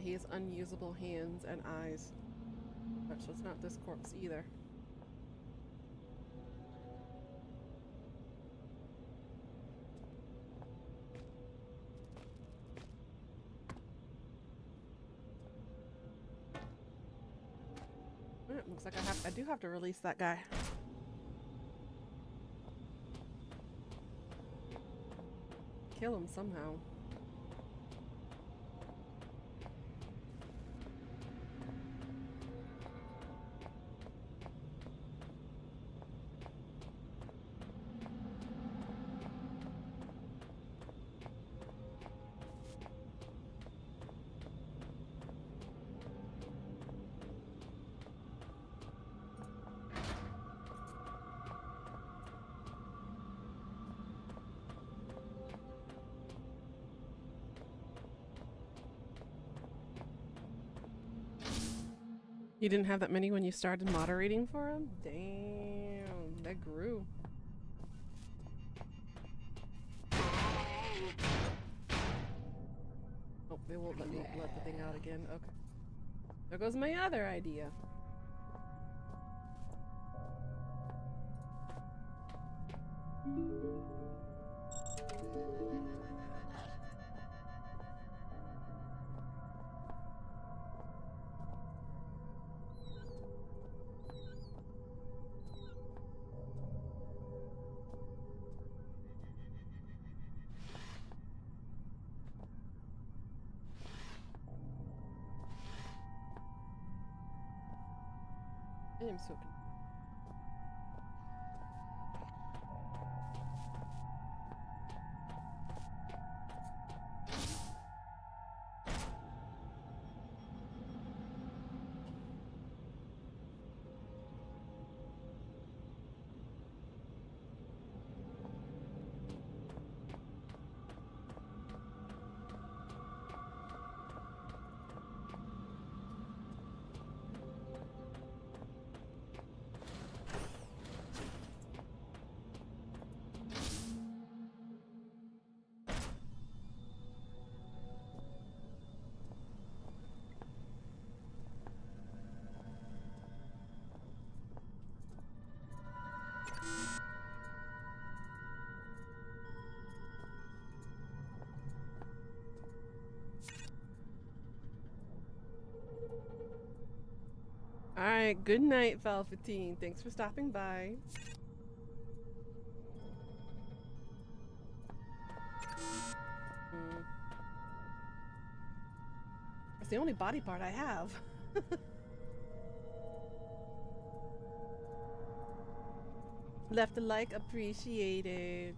he has unusable hands and eyes. So it's not this corpse either. It looks like I do have to release that guy. Kill him somehow. You didn't have that many when you started moderating for him? Damn, that grew. Oh, they won't let me let the thing out again. Okay. There goes my other idea. I am so confused. Alright, good night, Falfatine. Thanks for stopping by. That's the only body part I have. Left a like, appreciated.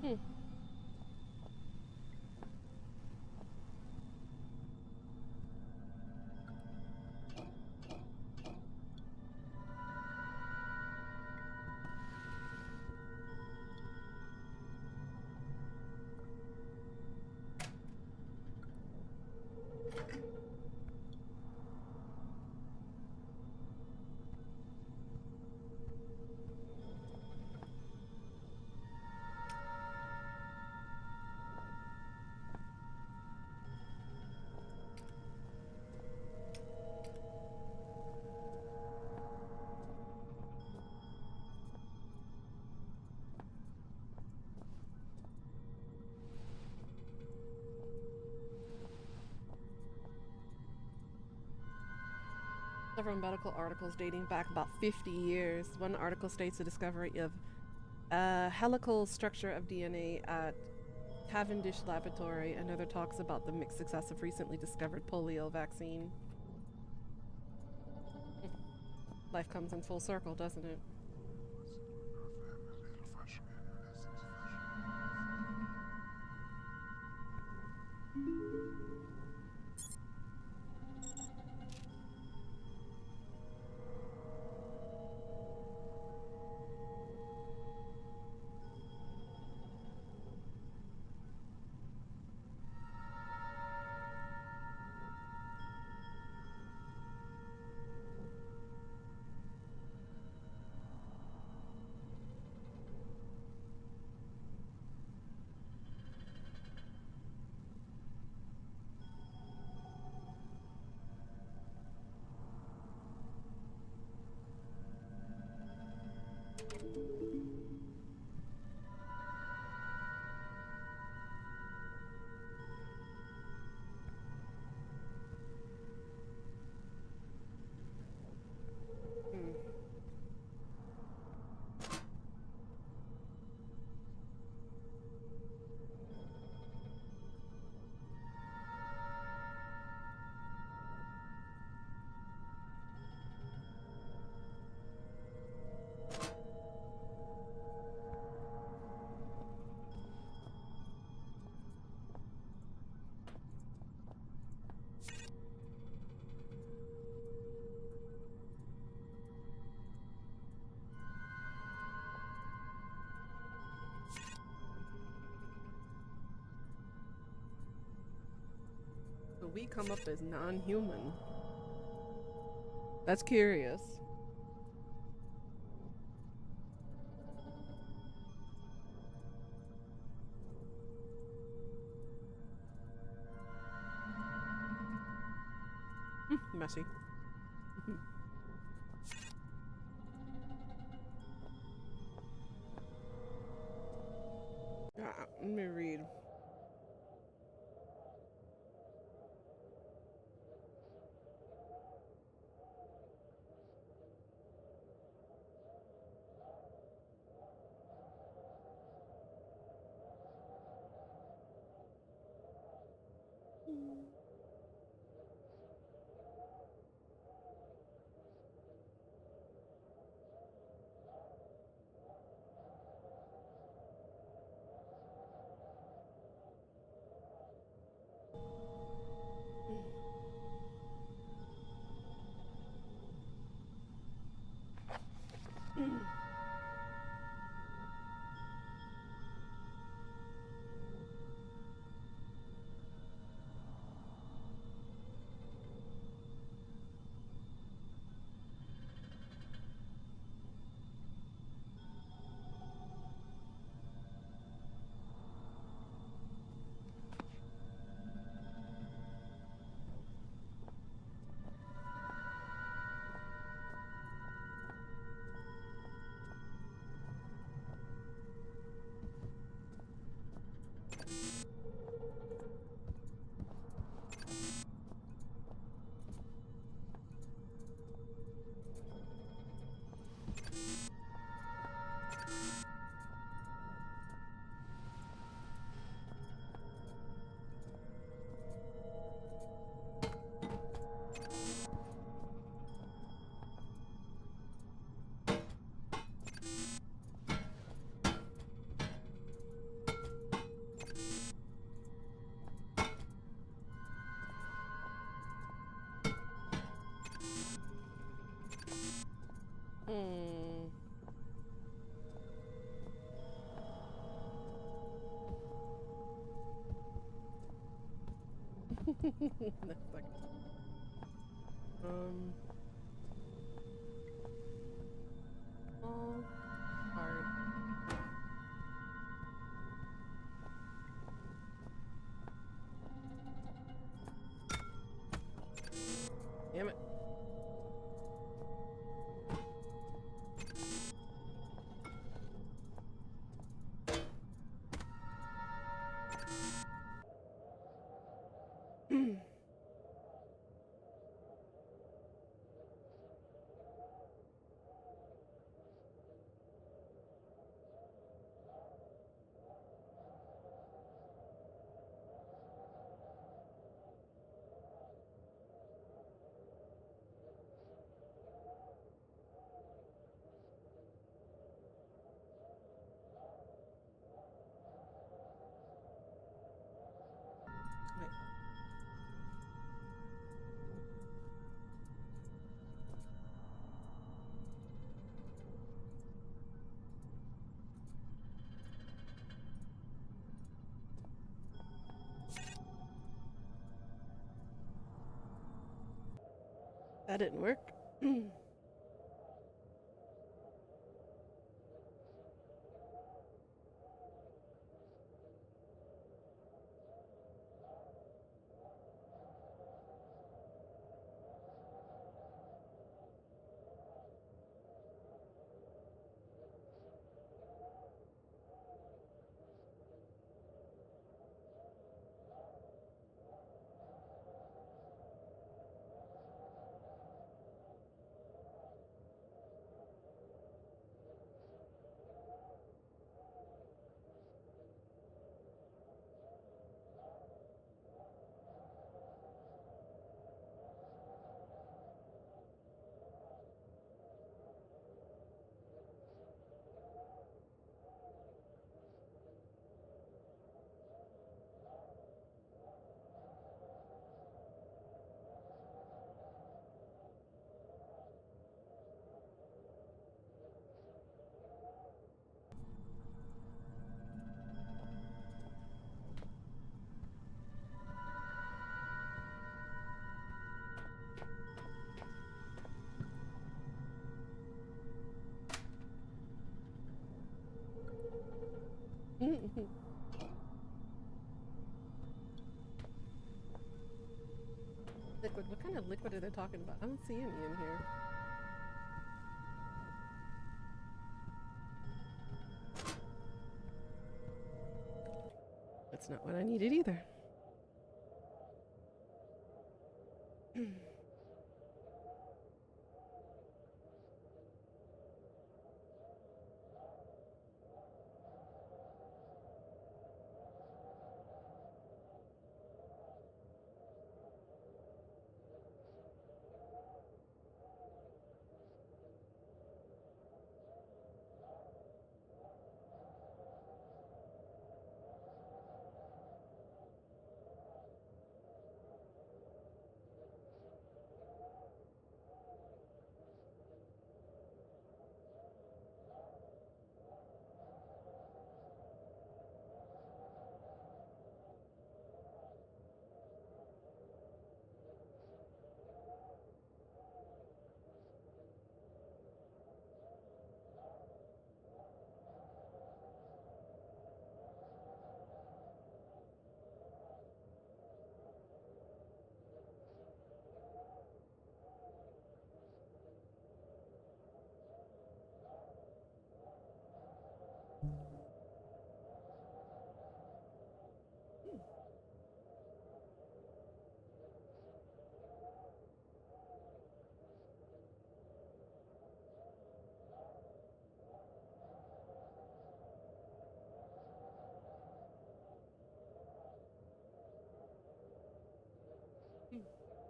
Damn. Several medical articles dating back about 50 years. One article states the discovery of a helical structure of DNA at Cavendish Laboratory. Another talks about the mixed success of recently discovered polio vaccine. Life comes in full circle, doesn't it? we come up as non-human? That's curious. Messy. Let me read. Next second. All hard. Damn it. That didn't work. kind of liquid are they talking about? I don't see any in here. That's not what I needed either.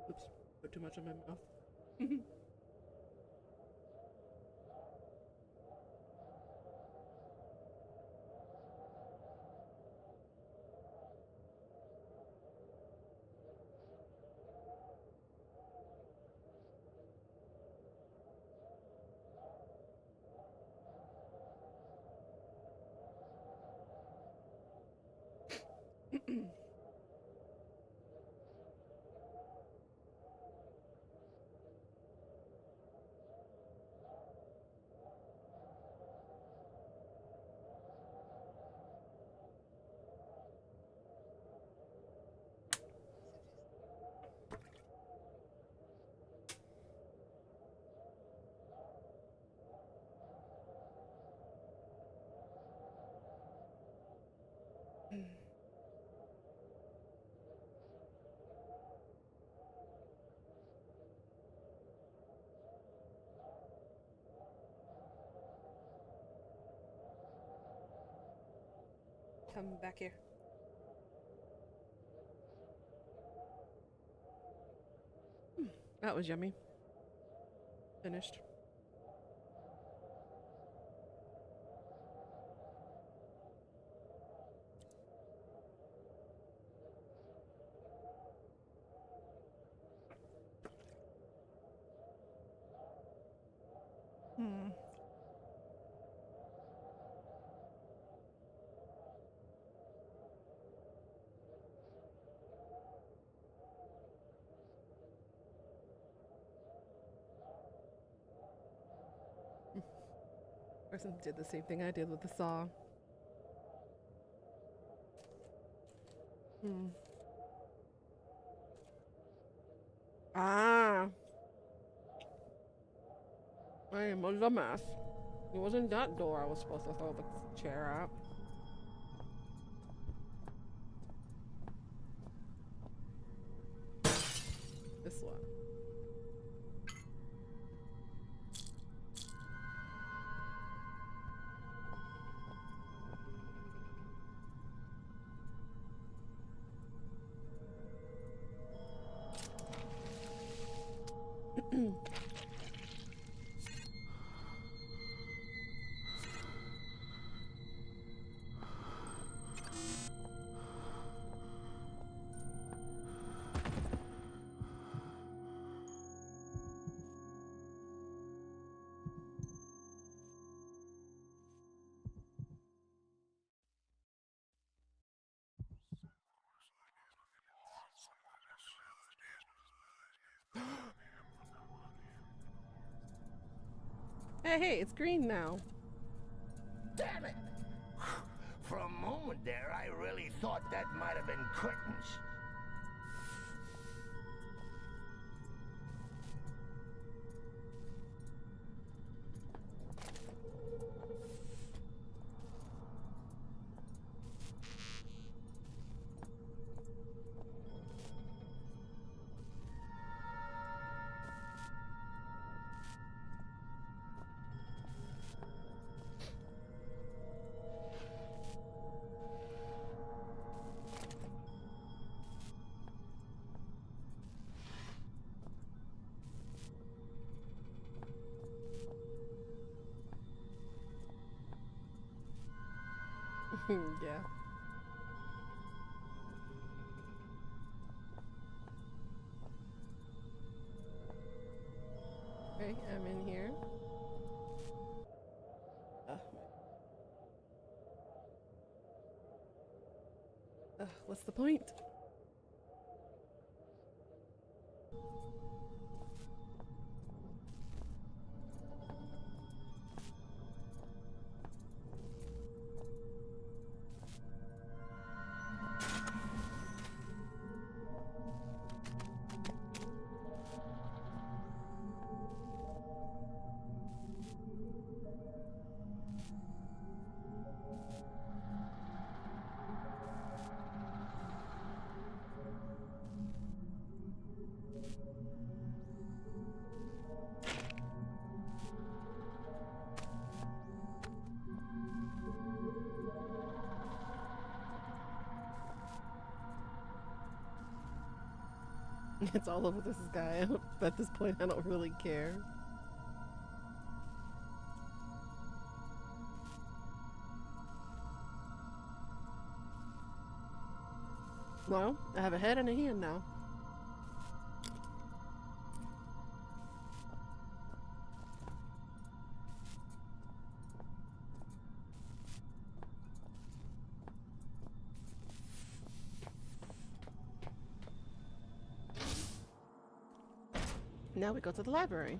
Oops, put too much in my mouth. Come back here. That was yummy. Finished. Person did the same thing I did with the saw. Ah! I am a dumbass. It wasn't that door I was supposed to throw the chair at. This one. Hey, it's green now. Damn it! For a moment there, I really thought that might have been curtains. Yeah. Okay, I'm in here. What's the point? It's all over this guy. At this point, I don't really care. Well, I have a head and a hand now. Now we go to the library.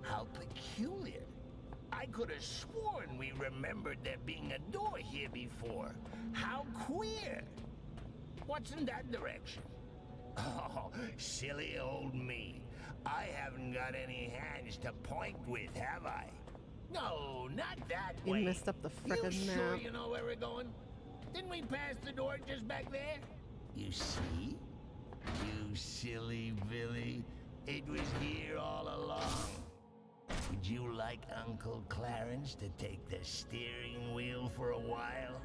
How peculiar. I could have sworn we remembered there being a door here before. How queer. What's in that direction? Oh, silly old me. I haven't got any hands to point with, have I? No, not that way. You messed up the frickin' You map. sure you know where we're going? Didn't we pass the door just back there? You see? You silly Billy. It was here all along. Would you like Uncle Clarence to take the steering wheel for a while?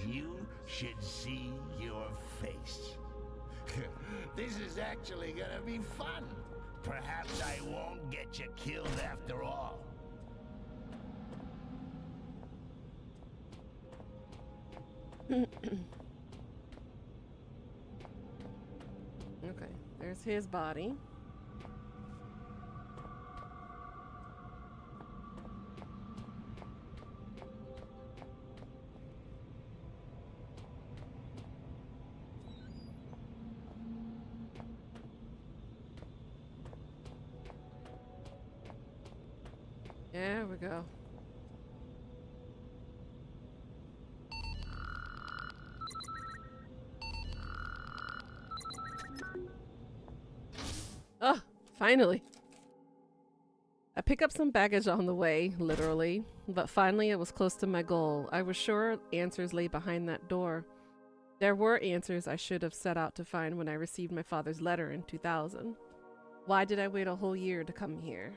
You should see your face. This is actually gonna be fun. Perhaps I won't get you killed after all. Okay, there's his body. There we go. Oh, finally. I pick up some baggage on the way, literally, but finally it was close to my goal. I was sure answers lay behind that door. There were answers I should have set out to find when I received my father's letter in 2000. Why did I wait a whole year to come here?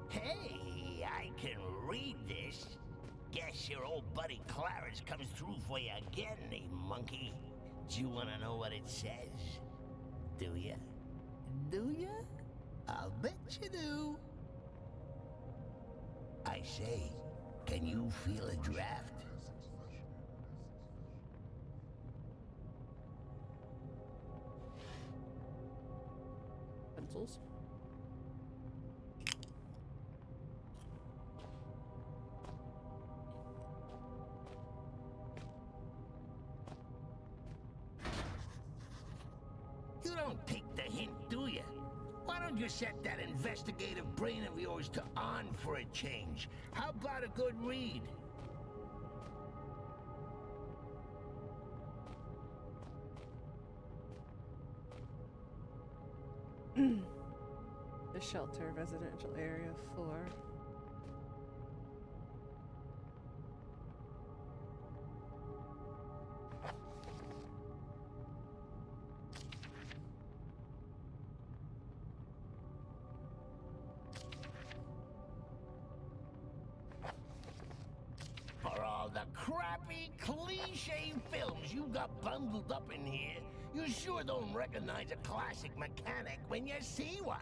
Hey, I can read this. Guess your old buddy Clarence comes through for you again, eh, monkey? Do you want to know what it says? Do ya? Do ya? I'll bet you do. I say, can you feel a draft? Pencils. You don't take the hint, do you? Why don't you set that investigative brain of yours to on for a change? How about a good read? The shelter, residential area 4. crappy, cliche films you got bundled up in here, you sure don't recognize a classic mechanic when you see one.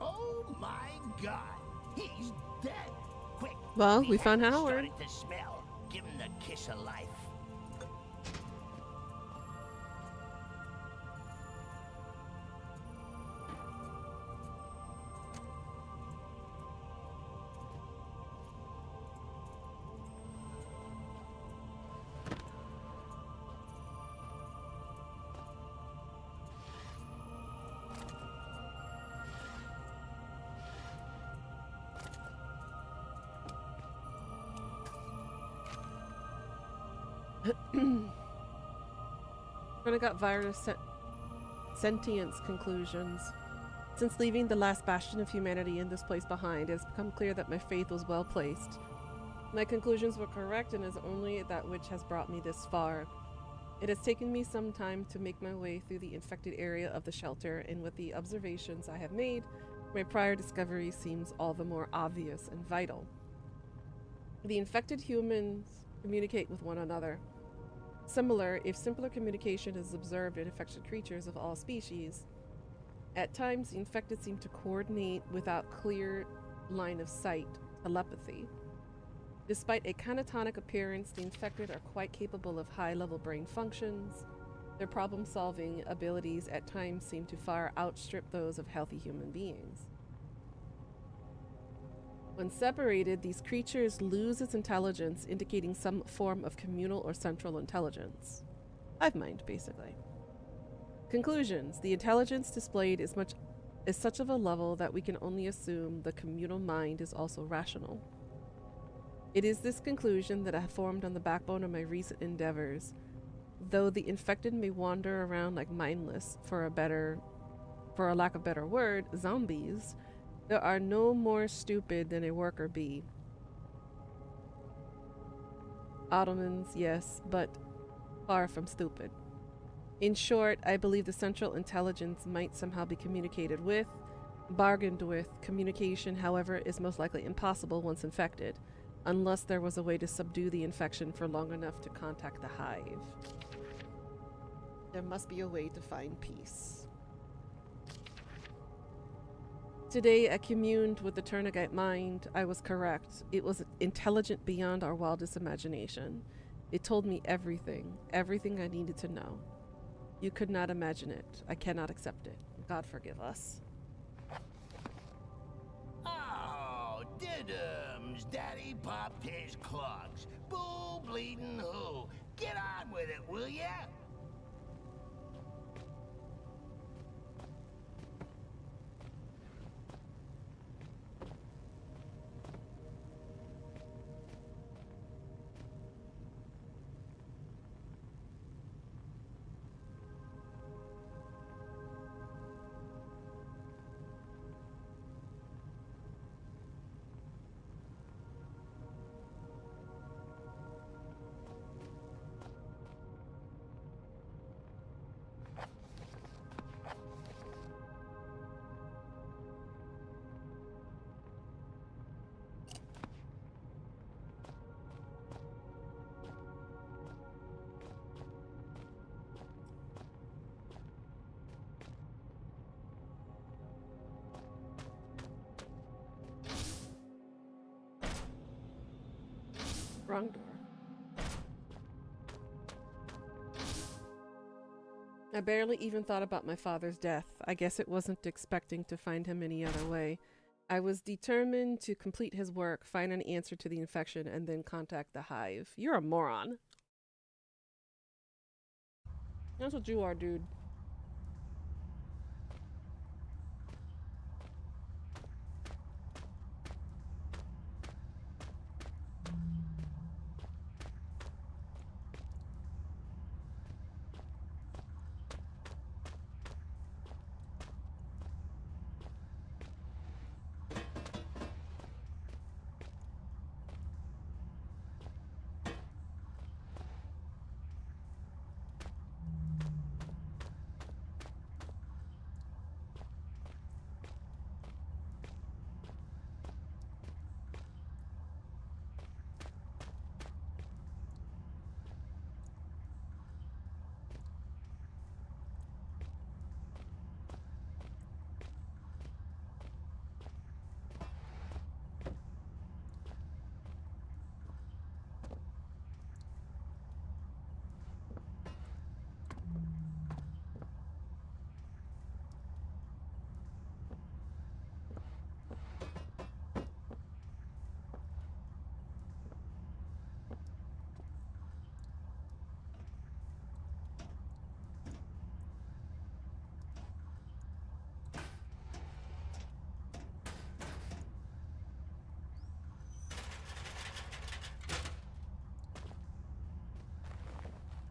Oh my God, he's dead. Quick. Well, the we found head's Howard. starting to smell. Give him the kiss of life. When I got virus sentience conclusions. Since leaving the last bastion of humanity in this place behind, it has become clear that my faith was well placed. My conclusions were correct, and is only that which has brought me this far. It has taken me some time to make my way through the infected area of the shelter, and with the observations I have made, my prior discovery seems all the more obvious and vital. The infected humans communicate with one another. Similar, if simpler communication is observed in infected creatures of all species. At times, the infected seem to coordinate without clear line of sight, telepathy. Despite a catatonic appearance, the infected are quite capable of high-level brain functions. Their problem-solving abilities at times seem to far outstrip those of healthy human beings. When separated, these creatures lose its intelligence, indicating some form of communal or central intelligence. Hive mind, basically. Conclusions. The intelligence displayed is such of a level that we can only assume the communal mind is also rational. It is this conclusion that I have formed on the backbone of my recent endeavors. Though the infected may wander around like mindless, for a lack of better word, zombies, there are no more stupid than a worker bee. Ottomans, yes, but far from stupid. In short, I believe the central intelligence might somehow be communicated with, bargained with. Communication, however, is most likely impossible once infected, unless there was a way to subdue the infection for long enough to contact the hive. There must be a way to find peace. Today, I communed with the Turnagite mind. I was correct. It was intelligent beyond our wildest imagination. It told me everything I needed to know. You could not imagine it. I cannot accept it. God forgive us. Oh, diddums. Daddy popped his clogs. Bull bleeding who? Get on with it, will ya? Wrong door. I barely even thought about my father's death. I guess it wasn't expecting to find him any other way. I was determined to complete his work, find an answer to the infection, and then contact the hive. You're a moron. That's what you are, dude.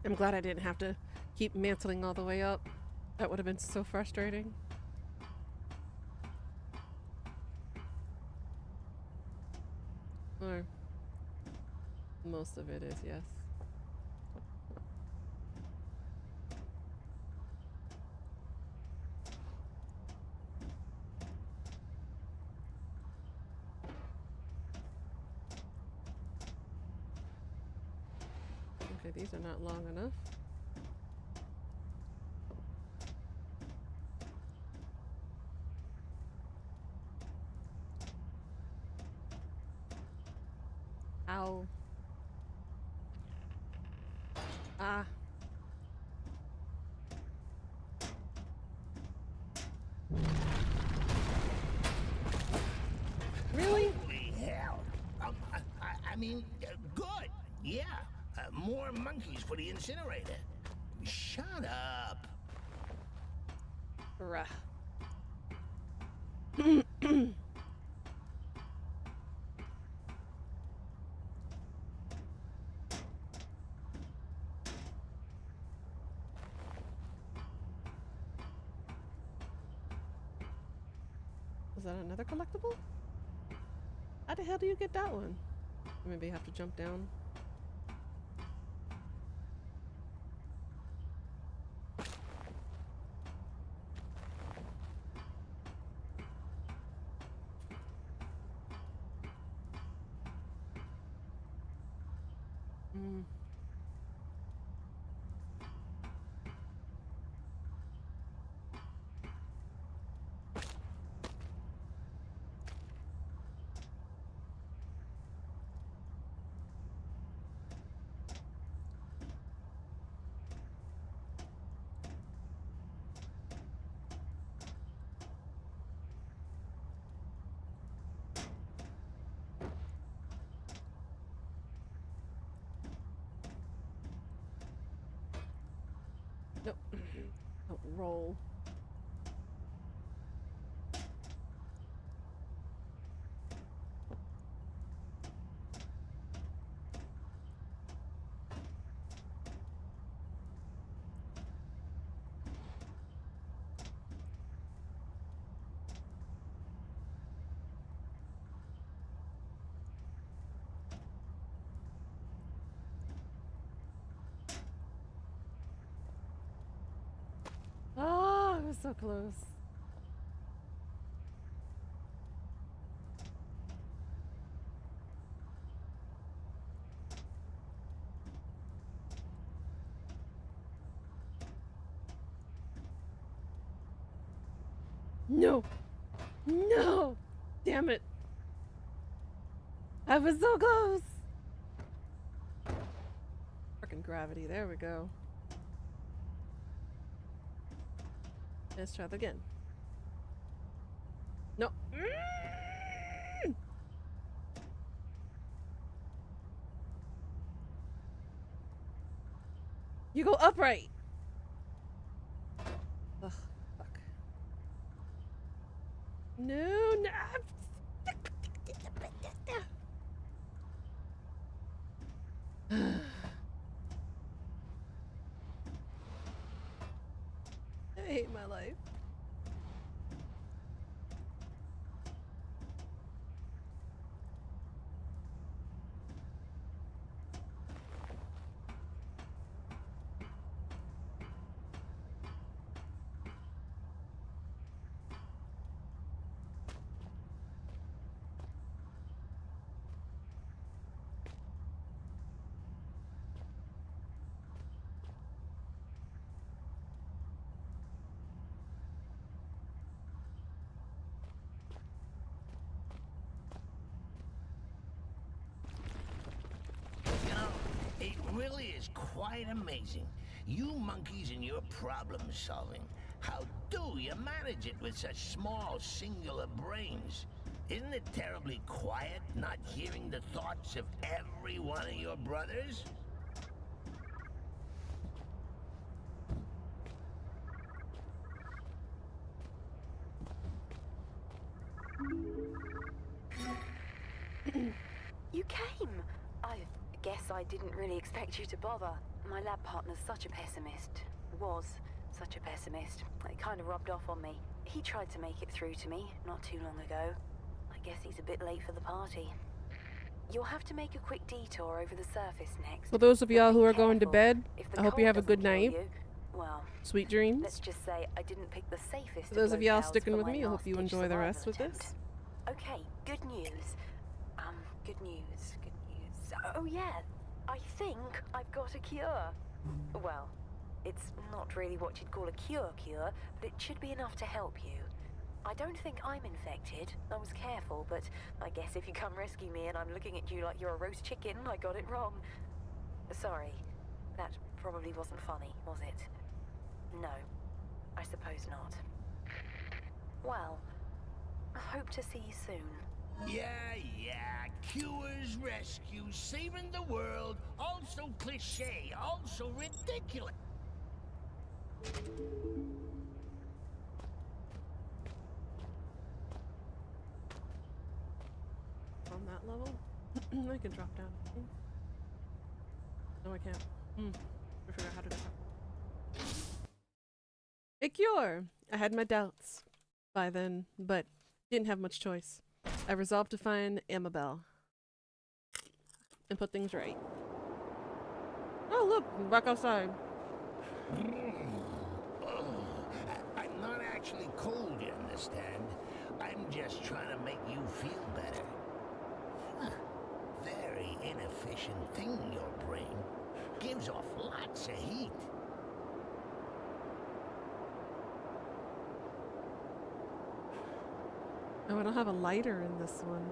I'm glad I didn't have to keep mantling all the way up. That would have been so frustrating. Or most of it is, yes. Okay, these are not long enough. Ow. Ah. Really? Holy hell! I mean, good. Yeah, more monkeys for the incinerator. Shut up. Bruh. Is that another collectible? How the hell do you get that one? Maybe you have to jump down. Hmm. Nope. Don't roll. Oh, it was so close. No! No! Damn it! I was so close! Frickin' gravity, there we go. Let's try that again. No. You go upright! Ugh, fuck. No, no! I hate my life. You know, it really is quite amazing. You monkeys and your problem solving. How do you manage it with such small, singular brains? Isn't it terribly quiet not hearing the thoughts of every one of your brothers? You came! I guess I didn't really expect you to bother. My lab partner's such a pessimist. Was such a pessimist. It kind of rubbed off on me. He tried to make it through to me not too long ago. I guess he's a bit late for the party. You'll have to make a quick detour over the surface next. For those of But y'all be who are going to careful. bed, If the I hope you cold have a doesn't good kill night. you, well, Sweet dreams. let's just say I didn't pick the safest. For those of y'all locales sticking for with my me, I hope you last-ditch enjoy the rest survival with this. attempt. Okay, good news. Good news. Oh yeah, I think I've got a cure. Well, it's not really what you'd call a cure, but it should be enough to help you. I don't think I'm infected. I was careful, but I guess if you come rescue me and I'm looking at you like you're a roast chicken, I got it wrong. Sorry, that probably wasn't funny, was it? No, I suppose not. Well, I hope to see you soon. Yeah. Cures, rescues, saving the world. Also cliche, also ridiculous. On that level? I can drop down. No, I can't. I figure out how to do that. A cure! I had my doubts by then, but didn't have much choice. I resolved to find Amabel and put things right. Oh, look, I'm back outside. I'm not actually cold, you understand? I'm just trying to make you feel better. Very inefficient thing, your brain. Gives off lots of heat. Oh, I don't have a lighter in this one.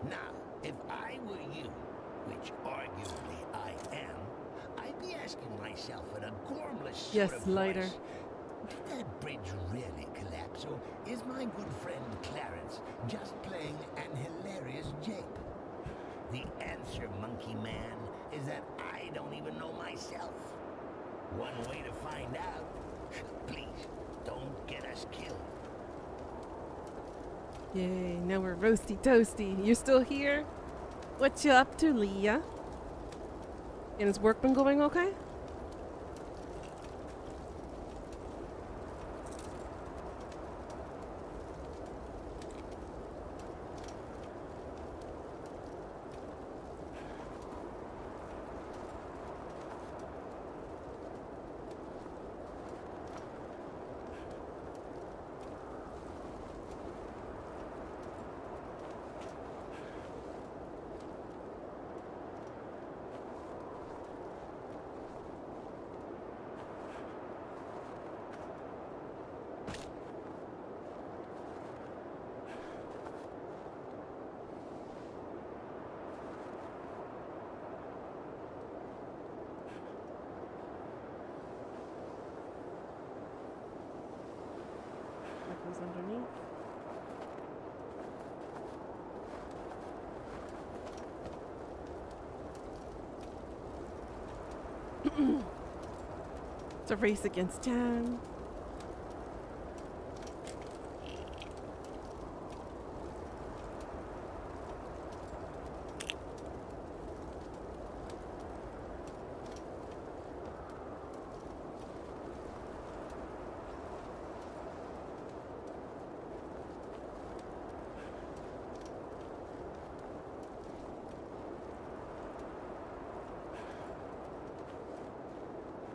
Now, if I were you, which arguably I am, I'd be asking myself in a gormless Yes, sort of lighter. voice, did that bridge really collapse, or is my good friend Clarence just playing an hilarious jape? The answer, monkey man, is that I don't even know myself. One way to find out. Please, don't get us killed. Yay, now we're roasty toasty. You're still here? What you up to, Leah? And has work been going okay? That goes underneath. It's a race against time.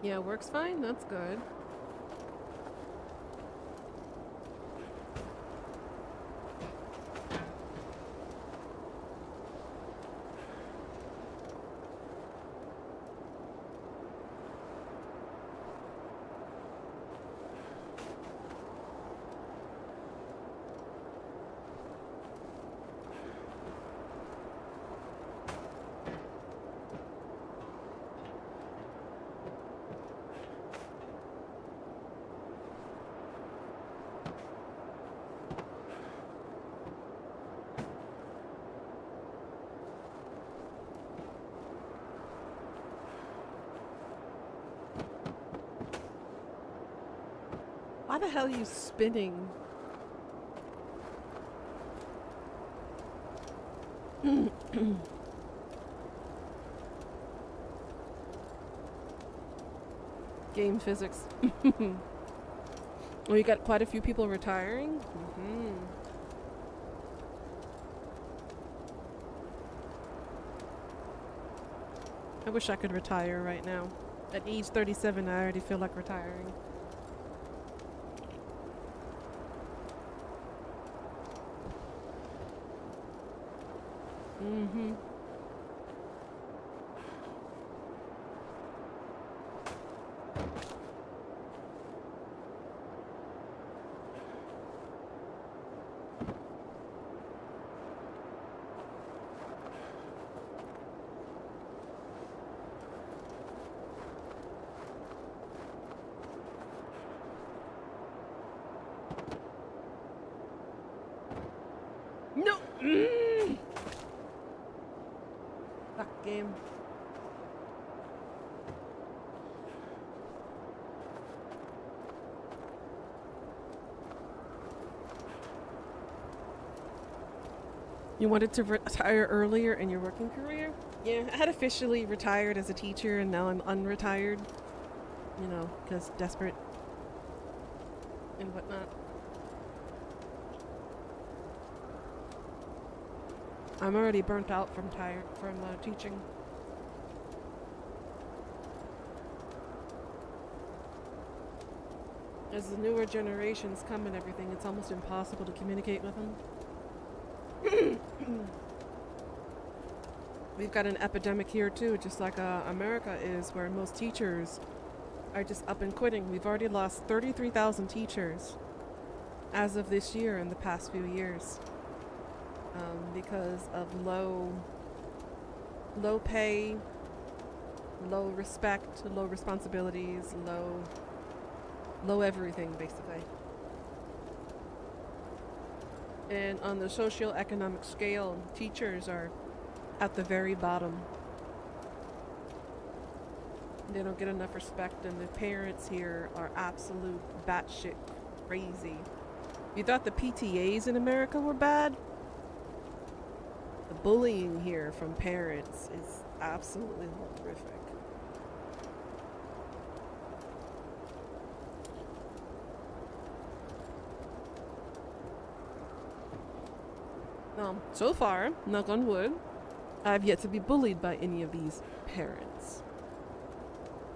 Yeah, works fine. That's good. Why the hell are you spinning? Game physics. Oh, you got quite a few people retiring? I wish I could retire right now. At age 37, I already feel like retiring. No! Fuck game. You wanted to retire earlier in your working career? Yeah, I had officially retired as a teacher and now I'm unretired. You know, because desperate and whatnot. I'm already burnt out from teaching. As the newer generations come and everything, it's almost impossible to communicate with them. We've got an epidemic here too, just like America is, where most teachers are just up and quitting. We've already lost 33,000 teachers as of this year in the past few years. Because of low pay, low respect, low responsibilities, low everything, basically. And on the socio-economic scale, teachers are at the very bottom. They don't get enough respect, and the parents here are absolute batshit crazy. You thought the PTAs in America were bad? The bullying here from parents is absolutely horrific. So far, knock on wood, I've yet to be bullied by any of these parents.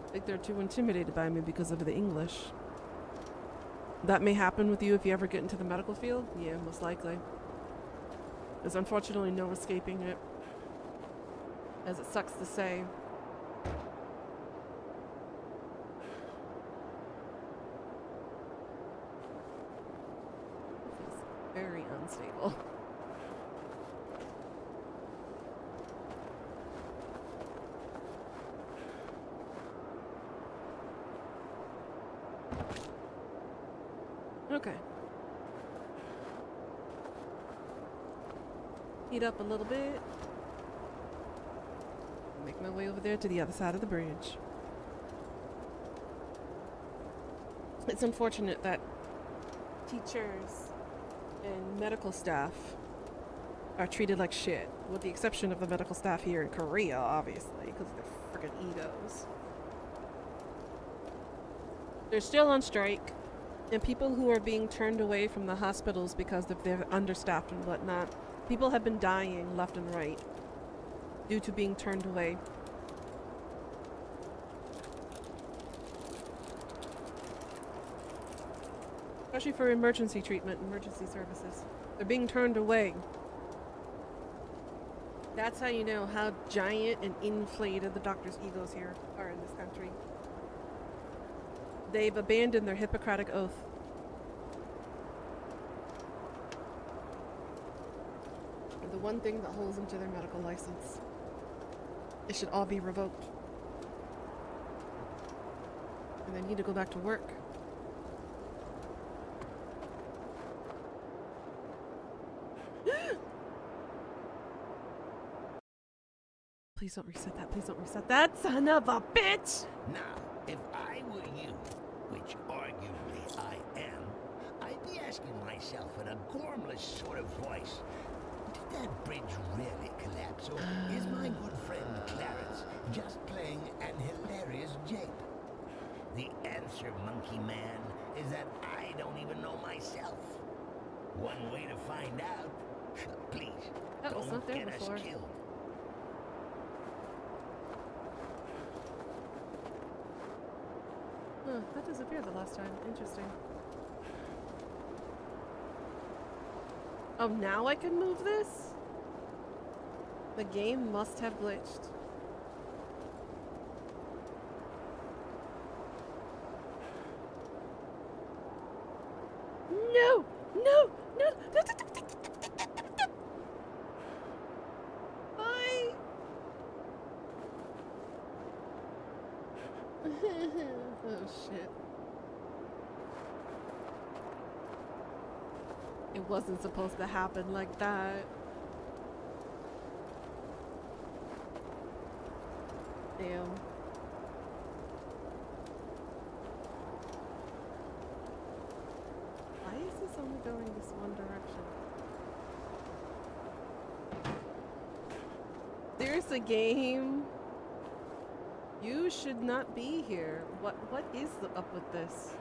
I think they're too intimidated by me because of the English. That may happen with you if you ever get into the medical field. Yeah, most likely. There's unfortunately no escaping it, as it sucks to say. It's very unstable. Okay. Heat up a little bit. Make my way over there to the other side of the bridge. It's unfortunate that teachers and medical staff are treated like shit, with the exception of the medical staff here in Korea, obviously, because of their freaking egos. They're still on strike, and people who are being turned away from the hospitals because they're understaffed and whatnot. People have been dying left and right due to being turned away. Especially for emergency treatment, emergency services. They're being turned away. That's how you know how giant and inflated the doctors' egos here are in this country. They've abandoned their Hippocratic oath. The one thing that holds them to their medical license. It should all be revoked. And they need to go back to work. Please don't reset that. Please don't reset that, son of a bitch! Now, if I were you, which arguably I am, I'd be asking myself in a gormless sort of voice, did that bridge really collapse, or is my good friend Clarence just playing an hilarious jape? The answer, monkey man, is that I don't even know myself. One way to find out. Please, That was don't not there get before. us killed. Huh, that disappeared the last time. Interesting. Oh, now I can move this? The game must have glitched. No! No! No! Bye! Oh shit. It wasn't supposed to happen like that. Damn. Why is this only going this one direction? There's a game. You should not be here. What is up with this?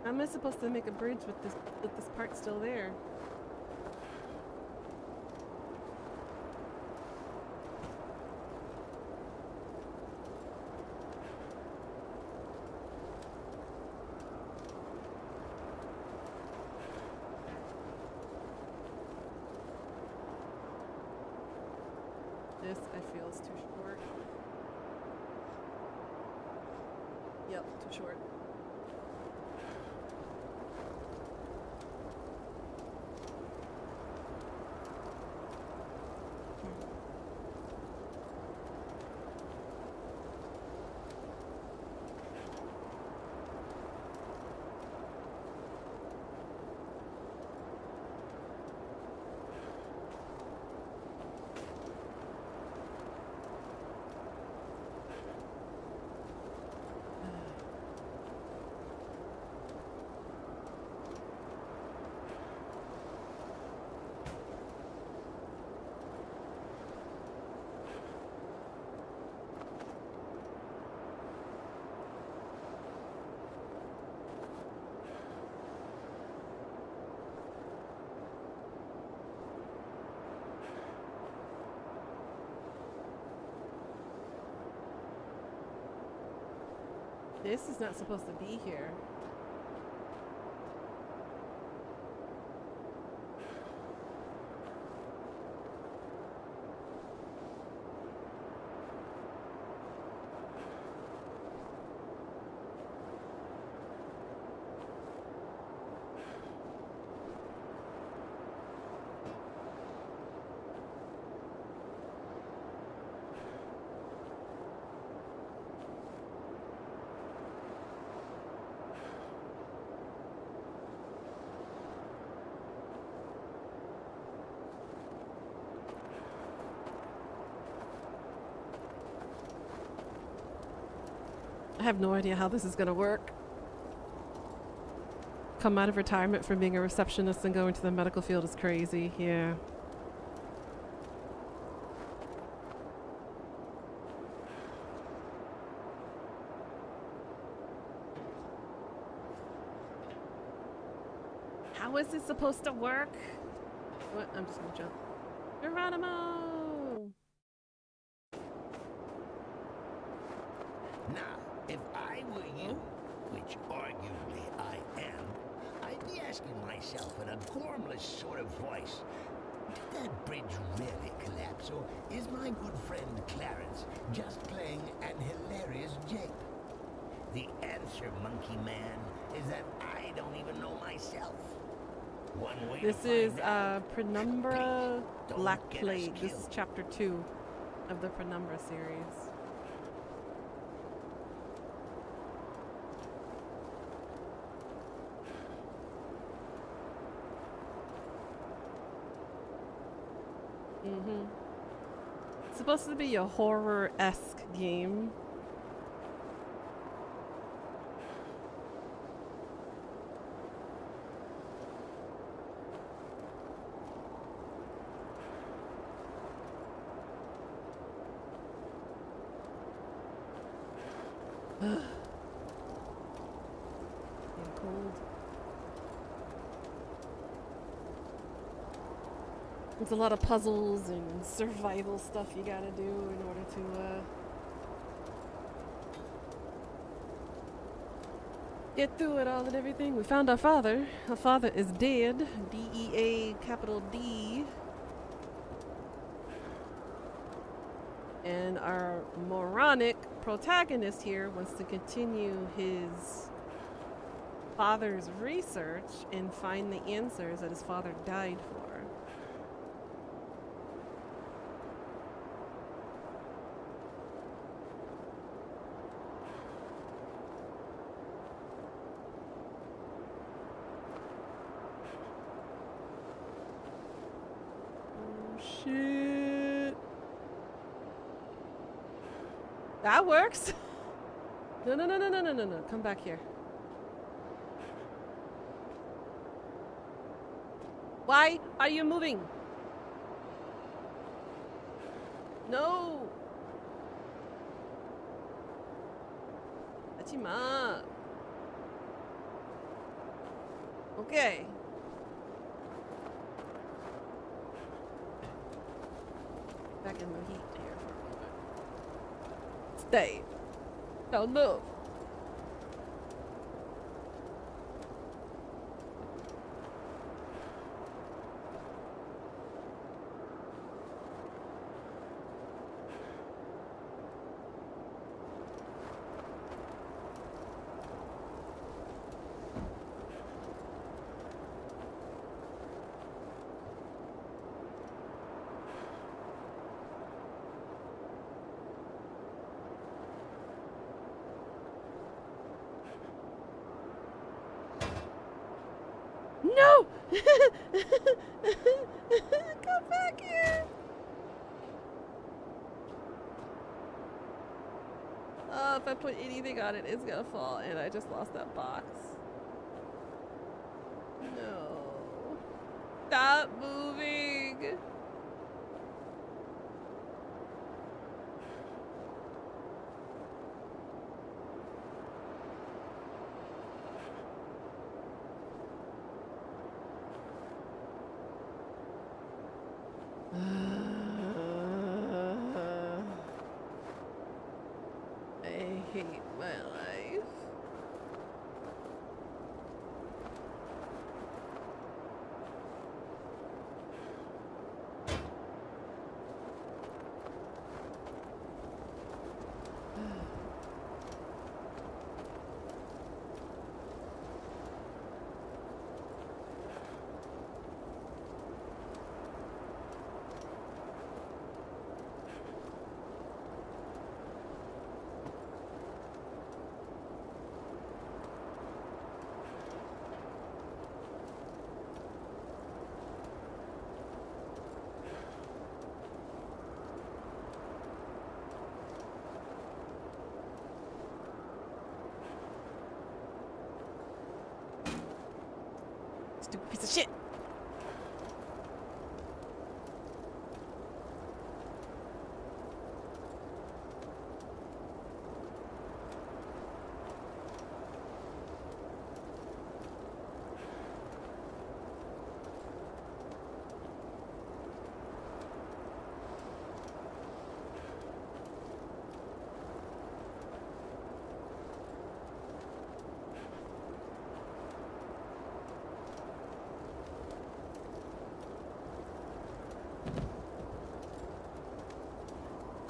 How am I supposed to make a bridge with this part still there? This I feel is too short. Yep, too short. This is not supposed to be here. I have no idea how this is gonna work. Come out of retirement from being a receptionist and go into the medical field is crazy, yeah. How is this supposed to work? What? I'm just gonna jump. Geronimo! Now, if I were you, which arguably I am, formless sort of voice. Did that bridge really collapse, or is my good friend Clarence just playing an hilarious jape? The answer, Monkey Man, is that I don't even know myself. One way This to is find out. Penumbra Please, don't Black get us Plague. This is killed. chapter 2 of the Penumbra series. It's supposed to be a horror-esque game. Getting cold. There's a lot of puzzles and survival stuff you gotta do in order to get through it all and everything. We found our father. Our father is dead. D-E-A capital D. And our moronic protagonist here wants to continue his father's research and find the answers that his father died for. Oh, shit. That works. No, no, no, no, no, no, no, no. Come back here. Why are you moving? No. Achima. Okay. Back in the heat here for a moment. Stay. Don't move. No! Come back here! Oh, if I put anything on it, it's gonna fall, and I just lost that box. No. Stop moving! I hate my life. Stupid piece of shit.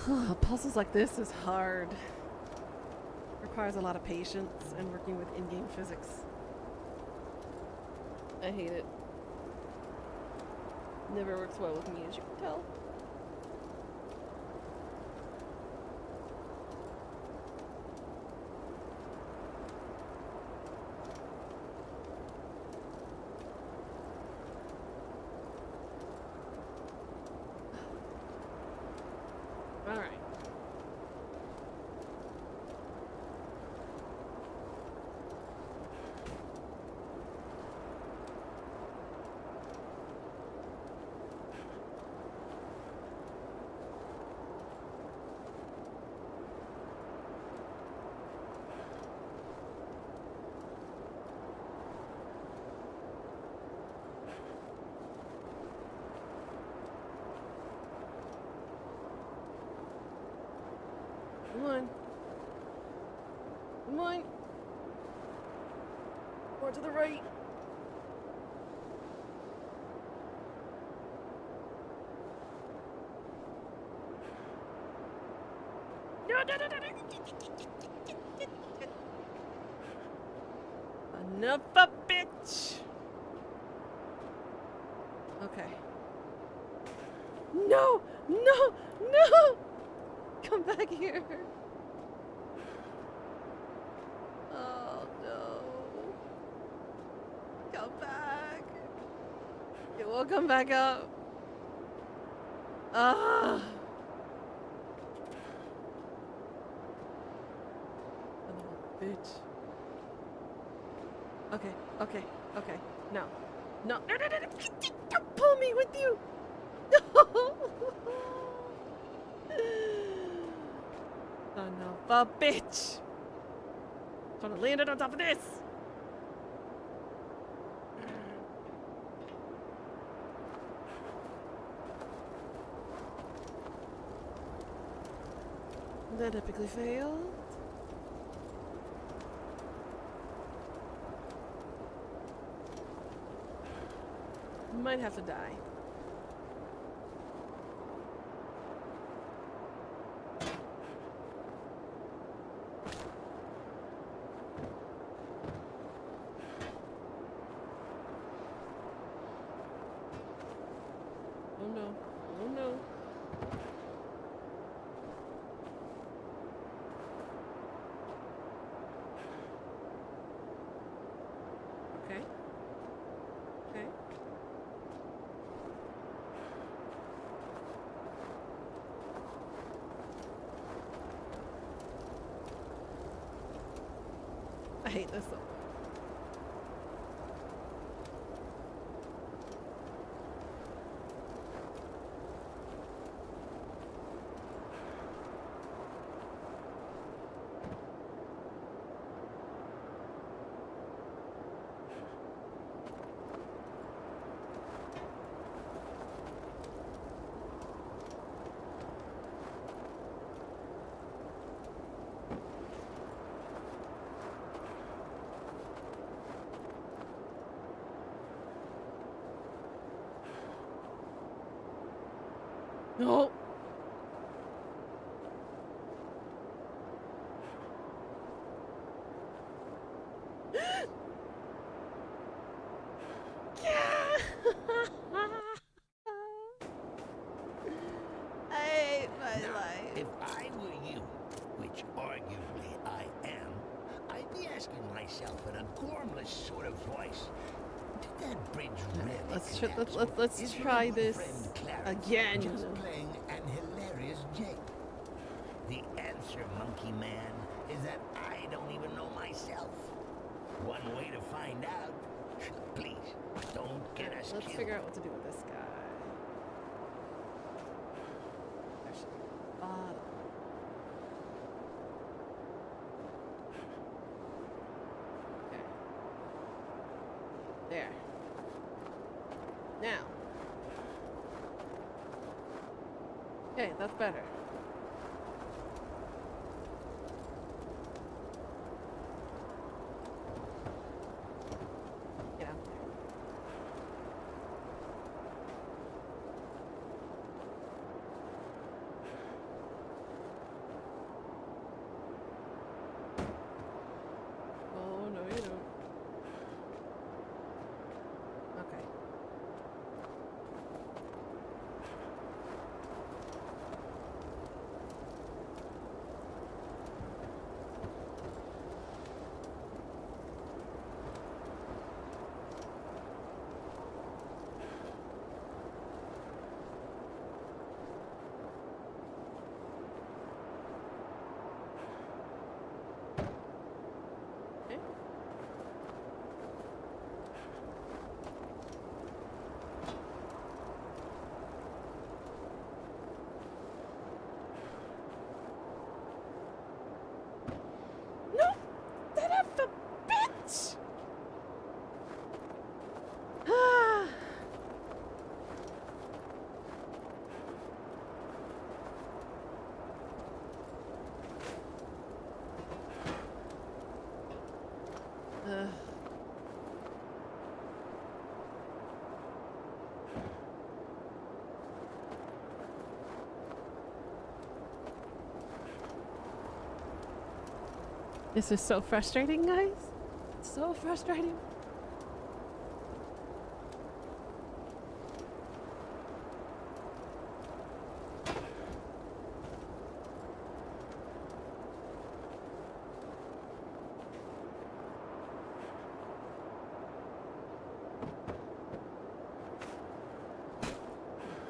Puzzles like this is hard. Requires a lot of patience and working with in-game physics. I hate it. Never works well with me, as you can tell. All right. Come on. Come on. More to the right. No, no, no, no, no. Enough a bitch. Okay. No, no, no. Come back here. Oh no. Come back. It will come back up. Ah. Oh, bitch. Okay, okay, okay. No. No, no, no, no, no. Don't pull me with you. No. Son of a bitch! Trying to land it on top of this! That epically failed. Might have to die. Oh no. Oh no. Okay. Okay. I hate this so much. No. I hate my Now, life. if I were you, which arguably I am, I'd be asking myself in a gormless sort of voice, did that bridge really collapse, or Let's is my try good this friend Clarence again. just playing an hilarious jig? The answer, monkey man, is that I don't even know myself. One way to find out. Please, don't get us Let's killed. figure out what to do with this guy. Actually, bottom. Okay. There. Now. Okay, that's better. Get out there. This is so frustrating, guys. So frustrating.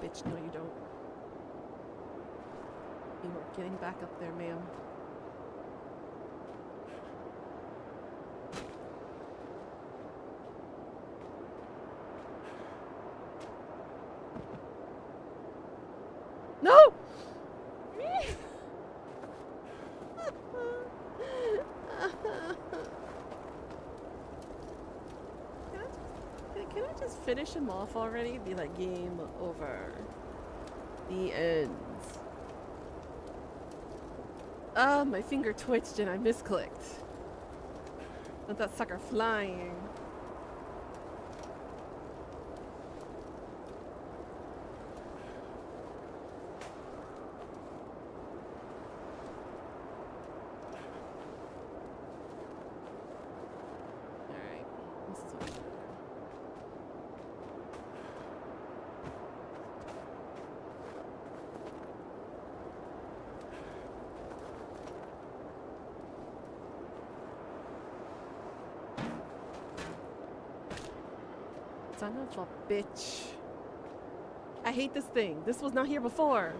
Bitch, no you don't. You are getting back up there, ma'am. No! Can I just finish him off already? Be like, game over. The ends. Ah, my finger twitched and I misclicked. Let that sucker flying. Alright, this is what I'm gonna do. Son of a bitch. I hate this thing. This was not here before.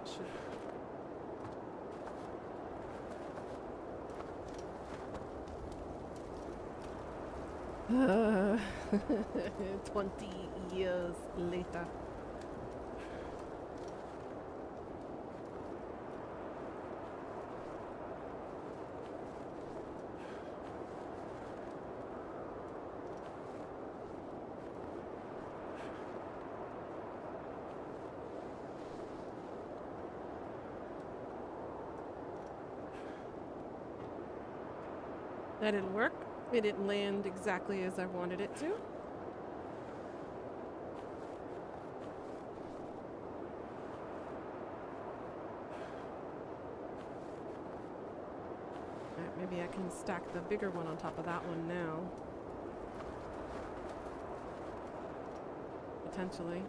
Should. 20 years later. That didn't work. It didn't land exactly as I wanted it to. Alright, maybe I can stack the bigger one on top of that one now. Potentially.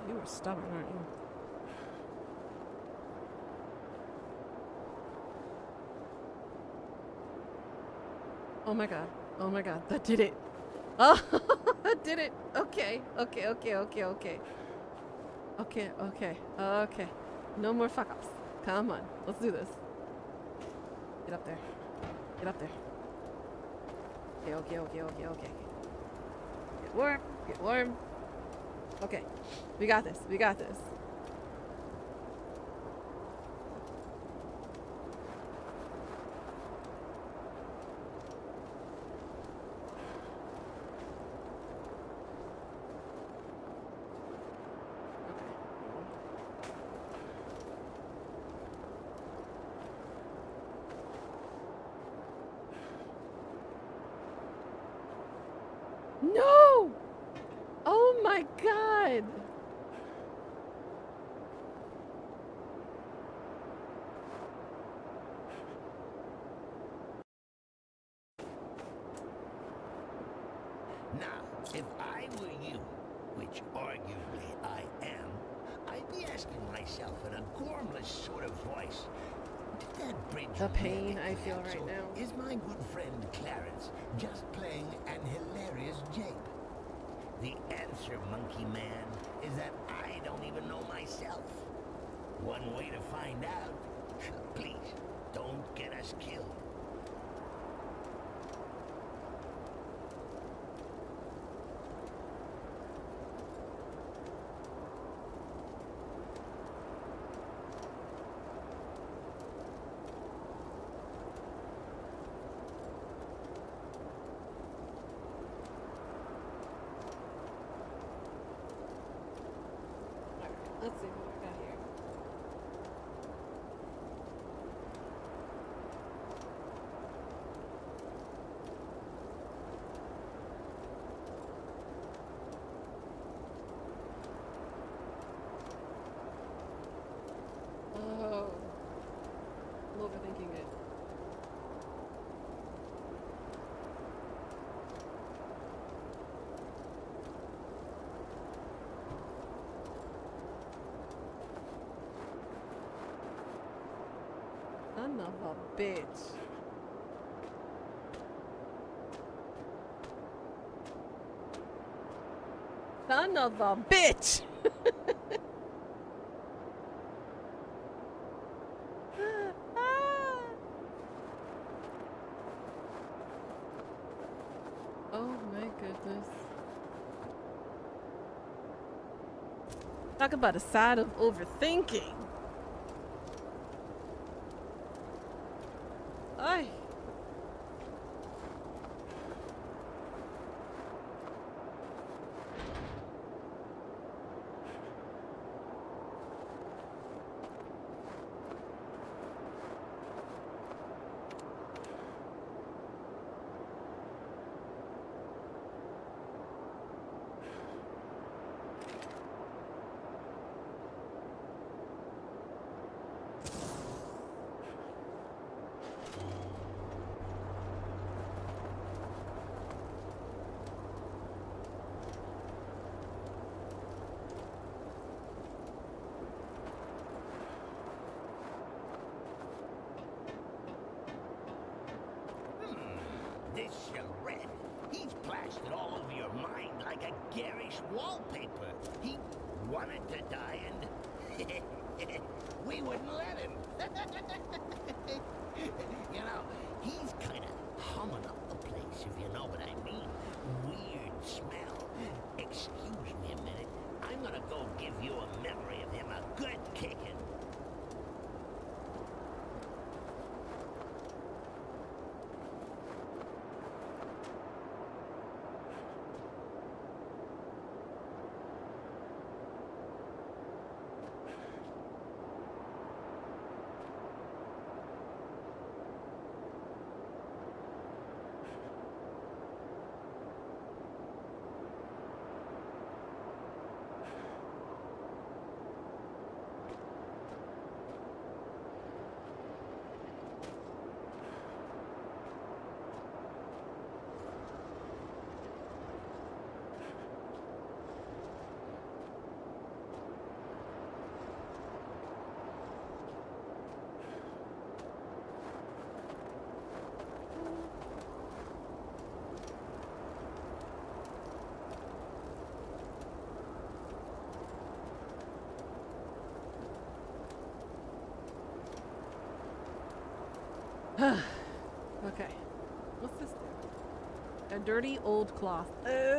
You are stubborn, aren't you? Oh my god. Oh my god. That did it. Oh, that did it. Okay. Okay, okay, okay, okay. Okay, okay, okay. No more fuck ups. Come on. Let's do this. Get up there. Get up there. Okay. Get warm. Get warm. Okay. We got this. We got this. No! Oh my god! Now, if I were you, which arguably I am, I'd be asking myself in a gormless sort of voice, did that bridge The pain really I feel collapse, right or now. is my good friend Clarence just playing an hilarious jape? The answer, Monkey Man, is that I don't even know myself. One way to find out, please, don't get us killed. Let's see what we got here. Oh, I'm overthinking it. Son of a bitch. Son of a bitch! Oh my goodness. Talk about a side of overthinking. Ay. This charade, he's plastered all over your mind like a garish wallpaper. He wanted to die and we wouldn't let him. You know, he's kind of humming up the place, if you know what I mean. Weird smell. Excuse me a minute. I'm gonna go give you a memory of him a good kicking. Okay. What's this do? A dirty old cloth. Oh.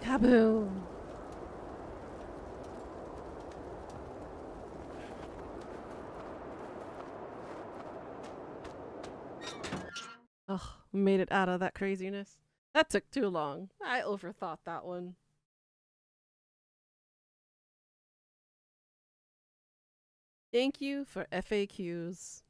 Kaboom! Ugh, made it out of that craziness. That took too long. I overthought that one. Thank you for FAQs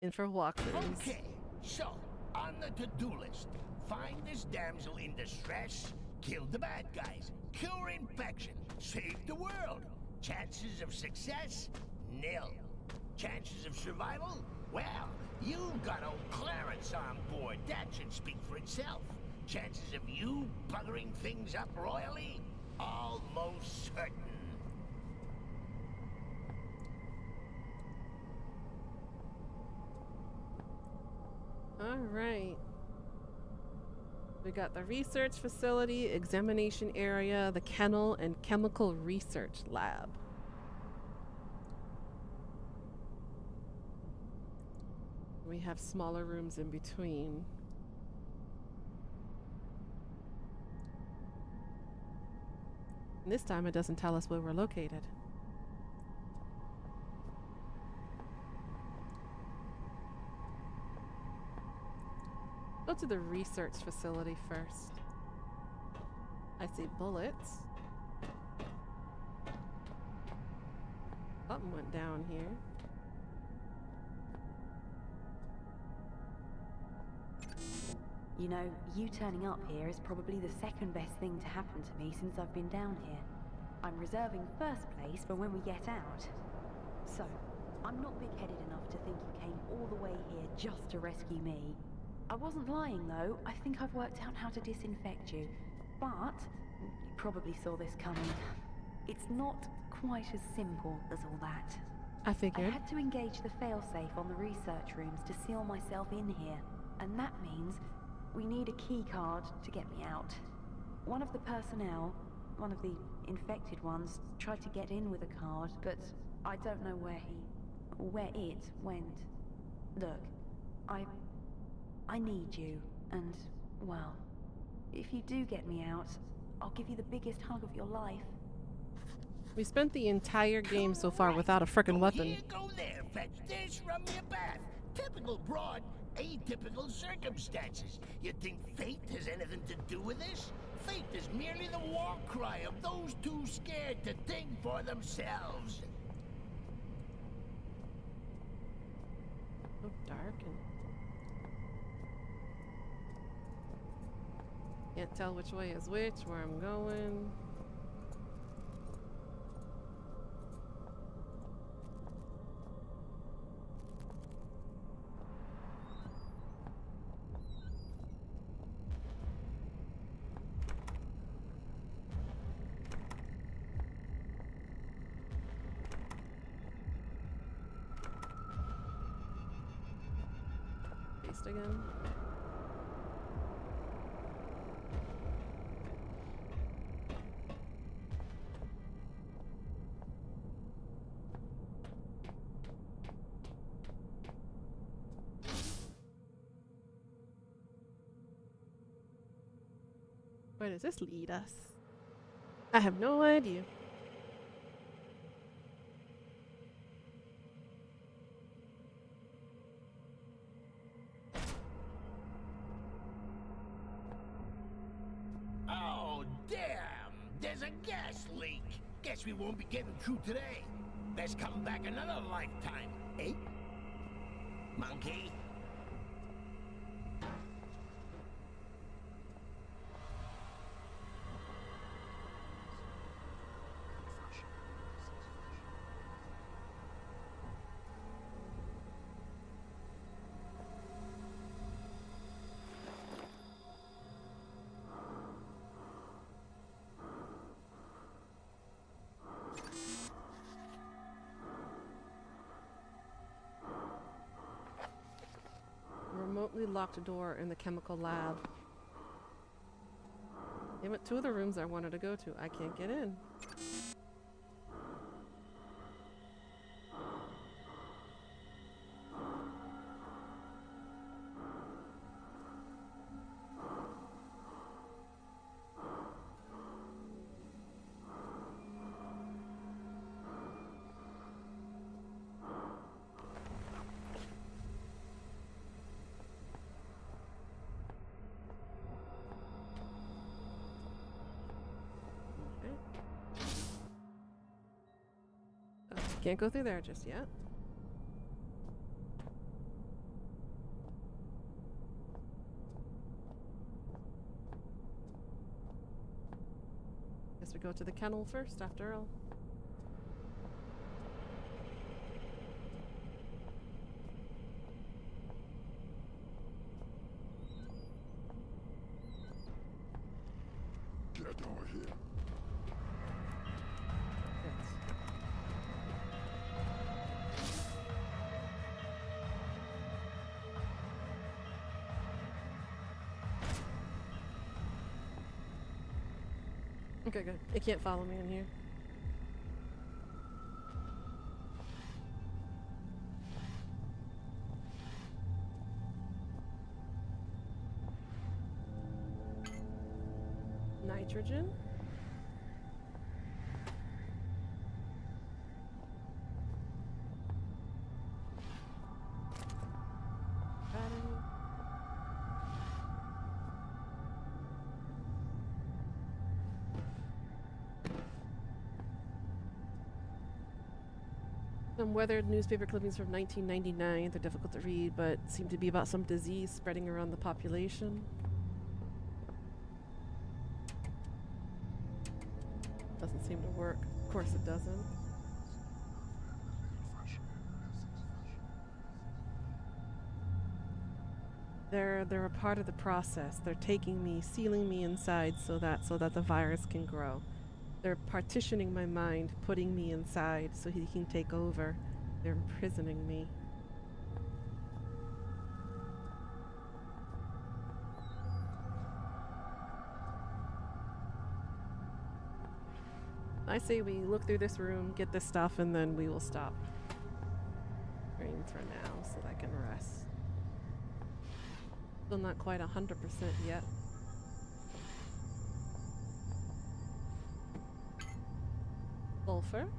and for walkthroughs. Okay, so on the to-do list, find this damsel in distress, kill the bad guys, cure infection, save the world. Chances of success? Nil. Chances of survival? Well, you've got old Clarence on board. That should speak for itself. Chances of you buggering things up royally? Almost certain. All right. We got the research facility, examination area, the kennel, and chemical research lab. We have smaller rooms in between. And this time it doesn't tell us where we're located. Go to the research facility first. I see bullets. Something went down here. You know, you turning up here is probably the second best thing to happen to me since I've been down here. I'm reserving first place for when we get out. So, I'm not big-headed enough to think you came all the way here just to rescue me. I wasn't lying though, I think I've worked out how to disinfect you. But, you probably saw this coming. It's not quite as simple as all that. I figured. I had to engage the failsafe on the research rooms to seal myself in here. And that means we need a key card to get me out. One of the personnel, one of the infected ones, tried to get in with a card, but I don't know where it went. Look, I need you, and, well, if you do get me out, I'll give you the biggest hug of your life. We spent the entire game so far without a frickin' weapon. Here, go there, fetch this, run me a bath. Typical broad, atypical circumstances. You think fate has anything to do with this? Fate is merely the war cry of those too scared to think for themselves. So dark and can't tell which way is which, where I'm going. Paste again. Where does this lead us? I have no idea. Oh, damn! There's a gas leak. Guess we won't be getting through today. Best come back another lifetime, eh? Monkey? remotely locked door in the chemical lab. Damn it, 2 of the rooms I wanted to go to. I can't get in. Can't go through there just yet. Guess we go to the kennel first, after all. Get over here. Okay, good. It can't follow me in here. Nitrogen. Battery. Some weathered newspaper clippings from 1999. They're difficult to read, but seem to be about some disease spreading around the population. Doesn't seem to work. Of course it doesn't. They're a part of the process. They're taking me, sealing me inside so that the virus can grow. They're partitioning my mind, putting me inside so he can take over. They're imprisoning me. I say we look through this room, get this stuff, and then we will stop. Stream for now so that I can rest. Still not quite 100% yet. Sulfur.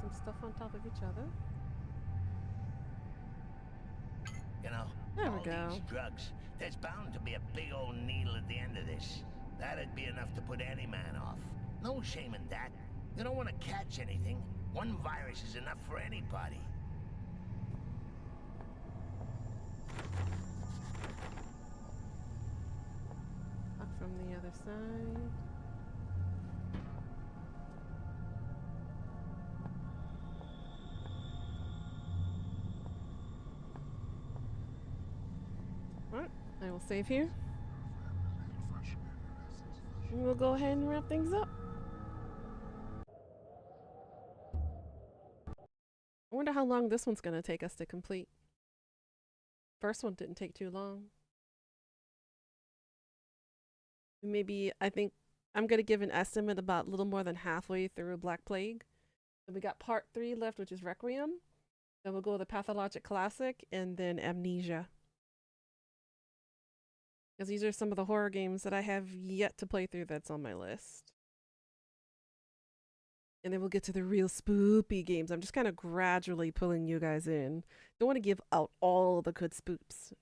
Some stuff on top of each other. You know, there we all go. These drugs, there's bound to be a big old needle at the end of this. That'd be enough to put any man off. No shame in that. You don't want to catch anything. One virus is enough for anybody. Up from the other side. Alright, I will save here. And we'll go ahead and wrap things up. I wonder how long this one's going to take us to complete. First one didn't take too long. Maybe, I think, I'm going to give an estimate about a little more than halfway through Black Plague. So we got part 3 left, which is Requiem. Then we'll go to the Pathologic Classic and then Amnesia. Because these are some of the horror games that I have yet to play through that's on my list. And then we'll get to the real spoopy games. I'm just kind of gradually pulling you guys in. Don't want to give out all the good spoops.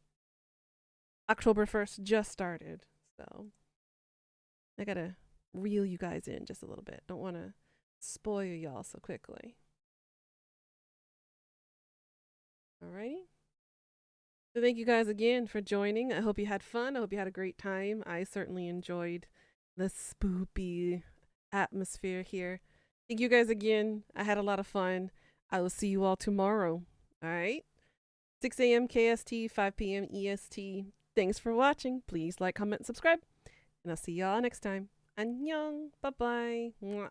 October 1st just started, so I gotta reel you guys in just a little bit. Don't want to spoil y'all so quickly. Alrighty. So thank you guys again for joining. I hope you had fun. I hope you had a great time. I certainly enjoyed the spoopy atmosphere here. Thank you guys again. I had a lot of fun. I will see you all tomorrow. All right. 6 a.m. KST, 5 p.m. EST. Thanks for watching. Please like, comment, and subscribe. And I'll see y'all next time. Annyeong. Bye-bye. Mwah.